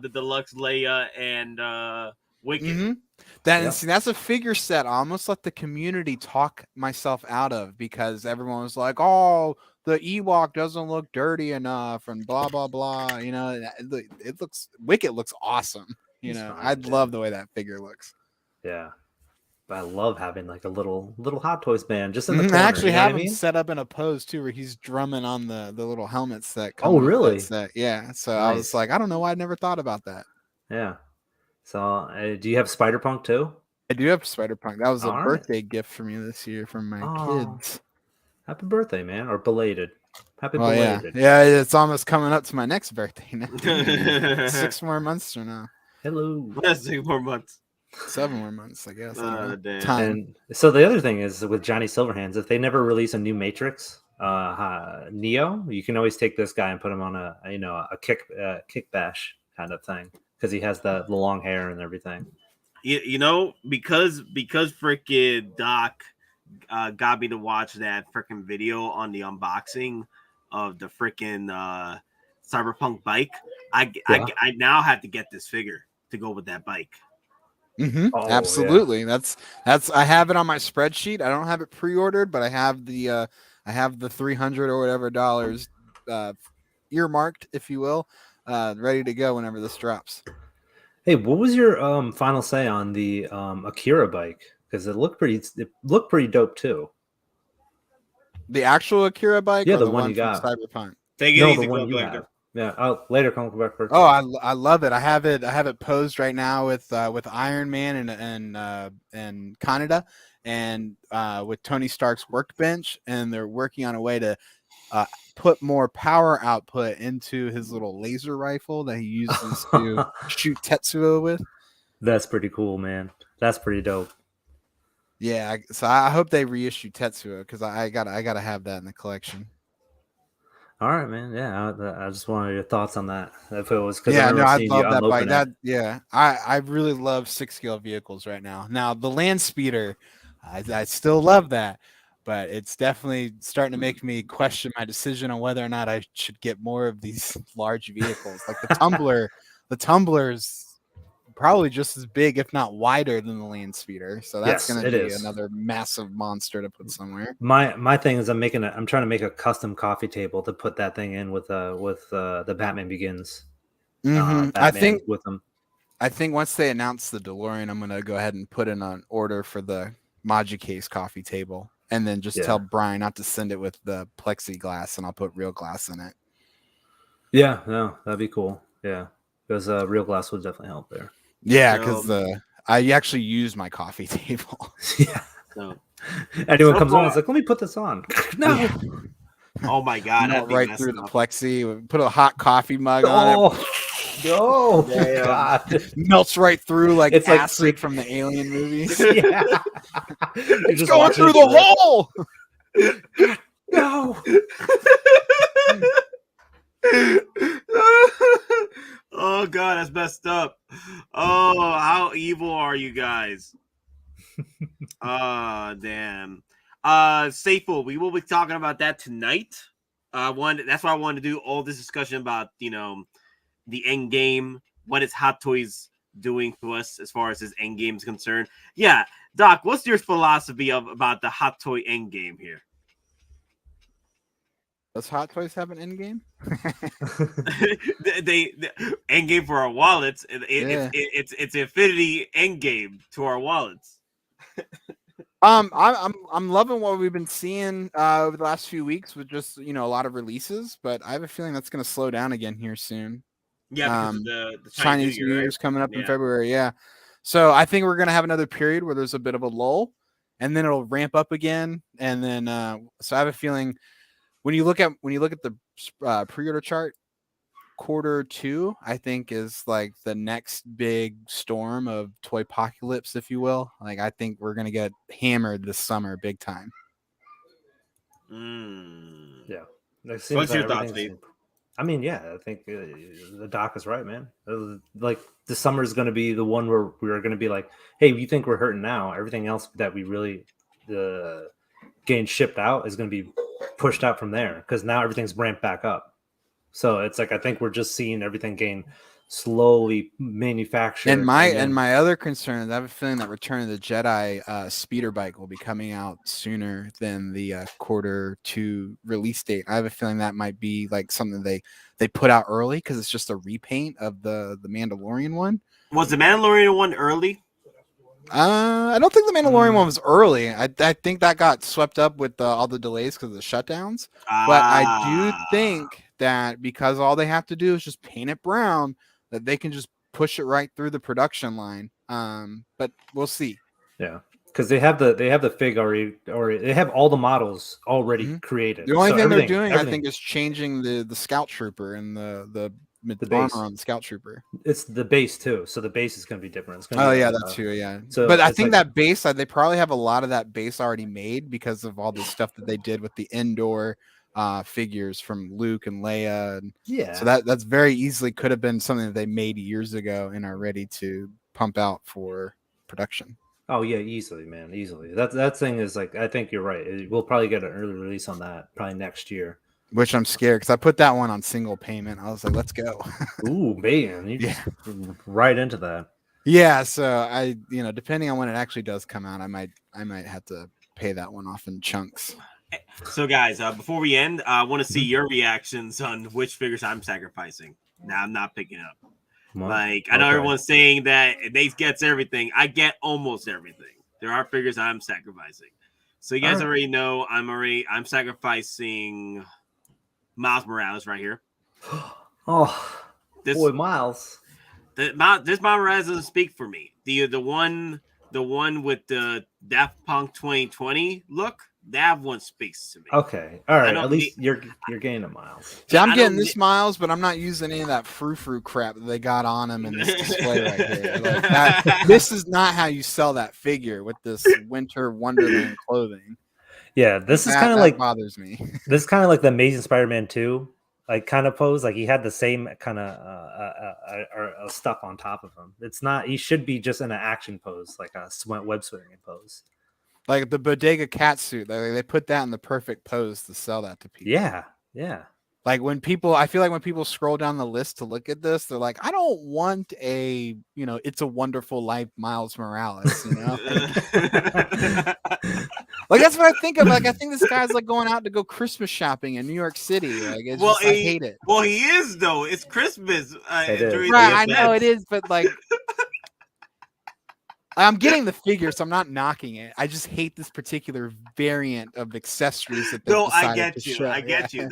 the deluxe Leia and Wicket. See, that's a figure set I almost let the community talk myself out of, because everyone was like, oh, the Ewok doesn't look dirty enough and blah blah blah. It looks Wicket looks awesome. I love the way that figure looks. Yeah, but I love having like a little Hot Toys band just in the corner. I actually have him set up in a pose too, where he's drumming on the little helmets that come. Oh, really? With that set. Yeah. So nice. I was like, I don't know why I never thought about that. Yeah. So, do you have Spider-Punk too? I do have Spider-Punk. That was a birthday gift for me this year from my kids. Happy birthday, man. Or belated. Happy well, belated. Yeah, it's almost coming up to my next birthday now. 6 more months from now. Hello. 6 more months. 7 more months, I guess. And so the other thing is with Johnny Silverhands, if they never release a new Matrix, Neo, you can always take this guy and put him on a kick bash kind of thing, because he has the long hair and everything. Because freaking Doc got me to watch that freaking video on the unboxing of the freaking Cyberpunk bike. I now have to get this figure to go with that bike. Absolutely. Yeah. That's I have it on my spreadsheet. I don't have it pre-ordered, but I have the $300 or whatever dollars earmarked, if you will, ready to go whenever this drops. Hey, what was your final say on the Akira bike? Because it looked pretty dope too. The actual Akira bike, yeah, or the one from you got. Cyberpunk. Take it easy, one you have. Yeah. Oh, later, come back for. Oh, I love it. I have it posed right now with Iron Man and Canada, and with Tony Stark's workbench, and they're working on a way to put more power output into his little laser rifle that he uses to shoot Tetsuo with. That's pretty cool, man. That's pretty dope. Yeah, so I hope they reissue Tetsuo, because I gotta have that in the collection. All right, man. Yeah, I just wanted your thoughts on that. If it was because I love that bike. I really love 6-scale vehicles right now. Now the land speeder, I still love that, but it's definitely starting to make me question my decision on whether or not I should get more of these large vehicles. Like the Tumbler. The Tumbler's probably just as big, if not wider, than the land speeder. So that's going to be another massive monster to put somewhere. My thing is I'm trying to make a custom coffee table to put that thing in with the Batman Begins. I think once they announce the DeLorean, I'm going to go ahead and put in an order for the Magicase coffee table, and then just tell Brian not to send it with the plexiglass, and I'll put real glass in it. Yeah, no, that'd be cool. Yeah, because real glass would definitely help there. Yeah, because I actually use my coffee table. Yeah. No. Anyone comes on, it's like, let me put this on. No. Yeah. Oh my God! Right through the plexi. Put a hot coffee mug on it. No, God. Melts right through like it's acid like from the Alien movies. Yeah. It's going through the hole. No. Oh God, that's messed up. Oh, how evil are you guys? Oh, damn. Safefull, we will be talking about that tonight. That's why I wanted to do all this discussion about, the end game, what is Hot Toys doing to us as far as his end game is concerned. Yeah, Doc, what's your philosophy about the Hot Toy end game here? Does Hot Toys have an EndGame? they EndGame for our wallets. Yeah. It's Infinity EndGame to our wallets. I'm loving what we've been seeing over the last few weeks with just a lot of releases, but I have a feeling that's going to slow down again here soon. Yeah, because of the Chinese New Year's coming up in February. Yeah, so I think we're going to have another period where there's a bit of a lull, and then it'll ramp up again, and then so I have a feeling when you look at the pre-order chart, quarter 2 I think is like the next big storm of toy apocalypse, if you will. Like I think we're gonna get hammered this summer big time. Yeah. What's your thoughts, Steve? I mean, yeah, I think the doc is right, man. Like the summer is going to be the one where we're going to be like, hey, you think we're hurting now? Everything else that we really getting shipped out is going to be pushed out from there because now everything's ramped back up. So it's like I think we're just seeing everything gain slowly manufactured. And my other concern is I have a feeling that Return of the Jedi speeder bike will be coming out sooner than the quarter 2 release date. I have a feeling that might be like something they put out early because it's just a repaint of the Mandalorian one. Was the Mandalorian one early? I don't think the Mandalorian one was early. I think that got swept up with all the delays because of the shutdowns. But I do think that because all they have to do is just paint it brown, that they can just push it right through the production line. But we'll see. Yeah, because they have the fig already, or they have all the models already created. The only thing they're doing, I think, is changing the Scout Trooper and the armor on the Scout Trooper. It's the base too, so the base is going to be different. That's true. Yeah, so but I think that base, they probably have a lot of that base already made because of all the stuff that they did with the indoor figures from Luke and Leia, and so that's very easily could have been something that they made years ago and are ready to pump out for production. Oh yeah, easily, man, easily. That thing is like, I think you're right. We'll probably get an early release on that probably next year. Which I'm scared because I put that one on single payment. I was like, let's go. Ooh, man, you just right into that. Yeah, so I, depending on when it actually does come out, I might have to pay that one off in chunks. So, guys, before we end, I want to see your reactions on which figures I'm sacrificing. Now, I'm not picking up. I know everyone's saying that Nate gets everything. I get almost everything. There are figures I'm sacrificing. So, you guys already know I'm sacrificing Miles Morales right here. Miles. This Miles Morales doesn't speak for me. The one with the Daft Punk 2020 look, that one speaks to me. Okay, all right. At least you're getting a Miles. See, I'm getting this Miles, but I'm not using any of that frou-frou crap that they got on him in this display right here. Like this is not how you sell that figure with this Winter Wonderland clothing. Yeah, this is kind of like bothers me. This is kind of like the Amazing Spider-Man 2, like kind of pose. Like he had the same kind of stuff on top of him. It's not. He should be just in an action pose, like a web swinging pose. Like the Bodega cat suit, they put that in the perfect pose to sell that to people. Yeah. Like I feel like when people scroll down the list to look at this, they're like, I don't want a, It's a Wonderful Life Miles Morales, Like that's what I think of. Like I think this guy's like going out to go Christmas shopping in New York City. Like I hate it. Well, he is though. It's Christmas. Right, I know it is, but like. I'm getting the figure, so I'm not knocking it. I just hate this particular variant of accessories that they decided to show. I get you.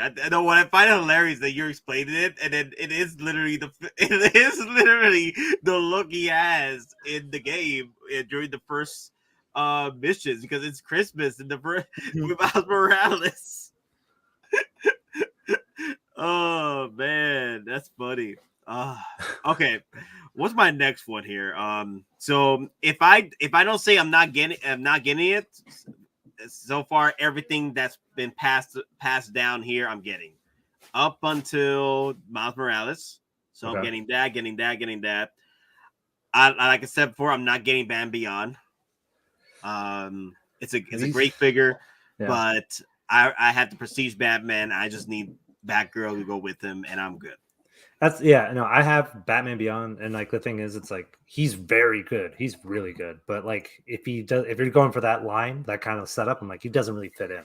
I know what I find hilarious that you're explaining it, and then it is literally the look he has in the game during the first missions because it's Christmas and the first with Miles Morales. Oh man, that's funny. Okay. What's my next one here? So if I don't say I'm not getting it, so far everything that's been passed down here, I'm getting up until Miles Morales. So I'm getting that. Like I said before, I'm not getting Batman Beyond. It's a great figure, but I had the Prestige Batman. I just need Batgirl to go with him, and I'm good. I have Batman Beyond, and like the thing is, it's like he's very good. He's really good, but like if you're going for that line, that kind of setup, I'm like he doesn't really fit in.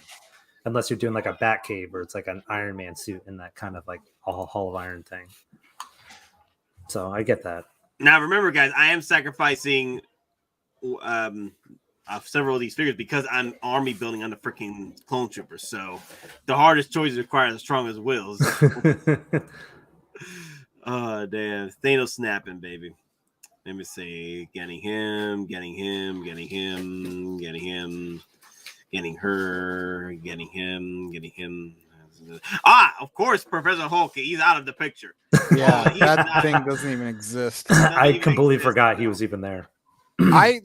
unless you're doing like a Batcave or it's like an Iron Man suit in that kind of like a Hall of Iron thing. So I get that. Now remember, guys, I am sacrificing several of these figures because I'm army building on the freaking clone troopers. So the hardest choices require the strongest wills. Oh damn, Thanos snapping, baby. Let me see, getting him, getting him, getting him, getting him, getting her, getting him, getting him. Ah, of course, Professor Hulk. He's out of the picture. Yeah, that thing doesn't even exist. I completely forgot he was even there. I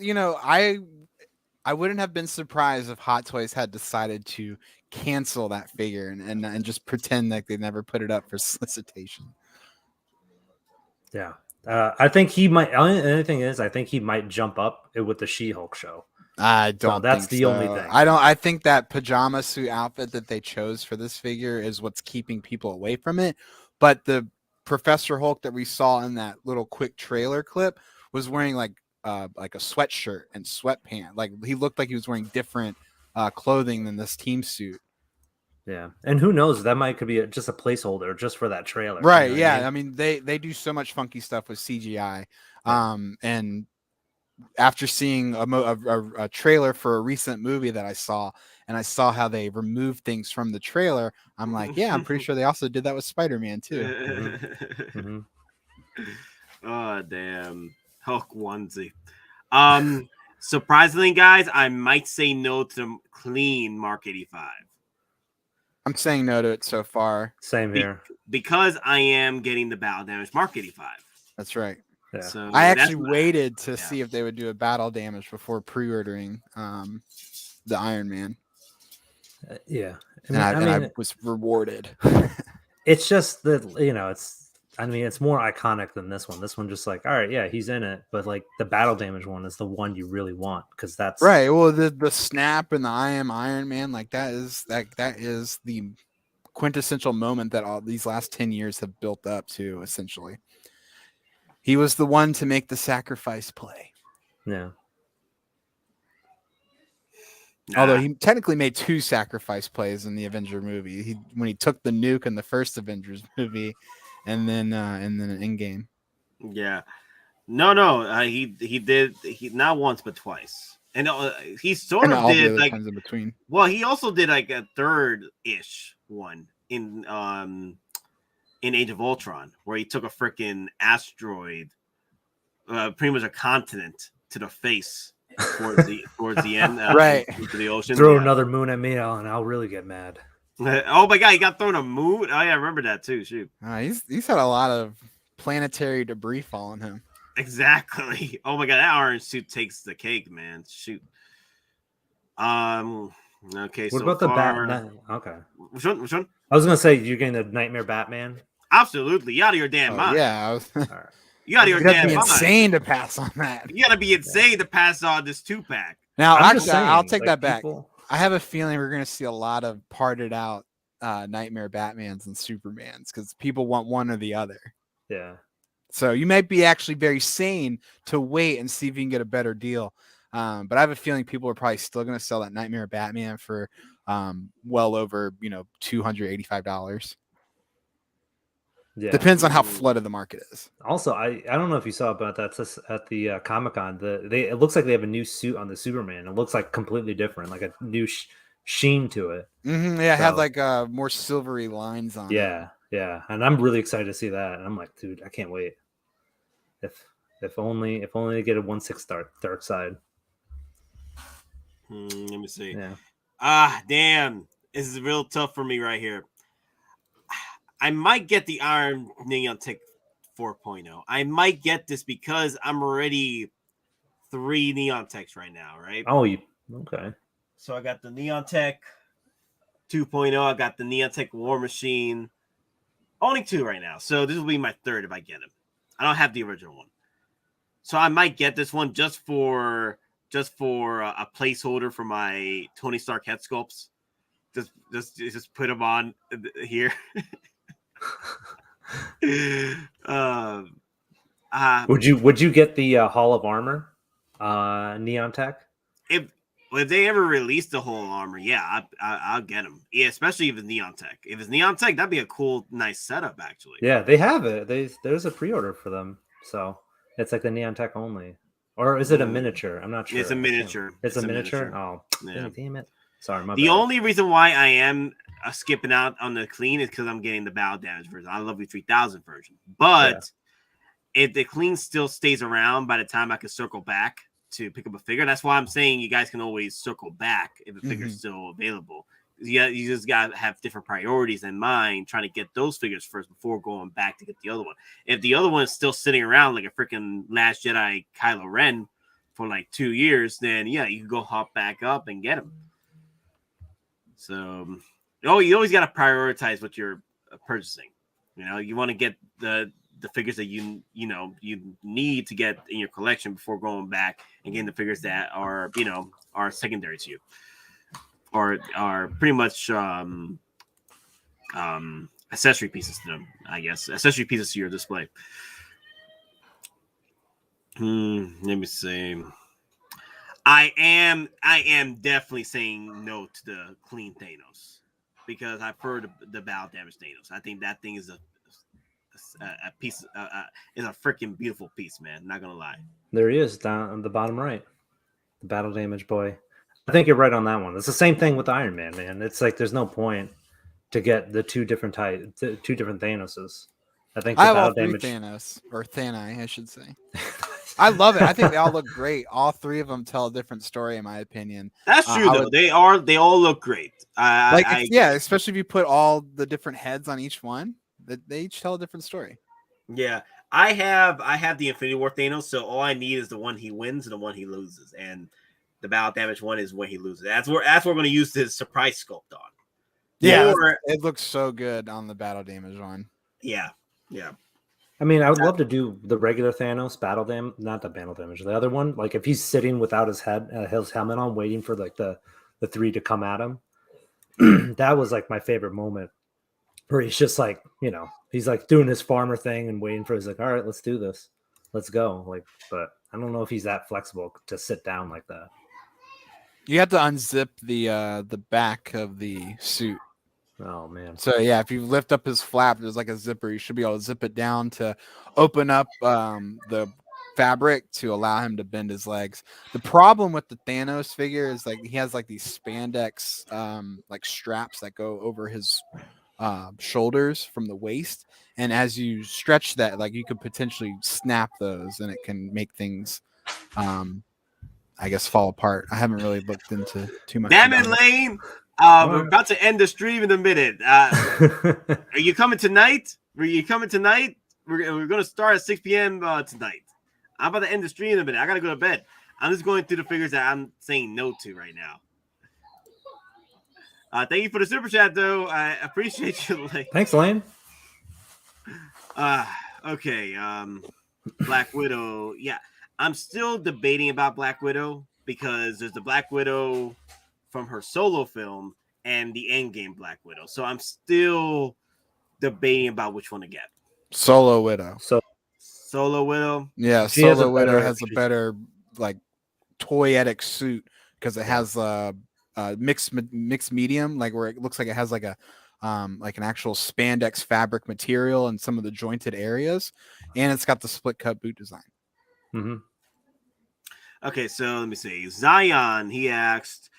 wouldn't have been surprised if Hot Toys had decided to cancel that figure and just pretend like they never put it up for solicitation. Yeah. I think he might. Only thing is, I think he might jump up with the She-Hulk show. I don't. So that's the only thing. I think that pajama suit outfit that they chose for this figure is what's keeping people away from it. But the Professor Hulk that we saw in that little quick trailer clip was wearing like a sweatshirt and sweatpants. Like he looked like he was wearing different clothing than this team suit. Yeah, and who knows? That could be just a placeholder just for that trailer, right? You know Yeah, I mean? they do so much funky stuff with CGI. And after seeing a trailer for a recent movie that I saw, and I saw how they removed things from the trailer, I'm like, yeah, I'm pretty sure they also did that with Spider-Man too. Mm-hmm. Oh damn, Hulk onesie. Surprisingly, guys, I might say no to clean Mark 85. I'm saying no to it so far. Same here. Because I am getting the Battle Damage Mark 85. That's right. Yeah. So I actually waited to see if they would do a battle damage before pre-ordering the Iron Man. Yeah. I was rewarded. It's just that, it's more iconic than this one. This one just like, all right, yeah, he's in it. But like the battle damage one is the one you really want because that's right. Well, the snap and the I am Iron Man, like that is the quintessential moment that all these last 10 years have built up to. Essentially, he was the one to make the sacrifice play. Yeah. Although he technically made 2 sacrifice plays in the Avenger movie. When he took the nuke in the first Avengers movie, and then in EndGame. Yeah. No. He did not once but twice, and he sort of did like times in between. Well, he also did like a third-ish one in Age of Ultron, where he took a freaking asteroid, pretty much a continent, to the face towards the end, right into the ocean. Throw another moon at me, and I'll really get mad. Oh my god, he got thrown a moon. Oh yeah, I remember that too. Shoot, he's had a lot of planetary debris fall on him. Exactly. Oh my god, that orange suit takes the cake, man. Shoot. Okay. What so about far, the Batman? Okay. Which one? I was gonna say you're getting the Nightmare Batman. Absolutely, you out of your damn mind. Yeah. You out of your damn mind. Insane to pass on that. You gotta be insane to pass on this 2-pack. Now, I'm actually, I'll take that back. People... I have a feeling we're going to see a lot of parted out Nightmare Batmans and Supermans because people want one or the other. Yeah. So you might be actually very sane to wait and see if you can get a better deal. But I have a feeling people are probably still going to sell that Nightmare Batman for well over, $285. Yeah. Depends on how flooded the market is. Also, I don't know if you saw about that at the Comic-Con. It looks like they have a new suit on the Superman. It looks like completely different, like a new sheen to it. Mm-hmm, yeah, it had like more silvery lines on it. Yeah, and I'm really excited to see that. And I'm like, dude, I can't wait. If only to get a 1/6 dark side. Let me see. Yeah. Damn, this is real tough for me right here. I might get the Iron Neon Tech 4.0. I might get this because I'm already 3 Neon Techs right now, right? Oh, okay. So I got the Neon Tech 2.0. I got the Neon Tech War Machine. Only 2 right now. So this will be my 3rd if I get him. I don't have the original one. So I might get this one just for a placeholder for my Tony Stark head sculpts. Just put them on here. Would you get the Hall of Armor Neon Tech? Well, if they ever release the whole armor, yeah, I'll get them. Yeah, especially if it's Neon Tech. If it's Neon Tech, that'd be a cool, nice setup, actually. Yeah, they have it. There's a pre-order for them, so it's like the Neon Tech only, or is it a miniature? I'm not sure. It's a miniature. It's a miniature. Oh, yeah. Damn it! Sorry, my The bad. only reason why I am skipping out on the clean is because I'm getting the battle damage version. I love the 3000 version, but if the clean still stays around by the time I can circle back to pick up a figure, that's why I'm saying you guys can always circle back if a figure's still available. Yeah, you just gotta have different priorities in mind, trying to get those figures first before going back to get the other one. If the other one is still sitting around like a freaking Last Jedi Kylo Ren for like 2 years, then yeah, you can go hop back up and get him. So, you always got to prioritize what you're purchasing. You know, you want to get the figures that you need to get in your collection before going back and getting the figures that are are secondary to you, or are pretty much accessory pieces to them. I guess accessory pieces to your display. Let me see. I am definitely saying no to the clean Thanos because I've heard the battle damage Thanos. I think that thing is a piece, is a freaking beautiful piece, man. Not gonna lie. There he is down on the bottom right, the battle damage boy. I think you're right on that one. It's the same thing with Iron Man, man. It's like there's no point to get the two different Thanoses. I think I have all three Thanos, or Thani, I should say. I love it. I think they all look great. All three of them tell a different story, in my opinion. That's true, though. They all look great. Especially if you put all the different heads on each one, they each tell a different story. Yeah, I have the Infinity War Thanos, so all I need is the one he wins and the one he loses, and the battle damage one is when he loses. That's where we're going to use this surprise sculpt on. Yeah, it looks so good on the battle damage one. Yeah. I mean, I would love to do the regular Thanos not the battle damage. The other one, like if he's sitting without his helmet on, waiting for like the three to come at him. That was like my favorite moment, where he's just like, he's like doing his farmer thing and waiting for. He's like, all right, let's do this, let's go. Like, but I don't know if he's that flexible to sit down like that. You have to unzip the back of the suit. Oh man! So yeah, if you lift up his flap, there's like a zipper. You should be able to zip it down to open up the fabric to allow him to bend his legs. The problem with the Thanos figure is like he has like these spandex like straps that go over his shoulders from the waist, and as you stretch that, like you could potentially snap those, and it can make things I guess fall apart. I haven't really looked into too much. Damn it, Lane! We're about to end the stream in a minute. Are you coming tonight? We're going to start at 6 p.m. Tonight. I'm about to end the stream in a minute. I got to go to bed. I'm just going through the figures that I'm saying no to right now. Thank you for the super chat, though. I appreciate you, Lane. Thanks, Lane. Okay. Black Widow. Yeah, I'm still debating about Black Widow because there's the Black Widow from her solo film and the Endgame Black Widow. So I'm still debating about which one to get. Solo Widow. Solo Widow. Yeah, Solo Widow has a better like toyetic suit because it has mixed medium, like where it looks like it has like a like an actual spandex fabric material in some of the jointed areas, and it's got the split cut boot design. Mm-hmm. Okay, so let me see. Zion, he asked,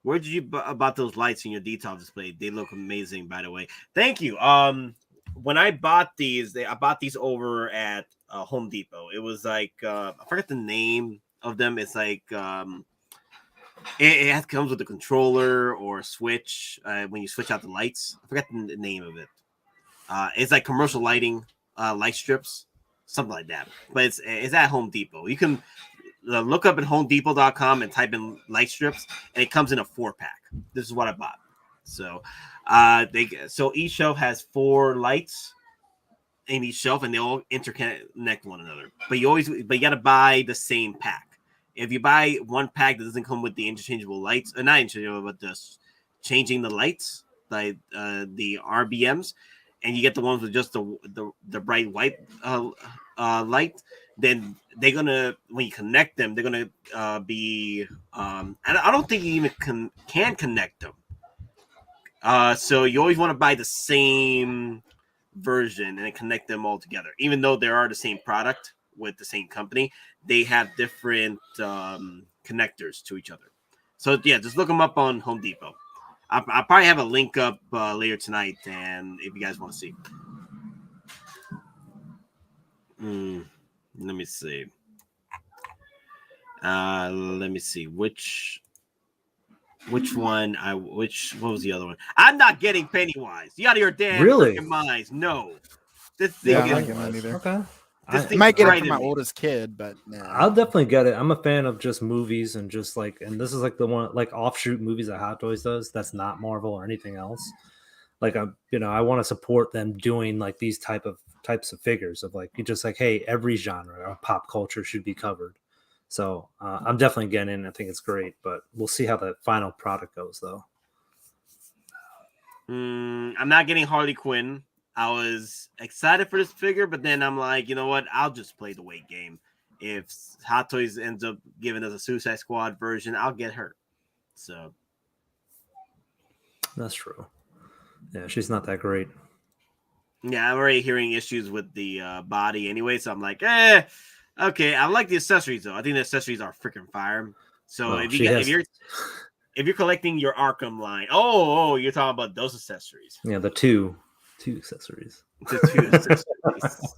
where did you about those lights in your detail display? They look amazing, by the way. Thank you. When I bought these, I bought these over at Home Depot. It was like I forget the name of them. It's like it comes with a controller or a switch when you switch out the lights. I forget the name of it. It's like commercial lighting, light strips, something like that. But it's at Home Depot. You can look up at homedepot.com and type in light strips, and it comes in a 4-pack. This is what I bought. So so each shelf has 4 lights in each shelf, and they all interconnect one another. But you gotta buy the same pack. If you buy one pack that doesn't come with the interchangeable lights, not interchangeable, but just changing the lights, like the RBMs, and you get the ones with just the bright white light, then they're gonna, when you connect them, they're gonna be. I don't think you even can connect them. So you always want to buy the same version and then connect them all together, even though they are the same product with the same company. They have different connectors to each other. So yeah, just look them up on Home Depot. I'll probably have a link up later tonight, and if you guys want to see. Let me see. Let me see which one what was the other one? I'm not getting Pennywise. You out of your damn freaking minds. No. This thing is either. Okay. I might get it for my oldest kid, but I'll definitely get it. I'm a fan of just movies and just like, and this is like the one like offshoot movies that Hot Toys does. That's not Marvel or anything else. Like I want to support them doing like these types of figures of like, you just like, hey, every genre of pop culture should be covered. So I'm definitely getting in. I think it's great, but we'll see how the final product goes though. I'm not getting Harley Quinn. I was excited for this figure, but then I'm like, you know what? I'll just play the wait game. If Hot Toys ends up giving us a Suicide Squad version, I'll get her. So that's true. Yeah, she's not that great. Yeah, I'm already hearing issues with the body anyway, so I'm like, okay. I like the accessories though. I think the accessories are freaking fire. So if you're collecting your Arkham line, you're talking about those accessories. Yeah, the two accessories. The two accessories.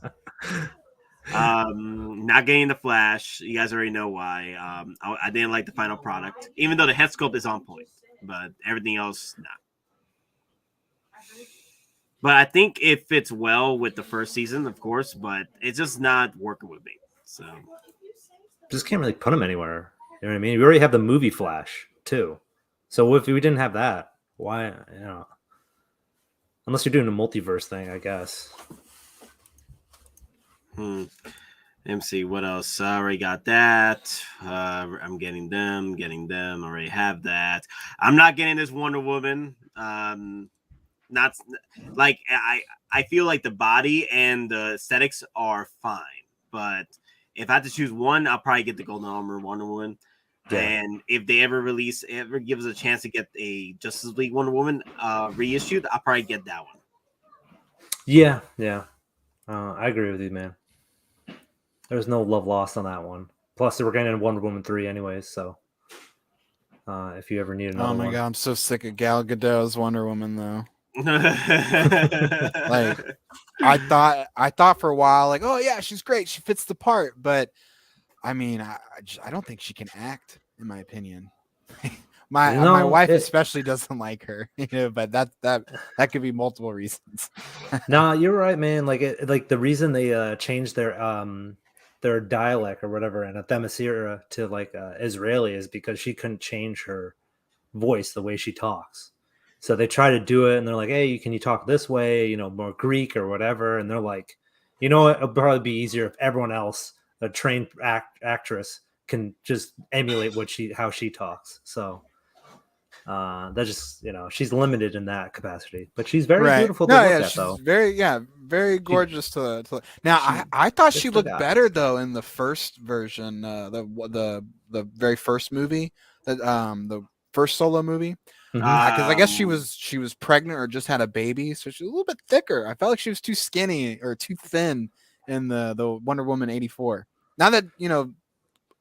Not getting the Flash. You guys already know why. I didn't like the final product, even though the head sculpt is on point, but everything else not. But I think it fits well with the first season, of course, but it's just not working with me. So just can't really put them anywhere. You know what I mean? We already have the movie Flash too. So if we didn't have that, why? Unless you're doing a multiverse thing, I guess. Let me see what else. I already got that. I'm getting them. Already have that. I'm not getting this Wonder Woman. Not like I feel like the body and the aesthetics are fine, but if I had to choose one, I'll probably get the Golden Armor Wonder Woman. Yeah. And if they ever give us a chance to get a Justice League Wonder Woman reissued, I'll probably get that one. Yeah. I agree with you, man. There's no love lost on that one. Plus, we're getting Wonder Woman 3 anyways, so if you ever need another one. Oh my god, I'm so sick of Gal Gadot's Wonder Woman though. Like I thought for a while, like, oh yeah, she's great, she fits the part, but I mean, I don't think she can act, in my opinion. My wife especially doesn't like her, but that could be multiple reasons. No, you're right, man. Like the reason they changed their dialect or whatever and Themyscira to like Israeli is because she couldn't change her voice the way she talks. So they try to do it, and they're like, "Hey, can you talk this way? More Greek or whatever?" And they're like, "You know what? It'll probably be easier if everyone else, a trained actress, can just emulate how she talks." So that just she's limited in that capacity, but she's very beautiful to look at, though. Very gorgeous to now. I thought she looked better though in the first version, the very first movie, the first solo movie. Because I guess she was pregnant or just had a baby, so she's a little bit thicker. I felt like she was too skinny or too thin in the Wonder Woman 84. Now that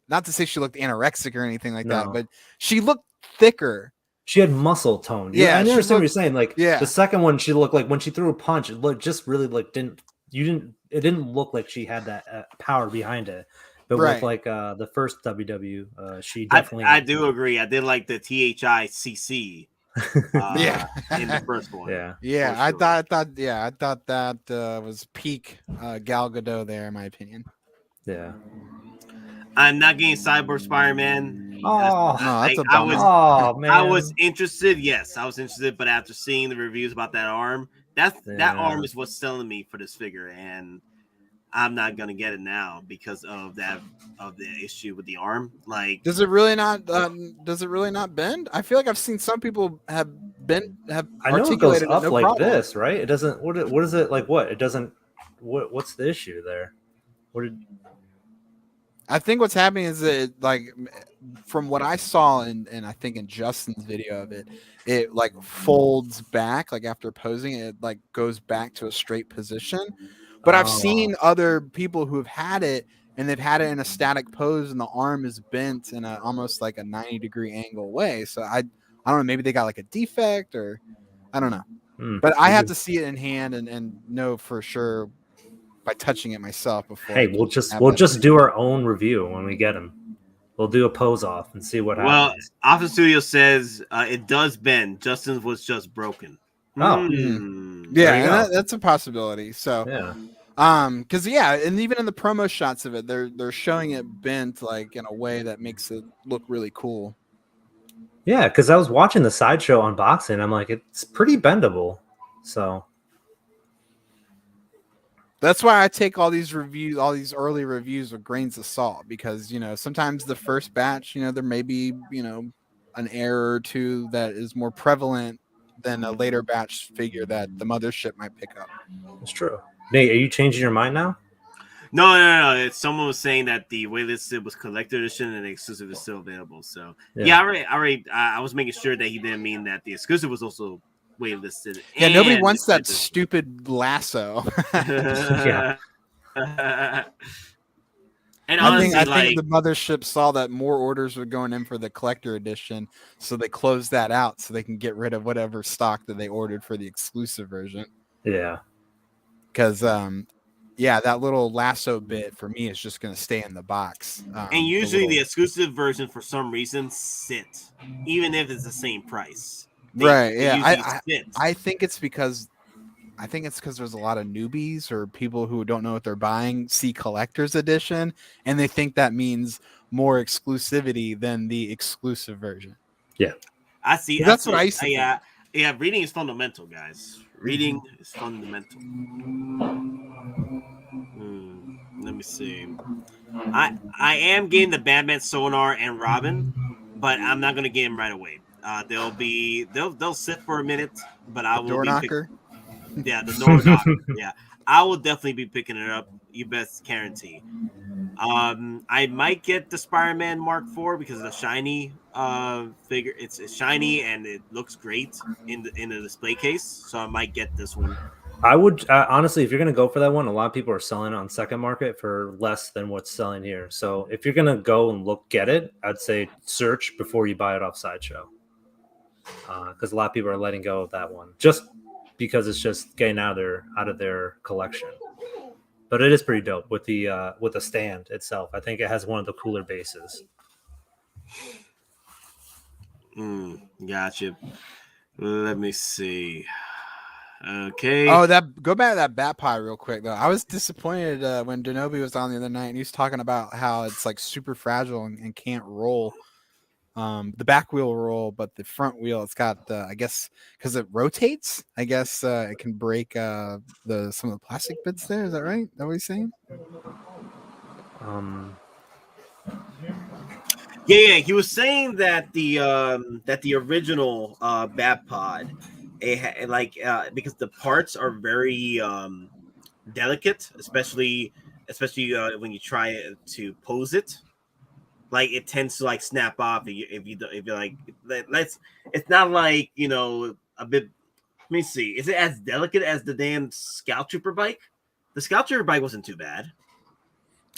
not to say she looked anorexic or anything like that, but she looked thicker. She had muscle tone. Yeah, I understand what you're saying. Like the second one, she looked like when she threw a punch, it looked just really like it didn't look like she had that power behind it. But with like the first WW, she definitely. I do agree. I did like the THICC. In the first one. Yeah. Sure. I thought that was peak Gal Gadot there, in my opinion. Yeah. I'm not getting Cyborg Spider-Man. Oh, no, that's a bummer. Man. I was interested. Yes, I was interested, but after seeing the reviews about that arm, that arm is what's selling me for this figure, and I'm not gonna get it now because of the issue with the arm. Like, does it really not bend? I feel like I've seen some people have I know it goes up like problem. This, right? It doesn't. What is it like? What it doesn't. What's the issue there? I think what's happening is that, like, from what I saw, and I think in Justin's video of it, it like folds back, like after posing, it like goes back to a straight position. But I've seen other people who have had it, and they've had it in a static pose, and the arm is bent in a almost like a 90-degree angle way. So I don't know, maybe they got like a defect, or I don't know. But I have to see it in hand and know for sure by touching it myself before. Hey, we'll just do our own review when we get them. We'll do a pose off and see what happens. Well, Office Studio says it does bend. Justin's was just broken. Oh, yeah, that's a possibility. So yeah, because and even in the promo shots of it, they're showing it bent like in a way that makes it look really cool. Yeah, because I was watching the Sideshow unboxing, I'm like, it's pretty bendable. So that's why I take all these reviews, all these early reviews with grains of salt, because, you know, sometimes the first batch, you know, there may be, you know, an error or two that is more prevalent than a later batch figure that the mothership might pick up. it's true. Nate, are you changing your mind now? No. Someone was saying that the waitlisted was collector edition and the exclusive is still available. So I was making sure that he didn't mean that the exclusive was also waitlisted. Yeah, nobody wants that stupid lasso. Yeah. And I honestly, think the mothership saw that more orders were going in for the collector edition, so they closed that out so they can get rid of whatever stock that they ordered for the exclusive version. Yeah. Because that little lasso bit for me is just going to stay in the box. And usually the exclusive version, for some reason, sit, even if it's the same price. I think it's because there's a lot of newbies or people who don't know what they're buying see collector's edition, and they think that means more exclusivity than the exclusive version. Yeah, I see. That's what I used to think. Yeah, reading is fundamental, guys. Reading is fundamental. Let me see. I am getting the Batman Sonar and Robin, but I'm not gonna get him right away. They'll sit for a minute, but I will door knocker. The door knocker. Yeah, I will definitely be picking it up. You best guarantee. I might get the Spider-Man Mark IV because of the shiny figure. It's shiny and it looks great in the display case. So I might get this one. I would honestly, if you're gonna go for that one, a lot of people are selling it on second market for less than what's selling here. So if you're gonna go and get it, I'd say search before you buy it off Sideshow, because a lot of people are letting go of that one just because it's just getting out of their collection. But it is pretty dope with the stand itself. I think it has one of the cooler bases. Gotcha. Let me see. Okay. Oh, go back to that Bat Pie real quick though. I was disappointed when Denobi was on the other night and he was talking about how it's like super fragile and can't roll. The back wheel roll, but the front wheel, it's got I guess because it rotates. I guess it can break some of the plastic bits there. Is that right? Is that what he's saying? Yeah. He was saying that the original Bat Pod, because the parts are very delicate, especially when you try to pose it. Like it tends to like snap off if you're like it's not like, you know, a bit. Let me see. Is it as delicate as the damn Scout Trooper bike? The Scout Trooper bike wasn't too bad.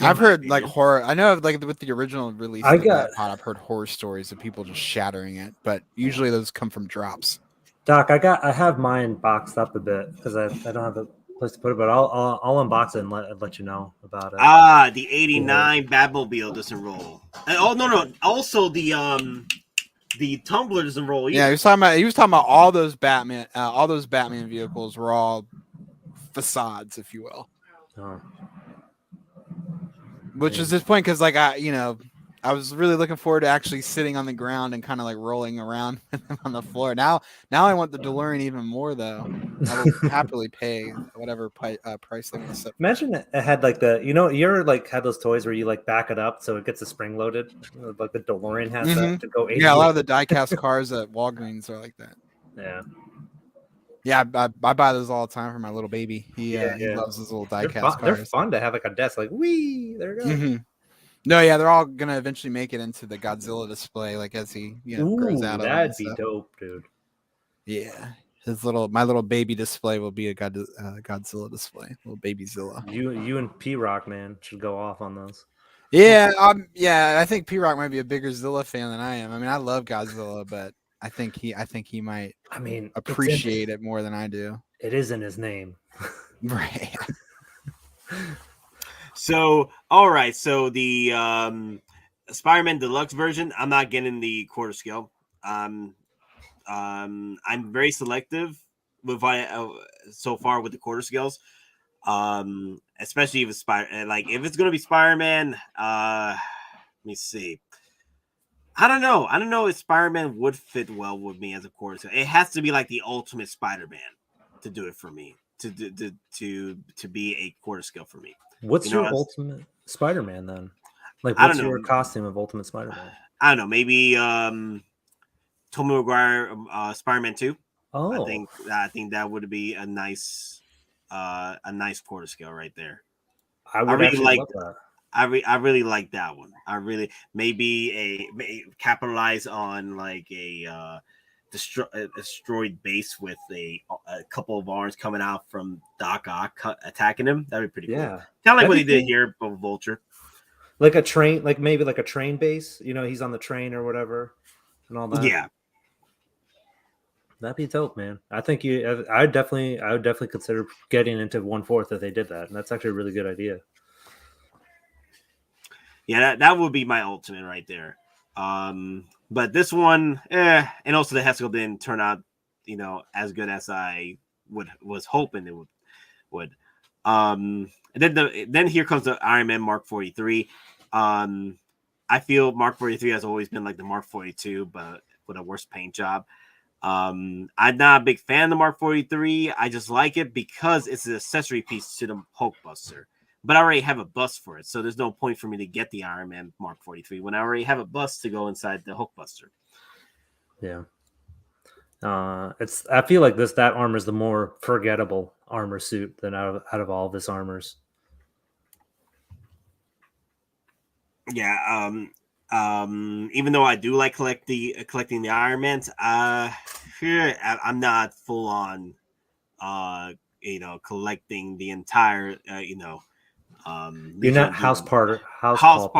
I've heard like horror. I know like with the original release, I've heard horror stories of people just shattering it, but usually those come from drops. Doc, I have mine boxed up a bit because I don't have a place to put it, but I'll unbox it and let you know about it. The 89 Batmobile doesn't roll. No. Also the tumbler doesn't roll either. Yeah, he was talking about all those Batman vehicles were all facades, if you will. Oh. Which is disappointing because like I was really looking forward to actually sitting on the ground and kind of like rolling around on the floor. Now I want the DeLorean even more though. I will happily pay whatever price they want to set. Imagine it had like you ever like had those toys where you like back it up so it gets a spring loaded, like the DeLorean has that to go. 80. Yeah, a lot of the diecast cars at Walgreens are like that. Yeah. Yeah, I buy those all the time for my little baby. He loves his little diecast cars. They're fun to have like a desk, like wee. There you go. Mm-hmm. No, yeah, they're all gonna eventually make it into the Godzilla display, like as he grows out of it. That'd be dope, dude. Yeah, my little baby display will be a Godzilla display, little baby Zilla. You and P-Rock, man, should go off on those. Yeah, I think P-Rock might be a bigger Zilla fan than I am. I mean, I love Godzilla, but I think he might. I mean, appreciate it more than I do. It is in his name, right? So, all right. So the Spider-Man Deluxe version, I'm not getting the quarter scale. I'm very selective with so far with the quarter scales. Especially if it's if it's gonna be Spider-Man. Let me see. I don't know if Spider-Man would fit well with me as a quarter scale. It has to be like the ultimate Spider-Man to do it for me. To be a quarter scale for me. What's your ultimate Spider-Man then? Like, what's your costume of Ultimate Spider-Man? I don't know. Maybe Tobey Maguire, Spider-Man 2. Oh, I think that would be a nice quarter scale right there. I really like that. I really like that one. I really maybe capitalize on like a destroyed base with a couple of arms coming out from Doc Ock attacking him. That'd be pretty cool. Kind of like what he did here with Vulture. Like a train, like maybe like a train base. You know, he's on the train or whatever, and all that. Yeah, that'd be dope, man. I think I would definitely consider getting into 1/4 if they did that, and that's actually a really good idea. Yeah, that would be my ultimate right there. But this one, and also the Heskel didn't turn out, as good as I was hoping it would. And then here comes the Iron Man Mark 43. I feel Mark 43 has always been like the Mark 42, but with a worse paint job. I'm not a big fan of the Mark 43. I just like it because it's an accessory piece to the Hulkbuster. But I already have a bust for it, so there's no point for me to get the Iron Man Mark 43 when I already have a bust to go inside the Hulkbuster. Yeah. I feel like that armor is the more forgettable armor suit than out of all of his armors. Yeah, even though I do like collecting the Iron Mans, I'm not full on collecting the entire you're not house party protocol.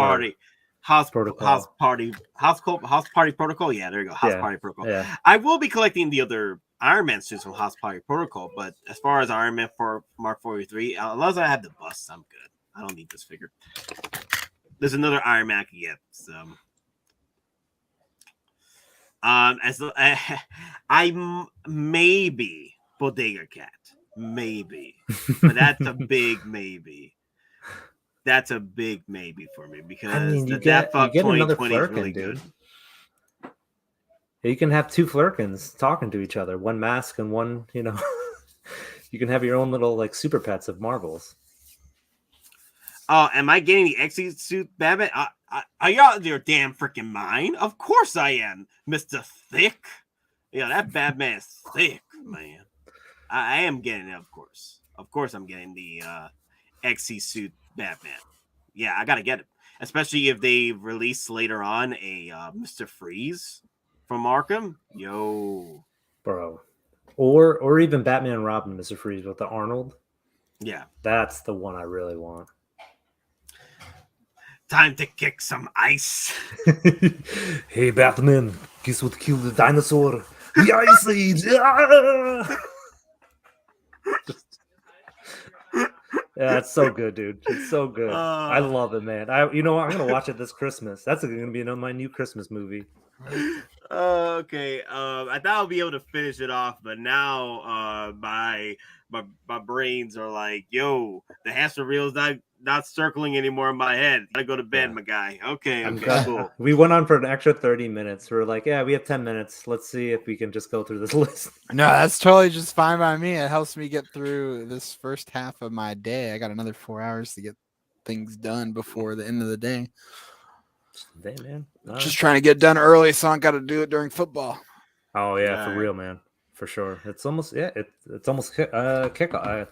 Yeah, there you go. Party protocol. Yeah. I will be collecting the other Iron Man suits from House Party Protocol, but as far as Iron Man for Mark 43, unless I have the bust, I'm good. I don't need this figure. There's another Iron Man I can get. So I maybe Bodega Cat. Maybe. But that's a big maybe. That's a big maybe for me because you get 2020 is really good. You can have two Flurkins talking to each other, one mask and one, you can have your own little like super pets of Marvels. Oh, am I getting the Exy suit, Babbitt? Are y'all out of your damn freaking mind? Of course I am, Mr. Thick. Yeah, that Batman is thick, man. I am getting it, of course. Of course I'm getting the Exy suit Batman. Yeah, I gotta get it. Especially if they release later on a Mr. Freeze from Arkham. Yo. Bro. Or even Batman and Robin, Mr. Freeze with the Arnold. Yeah. That's the one I really want. Time to kick some ice. Hey, Batman, guess what killed the dinosaur? The Ice Age! Yeah, it's so good, dude. It's so good. I love it, man. I'm gonna watch it this Christmas. That's gonna be my new Christmas movie. Okay. I thought I'll be able to finish it off, but now my brains are like, yo, the hamster reel's not circling anymore in my head. I gotta go to bed, my guy. Okay, cool. We went on for an extra 30 minutes. We're like, yeah, we have 10 minutes. Let's see if we can just go through this list. No, that's totally just fine by me. It helps me get through this first half of my day. I got another 4 hours to get things done before the end of the day. Day, man. Just trying to get done early, so I got to do it during football. Oh yeah, for real, man. For sure. It's almost kickoff.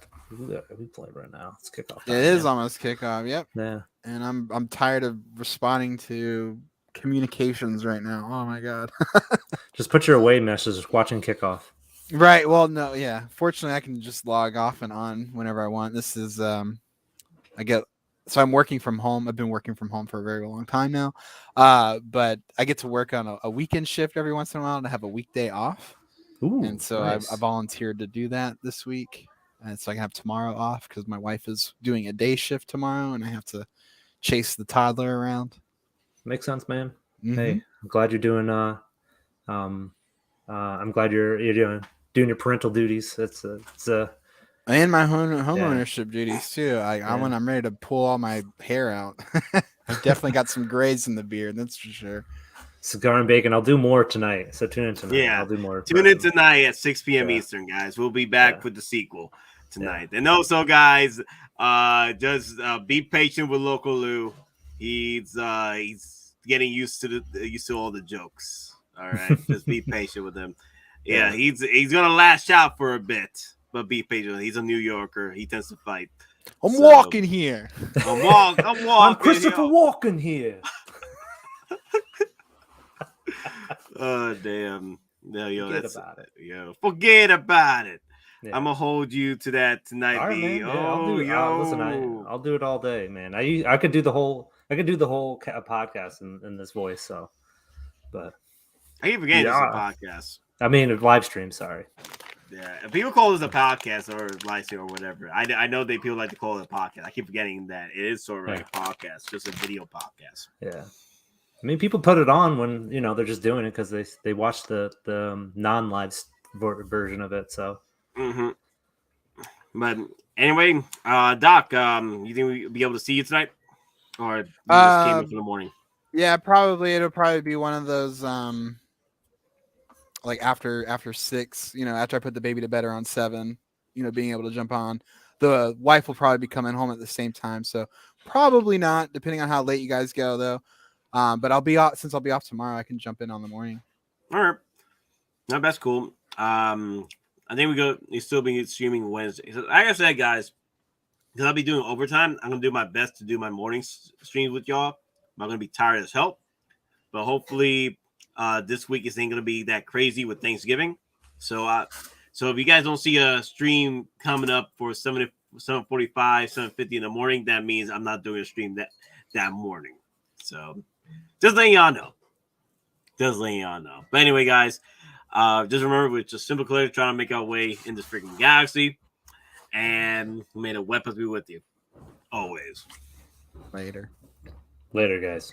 We play right now. It's kickoff. It is almost kickoff. Yep. Yeah. and I'm tired of responding to communications right now. Oh my god. Just put your away message watching kickoff. Right. Well, no, yeah. Fortunately, I can just log off and on whenever I want. This is I'm working from home. I've been working from home for a very long time now. But I get to work on a weekend shift every once in a while and I have a weekday off. Ooh, and so nice. I volunteered to do that this week. And so I can have tomorrow off because my wife is doing a day shift tomorrow and I have to chase the toddler around. Makes sense, man. Mm-hmm. Hey, I'm glad you're doing I'm glad you're doing your parental duties. It's and my home ownership duties too. When I'm ready to pull all my hair out, I've definitely got some grays in the beard. That's for sure. Cigar and bacon. I'll do more tonight. So tune in tonight. Yeah, I'll do more. Tune in tonight at 6 p.m. Eastern, guys. We'll be back with the sequel tonight. And also, guys, just be patient with Loco Lu. He's getting used to all the jokes. All right, just be patient with him. Yeah, he's gonna lash out for a bit, but be patient. He's a New Yorker. He tends to fight. I'm walking here. I'm walking. I'm Christopher Walken here. Oh damn! No, forget about it. Forget about it. Yeah. I'm gonna hold you to that tonight, all right, B. Man. Listen, I'll do it all day, man. I could do the whole podcast in this voice. So, but I keep forgetting it's a podcast. I mean, a live stream. Sorry. Yeah, people call this a podcast or live stream or whatever. I know people like to call it a podcast. I keep forgetting that it is sort of like a podcast, just a video podcast. Yeah. I mean, people put it on when they're just doing it because they watch the non-live version of it. So, But anyway, Doc, you think we'll be able to see you tonight, or you just came in for the morning? Yeah, probably. It'll probably be one of those like after 6. After I put the baby to bed around 7. Being able to jump on. The wife will probably be coming home at the same time, so probably not. Depending on how late you guys go, though. But I'll be off tomorrow. I can jump in on the morning. All right, no, that's cool. I think we'll still be streaming Wednesday. So, like I said, guys, because I'll be doing overtime, I'm gonna do my best to do my morning streams with y'all. I'm not gonna be tired as hell, but hopefully, this week isn't gonna be that crazy with Thanksgiving. So if you guys don't see a stream coming up for 7:45, 7:50 in the morning, that means I'm not doing a stream that morning. So. Just letting y'all know. But anyway, guys, just remember we're just simple collectors trying to make our way in this freaking galaxy. And may the weapons be with you. Always. Later, guys.